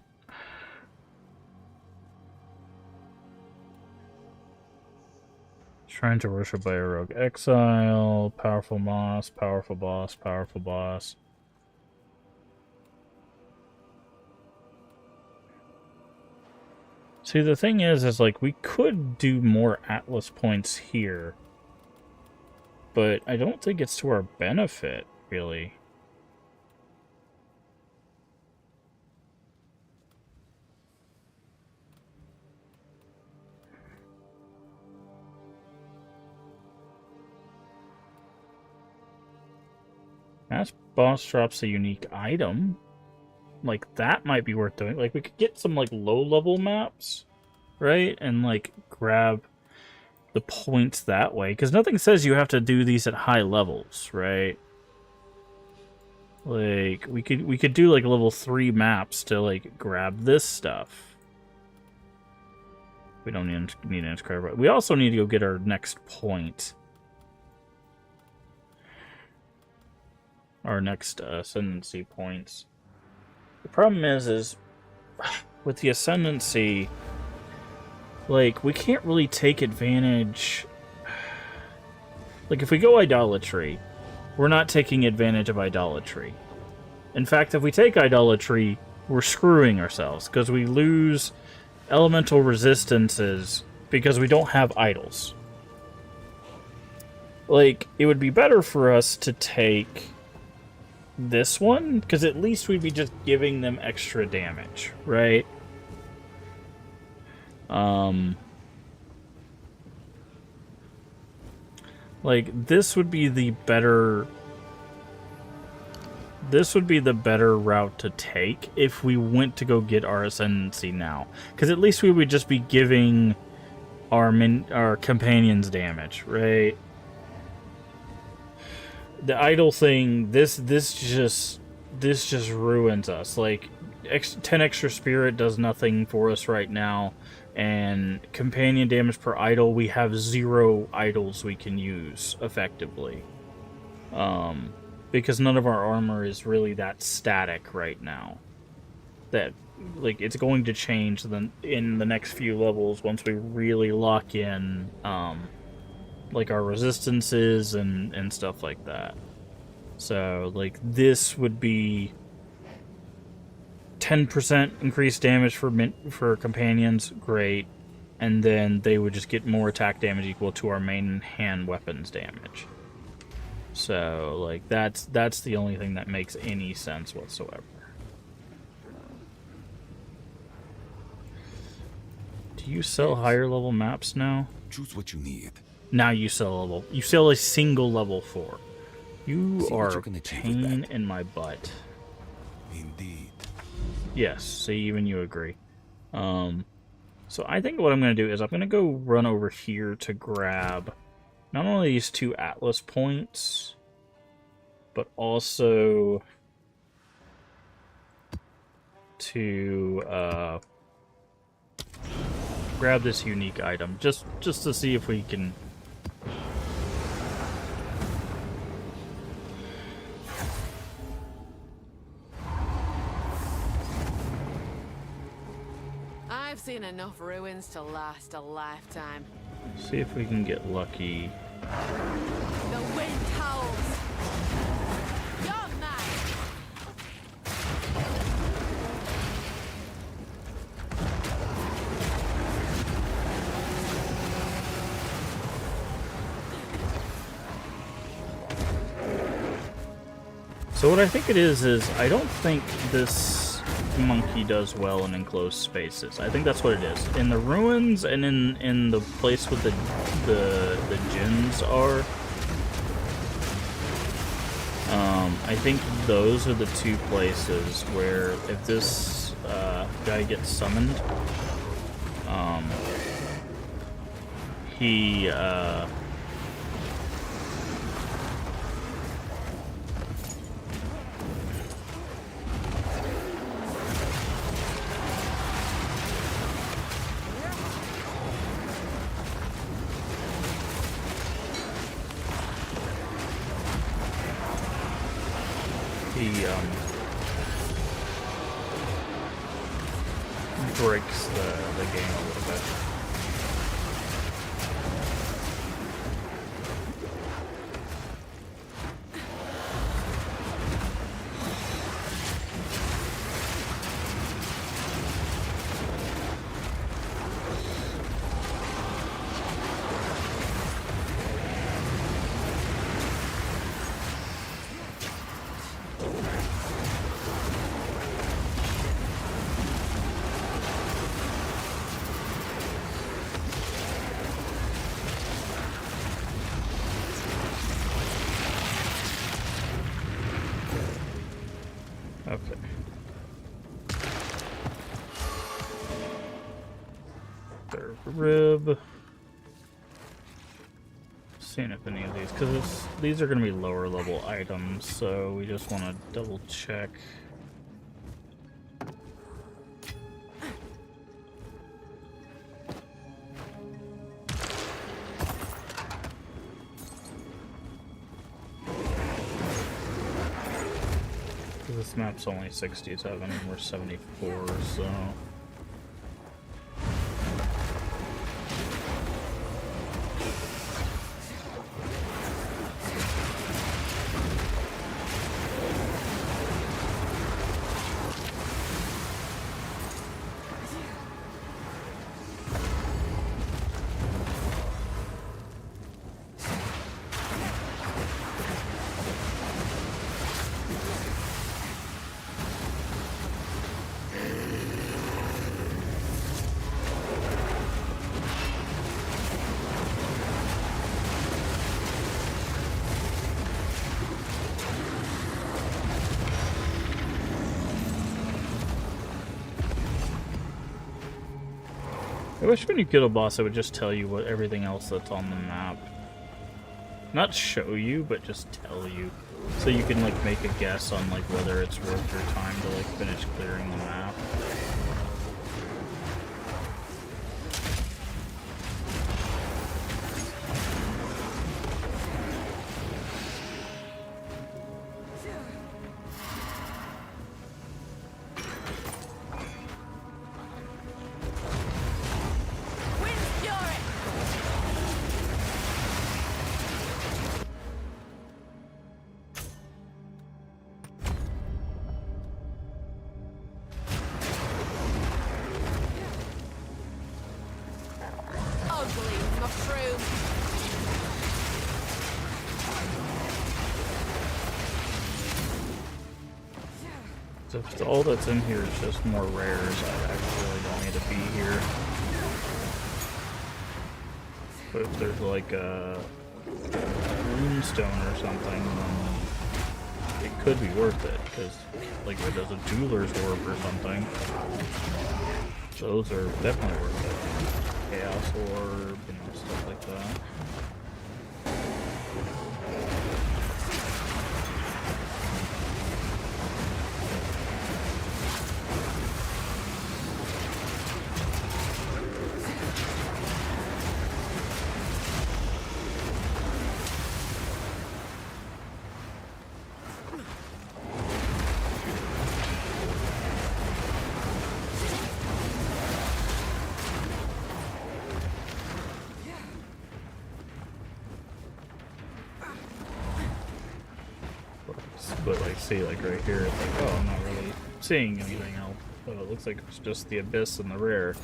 Trying to worship by a rogue exile, powerful boss, powerful boss, powerful boss. See, the thing is like, we could do more Atlas points here, but I don't think it's to our benefit, really. Mass boss drops a unique item. Like, that might be worth doing. Like, we could get some, like, low-level maps, right? And, like, grab the points that way. Because nothing says you have to do these at high levels, right? Like, we could do, like, level 3 maps to, like, grab this stuff. We don't need an inscriber. We also need to go get our next point. Our next ascendancy points. The problem is with the ascendancy, like, we can't really take advantage. Like, if we go idolatry, we're not taking advantage of idolatry. In fact, if we take idolatry, we're screwing ourselves, because we lose elemental resistances because we don't have idols. Like, it would be better for us to take this one, because at least we'd be just giving them extra damage, right? Like, this would be the better route to take if we went to go get our ascendancy now, because at least we would just be giving our companions damage, right? The idol thing, this just ruins us. Like, 10 extra spirit does nothing for us right now, and companion damage per idol, we have 0 idols we can use effectively. Because none of our armor is really that static right now. That, like, it's going to change in the next few levels once we really lock in, like, our resistances and stuff like that. So, like, this would be 10% increased damage for companions, great. And then they would just get more attack damage equal to our main hand weapons damage. So, like, that's the only thing that makes any sense whatsoever. Do you sell higher level maps now? Choose what you need. Now you sell a single level 4. You are a pain in my butt. Indeed. Yes, see, even you agree. So I think what I'm going to do is I'm going to go run over here to grab not only these 2 Atlas points, but also to grab this unique item, just to see if we can. I've seen enough ruins to last a lifetime. See if we can get lucky. The wind howls. You're mine. So what I think it is I don't think this monkey does well in enclosed spaces. I think that's what it is. In the ruins and in the place where the djinns are, I think those are the 2 places where if this guy gets summoned, he breaks the game a little bit. rib. Seeing if any of these, because these are going to be lower level items, so we just want to double check. This map's only 67 and we're 74, so... I wish when you kill a boss it would just tell you what everything else that's on the map. Not show you, but just tell you. So you can like make a guess on like whether it's worth your time to like finish clearing the map. If all that's in here is just more rares, I really don't need to be here. But if there's like a runestone or something, then it could be worth it, because like if it does a jeweler's orb or something, those are definitely worth it. Chaos orb, you know, stuff like that. But like, see, like right here, it's like, oh, I'm not really seeing anything else. But it looks like it's just the abyss and the rare.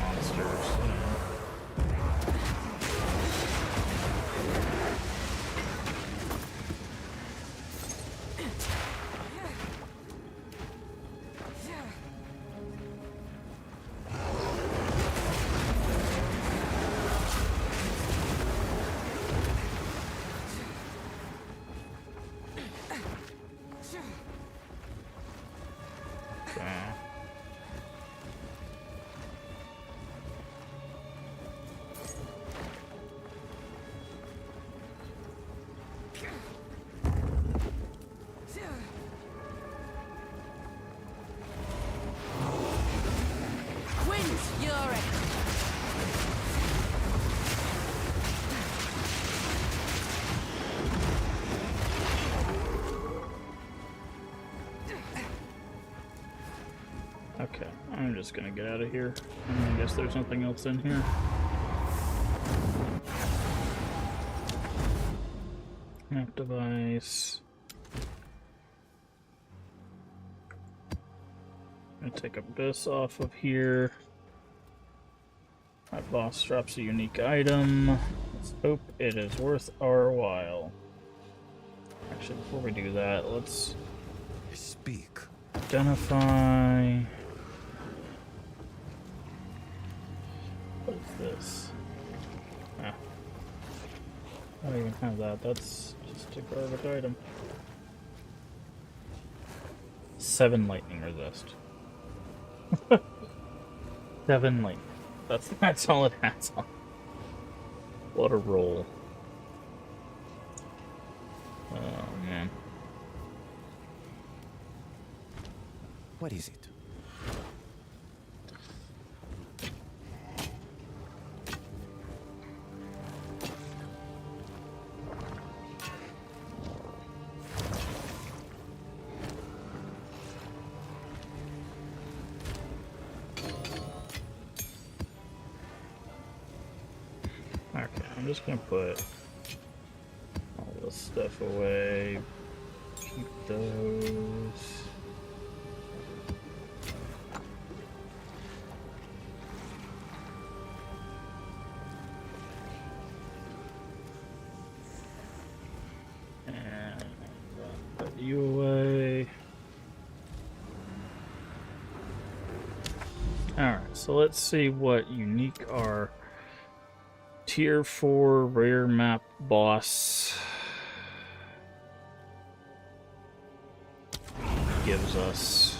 Monsters, you know. Okay, I'm just gonna get out of here. I guess there's nothing else in here. Map device. I'm gonna take Abyss off of here. My boss drops a unique item. Let's hope it is worth our while. Actually, before we do that, let's speak. Identify. What is this? Ah. I don't even have that. That's just a garbage item. 7 lightning resist. 7 lightning. That's all it has on. What a roll. Oh man. What is it? Okay, I'm just gonna put all this stuff away. Keep those. And put you away. Alright, so let's see what unique are. Tier 4 rare map boss gives us.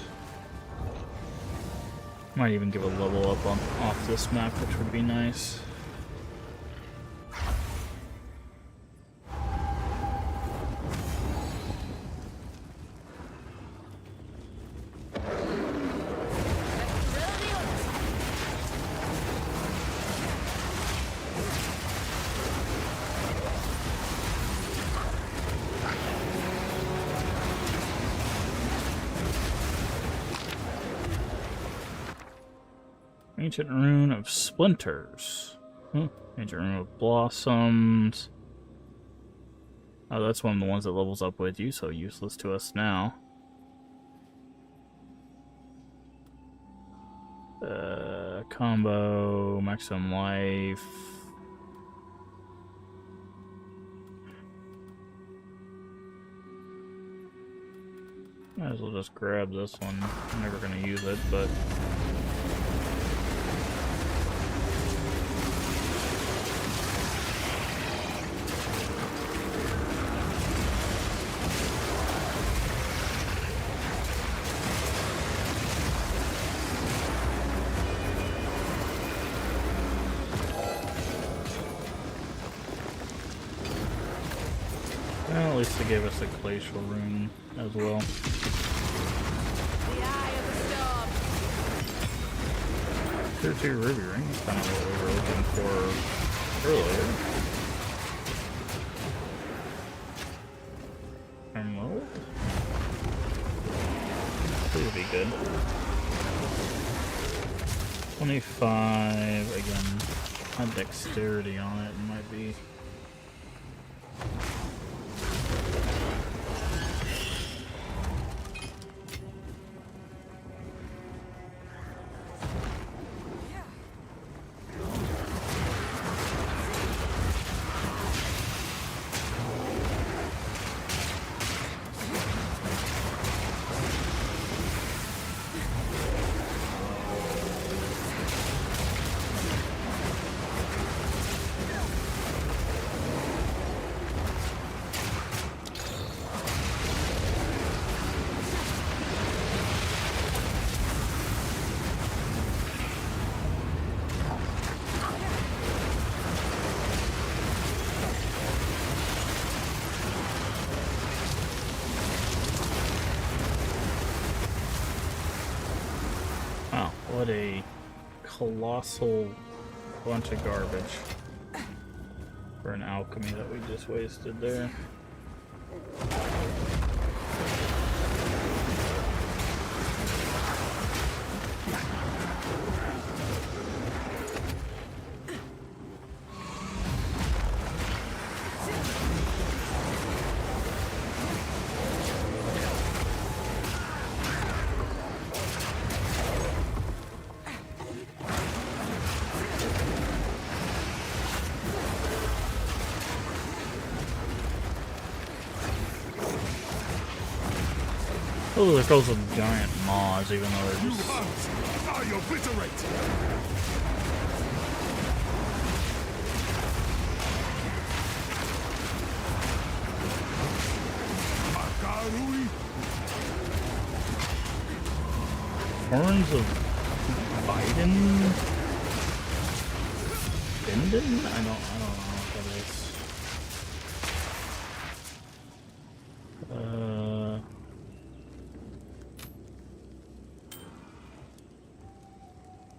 Might even give a level up off this map, which would be nice. Ancient Rune of Splinters. Ancient Rune of Blossoms. Oh, that's one of the ones that levels up with you, so useless to us now. Combo, maximum life. Might as well just grab this one. I'm never gonna use it, but. Well, at least they gave us a glacial rune as well. The eye of the storm. Tier 2 ruby ring is kind of what we were looking for earlier. Emerald? This would be good. 25, again, had dexterity on it, it might be. What a colossal bunch of garbage for an alchemy that we just wasted there. Oh, there goes some giant maws, even though they're just... Are you obliterate? Horns of Biden? Bindon? I don't know what that is.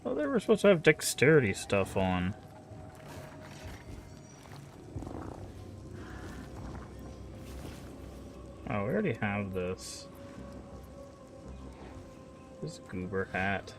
Oh, they were supposed to have dexterity stuff on. Oh, we already have this. This goober hat.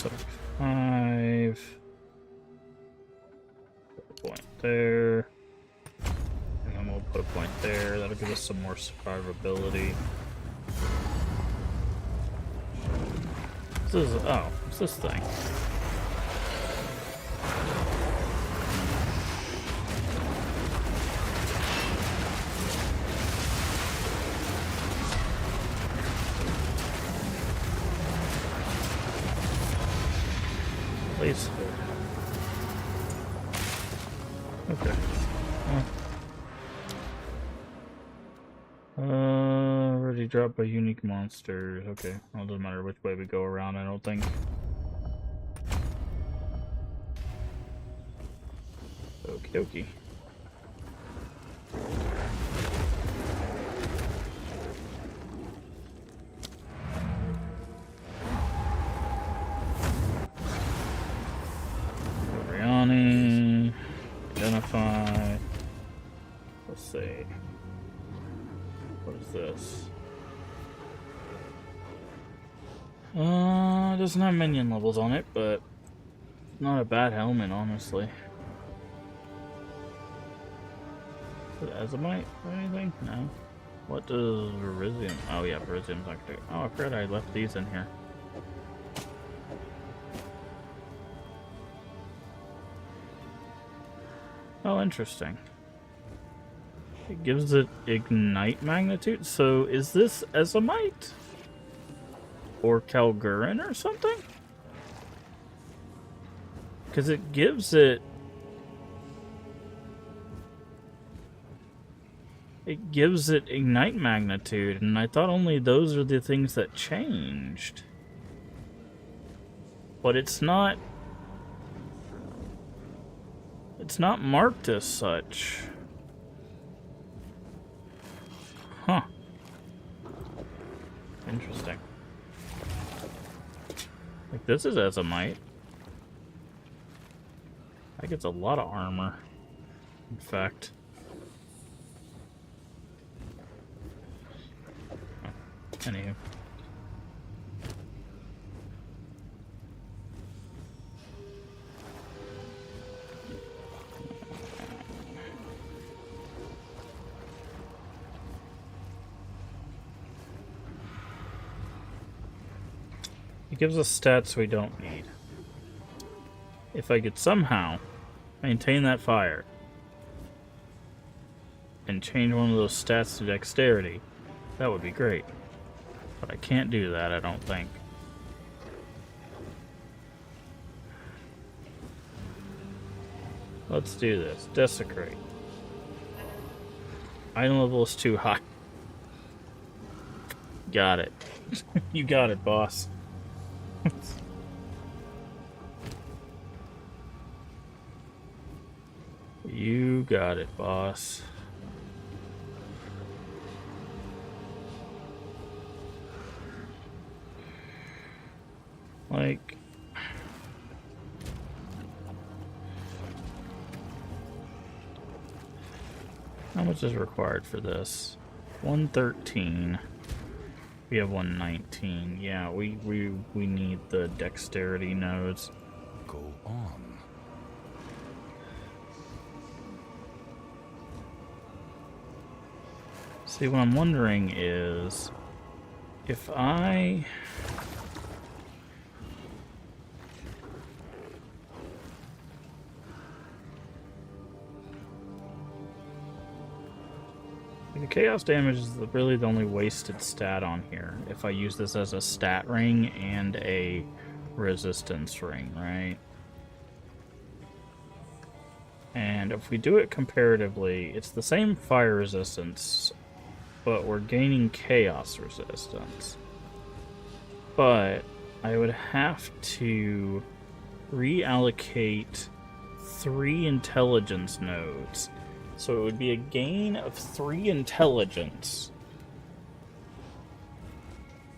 So 5. Put a point there. And then we'll put a point there. That'll give us some more survivability. This is, oh, what's this thing? Please. Okay. Already dropped by unique monsters. Okay. Well, it doesn't matter which way we go around, I don't think. Okie dokie. Identify. Let's see. What is this? It doesn't have minion levels on it, but not a bad helmet, honestly. Is it Azomite or anything? No. What does Verisium? Oh yeah, Verisium's actually. Oh, I forgot I left these in here. Oh, interesting. It gives it ignite magnitude. So is this Azomite? Or Kalgurin or something? Because it gives it... It gives it ignite magnitude, and I thought only those are the things that changed. But it's not... It's not marked as such. Huh. Interesting. Like, this is Azomite. That gets a lot of armor. In fact. Oh, anywho. It gives us stats we don't need. If I could somehow maintain that fire and change one of those stats to dexterity, that would be great. But I can't do that, I don't think. Let's do this. Desecrate. Item level is too high. Got it. You got it, boss. You got it, boss. Like... How much is required for this? 113. We have 119. Yeah, we need the dexterity nodes. Go on. See, what I'm wondering is if I... The chaos damage is really the only wasted stat on here. If I use this as a stat ring and a resistance ring, right? And if we do it comparatively, it's the same fire resistance, but we're gaining chaos resistance. But I would have to reallocate 3 intelligence nodes. So it would be a gain of 3 intelligence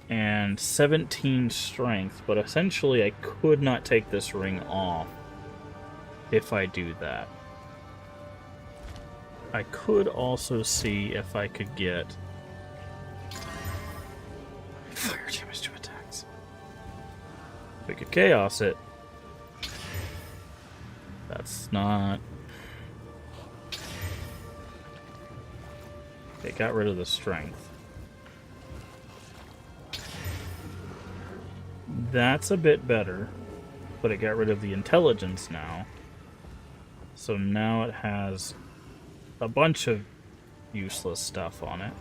and 17 strength, but essentially I could not take this ring off if I do that. I could also see if I could get fire damage to attacks. We could chaos it. That's not... It got rid of the strength. That's a bit better, but it got rid of the intelligence now. So now it has a bunch of useless stuff on it.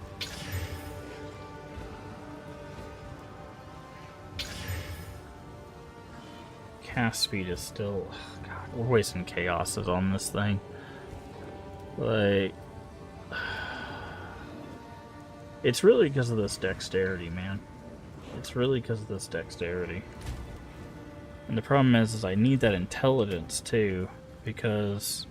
Cast speed is still... God, we're wasting chaoses on this thing. Like... It's really because of this dexterity, man. It's really because of this dexterity. And the problem is I need that intelligence, too, because...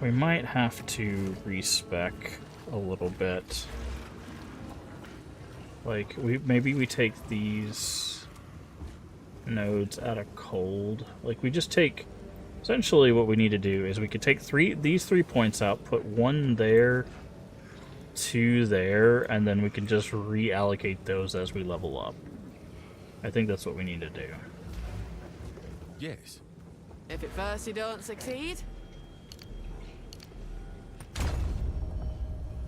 we might have to respec a little bit. Like, maybe we take these nodes out of cold. Like, we just take... Essentially, what we need to do is we could take these 3 points out, put 1 there, 2 there, and then we can just reallocate those as we level up. I think that's what we need to do. Yes. If at first you don't succeed,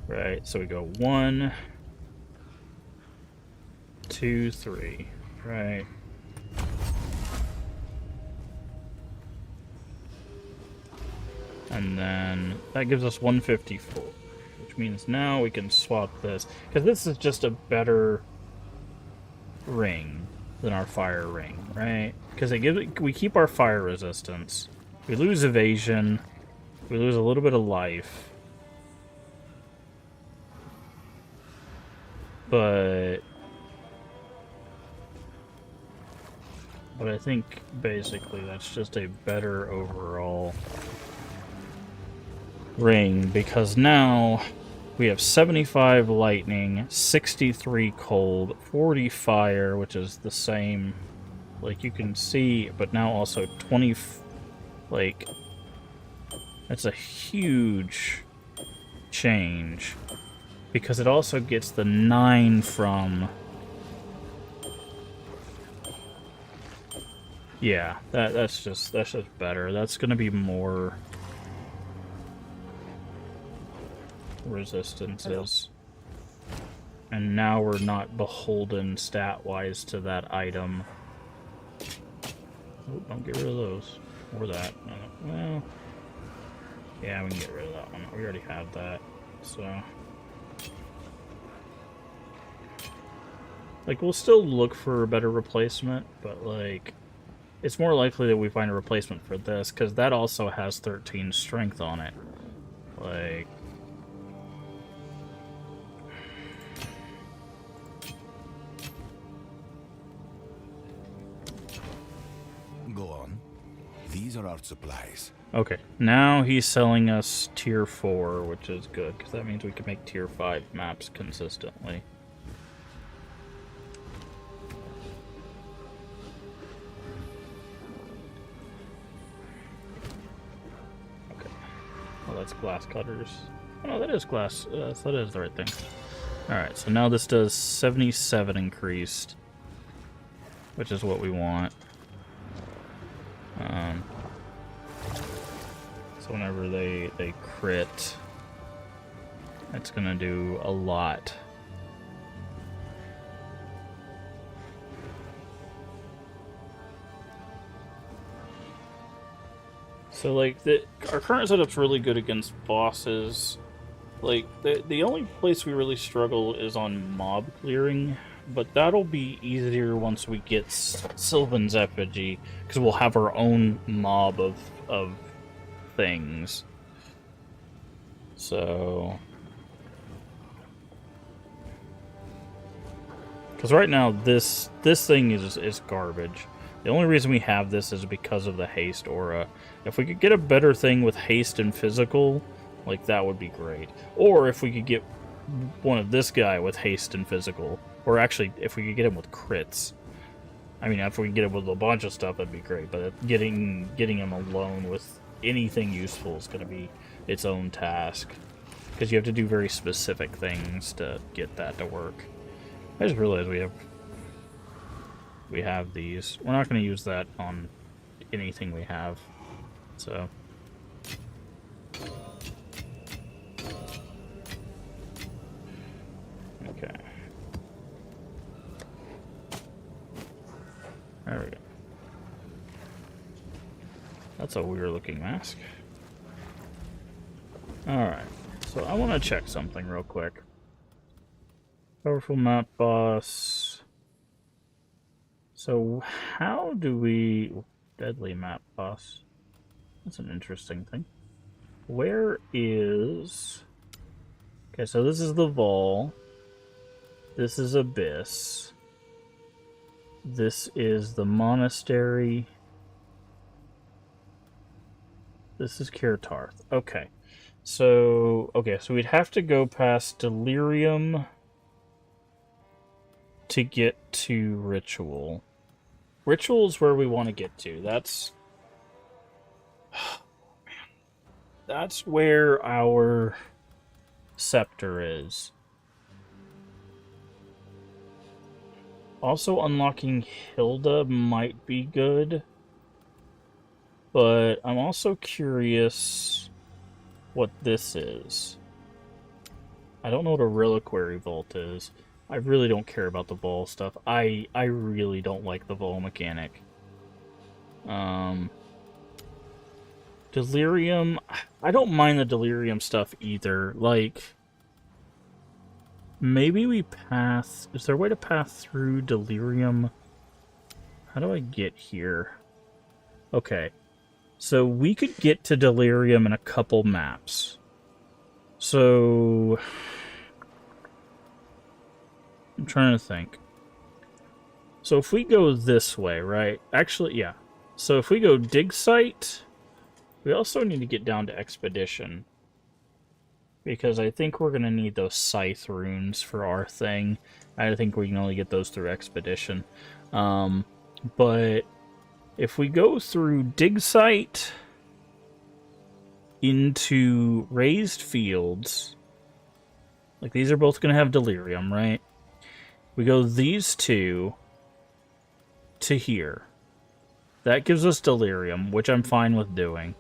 Right, so we go 1, 2, 3. Right. And then that gives us 154, which means now we can swap this, because this is just a better ring than our fire ring, right? Because we keep our fire resistance, we lose evasion, we lose a little bit of life, but I think basically that's just a better overall ring, because now we have 75 lightning, 63 cold, 40 fire, which is the same, like you can see, but now also 20, like, that's a huge change, because it also gets the 9 from, yeah, that's just better. That's gonna be more resistances. And now we're not beholden stat-wise to that item. Oh, don't get rid of those. Or that. Well, yeah, we can get rid of that one. We already had that. So... like, we'll still look for a better replacement, but, like, it's more likely that we find a replacement for this, because that also has 13 strength on it. Like... Go on. These are our supplies. Okay, now he's selling us tier 4, which is good, because that means we can make tier 5 maps consistently. Okay. Well, that's glass cutters. Oh, no, that is glass. So that is the right thing. Alright, so now this does 77 increased, which is what we want. So whenever they crit, it's gonna do a lot. So like our current setup's really good against bosses. Like the only place we really struggle is on mob clearing, but that'll be easier once we get Sylvan's effigy, because we'll have our own mob of things. So, because right now this thing is garbage. The only reason we have this is because of the haste aura. If we could get a better thing with haste and physical, like, that would be great. Or if we could get one of this guy with haste and physical, or actually if we could get him with crits. I mean, if we could get him with a bunch of stuff, that'd be great. But getting him alone with anything useful is going to be its own task, because you have to do very specific things to get that to work. I just realized we have these. We're not going to use that on anything we have, so okay. There we go. That's a weird looking mask. Alright, so I want to check something real quick. Powerful map boss. So how do we... Deadly map boss. That's an interesting thing. Where is... Okay, so this is the Vol. This is Abyss. This is the Monastery. This is Kirtarth. Okay. So we'd have to go past Delirium to get to Ritual. Ritual is where we want to get to. That's... Oh, man. That's where our scepter is. Also, unlocking Hilda might be good. But I'm also curious what this is. I don't know what a Reliquary Vault is. I really don't care about the Vol stuff. I really don't like the Vol mechanic. Delirium... I don't mind the Delirium stuff either. Like, maybe we path... Is there a way to path through Delirium? How do I get here? Okay. So we could get to Delirium in a couple maps. So... I'm trying to think. So if we go this way, right? Actually, yeah. So if we go Dig Site, we also need to get down to Expedition. Because I think we're going to need those Scythe runes for our thing. I think we can only get those through Expedition. But if we go through Dig Site into Raised Fields, like these are both going to have Delirium, right? We go these two to here. That gives us Delirium, which I'm fine with doing.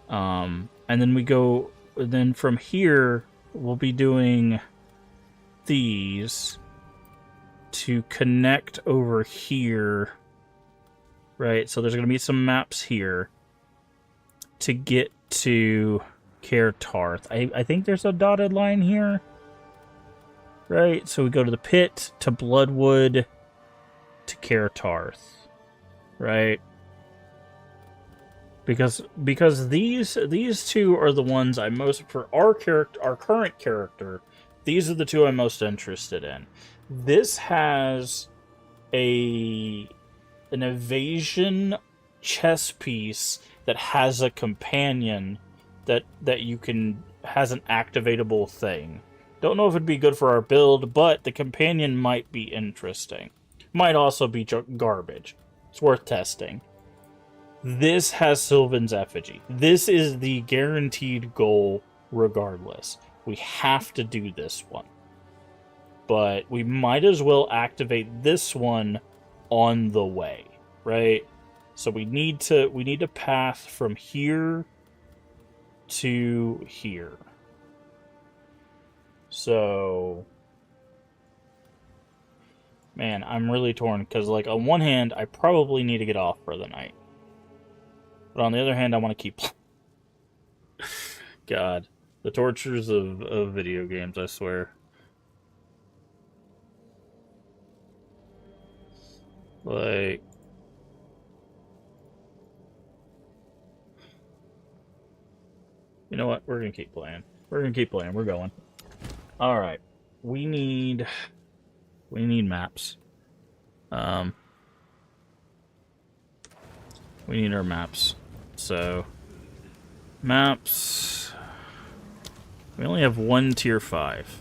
And then we go... Then from here, we'll be doing these to connect over here. Right? So there's going to be some maps here to get to Kirtarth. I think there's a dotted line here. Right, so we go to the pit, to Bloodwood, to Kirtarth, right? Because these two are the ones I'm most, for our current character, these are the two I'm most interested in. This has an evasion chess piece that has a companion that you can has an activatable thing. Don't know if it'd be good for our build, but the companion might be interesting. Might also be garbage. It's worth testing. This has Sylvan's effigy. This is the guaranteed goal regardless. We have to do this one. But we might as well activate this one on the way, right? So we need to path from here to here. So, man, I'm really torn because, like, on one hand, I probably need to get off for the night, but on the other hand, I want to keep. God, the tortures of video games, I swear. Like, you know what? We're gonna keep playing. We're gonna keep playing. We're going. All right. We need maps. We need our maps. So, maps. We only have one tier 5.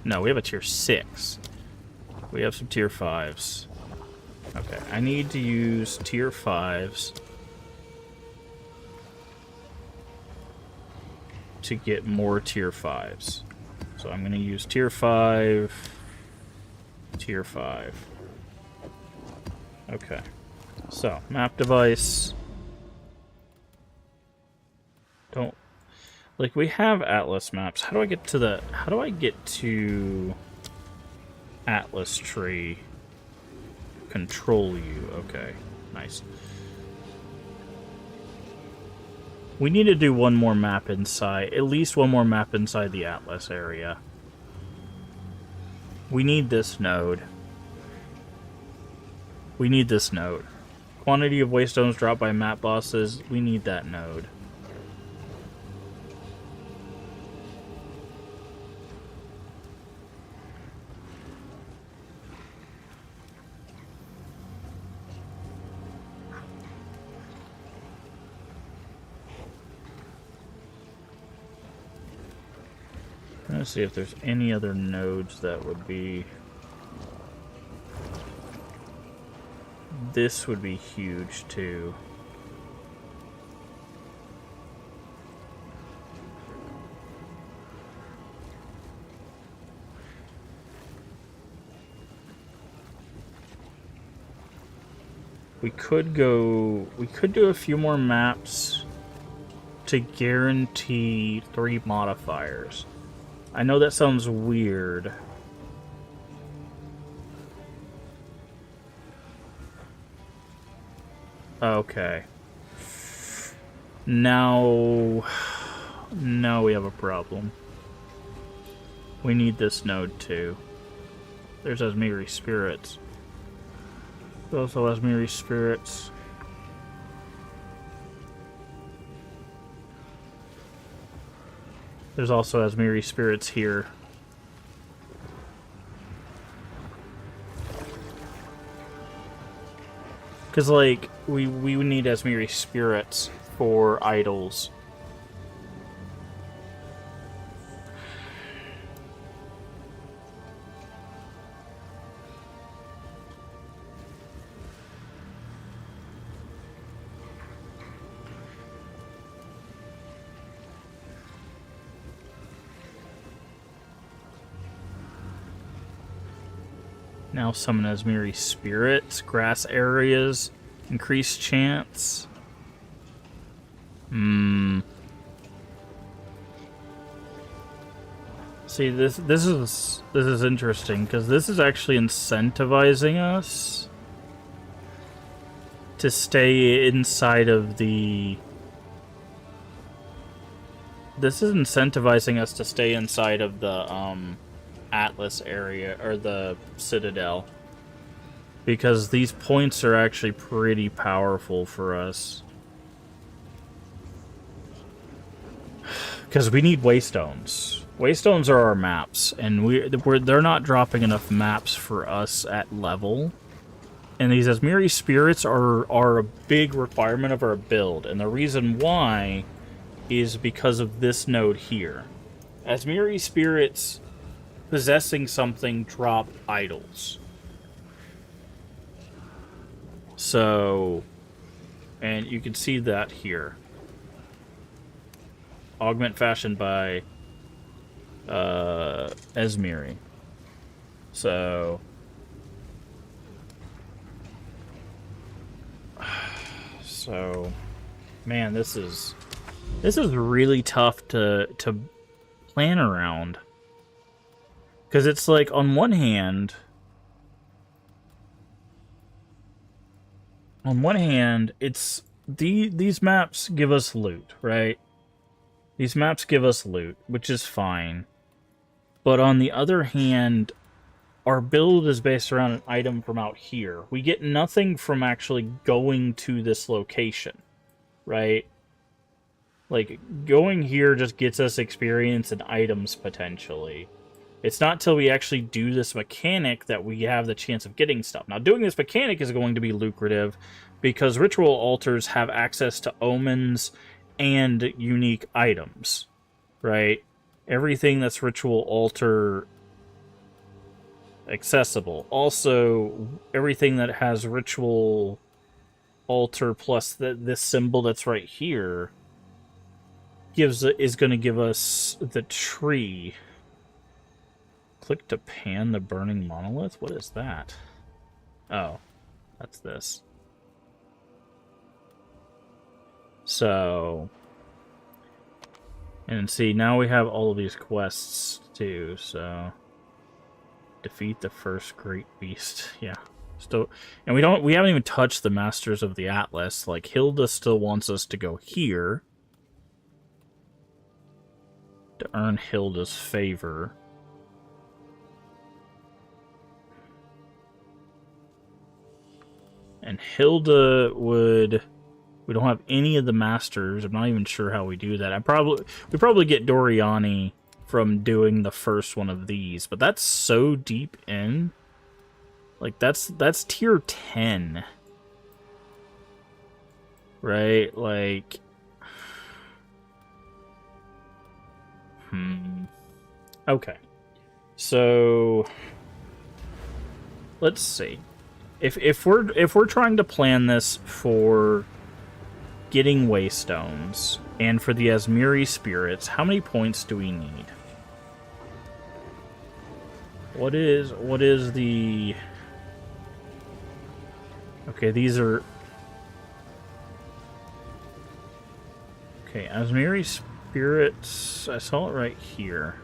No, we have a tier 6. We have some tier 5s. Okay, I need to use tier 5s to get more tier 5s. So I'm going to use tier 5, tier 5. Okay. So, map device. Don't... Like, we have Atlas maps. How do I get to Atlas tree? Control you. Okay. Nice. We need to do one more map inside, at least one more map inside the Atlas area. We need this node. We need this node. Quantity of waystones dropped by map bosses. We need that node. Let's see if there's any other nodes that would be... This would be huge, too. We could do a few more maps to guarantee 3 modifiers. I know that sounds weird. Okay. Now we have a problem. We need this node too. There's Menagerie spirits. There's also Menagerie spirits. There's also Menagerie spirits here. Because, like, we would need Menagerie spirits for idols. Now summon Menagerie spirits, grass areas, increased chance. See, this is interesting because this is actually incentivizing us to stay inside of the. This is incentivizing us to stay inside of the Atlas area, or the Citadel, because these points are actually pretty powerful for us. Because we need waystones. Waystones are our maps, and they're not dropping enough maps for us at level And these Asmiri spirits are a big requirement of our build. And the reason why is because of this node here. Asmiri spirits possessing something drop idols. So, and you can see that here. Augment fashioned by Asmiri. So, man, this is really tough to plan around, because it's like, on one hand, it's these maps give us loot, right? These maps give us loot, which is fine. But on the other hand, our build is based around an item from out here. We get nothing from actually going to this location, right? Like, going here just gets us experience and items, potentially. It's not till we actually do this mechanic that we have the chance of getting stuff. Now, doing this mechanic is going to be lucrative, because ritual altars have access to omens and unique items, right? Everything that's ritual altar accessible. Also, everything that has ritual altar plus this symbol that's right here is going to give us the tree. Click to pan the burning monolith? What is that? Oh, that's this. So, and see, now we have all of these quests too, so defeat the first great beast. Yeah. Still, and we haven't even touched the Masters of the Atlas. Like, Hilda still wants us to go here to earn Hilda's favor. And Hilda would... We don't have any of the masters. I'm not even sure how we do that. We probably get Doriani from doing the first one of these, but that's so deep in. Like, that's tier 10. Right? Like, okay. So let's see. If we're trying to plan this for getting Waystones and for the Asmiri spirits, how many points do we need? What is the... Okay, these are... Okay, Asmiri spirits, I saw it right here.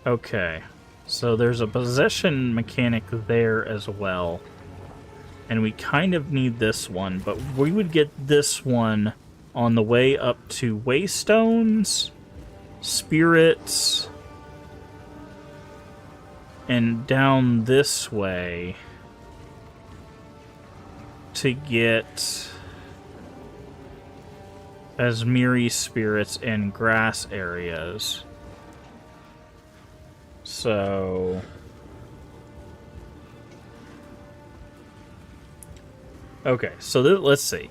Okay, so there's a possession mechanic there as well. And we kind of need this one, but we would get this one on the way up to Waystones, Spirits, and down this way to get Asmiri spirits and grass areas. So... Okay, so let's see.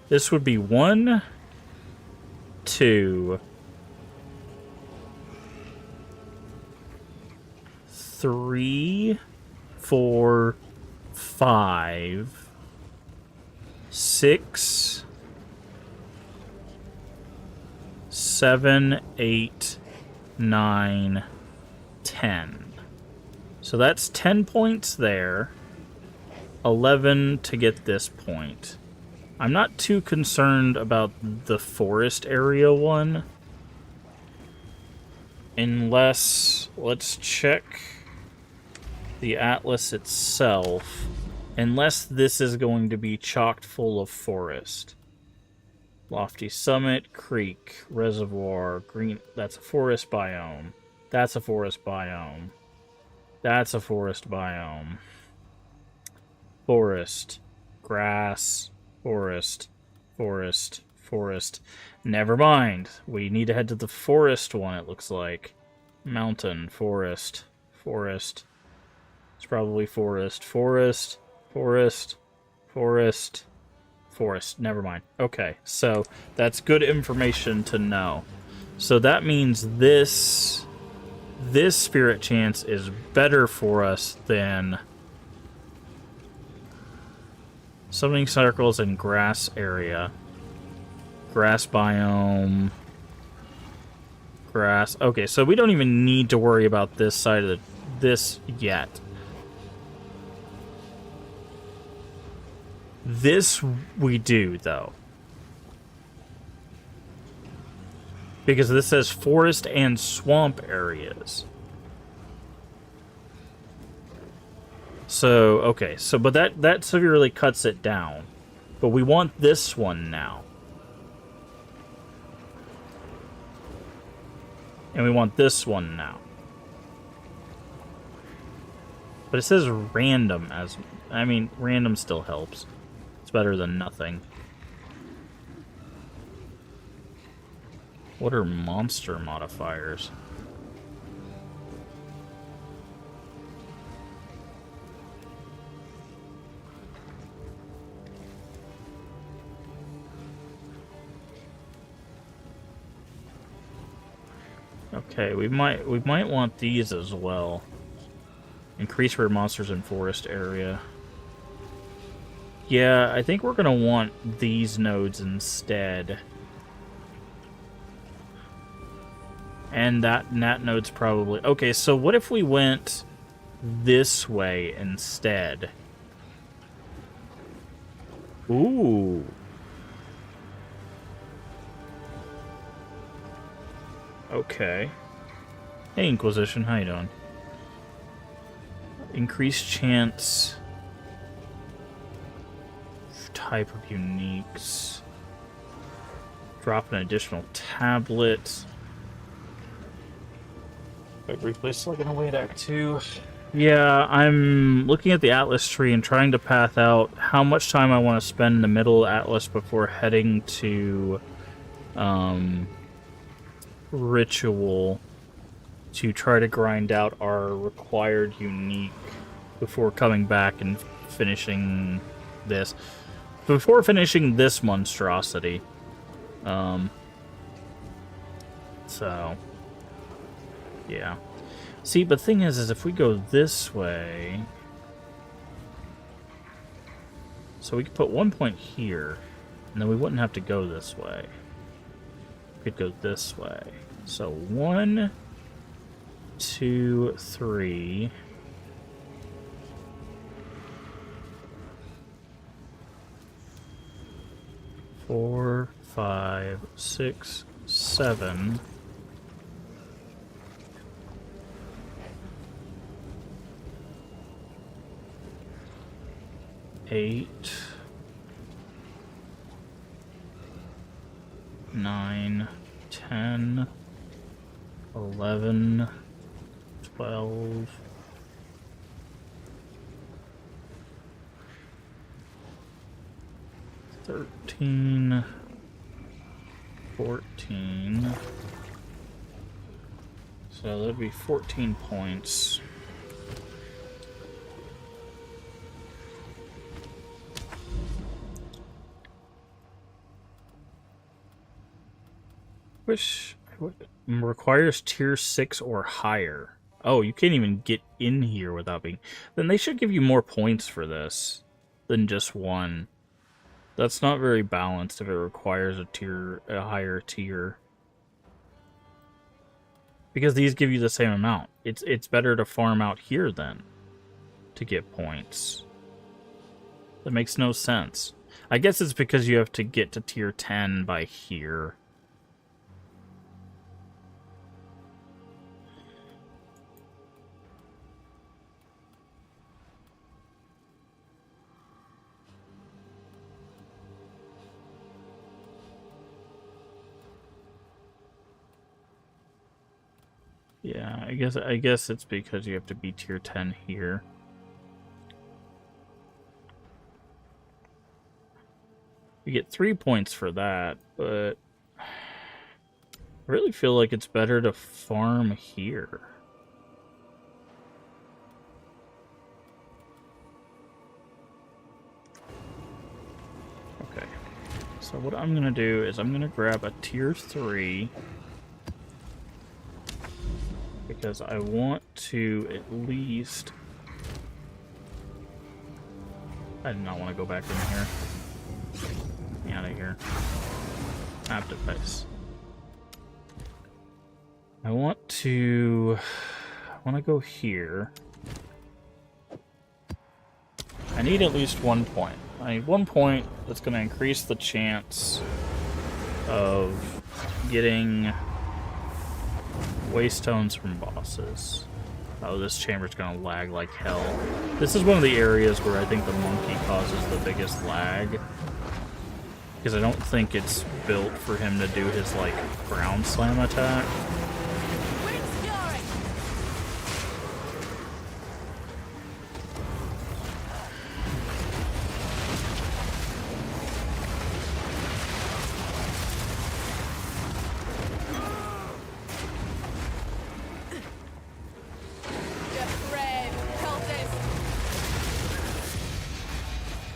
This would be 1, 2, 3, 4, 5, 6, 7, 8, 9, 10. So that's 10 points there. 11 to get this point. I'm not too concerned about the forest area one. Unless, let's check the Atlas itself. Unless this is going to be chocked full of forest. Lofty Summit, Creek, Reservoir, Green... That's a forest biome. That's a forest biome. That's a forest biome. Forest. Grass. Forest. Forest. Forest. Never mind. We need to head to the forest one, it looks like. Mountain. Forest. Forest. It's probably forest. Forest. Forest. Forest. Forest. Never mind. Okay, so that's good information to know. So that means this spirit chance is better for us than summoning circles in grass area. Grass biome. Grass. Okay, so we don't even need to worry about this side of this yet. This we do, though. Because this says forest and swamp areas. So, okay. So, but that severely cuts it down. But we want this one now. And we want this one now. But it says random as... I mean, random still helps. It's better than nothing. What are monster modifiers? Okay, we might want these as well. Increase rare monsters in forest area. Yeah, I think we're gonna want these nodes instead. And that node's probably... Okay, so what if we went this way instead? Ooh. Okay. Hey, Inquisition, how you doing? Increased chance... Type of uniques. Drop an additional tablet. Replace like in a way that too. Yeah, I'm looking at the Atlas tree and trying to path out how much time I want to spend in the middle of Atlas before heading to Ritual to try to grind out our required unique before coming back and finishing this. Before finishing this monstrosity. So... Yeah. See, but the thing is if we go this way... So we could put 1 point here, and then we wouldn't have to go this way. We could go this way. So 1, 2, 3... 4, 5, 6, 7... 8, 9, 10, 11, 12, 13, 14. So that'd be 14 points. Which requires tier 6 or higher. Oh, you can't even get in here without being... Then they should give you more points for this than just 1. That's not very balanced if it requires a higher tier. Because these give you the same amount. It's better to farm out here then to get points. That makes no sense. I guess it's because you have to get to tier 10 by here. Yeah, I guess it's because you have to be tier 10 here. You get 3 points for that, but I really feel like it's better to farm here. So what I'm gonna do is I'm gonna grab a tier 3 because I want to at least. I do not want to go back in here. Get me out of here. Map device. I want to go here. I need at least 1 point. I need 1 point that's going to increase the chance of getting waystones from bosses. Oh, this chamber's going to lag like hell. This is one of the areas where I think the monkey causes the biggest lag. Because I don't think it's built for him to do his, like, ground slam attack.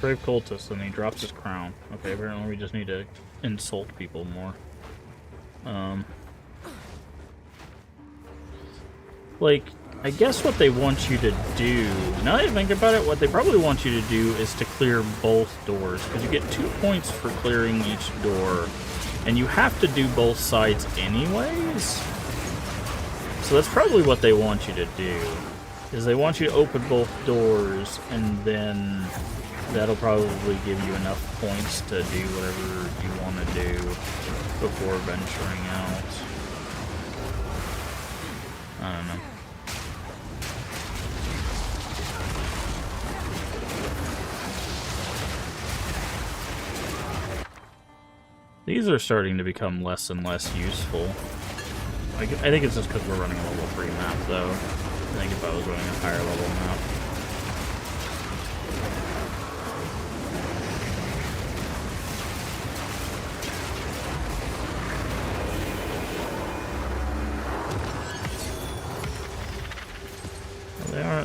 Brave cultist, and he drops his crown. Okay, apparently we just need to insult people more. Like, I guess what they want you to do, now that I think about it, what they probably want you to do is to clear both doors, because you get 2 points for clearing each door, and you have to do both sides anyways. So that's probably what they want you to do, is they want you to open both doors, and then that'll probably give you enough points to do whatever you want to do before venturing out. I don't know. These are starting to become less and less useful. I think it's just because we're running a level 3 map, though. I think if I was running a higher level map.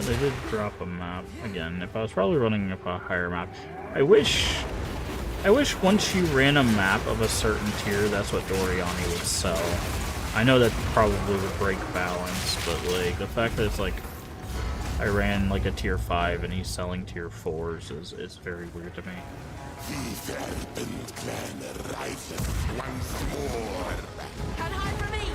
They did drop a map again. If I was probably running a higher map, I wish once you ran a map of a certain tier, that's what Doriani would sell. I know that probably would break balance, but like the fact that it's like I ran like a tier 5 and he's selling tier 4s is very weird to me. Can't hide from me.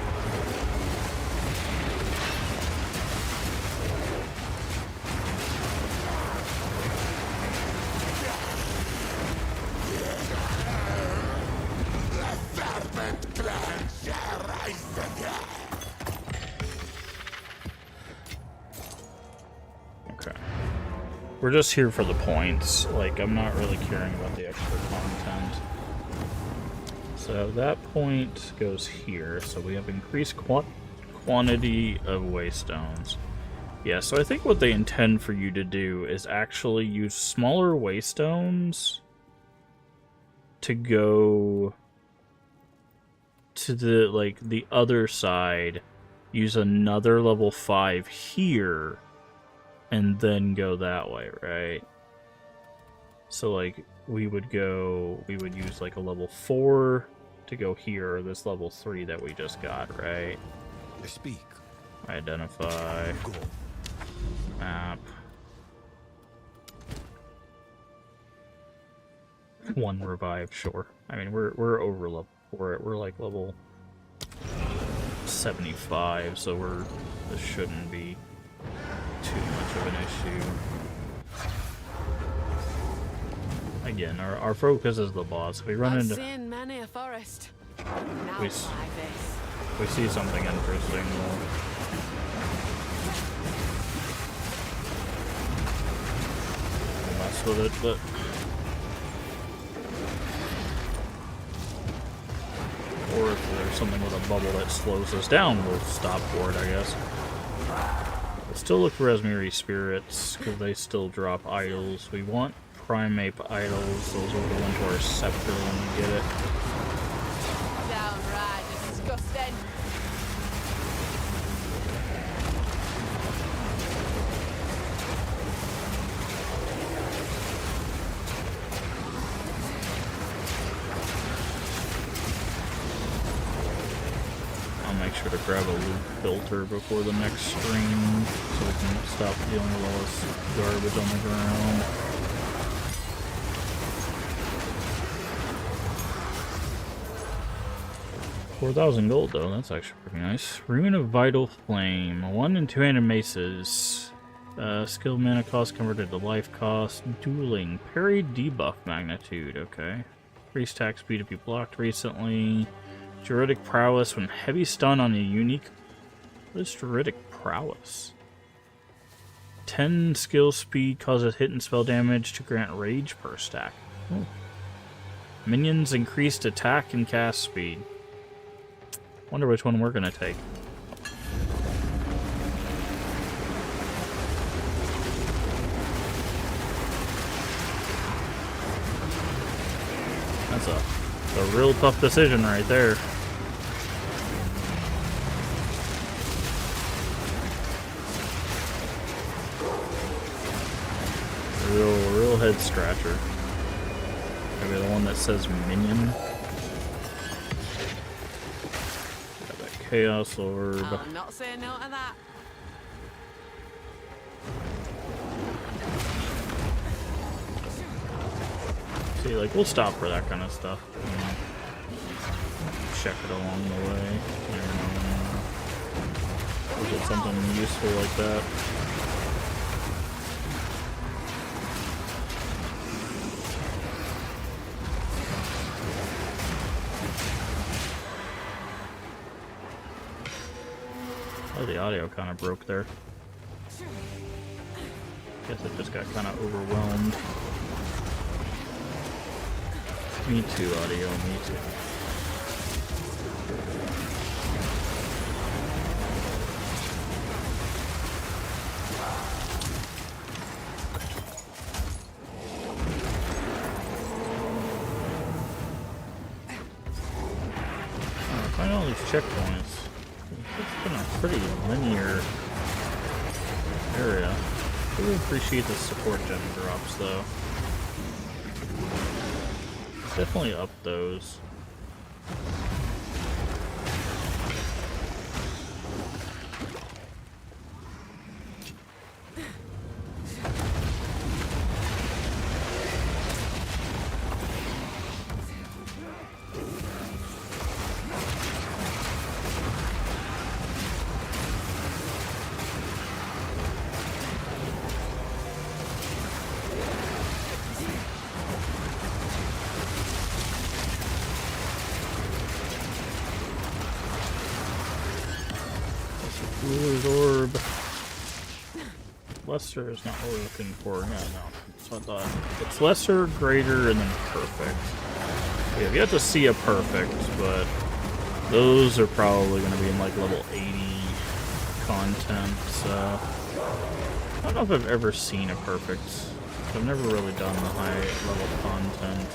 Okay. We're just here for the points. Like, I'm not really caring about the extra content. So that point goes here. So we have increased quantity of waystones. Yeah, so I think what they intend for you to do is actually use smaller waystones to go to the other side, use another level 5 here, and then go that way, right? So like we would use like a level 4 to go here, or this level 3 that we just got, right? Speak. Identify. Go. Map. 1 revive, sure. I mean we're over level. We're like level 75, so this shouldn't be too much of an issue. Again, our focus is the boss. If we run into seen many a forest. we see something interesting, we'll mess with it, but or if there's something with a bubble that slows us down, we'll stop for it, I guess. We'll still look for Menagerie spirits, because they still drop idols. We want primate idols. Those will go into our scepter when we get it. Downright disgusting. sure to grab a loot filter before the next stream so we can stop dealing with all this garbage on the ground. 4,000 gold though, that's actually pretty nice. Rune of Vital Flame. 1 and 2-handed maces. Skill mana cost converted to life cost. Dueling. Parry debuff magnitude, okay. Increase attack speed if you blocked recently. Druidic prowess when heavy stun on a unique. What is druidic prowess? 10 skill speed causes hit and spell damage to grant rage per stack. Oh. Minions increased attack and cast speed. Wonder which one we're gonna take. That's a real tough decision right there. Real head scratcher. Maybe the one that says minion. Got that chaos orb. I'll not say no to that. See, like, we'll stop for that kind of stuff. You know, check it along the way. You never know when we'll get something useful like that. Oh, the audio kind of broke there. Guess it just got kind of overwhelmed. Me too, audio, me too. Find all these checkpoints. It's been a pretty linear area. I really appreciate the support gem drops though. Definitely up those. Ruler's orb. Lesser is not what we're looking for. Yeah, no. So I thought it's lesser, greater, and then perfect. Yeah, we have to see a perfect, but those are probably going to be in like level 80 content. So I don't know if I've ever seen a perfect. I've never really done the high level content.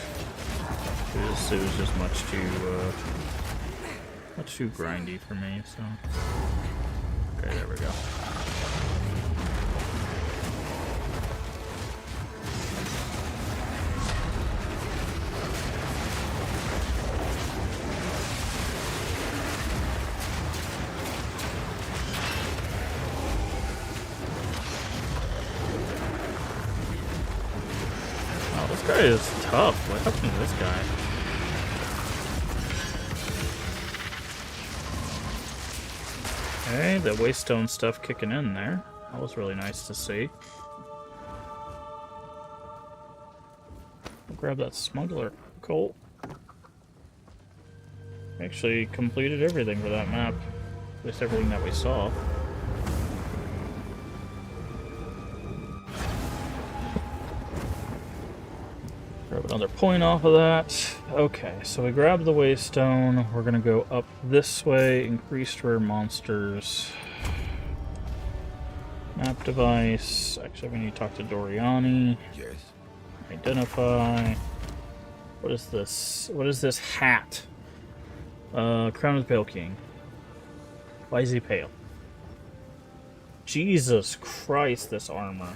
It was just much too grindy for me. So. Okay, there we go. Oh, this guy is tough. What happened to this guy? Okay, the Waystone stuff kicking in there. That was really nice to see. I'll grab that smuggler colt. Actually completed everything for that map. At least everything that we saw. Grab another point off of that. Okay, so we grab the Waystone. We're gonna go up this way. Increased rare monsters. Map device. Actually, we need to talk to Doriani. Yes. Identify. What is this? What is this hat? Crown of the Pale King. Why is he pale? Jesus Christ, this armor.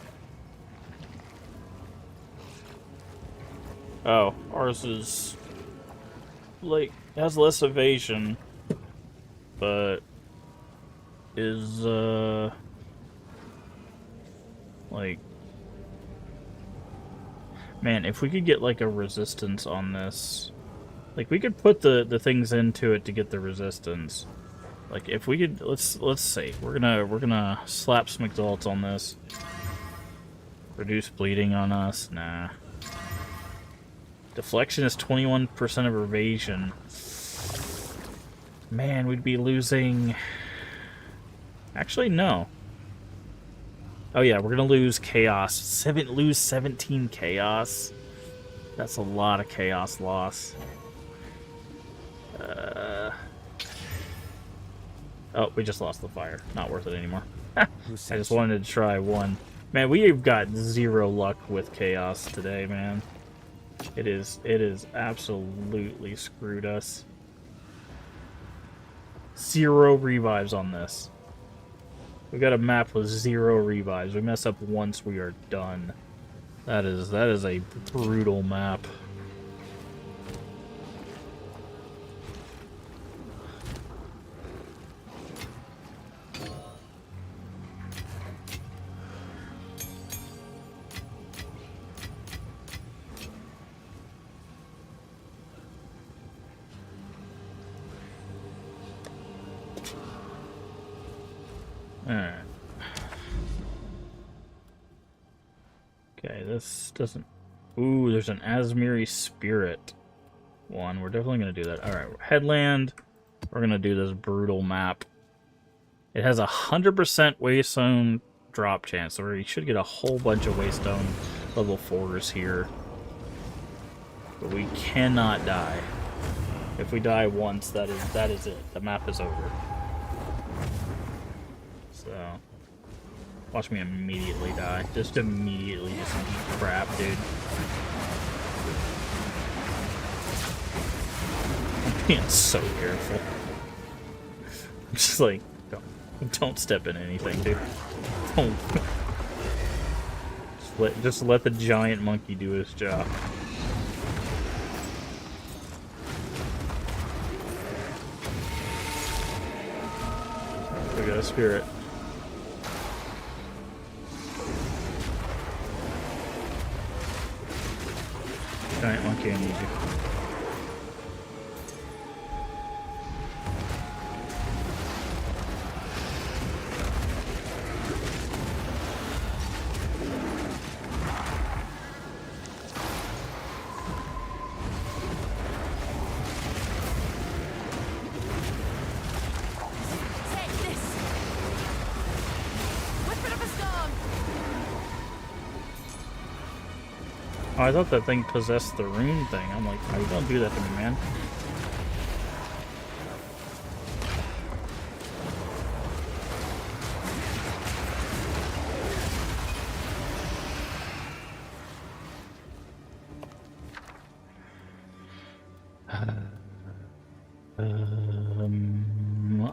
Oh, ours is like has less evasion, but is like, man, if we could get like a resistance on this, like we could put the things into it to get the resistance. Like if we could, let's see, we're gonna slap some exalts on this. Reduce bleeding on us, nah. Deflection is 21% of evasion. Man, we'd be losing. Actually, no. Oh yeah, we're gonna lose chaos. Lose 17 chaos. That's a lot of chaos loss. Oh, we just lost the fire. Not worth it anymore. I just wanted to try one. Man, we've got zero luck with chaos today, man. It is absolutely screwed us. 0 revives on this. We got a map with 0 revives. We mess up once, we are done. That is a brutal map. Alright. Okay, this doesn't... Ooh, there's an Asmiri Spirit one. We're definitely going to do that. Alright, Headland. We're going to do this brutal map. It has 100% Waystone drop chance, so we should get a whole bunch of Waystone level 4s here. But we cannot die. If we die once, that is it. The map is over. So, watch me immediately die. Just immediately just eat crap, dude. I'm being so careful. I'm just like, don't step in anything, dude. Don't. Just let the giant monkey do his job. We got a spirit. Giant monkey, I need you. Oh, I thought that thing possessed the rune thing. I'm like, how you don't do that to me, man?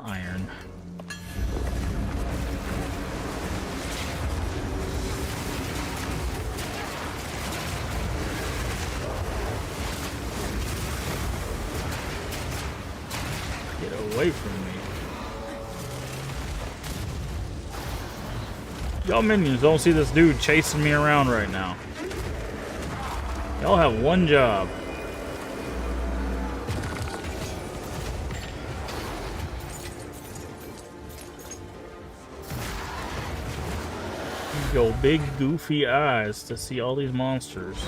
Iron. Away from me. Y'all minions don't see this dude chasing me around right now. Y'all have one job. Use your big goofy eyes to see all these monsters.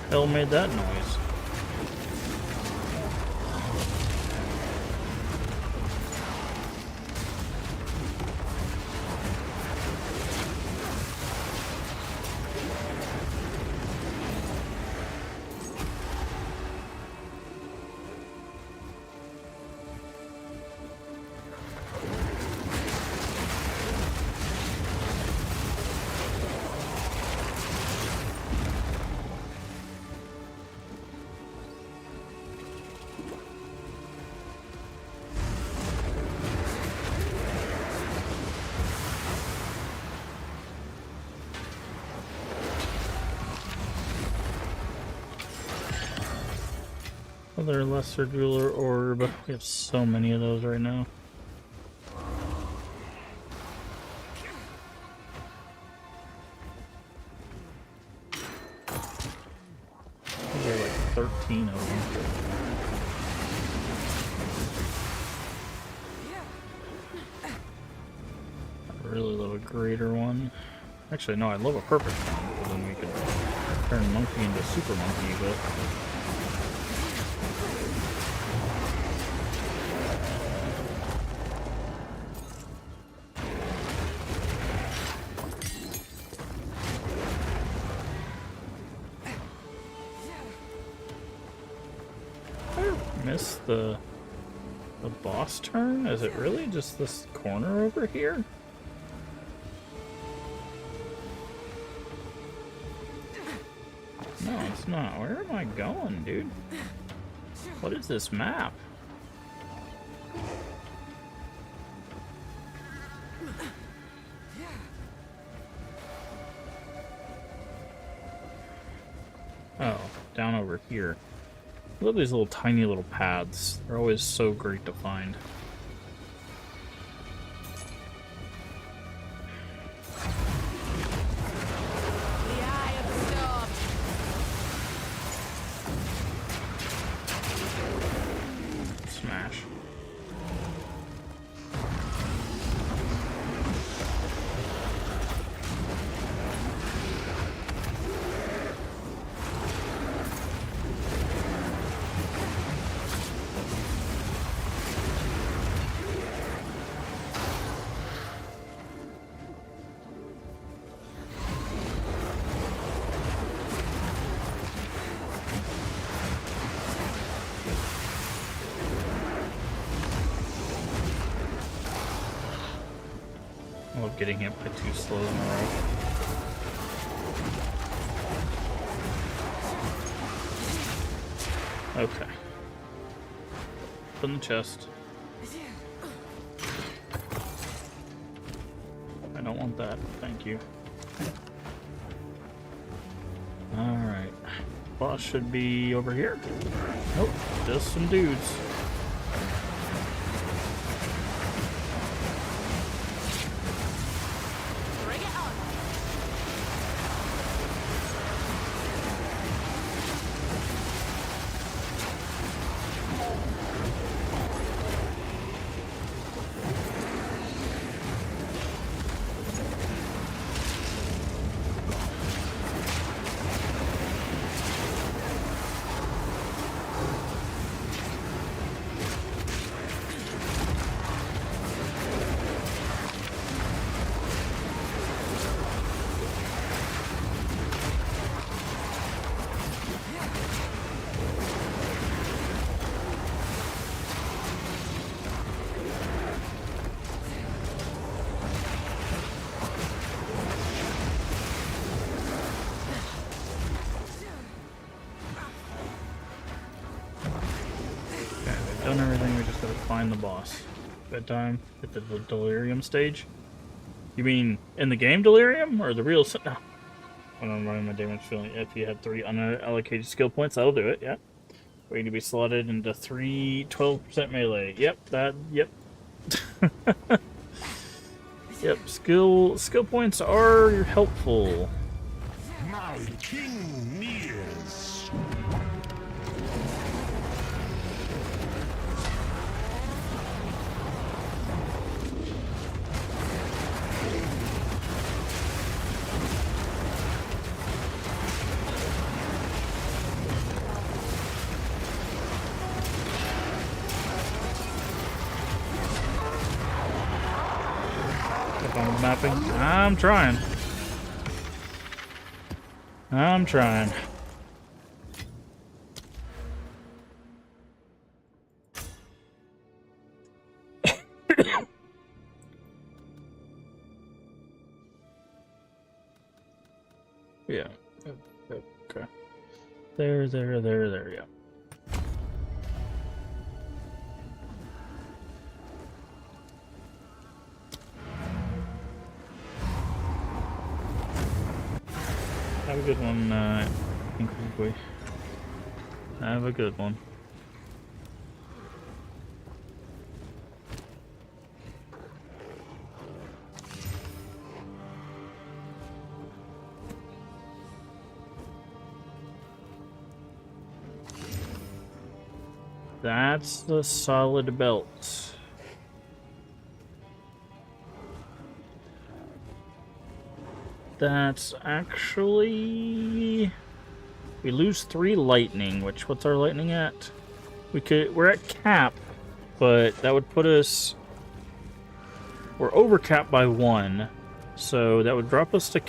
Hell made that noise? Another lesser jeweler orb. We have so many of those right now. There are like 13 of them. I really love a greater one. Actually, no, I love a perfect one, because then we could turn monkey into super monkey, but... Missed the boss turn? Is it really just this corner over here? No, it's not. Where am I going, dude? What is this map? Oh, down over here. I love these little tiny little paths. They're always so great to find. The eye of the storm. Smash. I love getting hit by 2 slows in a row. Okay. Open the chest. I don't want that. Thank you. Alright. Boss should be over here. Nope. Just some dudes. Bring it on. Done everything, we just gotta find the boss. Bedtime, hit the delirium stage. You mean in the game delirium or the real? No. When I'm running my damage feeling, if you had 3 unallocated skill points, that'll do it. Yeah. Waiting to be slotted into 12% melee. Yep, that. Yep. Yep. Skill points are helpful. My king nears. If I'm mapping, I'm trying. I'm trying. Yeah. Okay. There, yeah. Have a good one, Inkly. Have a good one. That's the solid belt. That's actually... We lose 3 lightning, which, what's our lightning at? We're at cap, but that would put us... We're over cap by 1, so that would drop us to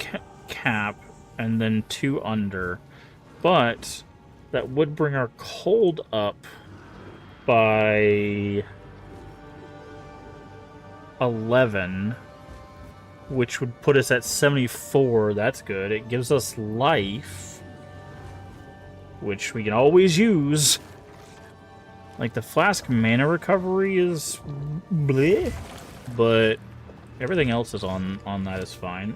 cap, and then 2 under. But that would bring our cold up by 11, which would put us at 74. That's good. It gives us life, which we can always use. Like, the flask mana recovery is bleh, but everything else is on that is fine.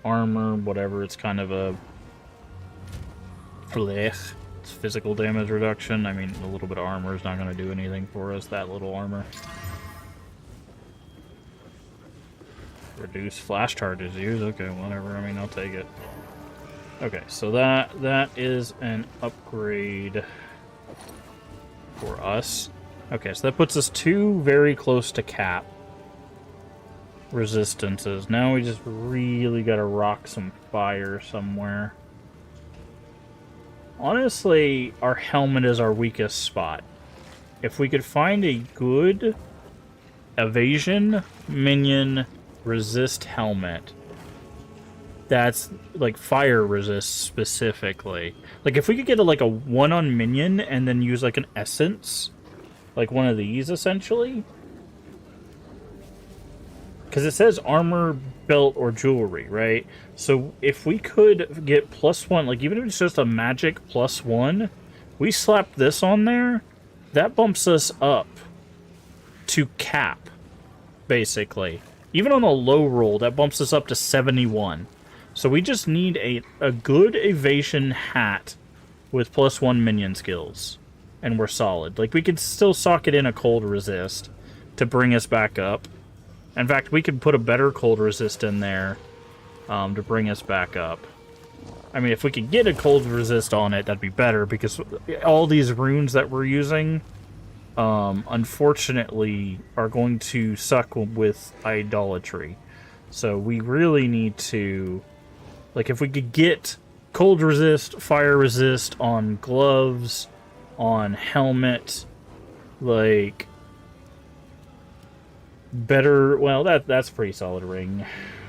Armor, whatever, it's kind of a blech. It's physical damage reduction. I mean, a little bit of armor is not going to do anything for us, that little armor. Reduce flash charges used. Okay, whatever. I mean, I'll take it. Okay, so that is an upgrade for us. Okay, so that puts us 2 very close to cap resistances. Now we just really gotta rock some fire somewhere. Honestly, our helmet is our weakest spot. If we could find a good evasion, minion, resist helmet that's like fire resist specifically. Like if we could get like a 1 on minion and then use like an essence, like one of these essentially. Because it says armor, belt, or jewelry, right? So if we could get +1, like even if it's just a magic +1, we slap this on there, that bumps us up to cap, basically. Even on a low roll, that bumps us up to 71. So we just need a good evasion hat with +1 minion skills, and we're solid. Like, we could still socket in a cold resist to bring us back up. In fact, we could put a better cold resist in there to bring us back up. I mean, if we could get a cold resist on it, that'd be better, because all these runes that we're using, unfortunately, are going to suck with idolatry. So we really need to... Like, if we could get cold resist, fire resist on gloves, on helmet, like... Better... Well, that's a pretty solid ring.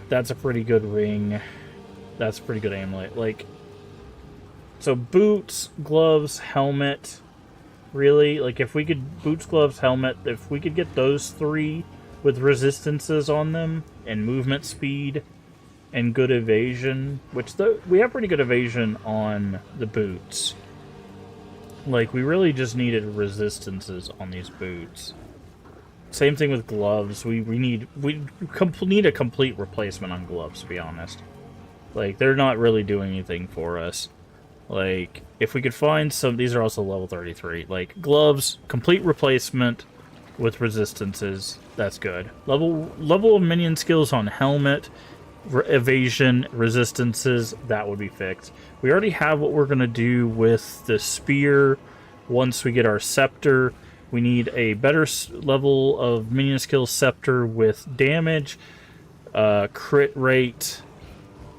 That's a pretty good ring. That's a pretty good amulet. Like, so boots, gloves, helmet... Really, like if we could boots, gloves, helmet, if we could get those 3 with resistances on them and movement speed and good evasion, which we have pretty good evasion on the boots. Like we really just needed resistances on these boots. Same thing with gloves. We need a complete replacement on gloves, to be honest. Like they're not really doing anything for us. Like, if we could find some... These are also level 33. Like, gloves, complete replacement with resistances. That's good. Level of minion skills on helmet, evasion, resistances. That would be fixed. We already have what we're going to do with the spear. Once we get our scepter, we need a better level of minion skill scepter with damage, crit rate,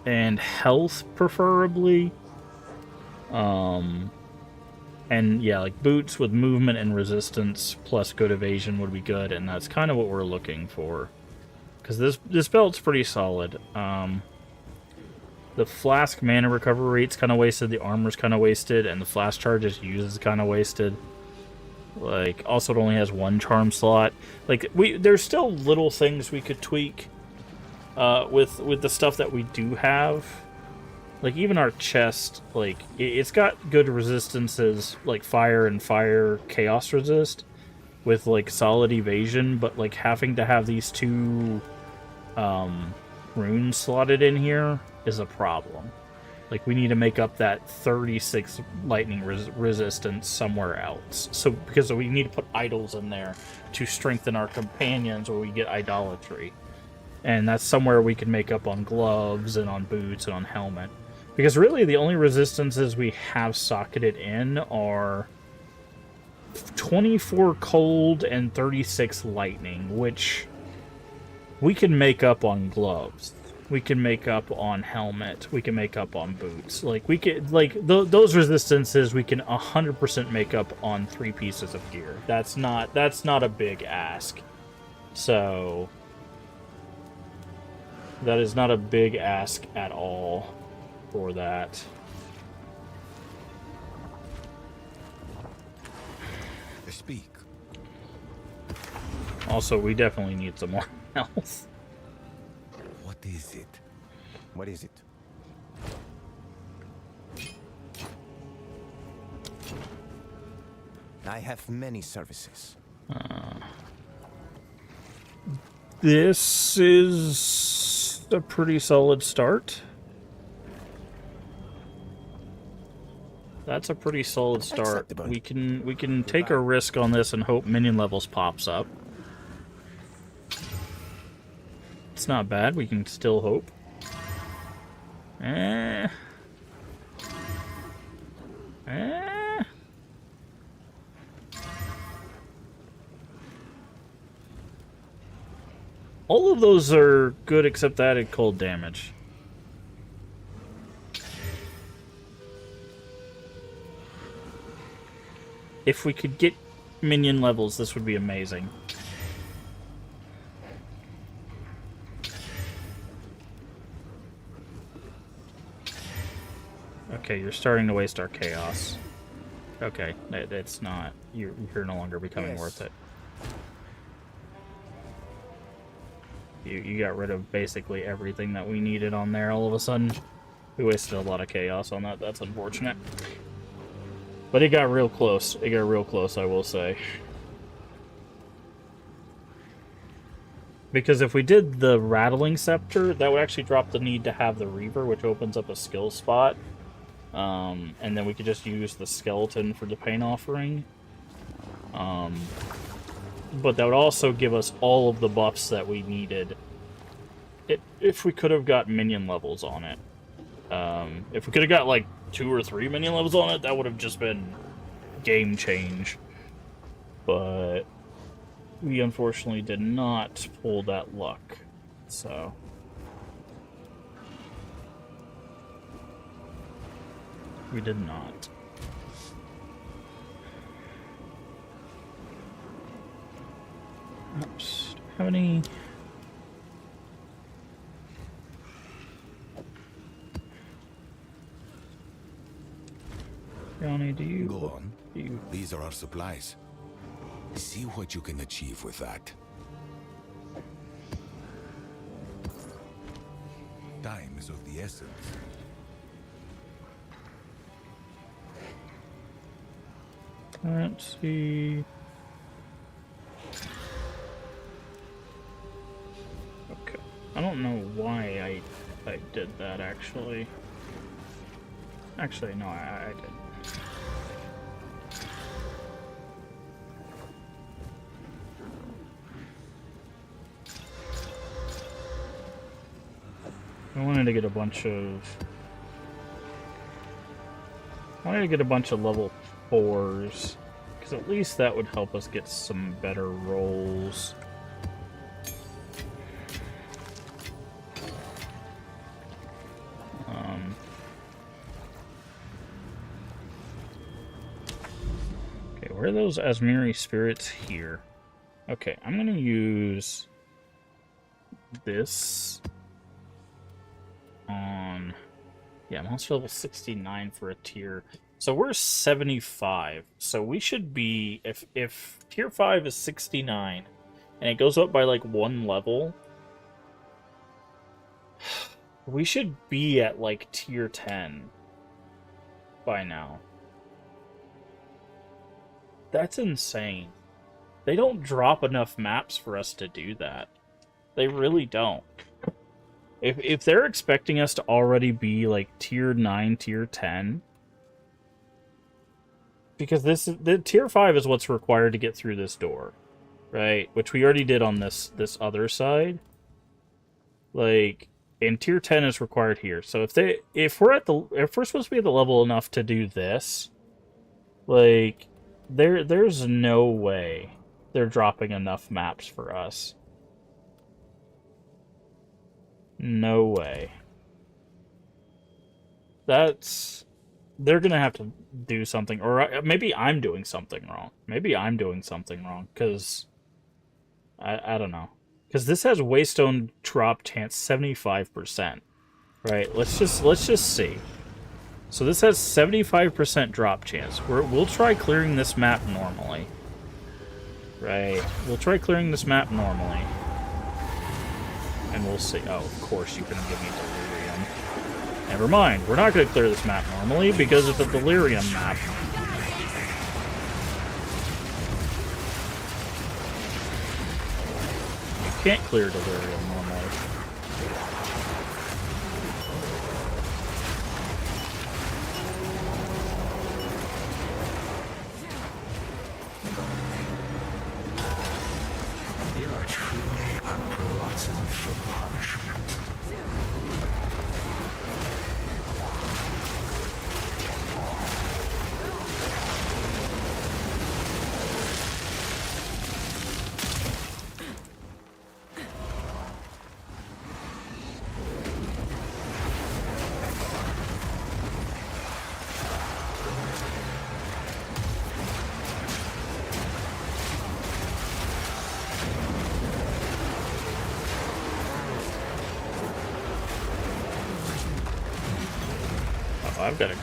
and health, preferably. And yeah, like boots with movement and resistance plus good evasion would be good, and that's kind of what we're looking for. Because this belt's pretty solid. The flask mana recovery rate's kind of wasted, the armor's kind of wasted, and the flask charges used is kind of wasted. Like, also it only has 1 charm slot. Like, there's still little things we could tweak with the stuff that we do have. Like, even our chest, like, it's got good resistances, like fire and fire chaos resist, with, like, solid evasion, but, like, having to have these 2 runes slotted in here is a problem. Like, we need to make up that 36 lightning resistance somewhere else. So, because we need to put idols in there to strengthen our companions, or we get idolatry. And that's somewhere we can make up on gloves, and on boots, and on helmet. Because really, the only resistances we have socketed in are 24 cold and 36 lightning, which we can make up on gloves. We can make up on helmet. We can make up on boots. Like, we could, like, those resistances we can 100% make up on 3 pieces of gear. That's not a big ask. So, that is not a big ask at all for that. Speak. Also, we definitely need some more health. What is it? What is it? I have many services. This is a pretty solid start. That's a pretty solid start. Acceptable. We can take a risk on this and hope minion levels pops up. It's not bad. We can still hope. All of those are good except the added cold damage. If we could get minion levels, this would be amazing. Okay, you're starting to waste our chaos. Okay, it's not. You're no longer becoming worth it. You got rid of basically everything that we needed on there all of a sudden. We wasted a lot of chaos on that. That's unfortunate. But it got real close. It got real close, I will say. Because if we did the Rattling Scepter, that would actually drop the need to have the Reaver, which opens up a skill spot. And then we could just use the Skeleton for the Pain Offering. But that would also give us all of the buffs that we needed. If we could have got minion levels on it. If we could have got like 2 or 3 minion levels on it, that would have just been game change. But we unfortunately did not pull that luck. So we did not. Oops. Do I have any? Johnny, do you? Go on. Do you? These are our supplies. See what you can achieve with that. Time is of the essence. Let's see. Okay. I don't know why I did that, actually. Actually, no, I didn't. I wanted to get a bunch of... level 4s, because at least that would help us get some better rolls. Okay, where are those Asmiri spirits? Here. Okay, I'm gonna use this on... Yeah, monster level 69 for a tier. So we're 75. So we should be... If tier 5 is 69, and it goes up by like 1 level, we should be at like tier 10 by now. That's insane. They don't drop enough maps for us to do that. They really don't. If they're expecting us to already be like tier 9, tier 10, because the tier 5 is what's required to get through this door, right? Which we already did on this other side. Like, and tier 10 is required here. So if we're supposed to be at the level enough to do this, like there's no way they're dropping enough maps for us. No way. They're gonna have to do something, or maybe I'm doing something wrong. Maybe I'm doing something wrong, because I don't know. Because this has Waystone drop chance 75%. Right? Let's just see. So this has 75% drop chance. We'll try clearing this map normally. Right? We'll try clearing this map normally. And we'll see. Oh, of course you're gonna give me Delirium. Never mind. We're not gonna clear this map normally because it's a Delirium map. You can't clear Delirium normally. You're truly a glutton for punishment.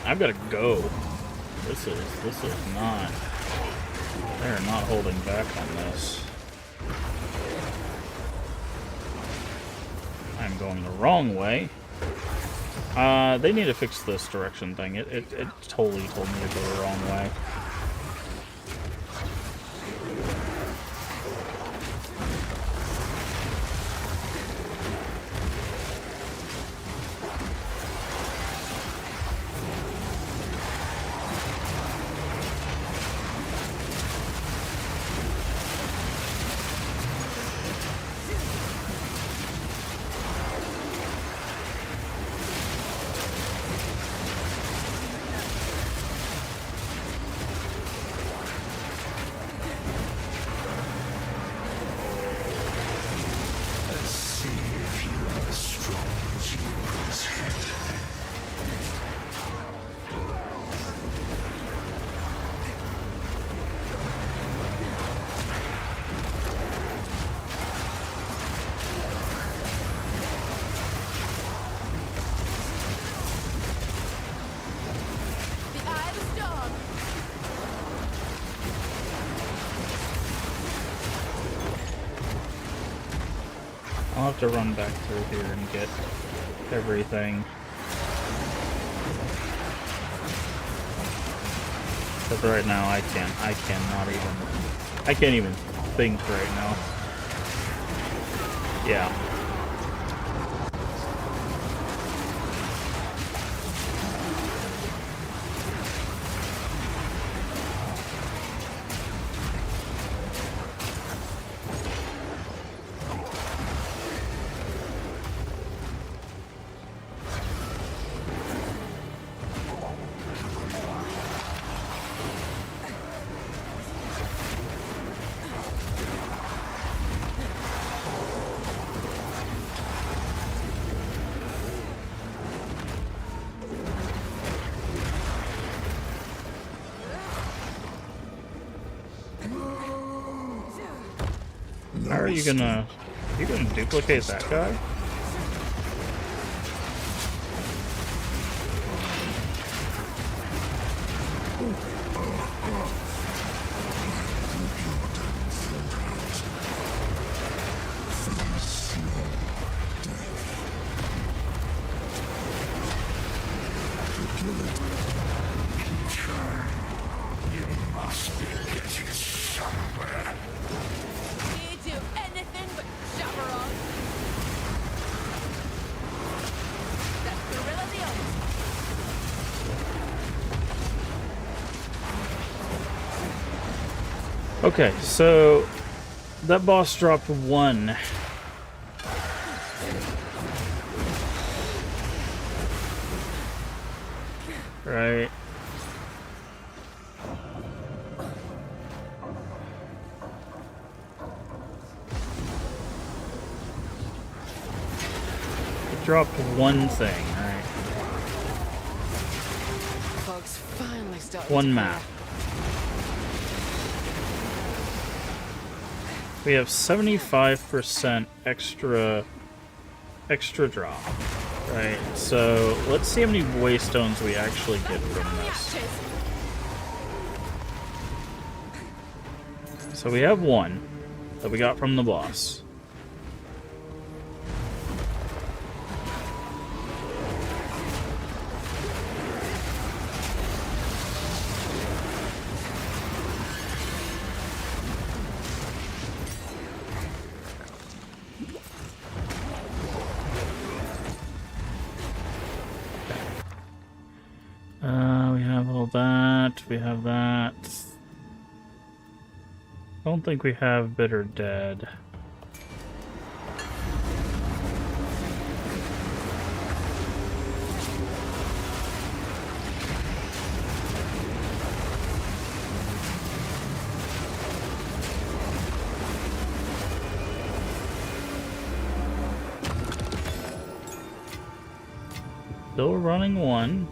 I've gotta go. This is not. They're not holding back on this. I'm going the wrong way. They need to fix this direction thing. It totally told me to go the wrong way. I'll have to run back through here and get everything. Because right now I can't even think right now. Yeah. How are you gonna duplicate that guy? Okay, so that boss dropped one. right? It dropped one thing, right? Fog's finally starting One to map. We have 75% extra drop. Right, so let's see how many waystones we actually get from this. So we have one that we got from the boss. We have all that. We have that. I don't think we have Bitter Dead. Still running one.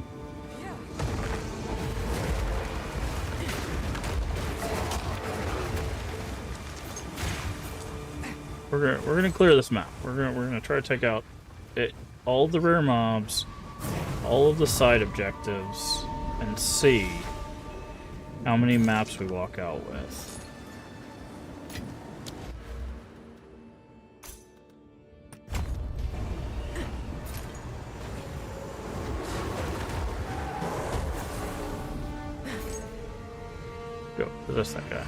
We're gonna clear this map. We're gonna try to take out all the rare mobs, all of the side objectives, and see how many maps we walk out with. Go, possess that guy.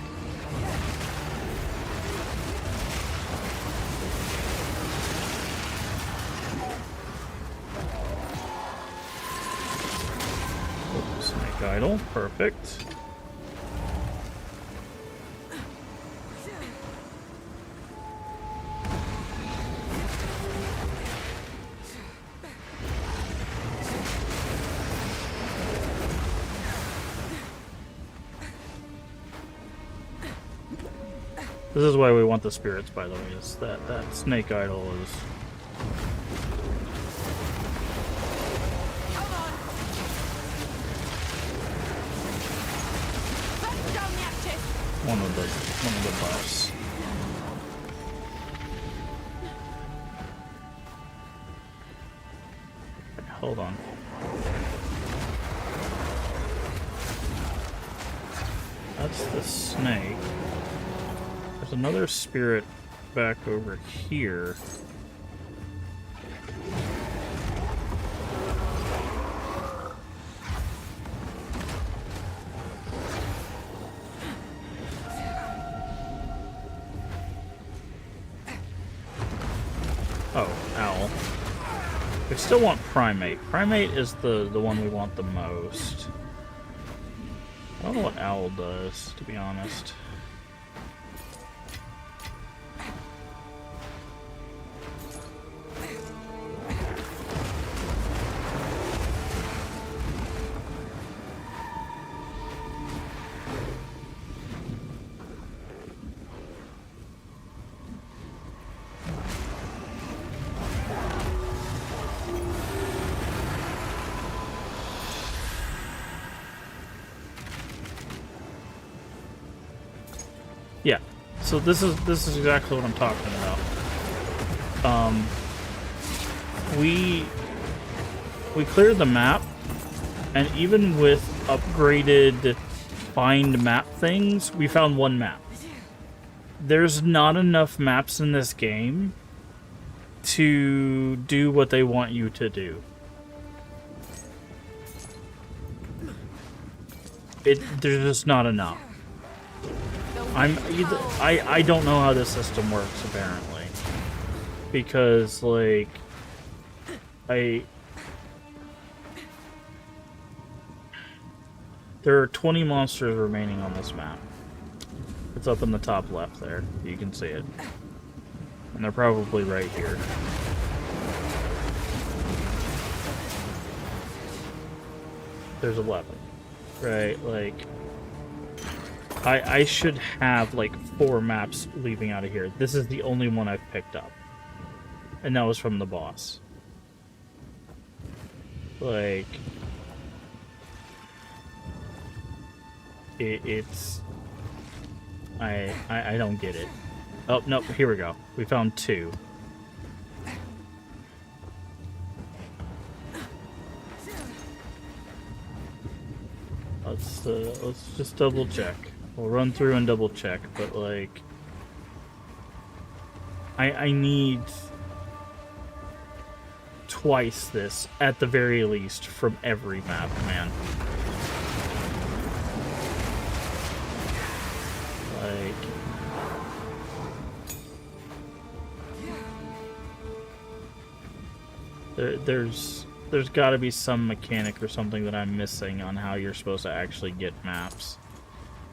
Snake idol, perfect. This is why we want the spirits, by the way, is that snake idol is... One of the buffs. Hold on. That's the snake. There's another spirit back over here. Oh, owl. We still want primate. Primate is the one we want the most. I don't know what owl does, to be honest. Yeah, so this is exactly what I'm talking about. We cleared the map, and even with upgraded find map things, we found one map. There's not enough maps in this game to do what they want you to do. There's just not enough. I don't know how this system works, apparently, because like there are 20 monsters remaining on this map. It's up in the top left there. You can see it, and they're probably right here. there's 11, right? Like, I should have like 4 maps leaving out of here. This is the only one I've picked up, and that was from the boss. Like, it's I don't get it. Oh no, here we go. We found 2. Let's just double check. We'll run through and double check, but like, I need twice this at the very least from every map, man. Like, there's got to be some mechanic or something that I'm missing on how you're supposed to actually get maps.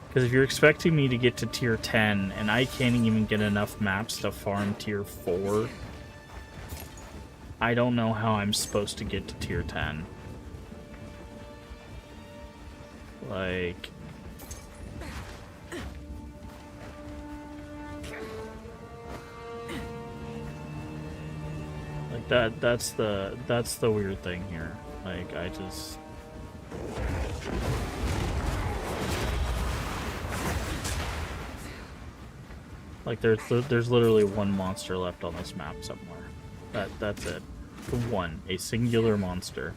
Because if you're expecting me to get to tier 10 and I can't even get enough maps to farm tier 4, I don't know how I'm supposed to get to tier 10. Like, that's the weird thing here. Like, I just, like, there's literally one monster left on this map somewhere. That's it. One, a singular monster.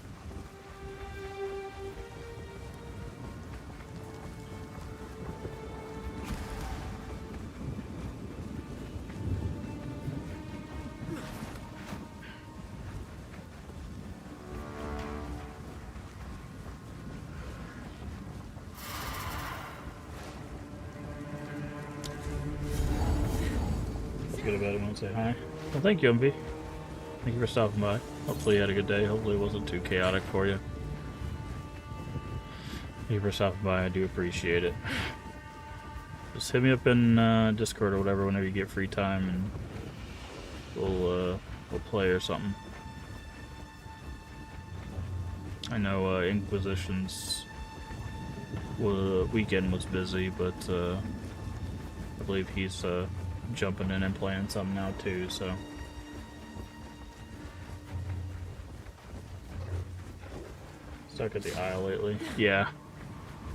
Say hi. Well, thank you, MV. Thank you for stopping by. Hopefully you had a good day. Hopefully it wasn't too chaotic for you. Thank you for stopping by. I do appreciate it. Just hit me up in Discord or whatever whenever you get free time, and we'll play or something. I know Inquisition's weekend was busy, but I believe he's jumping in and playing some now too, so. Stuck at the aisle lately. Yeah.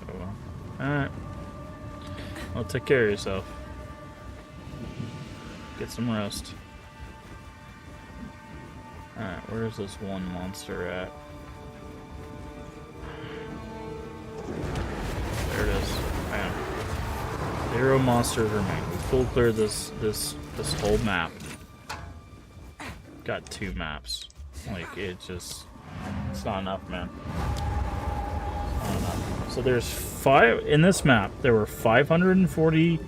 Oh well. Alright. Well, take care of yourself. Get some rest. Alright, where's this one monster at? There it is. Bam. 0 monsters remain. We full cleared this whole map. Got 2 maps. Like, it's not enough, man. Not enough. So there's 5 in this map. There were 540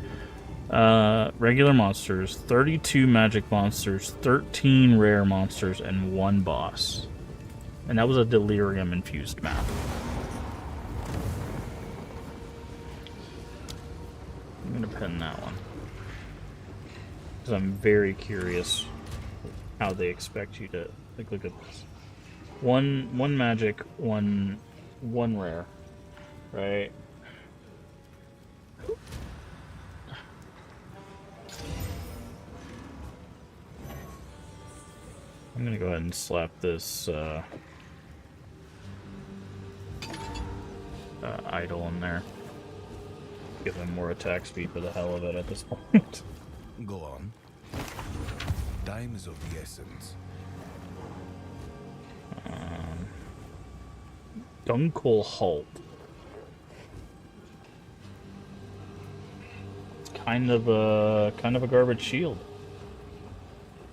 regular monsters, 32 magic monsters, 13 rare monsters, and 1 boss. And that was a delirium infused map. I'm gonna pen that one because I'm very curious how they expect you to, like, look at this. One magic, one rare, right? I'm gonna go ahead and slap this idol in there. Give him more attack speed for the hell of it at this point. Go on. Time is of the essence. Dunkel Halt. It's kind of a garbage shield.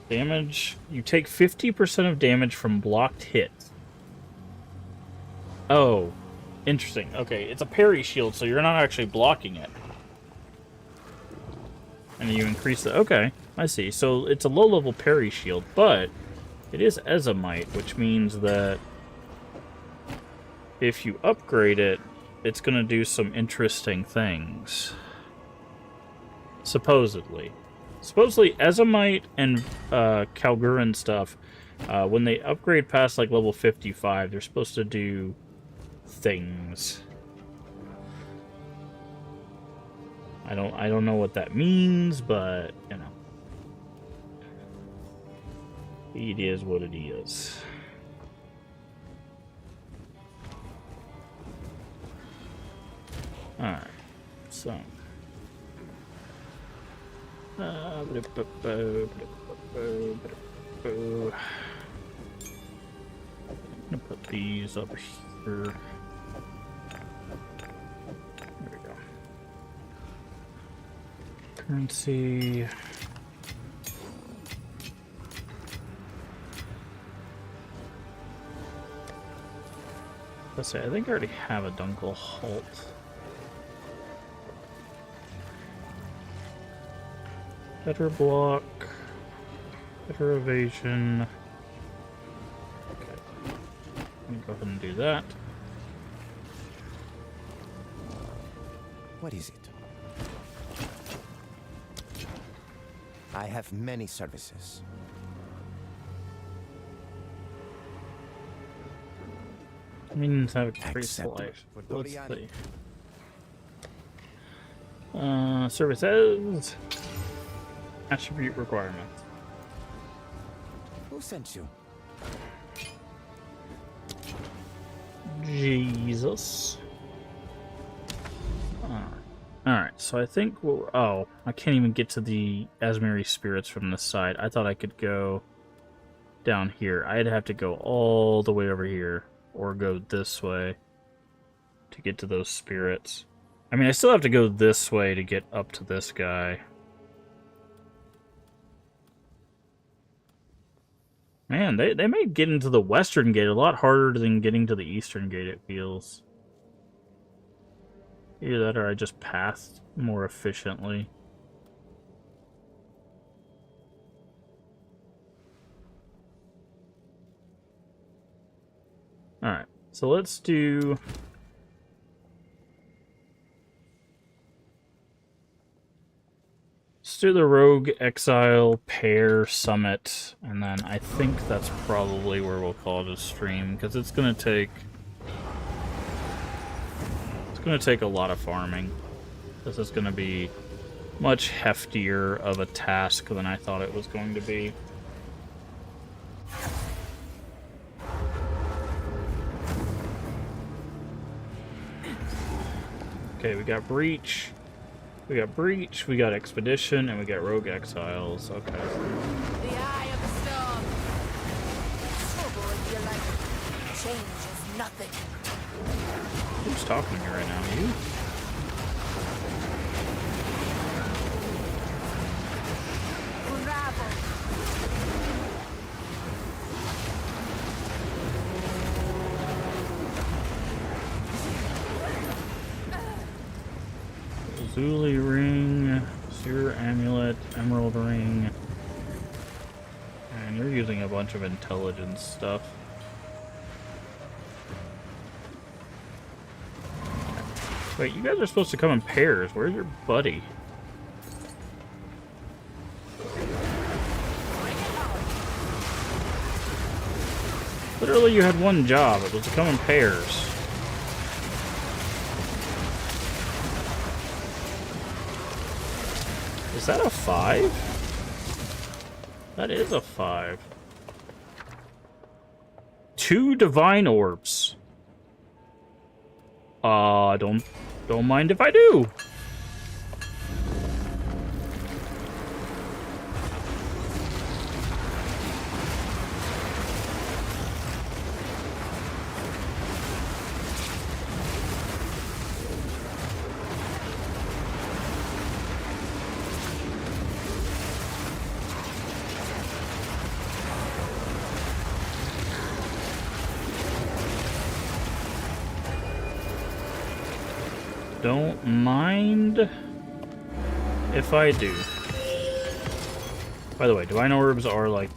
Damage. You take 50% of damage from blocked hits. Oh. Interesting. Okay, it's a parry shield, so you're not actually blocking it. And you increase the... Okay, I see. So it's a low-level parry shield, but it is Ezomite, which means that if you upgrade it, it's going to do some interesting things. Supposedly. Supposedly, Ezomite and Kalgurin stuff, when they upgrade past, like, level 55, they're supposed to do things. I don't know what that means, but you know, it is what it is. All right, so. I'm gonna put these up here. There we go. Currency. Let's say I think I already have a Dunkel Halt. Better block. Better evasion. Okay. Let me go ahead and do that. What is it? I have many services. Means have a graceful life. Let's see. Services. Attribute requirements. Who sent you? Jesus. Alright, so I think we'll... Oh, I can't even get to the Asmeri spirits from this side. I thought I could go down here. I'd have to go all the way over here, or go this way to get to those spirits. I mean, I still have to go this way to get up to this guy. Man, they may get into the western gate a lot harder than getting to the eastern gate, it feels. Either that or I just passed more efficiently. Alright, so let's do... Let's do the Rogue Exile Pair Summit, and then I think that's probably where we'll call it a stream, because it's gonna take a lot of farming. This is gonna be much heftier of a task than I thought it was going to be. Okay, we got Breach. We got Breach, we got Expedition, and we got Rogue Exiles. Okay. The eye of the storm. Trouble in your life. Change is nothing. Who's talking to me right now? You? Unravel. Zuli Ring, Seer Amulet, Emerald Ring. And you're using a bunch of intelligence stuff. Wait, you guys are supposed to come in pairs. Where's your buddy? Literally, you had one job. It was to come in pairs. Is that a 5? That is a 5. 2 divine orbs. Don't mind if I do. Don't mind if I do. By the way, divine orbs are like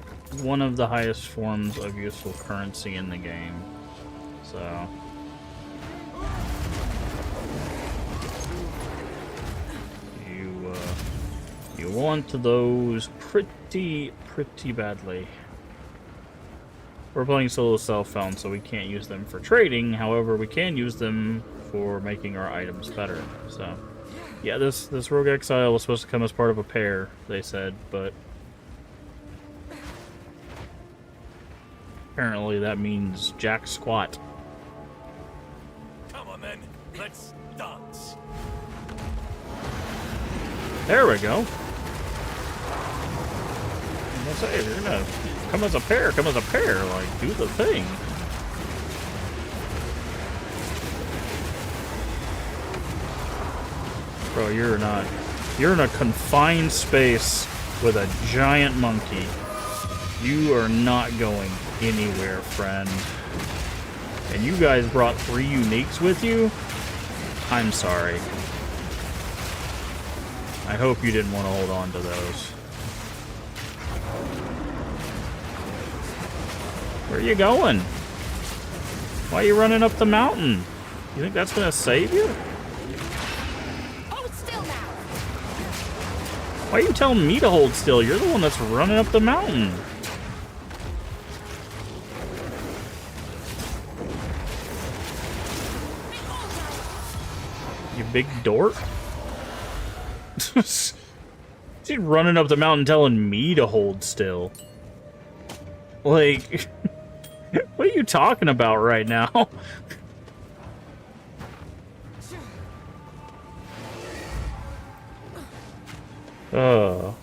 one of the highest forms of useful currency in the game. So you want those pretty badly. We're playing solo self-found, so we can't use them for trading. However, we can use them for making our items better. So, yeah, this Rogue Exile was supposed to come as part of a pair, they said, but apparently that means jack squat. Come on then, let's dance. There we go. I'm gonna say, if you're gonna come as a pair, come as a pair. Like, do the thing. Bro, you're not. You're in a confined space with a giant monkey. You are not going anywhere, friend. And you guys brought 3 uniques with you? I'm sorry. I hope you didn't want to hold on to those. Where are you going? Why are you running up the mountain? You think that's gonna save you? Hold still now. Why are you telling me to hold still? You're the one that's running up the mountain. You big dork. She's running up the mountain telling me to hold still. Like, what are you talking about right now? Oh.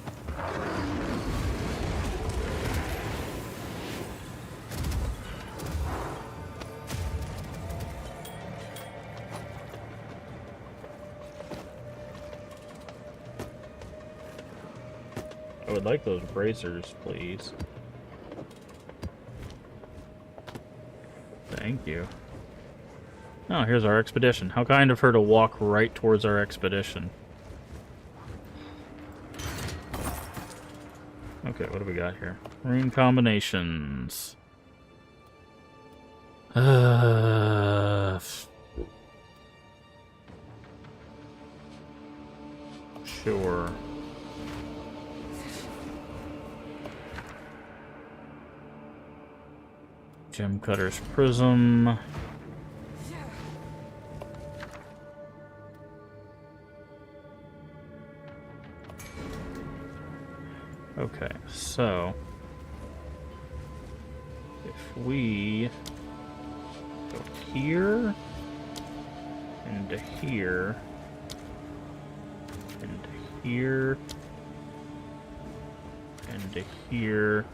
I would like those bracers, please. Thank you. Oh, here's our expedition. How kind of her to walk right towards our expedition. Okay, what do we got here? Rune combinations. Sure. Gem Cutter's Prism. Okay, so if we go here and to here and to here and to here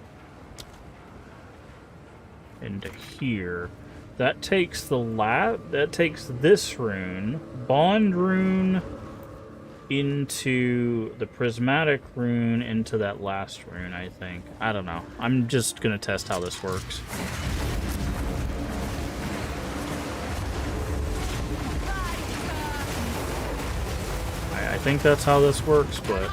and to here, that takes this rune, Bond rune, into the prismatic rune, into that last rune, I think. I don't know. I'm just gonna test how this works. I think that's how this works, but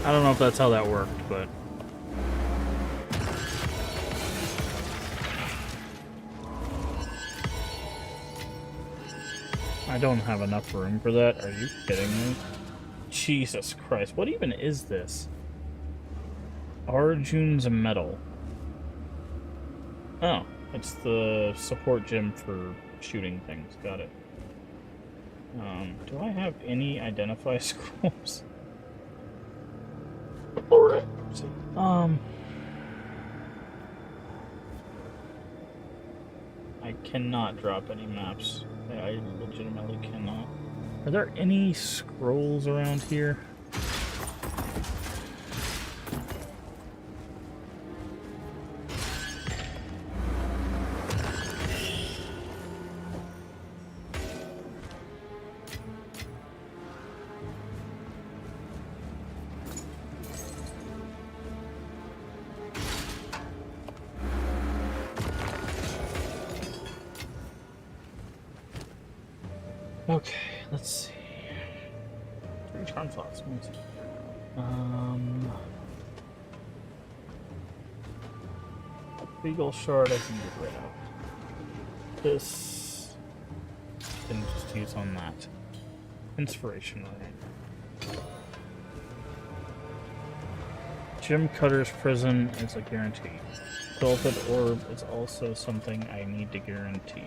I don't know if that's how that worked, but I don't have enough room for that. Are you kidding me? Jesus Christ, what even is this? Arjun's Medal. Oh, it's the support gem for shooting things. Got it. Do I have any identify scrolls? Alright. I cannot drop any maps. I legitimately cannot. Are there any scrolls around here? Okay, let's see. 3 charm slots. Beagle shard I can get rid of. This I can just use on that. Inspiration ray. Jim Cutter's prison is a guarantee. Velvet orb is also something I need to guarantee.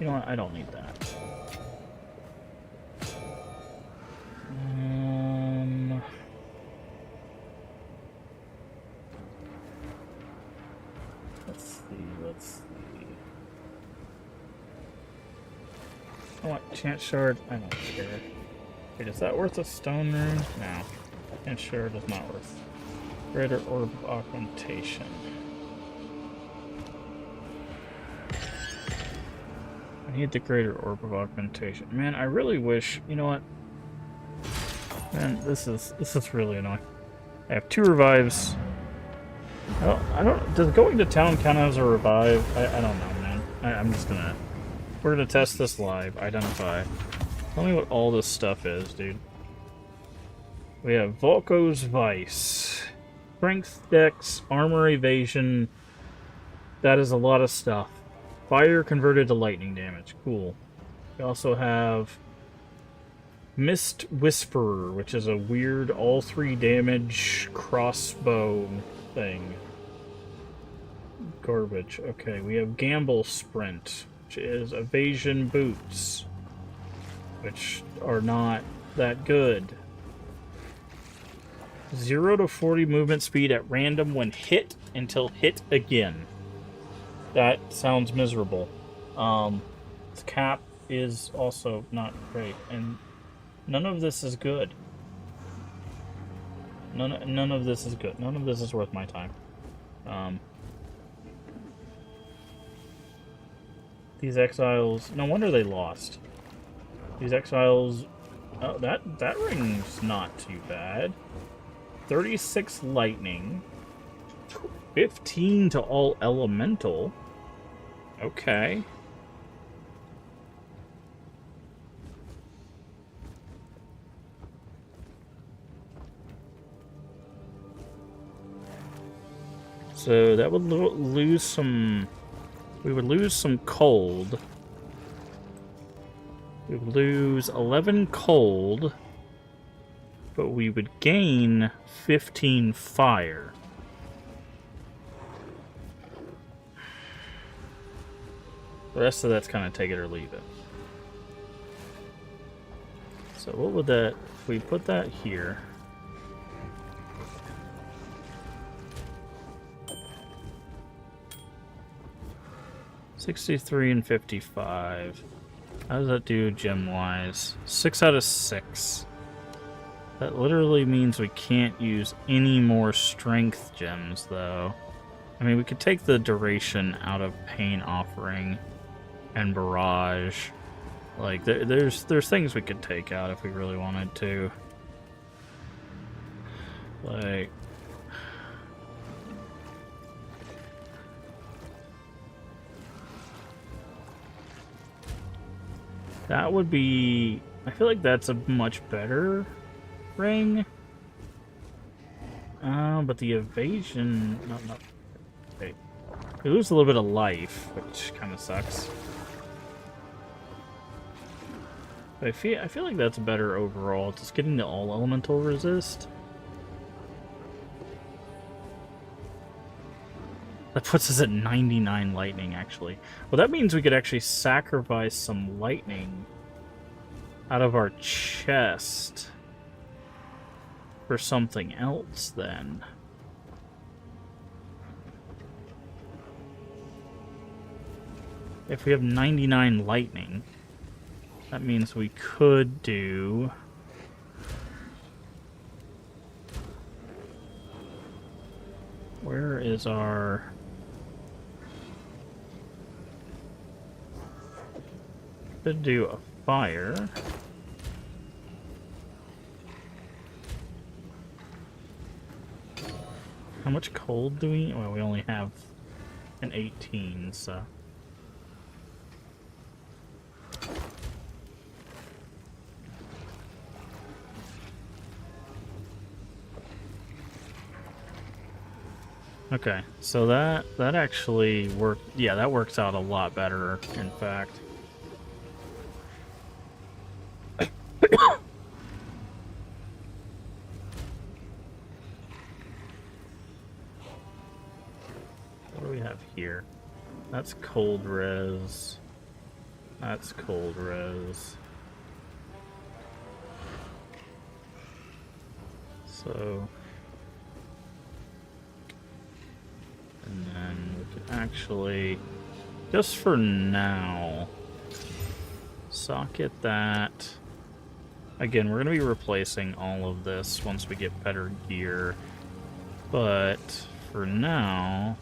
You know what? I don't need that. Let's see. I want chance shard. I don't care. Wait, is that worth a stone rune? No. Chance shard is not worth. Greater orb of augmentation. I need the greater orb of augmentation. Man, I really wish. You know what? Man, this is really annoying. I have 2 revives. Oh, I don't. Does going to town count as a revive? I don't know, man. I'm just gonna. We're gonna test this live. Identify. Tell me what all this stuff is, dude. We have Volko's Vice, Strength, Dex, Armor, Evasion. That is a lot of stuff. Fire converted to lightning damage. Cool. We also have Mist Whisperer, which is a weird all 3 damage crossbow thing. Garbage. Okay, we have Gamble Sprint, which is evasion boots, which are not that good. 0 to 40 movement speed at random when hit until hit again. That sounds miserable. Its cap is also not great, and none of this is good. None of this is good. None of this is worth my time. These exiles. No wonder they lost. These exiles. Oh, that ring's not too bad. 36 lightning. 15 to all elemental. Okay. So that would lose some. We would lose some cold. We would lose 11 cold. But we would gain 15 fire. The rest of that's kind of take it or leave it. So what would that, if we put that here. $63 and $55. How does that do gem-wise? 6 out of 6. That literally means we can't use any more strength gems, though. I mean, we could take the duration out of Pain Offering and Barrage. Like, there's things we could take out if we really wanted to. Like... That would be... I feel like that's a much better ring. But the evasion... No. Wait. We lose a little bit of life, which kind of sucks. But I feel like that's better overall. Just getting the all elemental resist. That puts us at 99 lightning, actually. Well, that means we could actually sacrifice some lightning out of our chest for something else then. If we have 99 lightning, that means we could do... Where is our... Could do a fire. How much cold do we... Well, we only have an 18, so... Okay, so that actually worked. Yeah, that works out a lot better, in fact. What do we have here? That's cold res. That's cold res. So... And then we could actually, just for now, socket that. Again, we're going to be replacing all of this once we get better gear. But for now,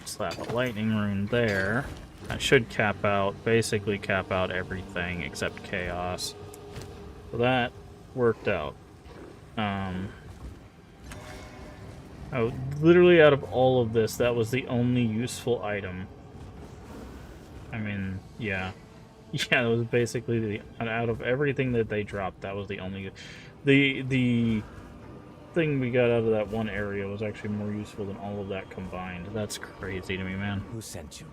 slap a lightning rune there. That should cap out, basically cap out everything except chaos. So that worked out. Oh, literally out of all of this, that was the only useful item. I mean, yeah. Yeah, that was basically the... Out of everything that they dropped, that was the only... The thing we got out of that one area was actually more useful than all of that combined. That's crazy to me, man. Who sent you?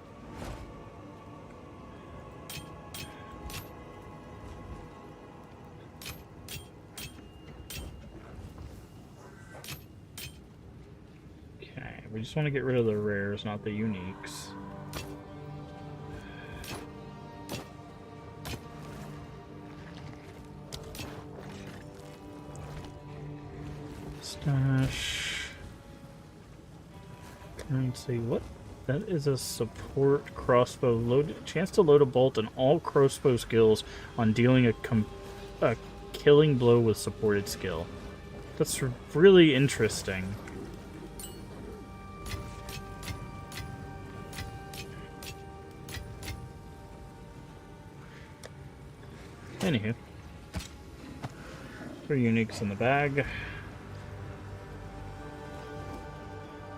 We just want to get rid of the rares, not the uniques. Stash. Currency. What? That is a support crossbow. Chance to load a bolt in all crossbow skills on dealing a killing blow with supported skill. That's really interesting. Anywho, 3 uniques in the bag.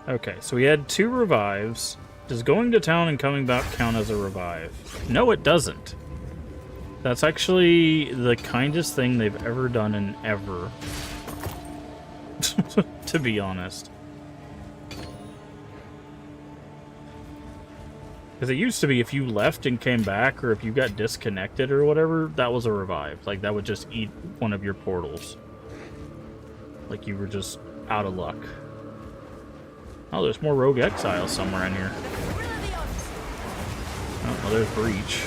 Okay, so we had 2 revives. Does going to town and coming back count as a revive? No, it doesn't. That's actually the kindest thing they've ever done in ever. To be honest. Because it used to be if you left and came back, or if you got disconnected or whatever, that was a revive. Like, that would just eat one of your portals. Like, you were just out of luck. Oh, there's more rogue exiles somewhere in here. Oh, well, there's Breach.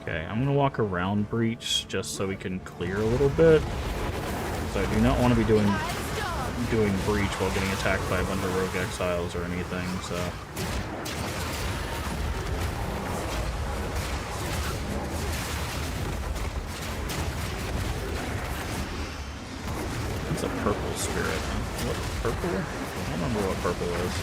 Okay, I'm going to walk around Breach just so we can clear a little bit. So I do not want to be doing Breach while getting attacked by a bunch of rogue exiles or anything, so... It's a purple spirit. What, purple? I don't remember what purple is.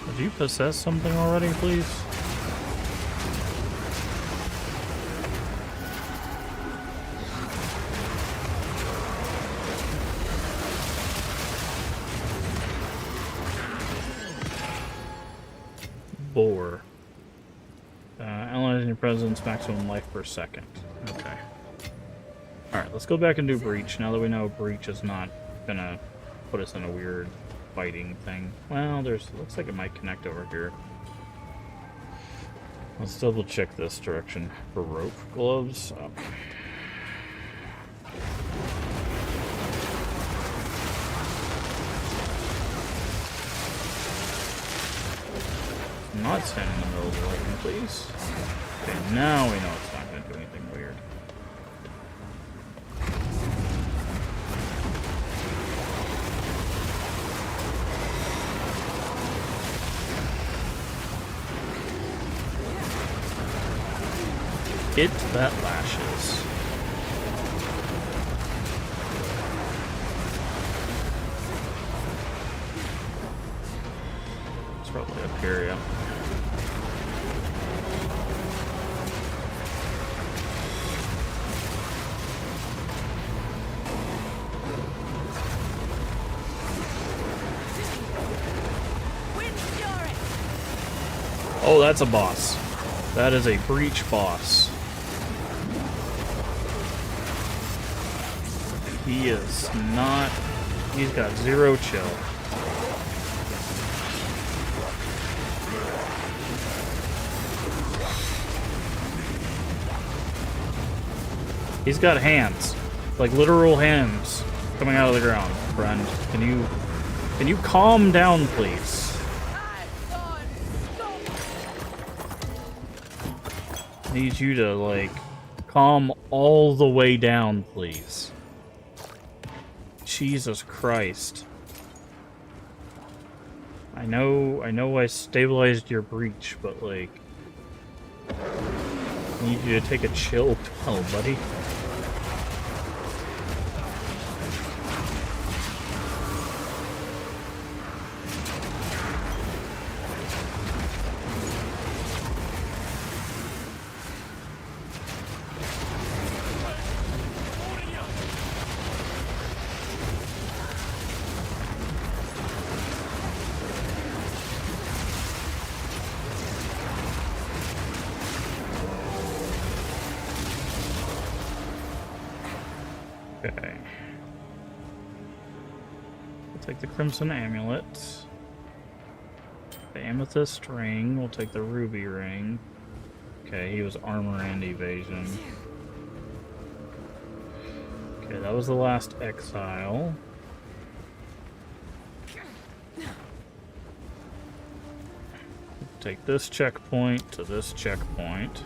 Did you possess something already, please? Boar. Allies in your presence, maximum life per second. Okay. Alright, let's go back and do Breach, now that we know Breach is not gonna put us in a weird fighting thing. Well, looks like it might connect over here. Let's double check this direction for rope gloves. Oh. Not stand in the middle of the lightning, please. Okay, now we know it's not going to do anything weird. It that lashes. It's probably up here, yeah. Oh, that's a boss. That is a Breach boss. He is not... He's got zero chill. He's got hands. Like literal hands coming out of the ground, friend. Can you calm down, please? I need you to, like, calm all the way down, please. Jesus Christ. I know I stabilized your Breach, but, like, I need you to take a chill pill, buddy. Okay. We'll take the Crimson Amulet. The Amethyst Ring. We'll take the Ruby Ring. Okay, he was Armor and Evasion. Okay, that was the last Exile. Take this checkpoint to this checkpoint.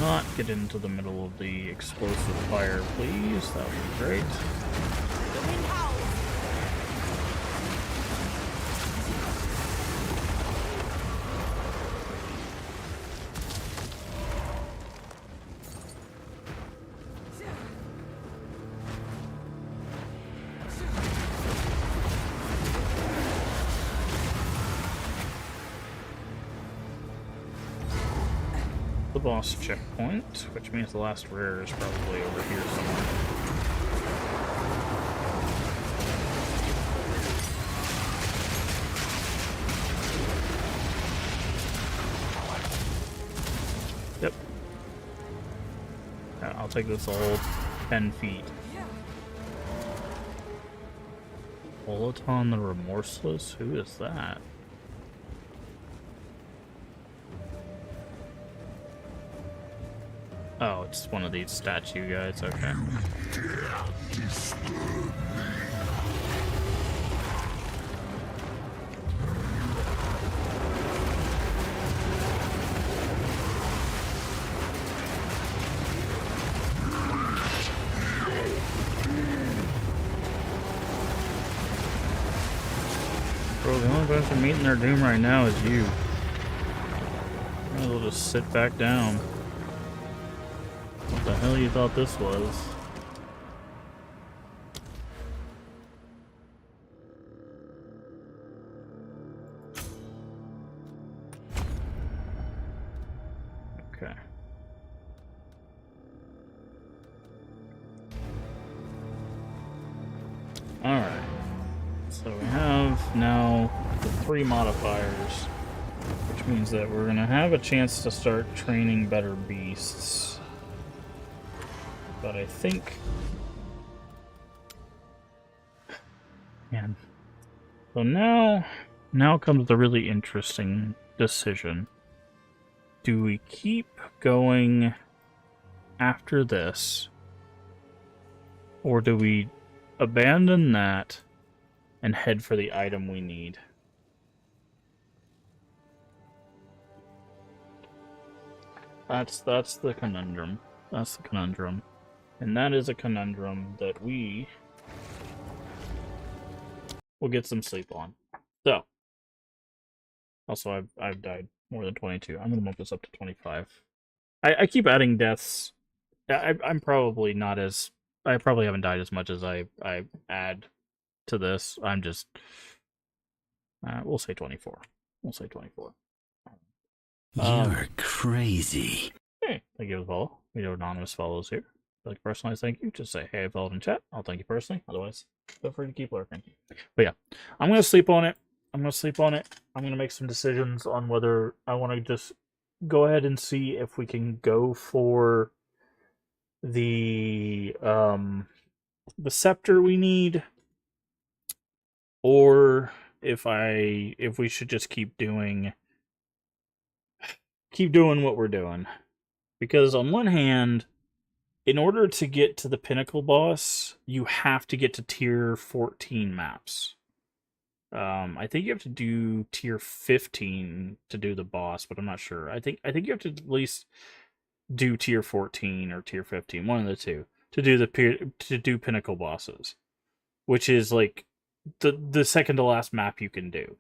Not get into the middle of the explosive fire, please. That would be great. The boss checkpoint, which means the last rare is probably over here somewhere. Yep. I'll take this all 10 feet. Volaton the Remorseless? Who is that? Oh, it's one of these statue guys, okay. Bro, the only person meeting their doom right now is you. Might as well just sit back down. What the hell you thought this was? Okay. Alright. So we have now the 3 modifiers, which means that we're going to have a chance to start training better beasts. But I think... Man. So now comes the really interesting decision. Do we keep going after this, or do we abandon that and head for the item we need? That's the conundrum. That's the conundrum. And that is a conundrum that we will get some sleep on. So, also I've died more than 22. I'm gonna bump this up to 25. I keep adding deaths. I'm probably not as... I probably haven't died as much as I add to this. I'm just... we'll say 24. We'll say 24. You're crazy. Hey, thank you for the follow. We do anonymous follows here. If you'd like personalized thank you, just say, hey, I followed in chat. I'll thank you personally. Otherwise, feel free to keep lurking. But yeah, I'm going to sleep on it. I'm going to make some decisions on whether I want to just go ahead and see if we can go for the scepter we need, or if we should just keep doing what we're doing. Because on one hand, in order to get to the pinnacle boss, you have to get to tier 14 maps. I think you have to do tier 15 to do the boss, but I'm not sure. I think you have to at least do tier 14 or tier 15, one of the two, to do pinnacle bosses, which is like the second to last map you can do.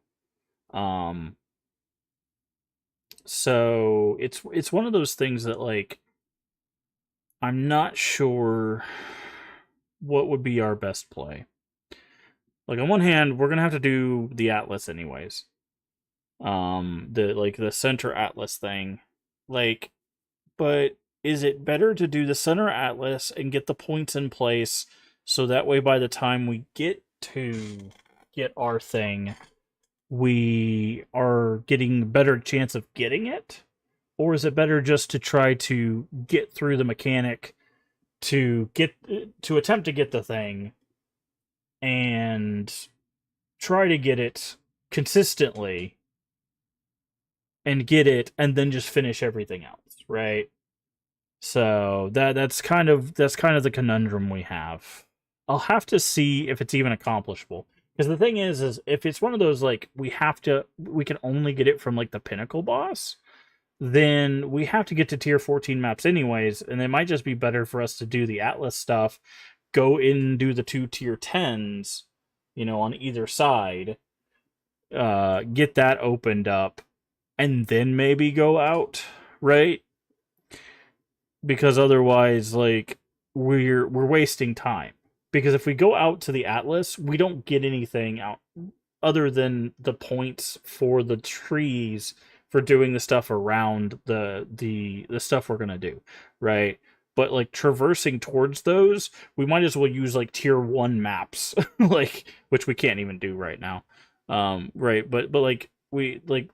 So it's one of those things that, like, I'm not sure what would be our best play. Like, on one hand, we're gonna have to do the Atlas anyways. The center Atlas thing. Like, but is it better to do the center Atlas and get the points in place so that way by the time we get our thing, we are getting a better chance of getting it? Or is it better just to try to get through the mechanic to attempt to get the thing and try to get it consistently and get it and then just finish everything else, right? So that's kind of the conundrum we have. I'll have to see if it's even accomplishable. Because the thing is if it's one of those, like, we can only get it from, like, the pinnacle boss, then we have to get to tier 14 maps anyways, and it might just be better for us to do the Atlas stuff, go in and do the 2 tier 10s, on either side, get that opened up, and then maybe go out, right? Because otherwise, like, we're wasting time. Because if we go out to the Atlas, we don't get anything out other than the points for the trees for doing the stuff around the stuff we're gonna do, right? But, like, traversing towards those, we might as well use, like, tier 1 maps, like, which we can't even do right now, right? But like,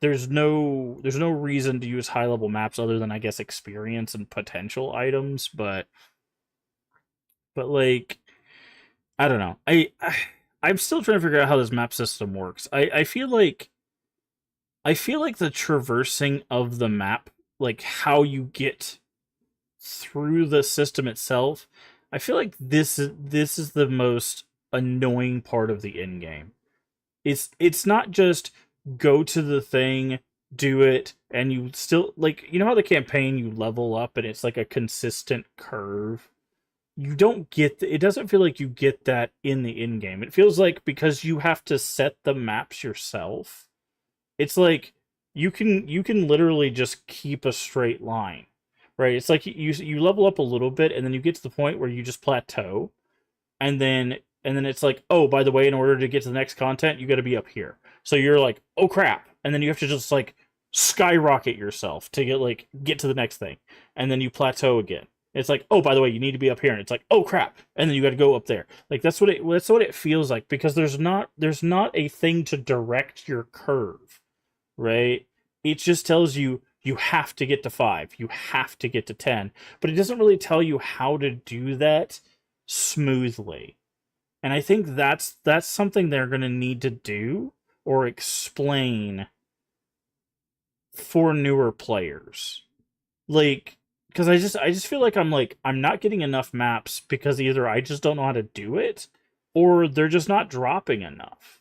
there's no reason to use high level maps other than, I guess, experience and potential items, but like, I don't know. I'm still trying to figure out how this map system works. I feel like the traversing of the map, like how you get through the system itself, I feel like this is the most annoying part of the end game. It's not just go to the thing, do it, and you still, like, how the campaign you level up and it's like a consistent curve. You don't get it doesn't feel like you get that in the end game. It feels like because you have to set the maps yourself, it's like you can literally just keep a straight line, right? It's like you level up a little bit and then you get to the point where you just plateau, and then it's like, oh, by the way, in order to get to the next content, you got to be up here. So you're like, oh crap, and then you have to just, like, skyrocket yourself to get to the next thing, and then you plateau again. It's like, oh, by the way, you need to be up here, and it's like, oh crap, and then you got to go up there. Like that's what it feels like, because there's not a thing to direct your curve, right? It just tells you you have to get to 5, you have to get to 10, but it doesn't really tell you how to do that smoothly. And I think that's something they're going to need to do or explain for newer players. Like, because I just feel like I'm not getting enough maps because either I just don't know how to do it, or they're just not dropping enough.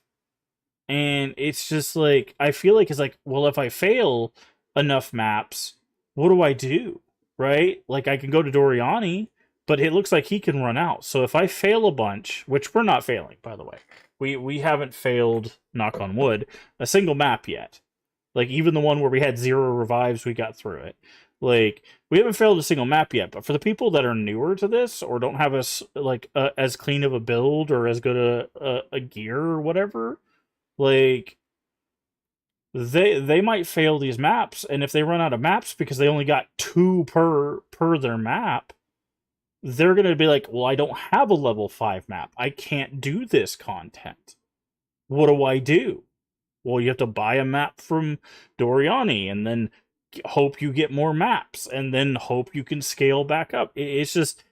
And it's just like, I feel like it's like, well, if I fail enough maps, what do I do? Right? Like, I can go to Doriani, but it looks like he can run out. So if I fail a bunch, which we're not failing, by the way, we haven't failed, knock on wood, a single map yet. Like, even the one where we had 0 revives, we got through it. Like, we haven't failed a single map yet, but for the people that are newer to this, or don't have us like as clean of a build or as good a gear or whatever, like, they might fail these maps, and if they run out of maps because they only got 2 per their map, they're going to be like, well, I don't have a level 5 map. I can't do this content. What do I do? Well, you have to buy a map from Doriani, and then hope you get more maps, and then hope you can scale back up. It's just,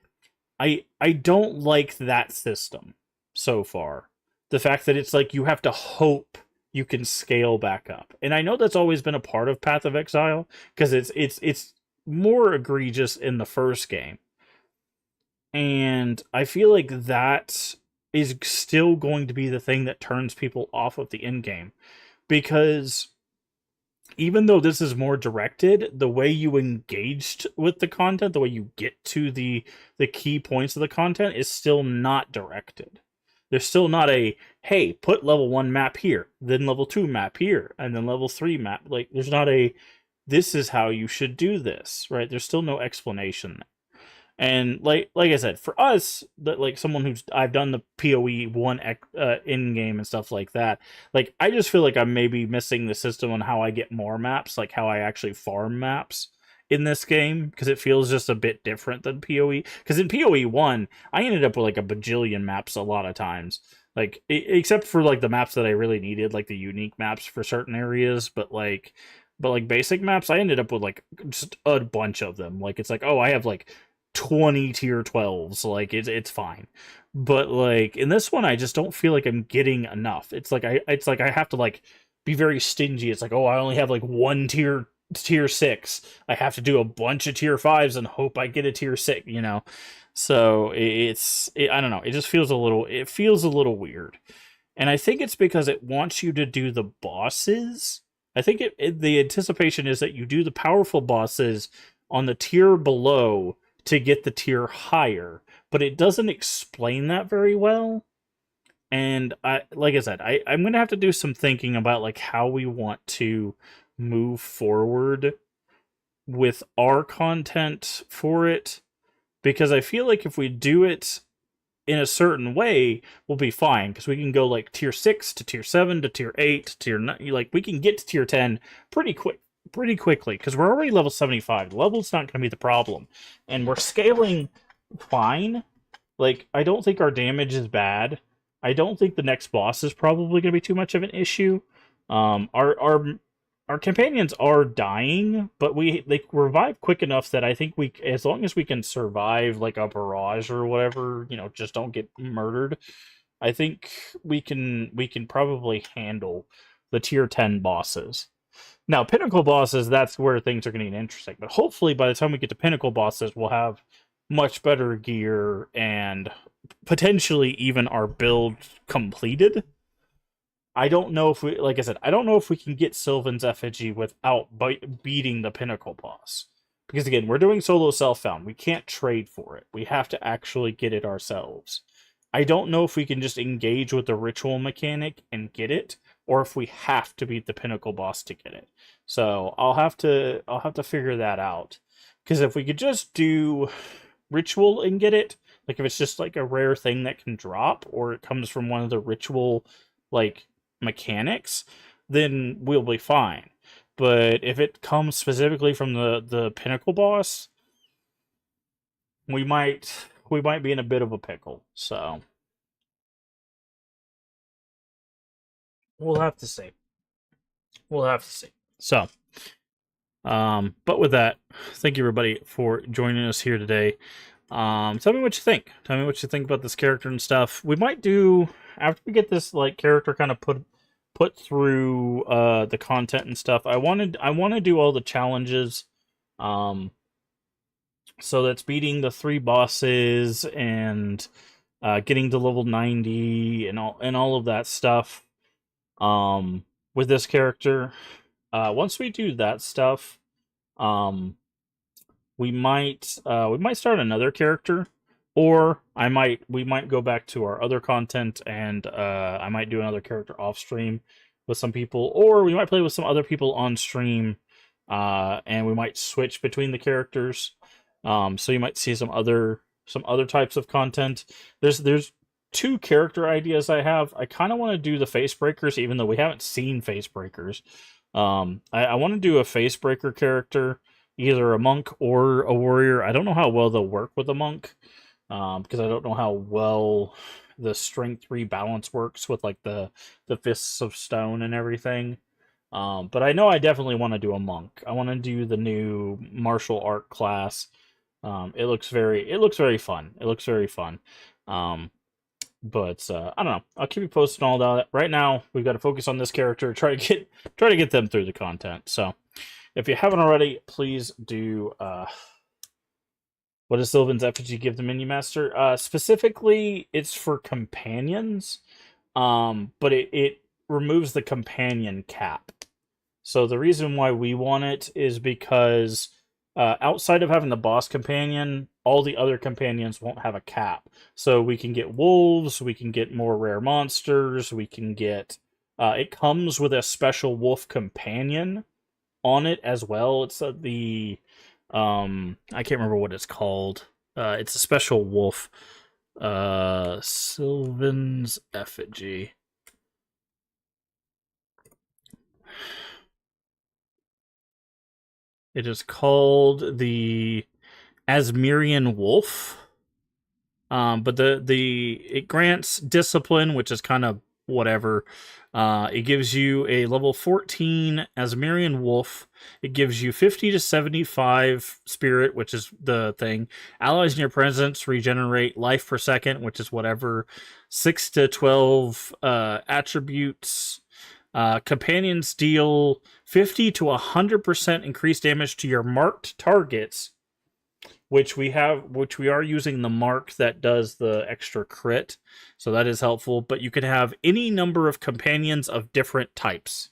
I don't like that system so far. The fact that it's like you have to hope you can scale back up. And I know that's always been a part of Path of Exile, because it's more egregious in the first game. And I feel like that is still going to be the thing that turns people off of the end game. Because even though this is more directed, the way you engaged with the content, the way you get to the key points of the content is still not directed. There's still not a, hey, put level 1 map here, then level 2 map here, and then level 3 map. Like, there's not a, this is how you should do this, right? There's still no explanation there. And like I said, for us, that like someone who's, I've done the PoE 1 in game and stuff like that, like I just feel like I'm maybe missing the system on how I get more maps, like how I actually farm maps in this game, because it feels just a bit different than PoE. Because in PoE 1, I ended up with like a bajillion maps a lot of times, like except for like the maps that I really needed, like the unique maps for certain areas, but like basic maps, I ended up with like just a bunch of them. Like it's like, oh, I have like 20 tier 12s, like it's fine. But like in this one, I just don't feel like I'm getting enough. It's like I have to like be very stingy. It's like, oh, I only have like 1 tier 6. I have to do a bunch of tier 5s and hope I get a tier 6, you know. So I don't know, it just feels a little weird. And I think it's because it wants you to do the bosses. I think the anticipation is that you do the powerful bosses on the tier below to get the tier higher, but it doesn't explain that very well. And like I said, I'm gonna have to do some thinking about like how we want to move forward with our content for it, because I feel like if we do it in a certain way, we'll be fine, because we can go like tier 6 to tier 7 to tier 8 to tier 9, like we can get to tier 10 pretty quickly, because we're already level 75. The level's not going to be the problem, and we're scaling fine. Like, I don't think our damage is bad. I don't think the next boss is probably going to be too much of an issue. Our companions are dying, but they revive quick enough that I think as long as we can survive like a barrage or whatever, you know, just don't get murdered, I think we can probably handle the tier 10 bosses. Now, pinnacle bosses, that's where things are going to get interesting. But hopefully, by the time we get to pinnacle bosses, we'll have much better gear and potentially even our build completed. I don't know if we, like I said, I don't know if we can get Sylvan's effigy without beating the pinnacle boss. Because again, we're doing solo self-found. We can't trade for it. We have to actually get it ourselves. I don't know if we can just engage with the ritual mechanic and get it, or if we have to beat the pinnacle boss to get it. So I'll have to figure that out. Because if we could just do ritual and get it, like if it's just like a rare thing that can drop, or it comes from one of the ritual like mechanics, then we'll be fine. But if it comes specifically from the pinnacle boss, we might be in a bit of a pickle. So we'll have to see. We'll have to see. So, but with that, thank you everybody for joining us here today. Tell me what you think. Tell me what you think about this character and stuff. We might do, after we get this like character kind of put through the content and stuff. I want to do all the challenges. So that's beating the 3 bosses and getting to level 90 and all of that stuff. With this character, once we do that stuff, we might start another character, or we might go back to our other content and I might do another character off stream with some people, or we might play with some other people on stream, and we might switch between the characters. So you might see some other types of content. There's 2 character ideas I have. I kind of want to do the face breakers, even though we haven't seen face breakers. I want to do a face breaker character, either a monk or a warrior. I don't know how well they'll work with a monk, because I don't know how well the strength rebalance works with like the fists of stone and everything. But I know I definitely want to do a monk. I want to do the new martial art class. It looks very fun. It looks very fun. But I don't know. I'll keep you posted on all that. Right now, we've got to focus on this character. Try to get them through the content. So, if you haven't already, please do. What does Sylvan's effigy give the menu master? Specifically, it's for companions. But it removes the companion cap. So the reason why we want it is because outside of having the boss companion, all the other companions won't have a cap. So we can get wolves, we can get more rare monsters, we can get... it comes with a special wolf companion on it as well. It's the... I can't remember what it's called. It's a special wolf. Sylvan's effigy. It is called the Asmirian Wolf. But it grants discipline, which is kind of whatever. It gives you a level 14 Asmirian Wolf. It gives you 50 to 75 spirit, which is the thing. Allies in your presence regenerate life per second, which is whatever. 6 to 12 attributes. Companions deal 50 to 100% increased damage to your marked targets, which we are using the mark that does the extra crit, so that is helpful. But you can have any number of companions of different types,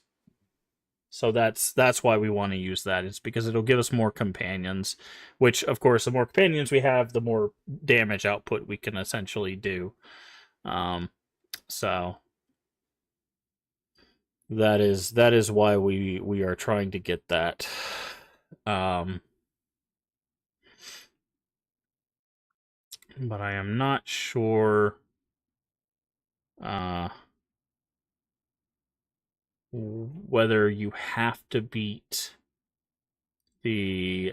so that's why we want to use that. It's because it'll give us more companions, which of course the more companions we have, the more damage output we can essentially do. So that is why we are trying to get that. But I am not sure whether you have to beat the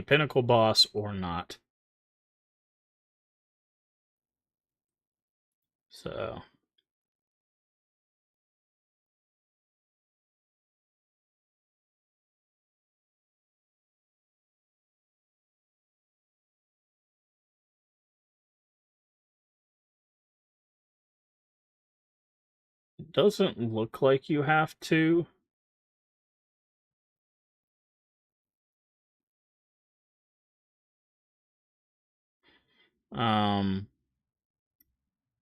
pinnacle boss or not. So it doesn't look like you have to.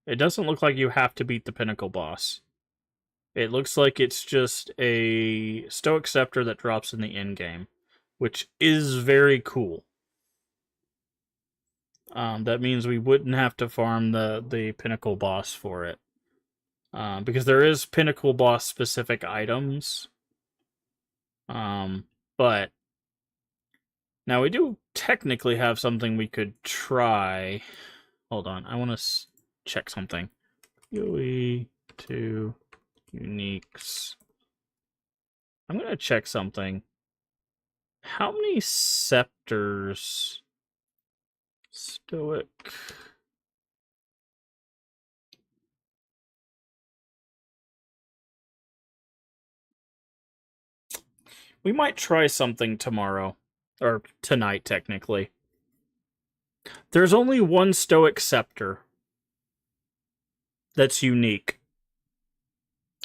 It doesn't look like you have to beat the pinnacle boss. It looks like it's just a stoic scepter that drops in the endgame, which is very cool. That means we wouldn't have to farm the pinnacle boss for it. Because there is pinnacle boss specific items. But now we do technically have something we could try. Hold on, I want to check something. Yui. 2 uniques. I'm gonna check something. How many scepters? Stoic. We might try something tomorrow. Or tonight, technically. There's only one Stoic scepter that's unique.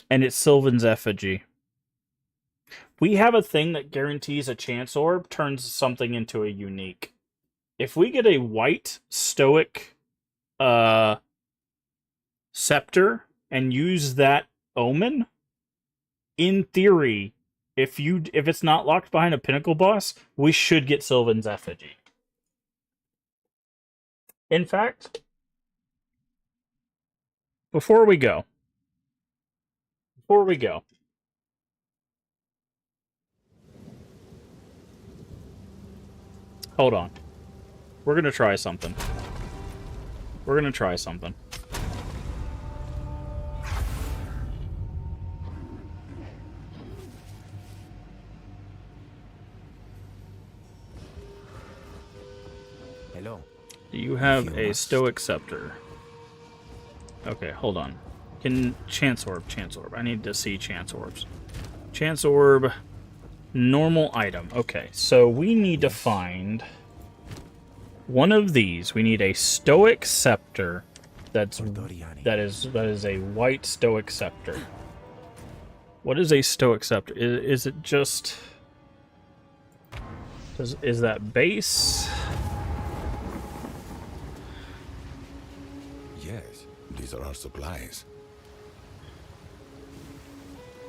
And it's Sylvan's effigy. We have a thing that guarantees a chance orb turns something into a unique. If we get a white Stoic scepter and use that omen, in theory, if it's not locked behind a pinnacle boss, we should get Sylvan's effigy. In fact, before we go, hold on. We're gonna try something. Hello. Do you have a Stoic scepter? Okay, hold on. Chance orb. I need to see chance orbs. Chance orb, normal item. Okay, so we need to find one of these. We need a Stoic scepter. That is a white Stoic scepter. What is a Stoic scepter? Is it just? Is that base? Yes, these are our supplies.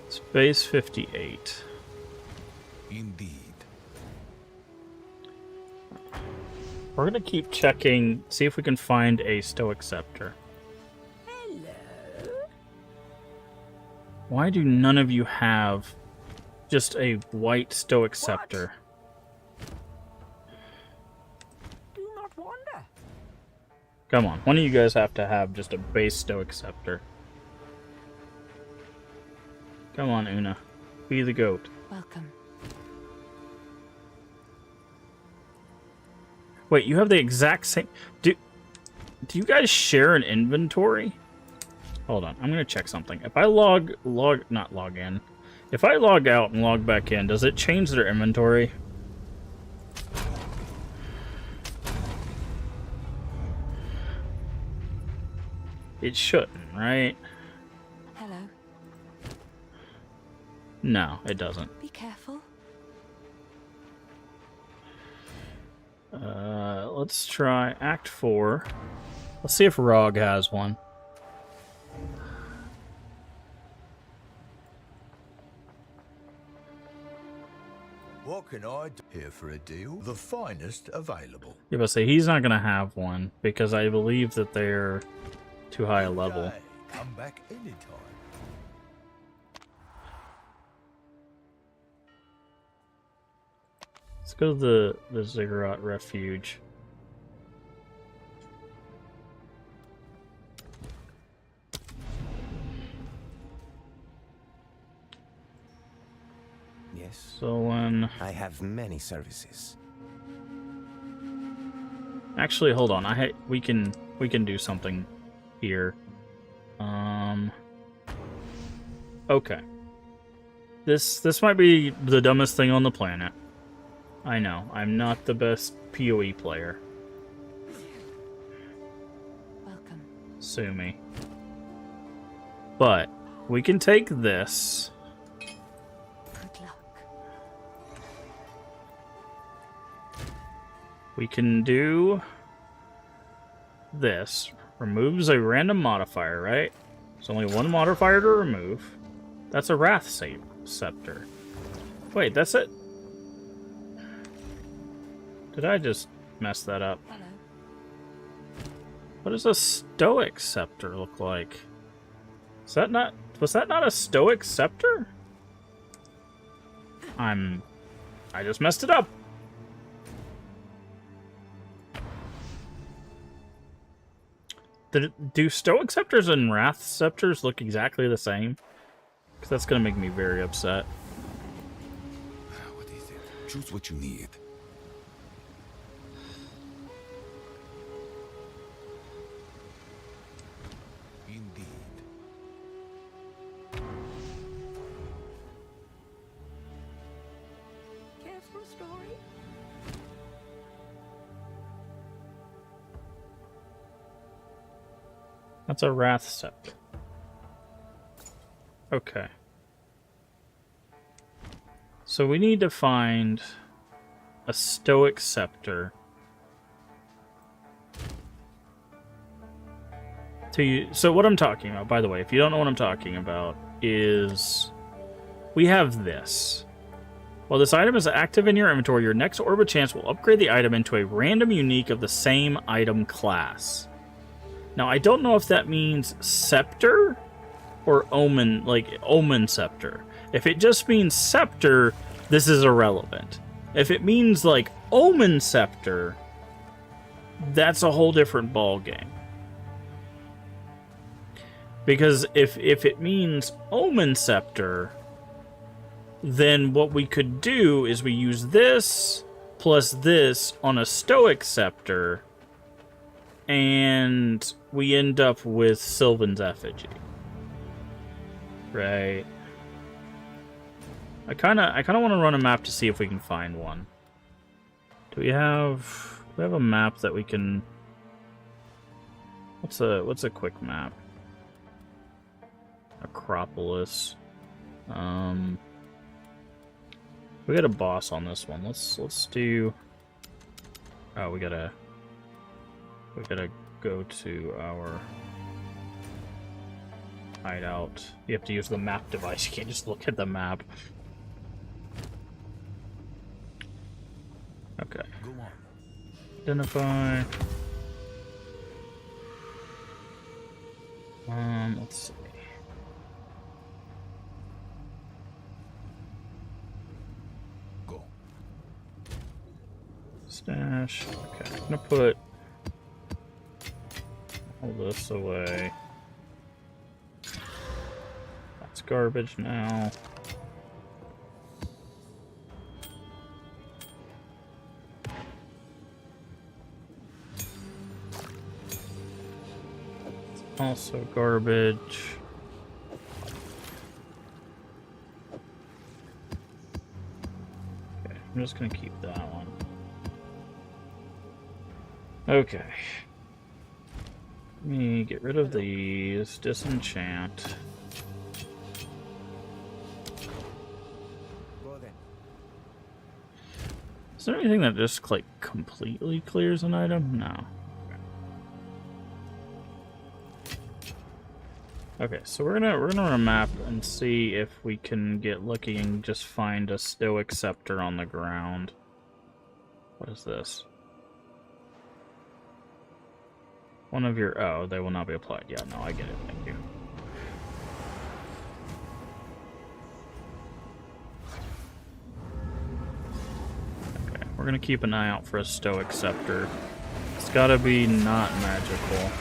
It's base 58. Indeed. We're gonna keep checking, see if we can find a Stoic scepter. Hello. Why do none of you have just a white Stoic scepter? Do not wander. Come on, one of you guys have to have just a base Stoic scepter. Come on, Una. Be the goat. Welcome. Wait, you have the exact same... Do you guys share an inventory? Hold on, I'm gonna check something. If I not log in. If I log out and log back in, does it change their inventory? It shouldn't, right? Hello. No, it doesn't. Be careful. Let's try Act 4. Let's see if Rog has one. What can I do here for a deal? The finest available. Yeah, but say he's not gonna have one because I believe that they're too high a level. Okay, come back anytime. Let's go to the Ziggurat Refuge. Yes. So when I have many services. actually, hold on. We can do something here. Okay. This might be the dumbest thing on the planet. I know. I'm not the best PoE player. Welcome. Sue me. But we can take this. Good luck. We can do this. Removes a random modifier, right? There's only one modifier to remove. That's a Wrath Scepter. Wait, that's it? Did I just mess that up? Hello. What does a Stoic Scepter look like? Was that not a Stoic Scepter? I just messed it up. Do Stoic Scepters and Wrath Scepters look exactly the same? Because that's going to make me very upset. What is it? Choose what you need. Indeed. Care for a story? That's a Wrath Scepter. Okay. So we need to find a Stoic Scepter so what I'm talking about, by the way, if you don't know what I'm talking about, is we have this. While this item is active in your inventory, your next Orb of Chance will upgrade the item into a random unique of the same item class. Now, I don't know if that means Scepter or Omen, like Omen Scepter. If it just means Scepter, this is irrelevant. If it means, like, Omen Scepter, that's a whole different ballgame. Because if it means Omen Scepter, then what we could do is we use this plus this on a Stoic Scepter, and we end up with Sylvan's Effigy. Right. I kinda want to run a map to see if we can find one. Do we have a map that we can? What's a quick map? Acropolis. We got a boss on this one. Let's do. Oh, we gotta go to our hideout. You have to use the map device. You can't just look at the map. Okay. Go on. Identify. Let's see. Go. Stash. Okay, I'm gonna put all this away. That's garbage now. It's also garbage. Okay, I'm just gonna keep that one. Okay. Let me get rid of these. Disenchant. Go then. Is there anything that just, like, completely clears an item? No. Okay, so we're gonna run a map and see if we can get lucky and just find a Stoic Scepter on the ground. What is this? One of your... Oh, they will not be applied. Yeah, no, I get it. Thank you. Okay, we're gonna keep an eye out for a Stoic Scepter. It's gotta be not magical.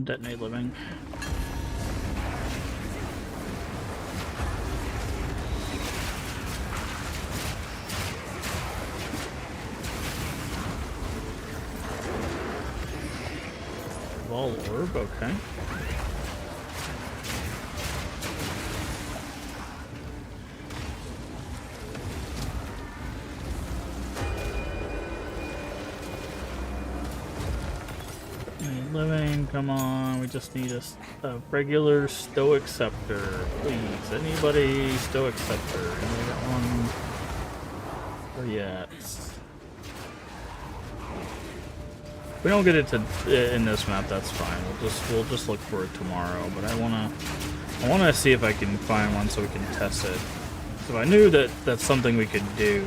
Detonate living. Ball orb, okay. Living, come on. We just need a regular stoic scepter, please. Anybody stoic scepter? Anybody got one? Where you at? If we don't get it in this map, that's fine. We'll just look for it tomorrow. But I wanna see if I can find one so we can test it. So I knew that that's something we could do.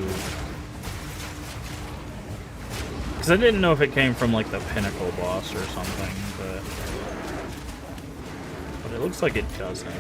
Because I didn't know if it came from like the pinnacle boss or something, but it looks like it doesn't.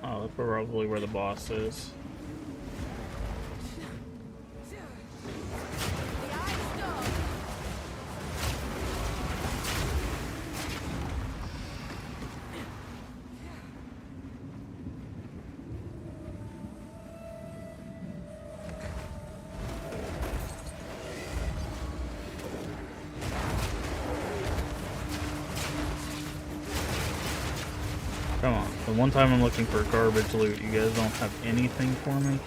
Oh, that's probably where the boss is. Come on. The one time I'm looking for garbage loot, you guys don't have anything for me?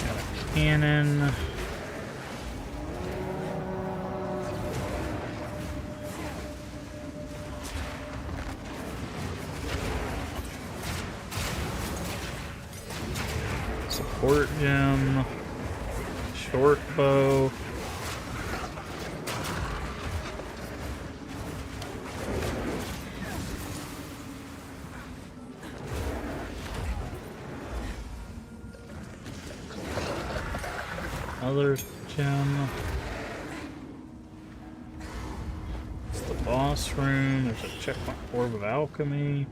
Got a cannon. Support gem, short bow, other gem. It's the boss room. There's a checkpoint orb of alchemy.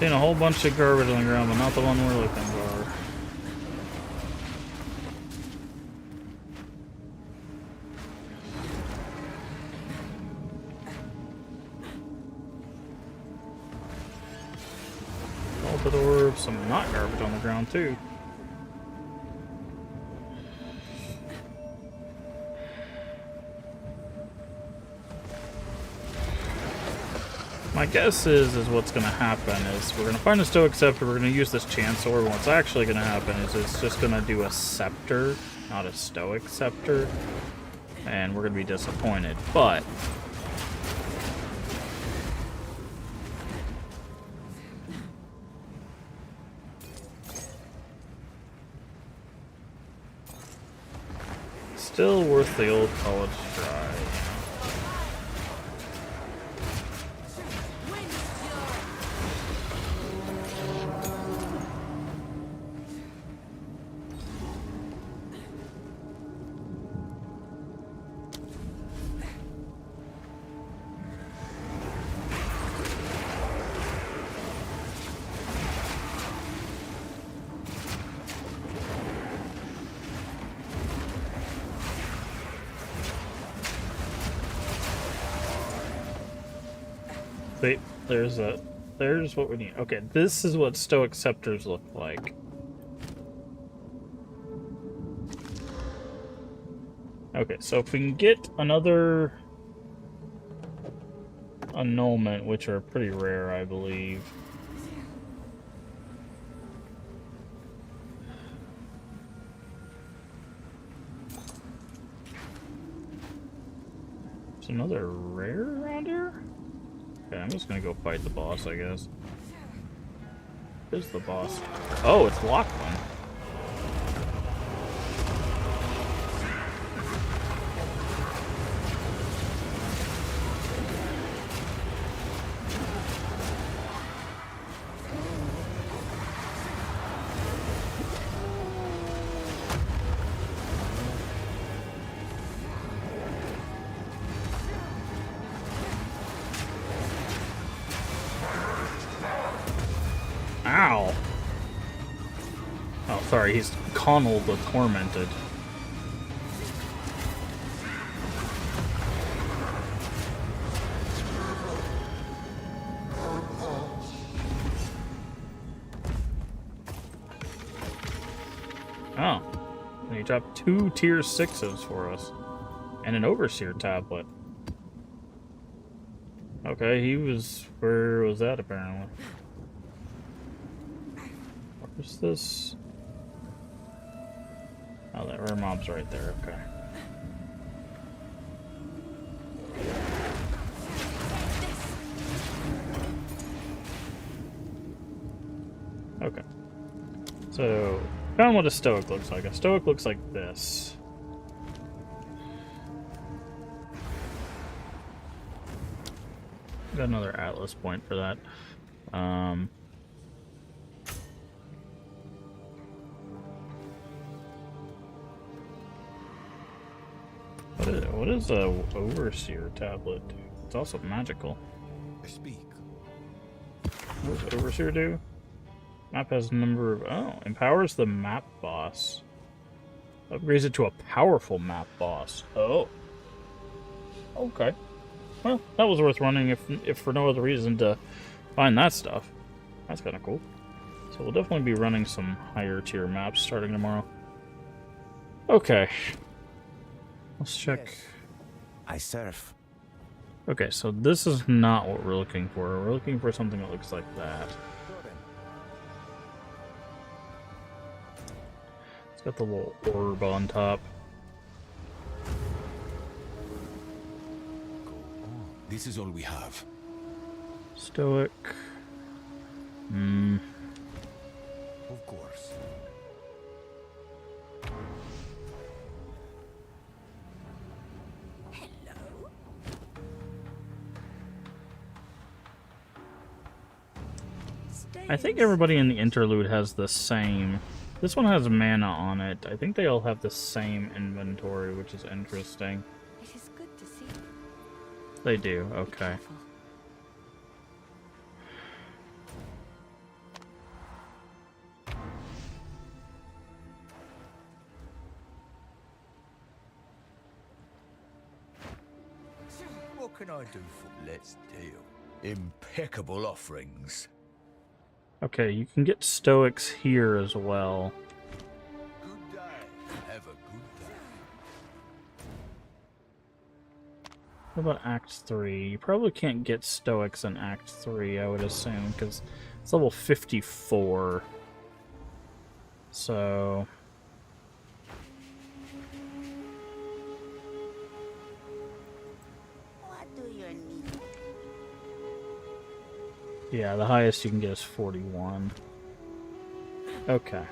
Seen a whole bunch of garbage on the ground, but not the one we're looking for. Salted orbs, some not garbage on the ground too. My guess is what's going to happen is we're going to find a stoic scepter, we're going to use this chance orb, and what's actually going to happen is it's just going to do a scepter, not a stoic scepter, and we're going to be disappointed, but still worth the old college try. Wait, there's what we need. Okay, this is what stoic scepters look like. Okay, so if we can get another annulment, which are pretty rare, I believe. There's another rare around here? Okay, I'm just gonna go fight the boss, I guess. Who's the boss? Oh, it's Lachlan. Ow! Oh, sorry, he's Connell the Tormented. Oh. And he dropped 2 tier 6s for us. And an Overseer tablet. Okay, he was... Where was that, apparently? Where's this? Oh, that rare mob's right there, okay. Okay. So, found what a Stoic looks like. A Stoic looks like this. Got another Atlas point for that. What is a Overseer tablet do? It's also magical. I speak. What does Overseer do? Map has a number of... Oh, empowers the map boss. Upgrades it to a powerful map boss. Oh. Okay. Well, that was worth running if for no other reason to find that stuff. That's kind of cool. So we'll definitely be running some higher tier maps starting tomorrow. Okay. Let's check. Yes. I surf. Okay, so this is not what we're looking for. We're looking for something that looks like that. It's got the little orb on top. This is all we have. Stoic. Of course. I think everybody in the interlude has the same. This one has mana on it. I think they all have the same inventory, which is interesting. It is good to see. They do, okay. What can I do for... Let's deal. Impeccable offerings. Okay, you can get Stoics here as well. Good day. Have a good day. What about Act 3? You probably can't get Stoics in Act 3, I would assume, because it's level 54. So... What do you need? Yeah, the highest you can get is 41. Okay.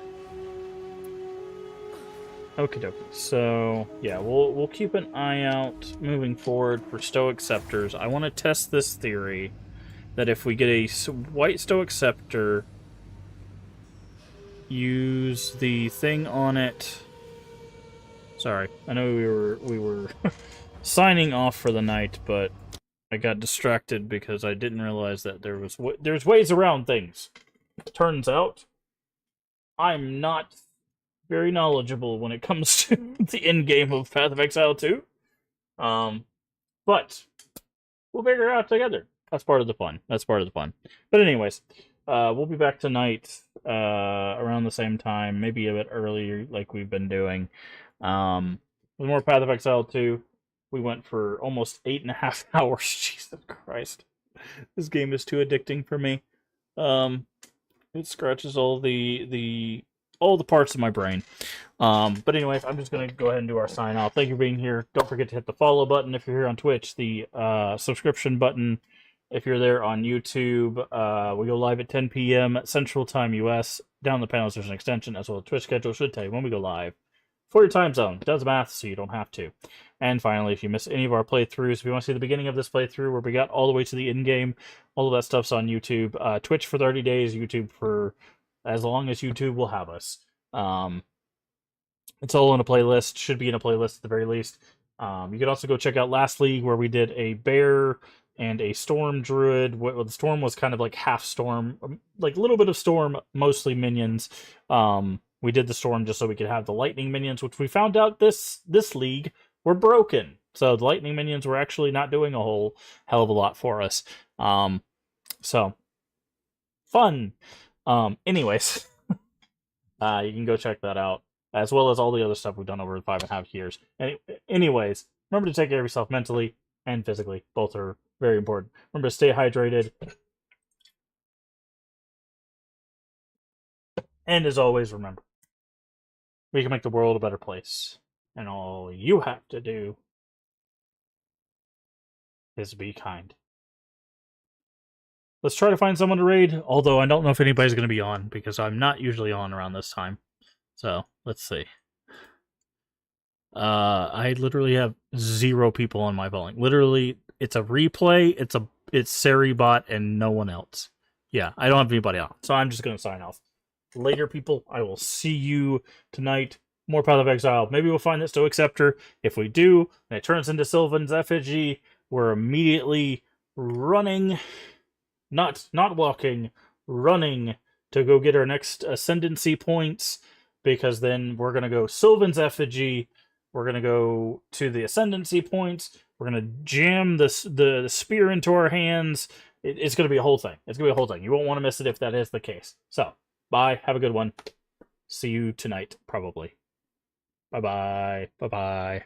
Okie dokie. So, yeah, we'll keep an eye out moving forward for Stoic Scepters. I want to test this theory that if we get a white Stoic Scepter, use the thing on it. Sorry, I know we were signing off for the night, but I got distracted because I didn't realize that there's ways around things. Turns out, I'm not very knowledgeable when it comes to the end game of Path of Exile 2. But we'll figure it out together. That's part of the fun. But anyways, we'll be back tonight around the same time, maybe a bit earlier, like we've been doing. With more Path of Exile 2. We went for almost 8.5 hours. Jesus Christ. This game is too addicting for me. It scratches all the parts of my brain. But anyways, I'm just going to go ahead and do our sign off. Thank you for being here. Don't forget to hit the follow button if you're here on Twitch, the subscription button If you're there on YouTube, we go live at 10 p.m. Central Time US. Down the panels, there's an extension, as well as Twitch schedule should tell you when we go live. For your time zone. It does math, so you don't have to. And finally, if you miss any of our playthroughs, if you want to see the beginning of this playthrough where we got all the way to the end game, all of that stuff's on YouTube. Twitch for 30 days, YouTube for as long as YouTube will have us. It's all in a playlist. Should be in a playlist at the very least. You can also go check out Last League, where we did a bear and a storm druid. Well, the storm was kind of like half storm, like a little bit of storm, mostly minions. We did the storm just so we could have the lightning minions, which we found out this league were broken. So the lightning minions were actually not doing a whole hell of a lot for us. So fun. Anyways, you can go check that out, as well as all the other stuff we've done over 5.5 years. Anyways, remember to take care of yourself mentally and physically. Both are very important. Remember to stay hydrated. And as always, remember, we can make the world a better place. And all you have to do is be kind. Let's try to find someone to raid, although I don't know if anybody's going to be on, because I'm not usually on around this time. So, let's see. I literally have 0 people on my volume. Literally, it's a replay, it's Seribot, and no one else. Yeah, I don't have anybody on, so I'm just going to sign off. Later, people, I will see you tonight. More Path of Exile. Maybe we'll find that Stoic Scepter. If we do, and it turns into Sylvan's effigy, we're immediately running, not walking, running to go get our next Ascendancy points, because then we're going to go Sylvan's effigy, we're going to go to the Ascendancy points, we're going to jam the spear into our hands. It's going to be a whole thing. It's going to be a whole thing. You won't want to miss it if that is the case. So, bye. Have a good one. See you tonight, probably. Bye-bye. Bye-bye.